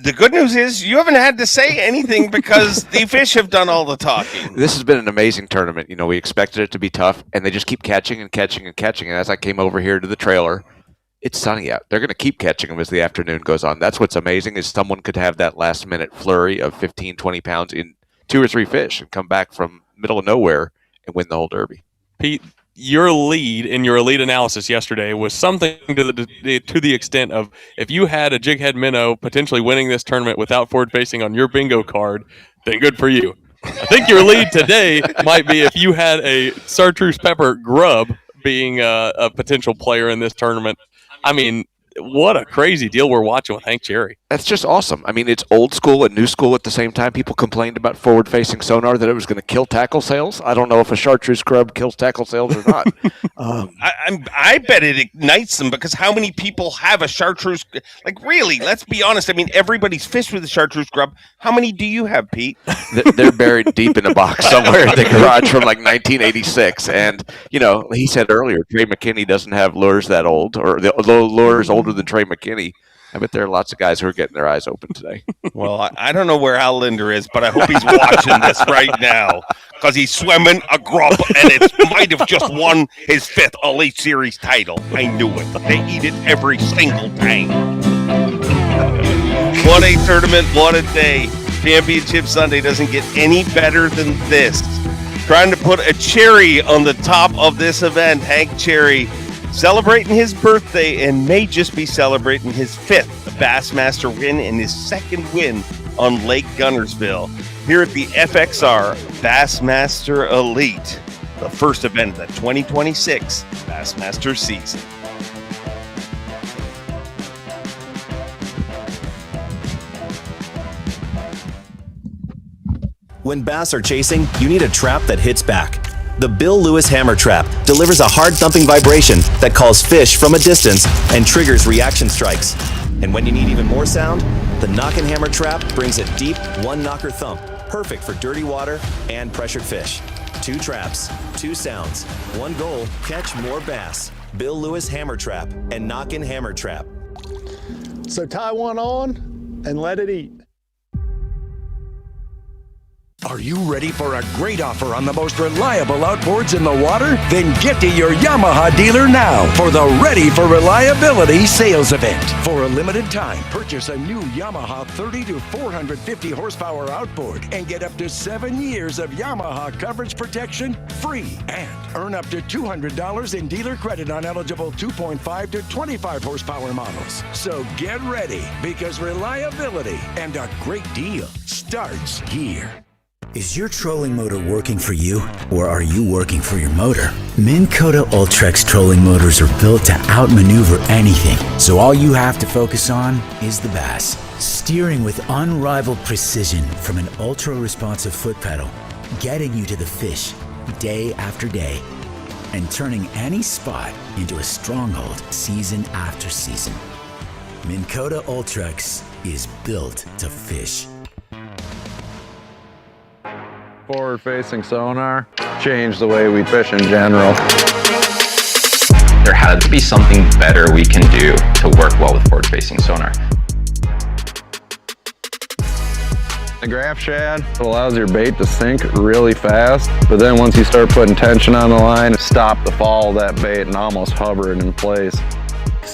the good news is you haven't had to say anything because the fish have done all the talking. This has been an amazing tournament. You know, we expected it to be tough, and they just keep catching and catching and catching. And as I came over here to the trailer, it's sunny out. They're going to keep catching them as the afternoon goes on. That's what's amazing is someone could have that last-minute flurry of 15, 20 pounds in 2 or 3 fish and come back from middle of nowhere and win the whole Derby. Pete, your lead in your elite analysis yesterday was something to the extent of if you had a jighead minnow potentially winning this tournament without forward facing on your bingo card, then good for you. I think your lead today might be if you had a chartreuse pepper grub being a potential player in this tournament. I mean, what a crazy deal we're watching with Hank Cherry. That's just awesome. I mean, it's old school and new school at the same time. People complained about forward-facing sonar that it was going to kill tackle sales. I don't know if a chartreuse grub kills tackle sales or not. I bet it ignites them because how many people have a chartreuse? Like, really, let's be honest. I mean, everybody's fished with a chartreuse grub. How many do you have, Pete? They're buried deep in a box somewhere in the garage from like 1986. And, you know, he said earlier, Trey McKinney doesn't have lures that old, or the lures older than Trey McKinney. I bet there are lots of guys who are getting their eyes open today. Well, I don't know where Al Linder is, but I hope he's watching this right now because he's swimming a grub and it might have just won his 5th Elite Series title. I knew it. They eat it every single time. What a tournament, what a day. Championship Sunday doesn't get any better than this. Trying to put a cherry on the top of this event, Hank Cherry celebrating his birthday and may just be celebrating his 5th Bassmaster win and his 2nd win on Lake Guntersville here at the FXR Bassmaster Elite, the first event of the 2026 Bassmaster season. When bass are chasing, you need a trap that hits back. The Bill Lewis Hammer Trap delivers a hard-thumping vibration that calls fish from a distance and triggers reaction strikes. And when you need even more sound, the Knockin' Hammer Trap brings a deep, one-knocker thump, perfect for dirty water and pressured fish. 2 traps, 2 sounds, 1 goal, catch more bass. Bill Lewis Hammer Trap and Knockin' Hammer Trap. So tie one on and let it eat. Are you ready for a great offer on the most reliable outboards in the water? Then get to your Yamaha dealer now for the Ready for Reliability sales event. For a limited time, purchase a new Yamaha 30 to 450 horsepower outboard and get up to 7 years of Yamaha coverage protection free. And earn up to $200 in dealer credit on eligible 2.5 to 25 horsepower models. So get ready, because reliability and a great deal starts here. Is your trolling motor working for you, or are you working for your motor? Minn Kota Ultrex trolling motors are built to outmaneuver anything, so all you have to focus on is the bass. Steering with unrivaled precision from an ultra-responsive foot pedal, getting you to the fish day after day, and turning any spot into a stronghold season after season. Minn Kota Ultrex is built to fish. Forward-facing sonar changed the way we fish in general. There had to be something better we can do to work well with forward-facing sonar. The graph shad allows your bait to sink really fast, but then once you start putting tension on the line, stop the fall of that bait and almost hover it in place.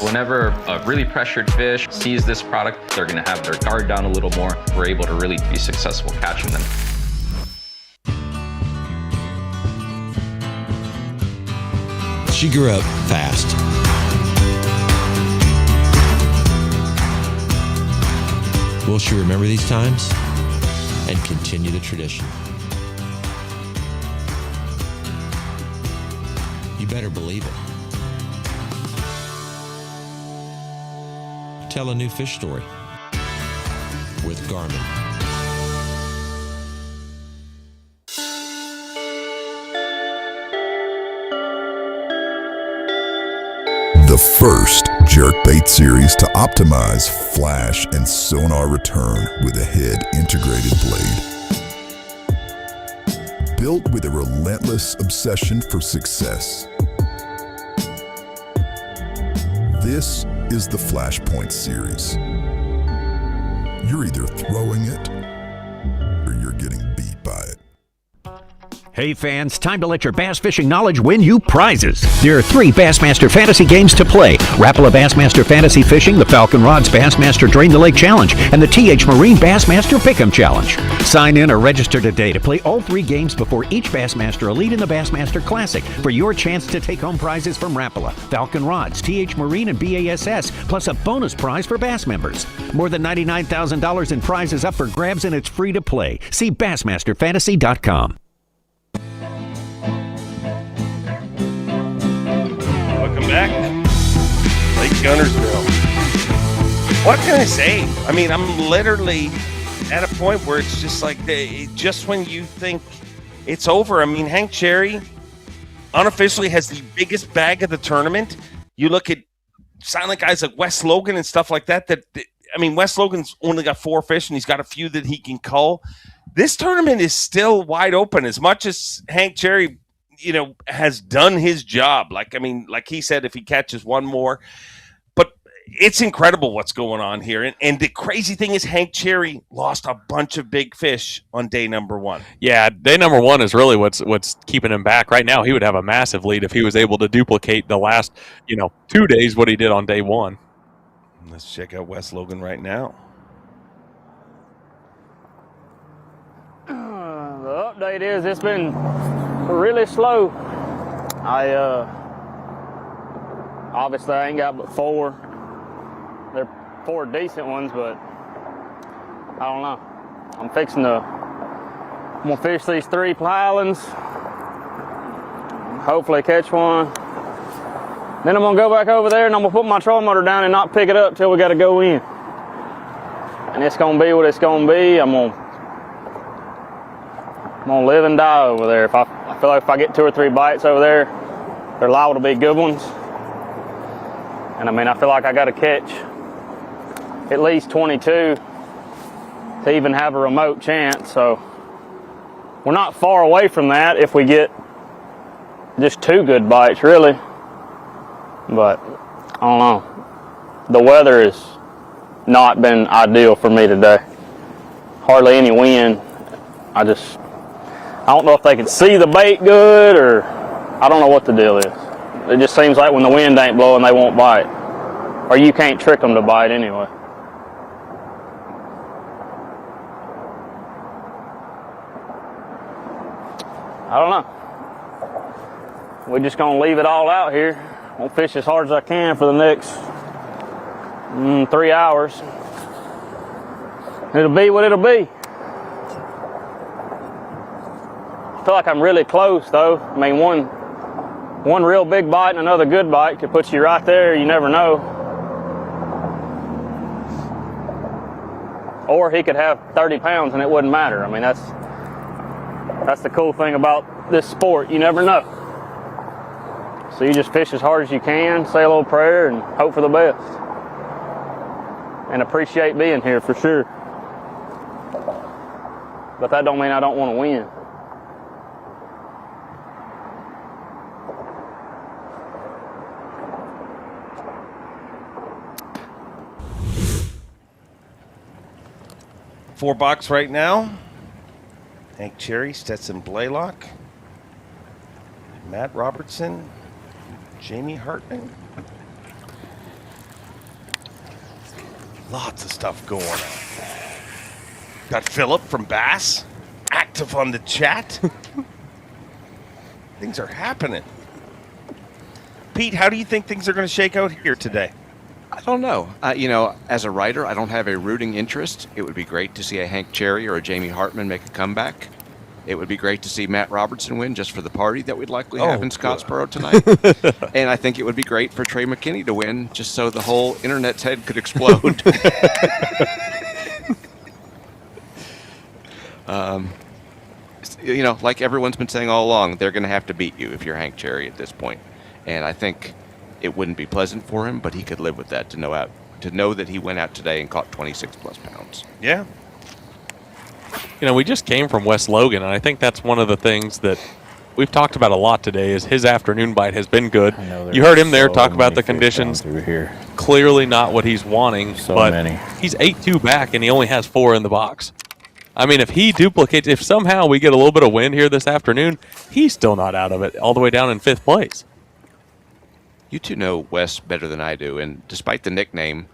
Whenever a really pressured fish sees this product, they're going to have their guard down a little more. We're able to really be successful catching them. She grew up fast. Will she remember these times and continue the tradition? You better believe it. Tell a new fish story with Garmin. The first jerkbait series to optimize flash and sonar return with a head integrated blade. Built with a relentless obsession for success. This is the Flashpoint series. You're either throwing it or you're getting beat by it. Hey fans, time to let your bass fishing knowledge win you prizes. There are 3 Bassmaster Fantasy games to play. Rapala Bassmaster Fantasy Fishing, the Falcon Rods Bassmaster Drain the Lake Challenge, and the TH Marine Bassmaster Pick'em Challenge. Sign in or register today to play all 3 games before each Bassmaster Elite in the Bassmaster Classic for your chance to take home prizes from Rapala, Falcon Rods, TH Marine, and B.A.S.S, plus a bonus prize for Bass members. More than $99,000 in prizes up for grabs, and it's free to play. See BassmasterFantasy.com. Welcome back. Lake Guntersville. What can I say? I mean, I'm literally at a point where it's just like, just when you think it's over. I mean, Hank Cherry unofficially has the biggest bag of the tournament. You look at silent guys like Wes Logan and stuff like that. I mean, Wes Logan's only got 4 fish, and he's got a few that he can cull. This tournament is still wide open. As much as Hank Cherry, has done his job. Like he said, if he catches one more, but it's incredible what's going on here. And the crazy thing is Hank Cherry lost a bunch of big fish on day number 1. Yeah, day number 1 is really what's keeping him back. Right now, he would have a massive lead if he was able to duplicate the last, 2 days what he did on day 1. Let's check out Wes Logan right now. The update is it's been really slow. Obviously I ain't got but 4. They're 4 decent ones, but I don't know. I'm gonna fish these 3 islands, hopefully catch one. Then I'm gonna go back over there and I'm gonna put my trolling motor down and not pick it up till we gotta go in. And it's gonna be what it's gonna be. I'm gonna live and die over there. I feel like if I get 2 or 3 bites over there, they're liable to be good ones. And I mean, I feel like I gotta catch at least 22 to even have a remote chance. So we're not far away from that if we get just 2 good bites, really. But I don't know. The weather has not been ideal for me today. Hardly any wind. I don't know if they can see the bait good, or I don't know what the deal is. It just seems like when the wind ain't blowing, they won't bite. Or you can't trick them to bite anyway. I don't know. We're just gonna leave it all out here. I'm gonna fish as hard as I can for the next 3 hours. It'll be what it'll be. I feel like I'm really close though. I mean, one real big bite and another good bite could put you right there. You never know. Or he could have 30 pounds and it wouldn't matter. I mean, that's the cool thing about this sport. You never know. So you just fish as hard as you can, say a little prayer, and hope for the best. And appreciate being here for sure. But that don't mean I don't want to win. $4 right now. Hank Cherry, Stetson Blaylock, Matt Robertson, Jamie Hartman. Lots of stuff going on. Got Philip from B.A.S.S, active on the chat. Things are happening. Pete, how do you think things are going to shake out here today? I don't know. As a writer, I don't have a rooting interest. It would be great to see a Hank Cherry or a Jamie Hartman make a comeback. It would be great to see Matt Robertson win just for the party that we'd likely have in Scottsboro tonight. And I think it would be great for Trey McKinney to win just so the whole internet's head could explode. Like everyone's been saying all along, they're going to have to beat you if you're Hank Cherry at this point. And I think it wouldn't be pleasant for him, but he could live with that, to know that he went out today and caught 26 plus pounds. Yeah. We just came from Wes Logan, and I think that's one of the things that we've talked about a lot today is his afternoon bite has been good. You heard him there talk about the conditions. Here. Clearly not what he's wanting, but many. he's 8-2 back and he only has 4 in the box. I mean, if he duplicates, if somehow we get a little bit of wind here this afternoon, he's still not out of it, all the way down in 5th place. You two know Wes better than I do, and despite the nickname,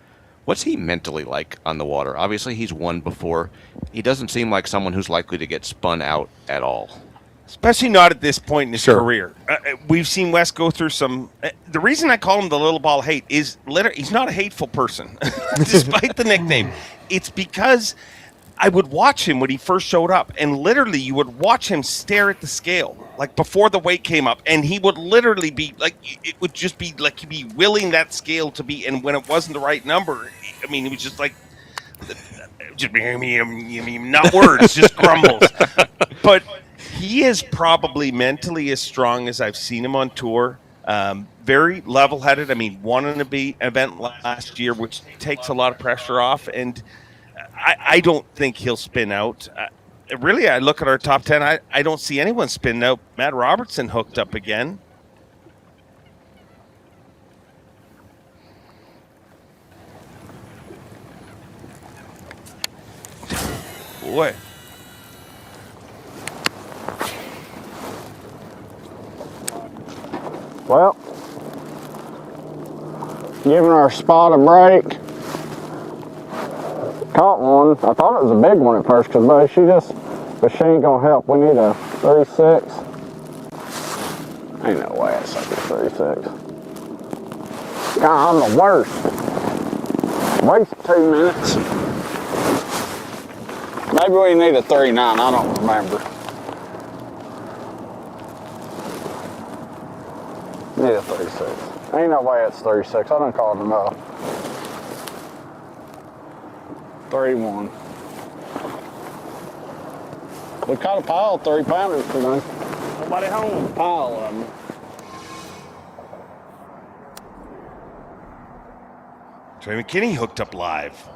what's he mentally like on the water? Obviously, he's won before. He doesn't seem like someone who's likely to get spun out at all. Especially not at this point in his career. We've seen Wes go through some. The reason I call him the little ball hate is he's not a hateful person, despite the nickname. It's because I would watch him when he first showed up, and literally you would watch him stare at the scale, like before the weight came up, and he would literally be like, it would just be like he'd be willing that scale to be, and when it wasn't the right number, I mean, it was just like, just not words, just grumbles. But he is probably mentally as strong as I've seen him on tour. Very level-headed. I mean, won an event last year, which takes a lot of pressure off, and I don't think he'll spin out. Really, I look at our top 10, I don't see anyone spinning out. Matt Robertson hooked up again. Boy. Well, giving our spot a break. Caught one. I thought it was a big one at first, but she ain't gonna help. We need a 36. Ain't no way it's like a 36. God, I'm the worst. Wait 2 minutes. Maybe we need a 39, I don't remember. Need a 36. Ain't no way it's 36. I done called enough. 31. We caught a pile of 3-pounders today. Nobody home. A pile of them. Trey McKinney hooked up live.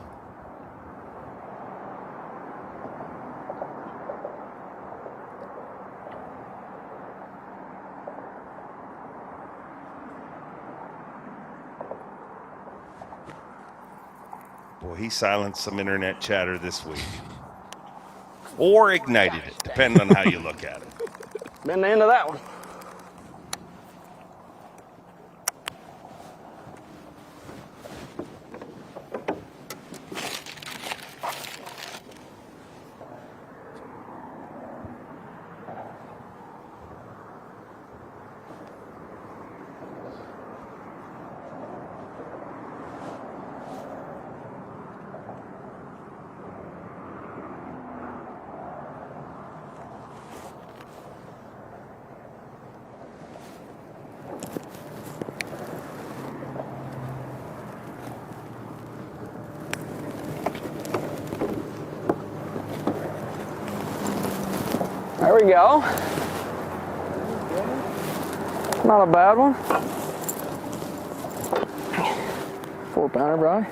Boy, he silenced some internet chatter this week. Or ignited it, depending on how you look at it. Been the end of that one. There we go. Not a bad one. 4-pounder, bro.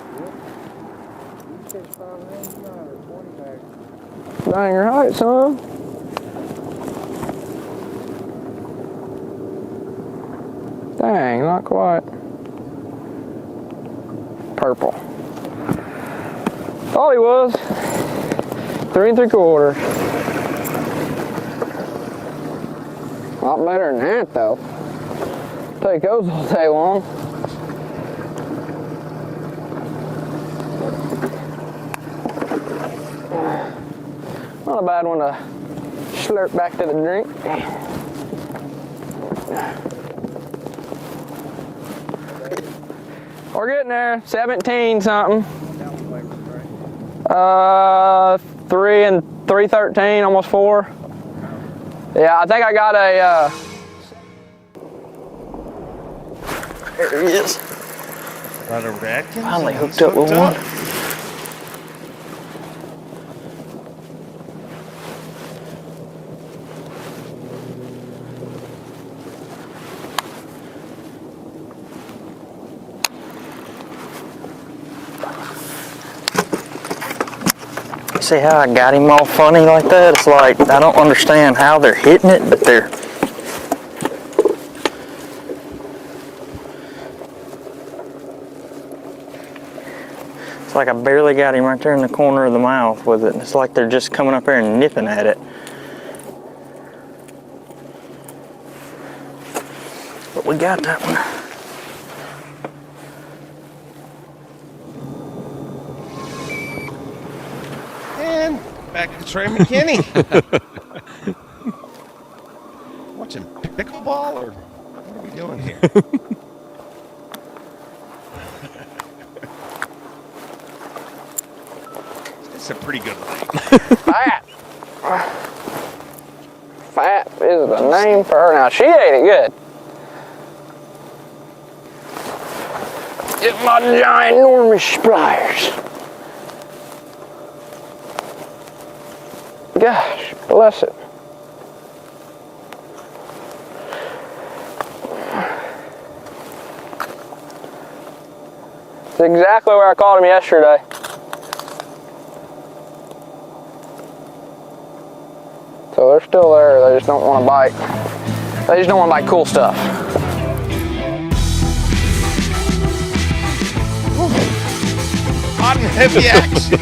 Dang right, son. Dang, not quite. Purple. Thought he was. 3 3/4. A lot better than that, though. Take those all day long. Not a bad one to slurp back to the drink. We're getting there. 17 something. 3 and 313, almost 4. Yeah, I think I got a, there he is. Finally hooked up with one. See how I got him all funny like that? It's like, I don't understand how they're hitting it, but they're It's like I barely got him right there in the corner of the mouth with it. It's like they're just coming up there and nipping at it. But we got that one. And back to Trey McKinney. Watching pickleball, or what are we doing here? It's a pretty good lake. Fat. Fat is the name for her. Now, she ate it good. Get my ginormous pliers. Gosh, bless it. It's exactly where I caught him yesterday. So they're still there, they just don't want to bite. They just don't want to bite cool stuff. Hot and heavy action.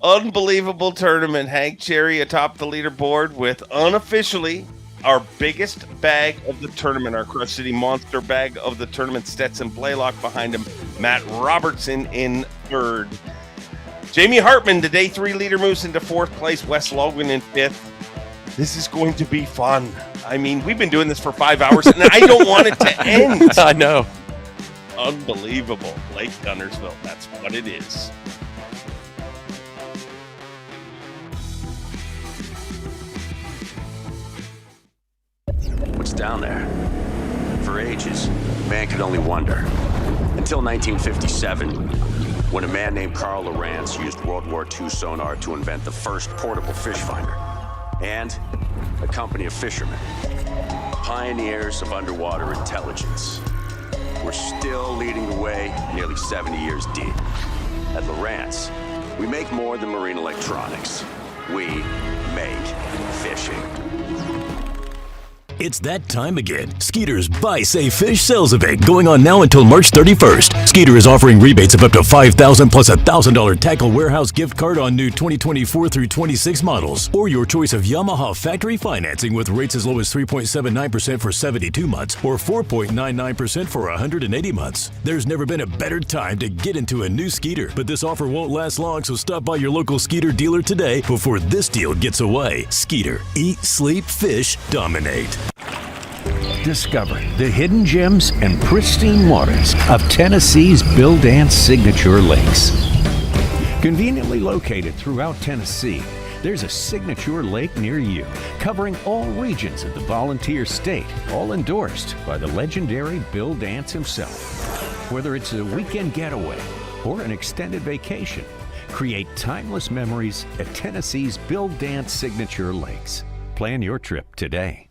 Unbelievable tournament. Hank Cherry atop the leaderboard with unofficially our biggest bag of the tournament, our Crush City Monster bag of the tournament. Stetson Blaylock behind him. Matt Robertson in third. Jamie Hartman, the day 3 leader, moves into 4th place. Wes Logan in 5th. This is going to be fun. I mean, we've been doing this for 5 hours, and I don't want it to end. I know. Unbelievable. Lake Guntersville. That's what it is. What's down there? For ages, man could only wonder. Until 1957, when a man named Carl Lawrence used World War II sonar to invent the first portable fish finder, and a company of fishermen, pioneers of underwater intelligence. We're still leading the way nearly 70 years deep. At Lawrence, we make more than marine electronics. We make fishing. It's that time again. Skeeter's Buy Save Fish sales event going on now until March 31st. Skeeter is offering rebates of up to $5,000 plus a $1,000 Tackle Warehouse gift card on new 2024 through 26 models, or your choice of Yamaha factory financing with rates as low as 3.79% for 72 months or 4.99% for 180 months. There's never been a better time to get into a new Skeeter, but this offer won't last long, so stop by your local Skeeter dealer today before this deal gets away. Skeeter. Eat, sleep, fish, dominate. Discover the hidden gems and pristine waters of Tennessee's B.A.S. signature lakes. Conveniently located throughout Tennessee, there's a signature lake near you, covering all regions of the volunteer state, all endorsed by the legendary Bill Dance himself. Whether it's a weekend getaway or an extended vacation, create timeless memories at Tennessee's Bill Dance signature lakes. Plan your trip today.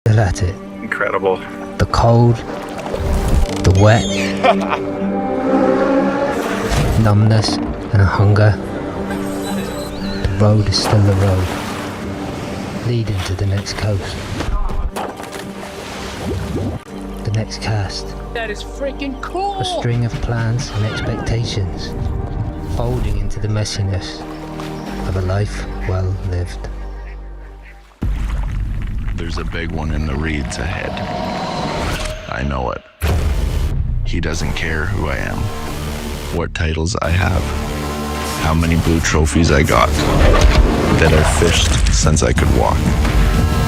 At it. Incredible. The cold, the wet, numbness and a hunger. The road is still the road, leading to the next coast. The next cast. That is freaking cool! A string of plans and expectations, folding into the messiness of a life well lived. There's a big one in the reeds ahead. I know it. He doesn't care who I am, what titles I have, how many blue trophies I got, that I've fished since I could walk,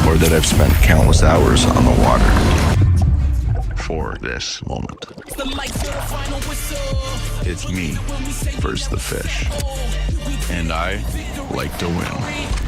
or that I've spent countless hours on the water for this moment. It's me versus the fish, and I like to win.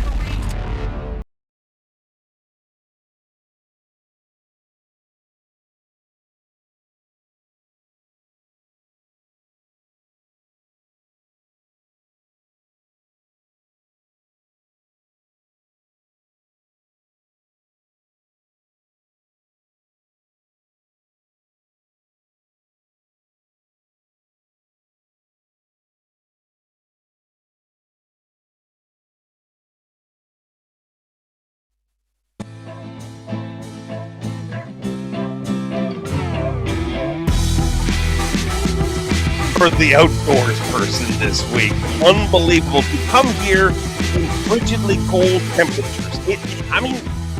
for the outdoors person this week. Unbelievable to come here in frigidly cold temperatures.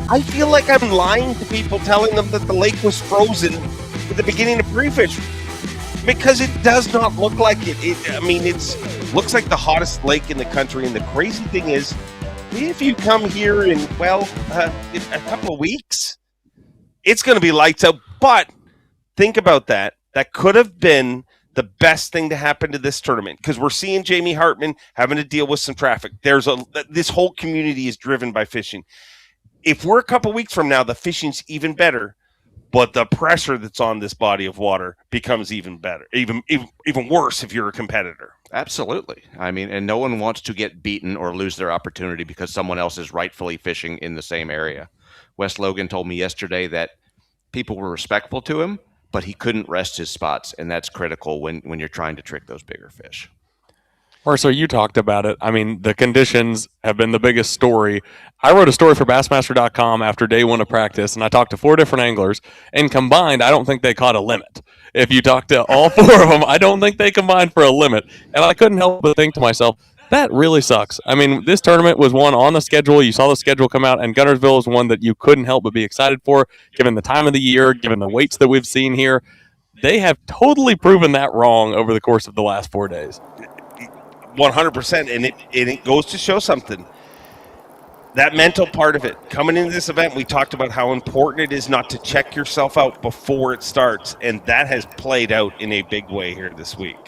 I feel like I'm lying to people telling them that the lake was frozen at the beginning of pre-fish, because it does not look like it. It looks like the hottest lake in the country. And the crazy thing is, if you come here in, a couple of weeks, it's going to be lights out. But think about that. That could have been the best thing to happen to this tournament, because we're seeing Jamie Hartman having to deal with some traffic. This whole community is driven by fishing. If we're a couple weeks from now, the fishing's even better, but the pressure that's on this body of water becomes even better, even worse if you're a competitor. Absolutely. And no one wants to get beaten or lose their opportunity because someone else is rightfully fishing in the same area. Wes Logan told me yesterday that people were respectful to him, but he couldn't rest his spots, and that's critical when you're trying to trick those bigger fish. So you talked about it. The conditions have been the biggest story. I wrote a story for Bassmaster.com after day one of practice, and I talked to 4 different anglers, and combined, I don't think they caught a limit. If you talk to all 4 of them, I don't think they combined for a limit. And I couldn't help but think to myself, that really sucks. This tournament was one on the schedule. You saw the schedule come out, and Guntersville is one that you couldn't help but be excited for, given the time of the year, given the weights that we've seen here. They have totally proven that wrong over the course of the last 4 days. 100%, and it goes to show something. That mental part of it, coming into this event, we talked about how important it is not to check yourself out before it starts, and that has played out in a big way here this week.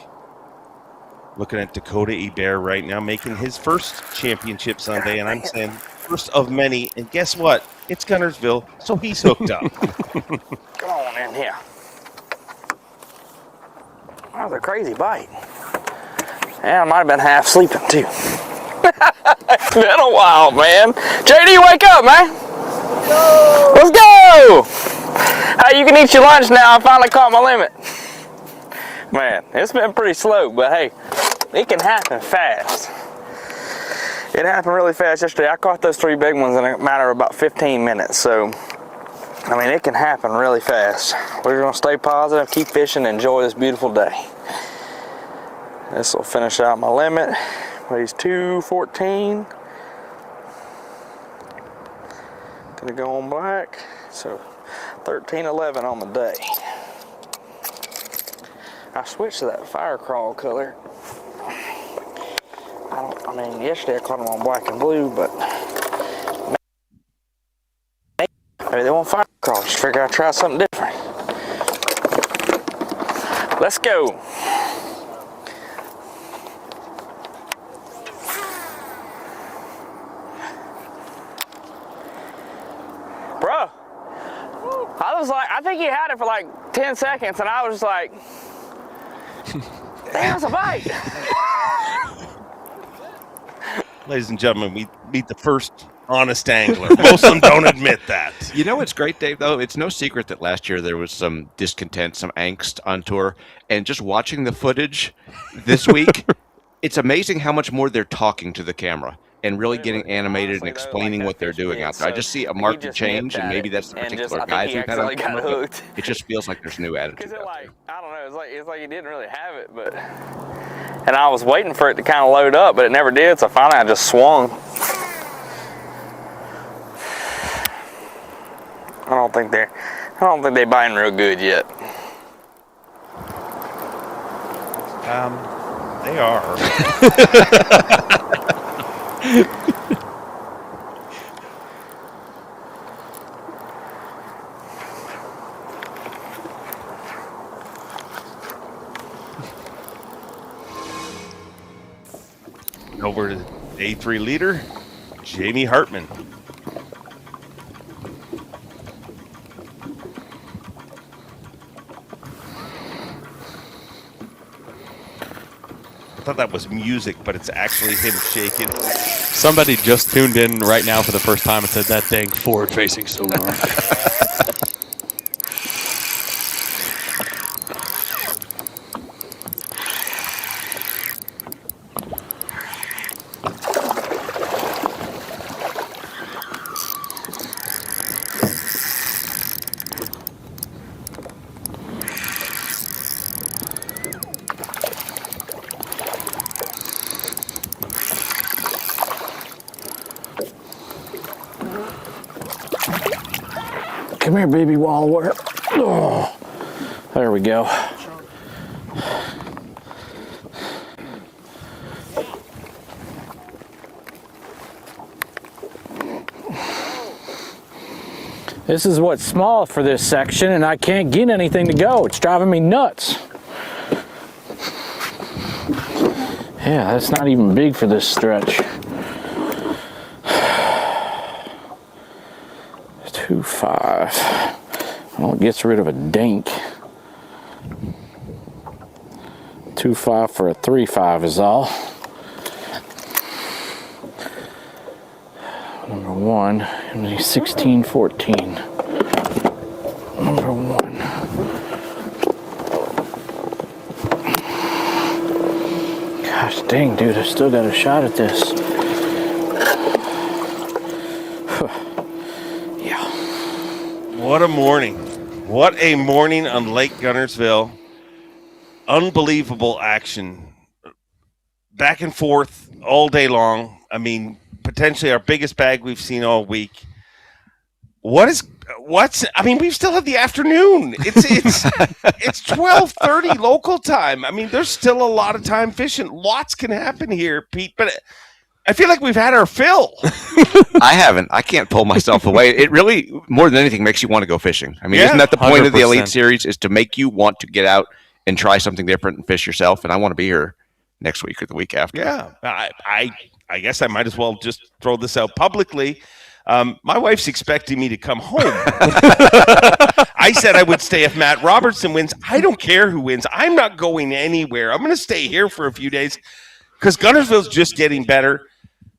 Looking at Dakota Hebert right now, making his first championship Sunday, and I'm saying first of many, and guess what? It's Guntersville, so he's hooked up. Come on in here. That was a crazy bite. Yeah, I might have been half sleeping too. It's been a while, man. JD, wake up, man. Let's go. Hey, you can eat your lunch now. I finally caught my limit. Man, it's been pretty slow, but hey, it can happen fast. It happened really fast yesterday. I caught those 3 big ones in a matter of about 15 minutes. So, it can happen really fast. We're gonna stay positive, keep fishing, and enjoy this beautiful day. This will finish out my limit. Weighs 214. Gonna go on black. So 1311 on the day. I switched to that fire crawl color. Yesterday I caught them on black and blue, but maybe they want fire crawl. Just figure I'd try something different. Let's go. Bro, I think he had it for like 10 seconds, and I was just like, damn, it's a bite. Ladies and gentlemen, we meet the first honest angler. Most of them don't admit that. You know what's great, Dave, though? It's no secret that last year there was some discontent, some angst on tour, and just watching the footage this week, it's amazing how much more they're talking to the camera and really getting animated and explaining what they're doing out there. I just see a marked change, and maybe that's the particular guys we've had on camera. It just feels like there's new attitude out there. I don't know, it's like he didn't really have it, but... And I was waiting for it to kind of load up, but it never did, so finally I just swung. I don't think they're biting real good yet. They are. Over to day 3 leader, Jamie Hartman. I thought that was music, but it's actually him shaking. Somebody just tuned in right now for the first time and said that dang forward-facing sonar. Come here, baby wallower. Oh, there we go. This is what's small for this section, and I can't get anything to go. It's driving me nuts. Yeah, that's not even big for this stretch. 2.5. Well, it gets rid of a dink. 2.5 for a 3.5 is all. Number 1, 16.14. Number 1. Gosh dang, dude, I still got a shot at this. Yeah. What a morning. What a morning on Lake Guntersville. Unbelievable action. Back and forth all day long. I mean, potentially our biggest bag we've seen all week. We still have the afternoon. It's 12:30 local time. I mean, there's still a lot of time fishing. Lots can happen here, Pete, but I feel like we've had our fill. I haven't. I can't pull myself away. It really, more than anything, makes you want to go fishing. I mean, Yeah, isn't that the point of the 100%. Elite Series, is to make you want to get out and try something different and fish yourself? And I want to be here next week or the week after. Yeah, I guess I might as well just throw this out publicly. My wife's expecting me to come home. I said I would stay if Matt Robertson wins. I don't care who wins. I'm not going anywhere. I'm going to stay here for a few days because Guntersville's just getting better.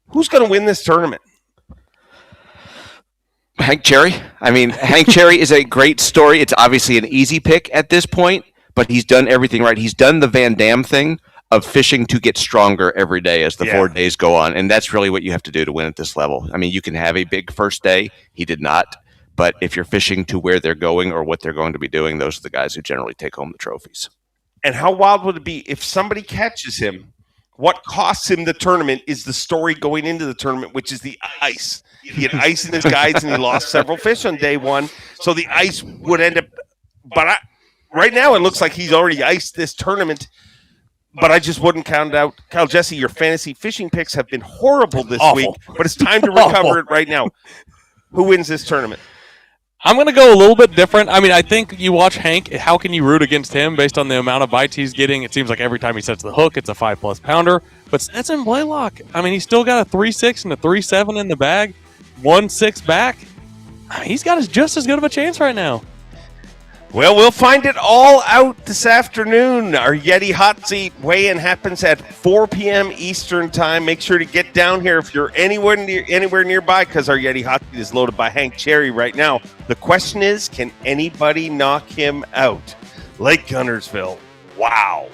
Who's going to win this tournament? Hank Cherry. I mean, Hank Cherry is a great story. It's obviously an easy pick at this point, but he's done everything right. He's done the Van Dam thing of fishing to get stronger every day as the 4 days go on. And that's really what you have to do to win at this level. I mean, you can have a big first day. He did not. But if you're fishing to where they're going or what they're going to be doing, those are the guys who generally take home the trophies. And how wild would it be if somebody catches him? What costs him the tournament is the story going into the tournament, which is the ice. He had ice in his guides and he lost several fish on day one. So the ice would end up. But right now it looks like he's already iced this tournament. But I just wouldn't count it out. Kyle Jesse, your fantasy fishing picks have been horrible this week, but it's time to recover it right now. Who wins this tournament? I'm going to go a little bit different. I mean, I think you watch Hank. How can you root against him based on the amount of bites he's getting? It seems like every time he sets the hook, it's a 5+ pounder. But Stetson Blaylock, I mean, he's still got a 3.6 and a 3.7 in the bag, 1.6 back. I mean, he's got just as good of a chance right now. Well, we'll find it all out this afternoon. Our Yeti Hot Seat weigh-in happens at 4 p.m. Eastern Time. Make sure to get down here if you're anywhere nearby, because our Yeti Hot Seat is loaded by Hank Cherry right now. The question is, can anybody knock him out? Lake Guntersville. Wow.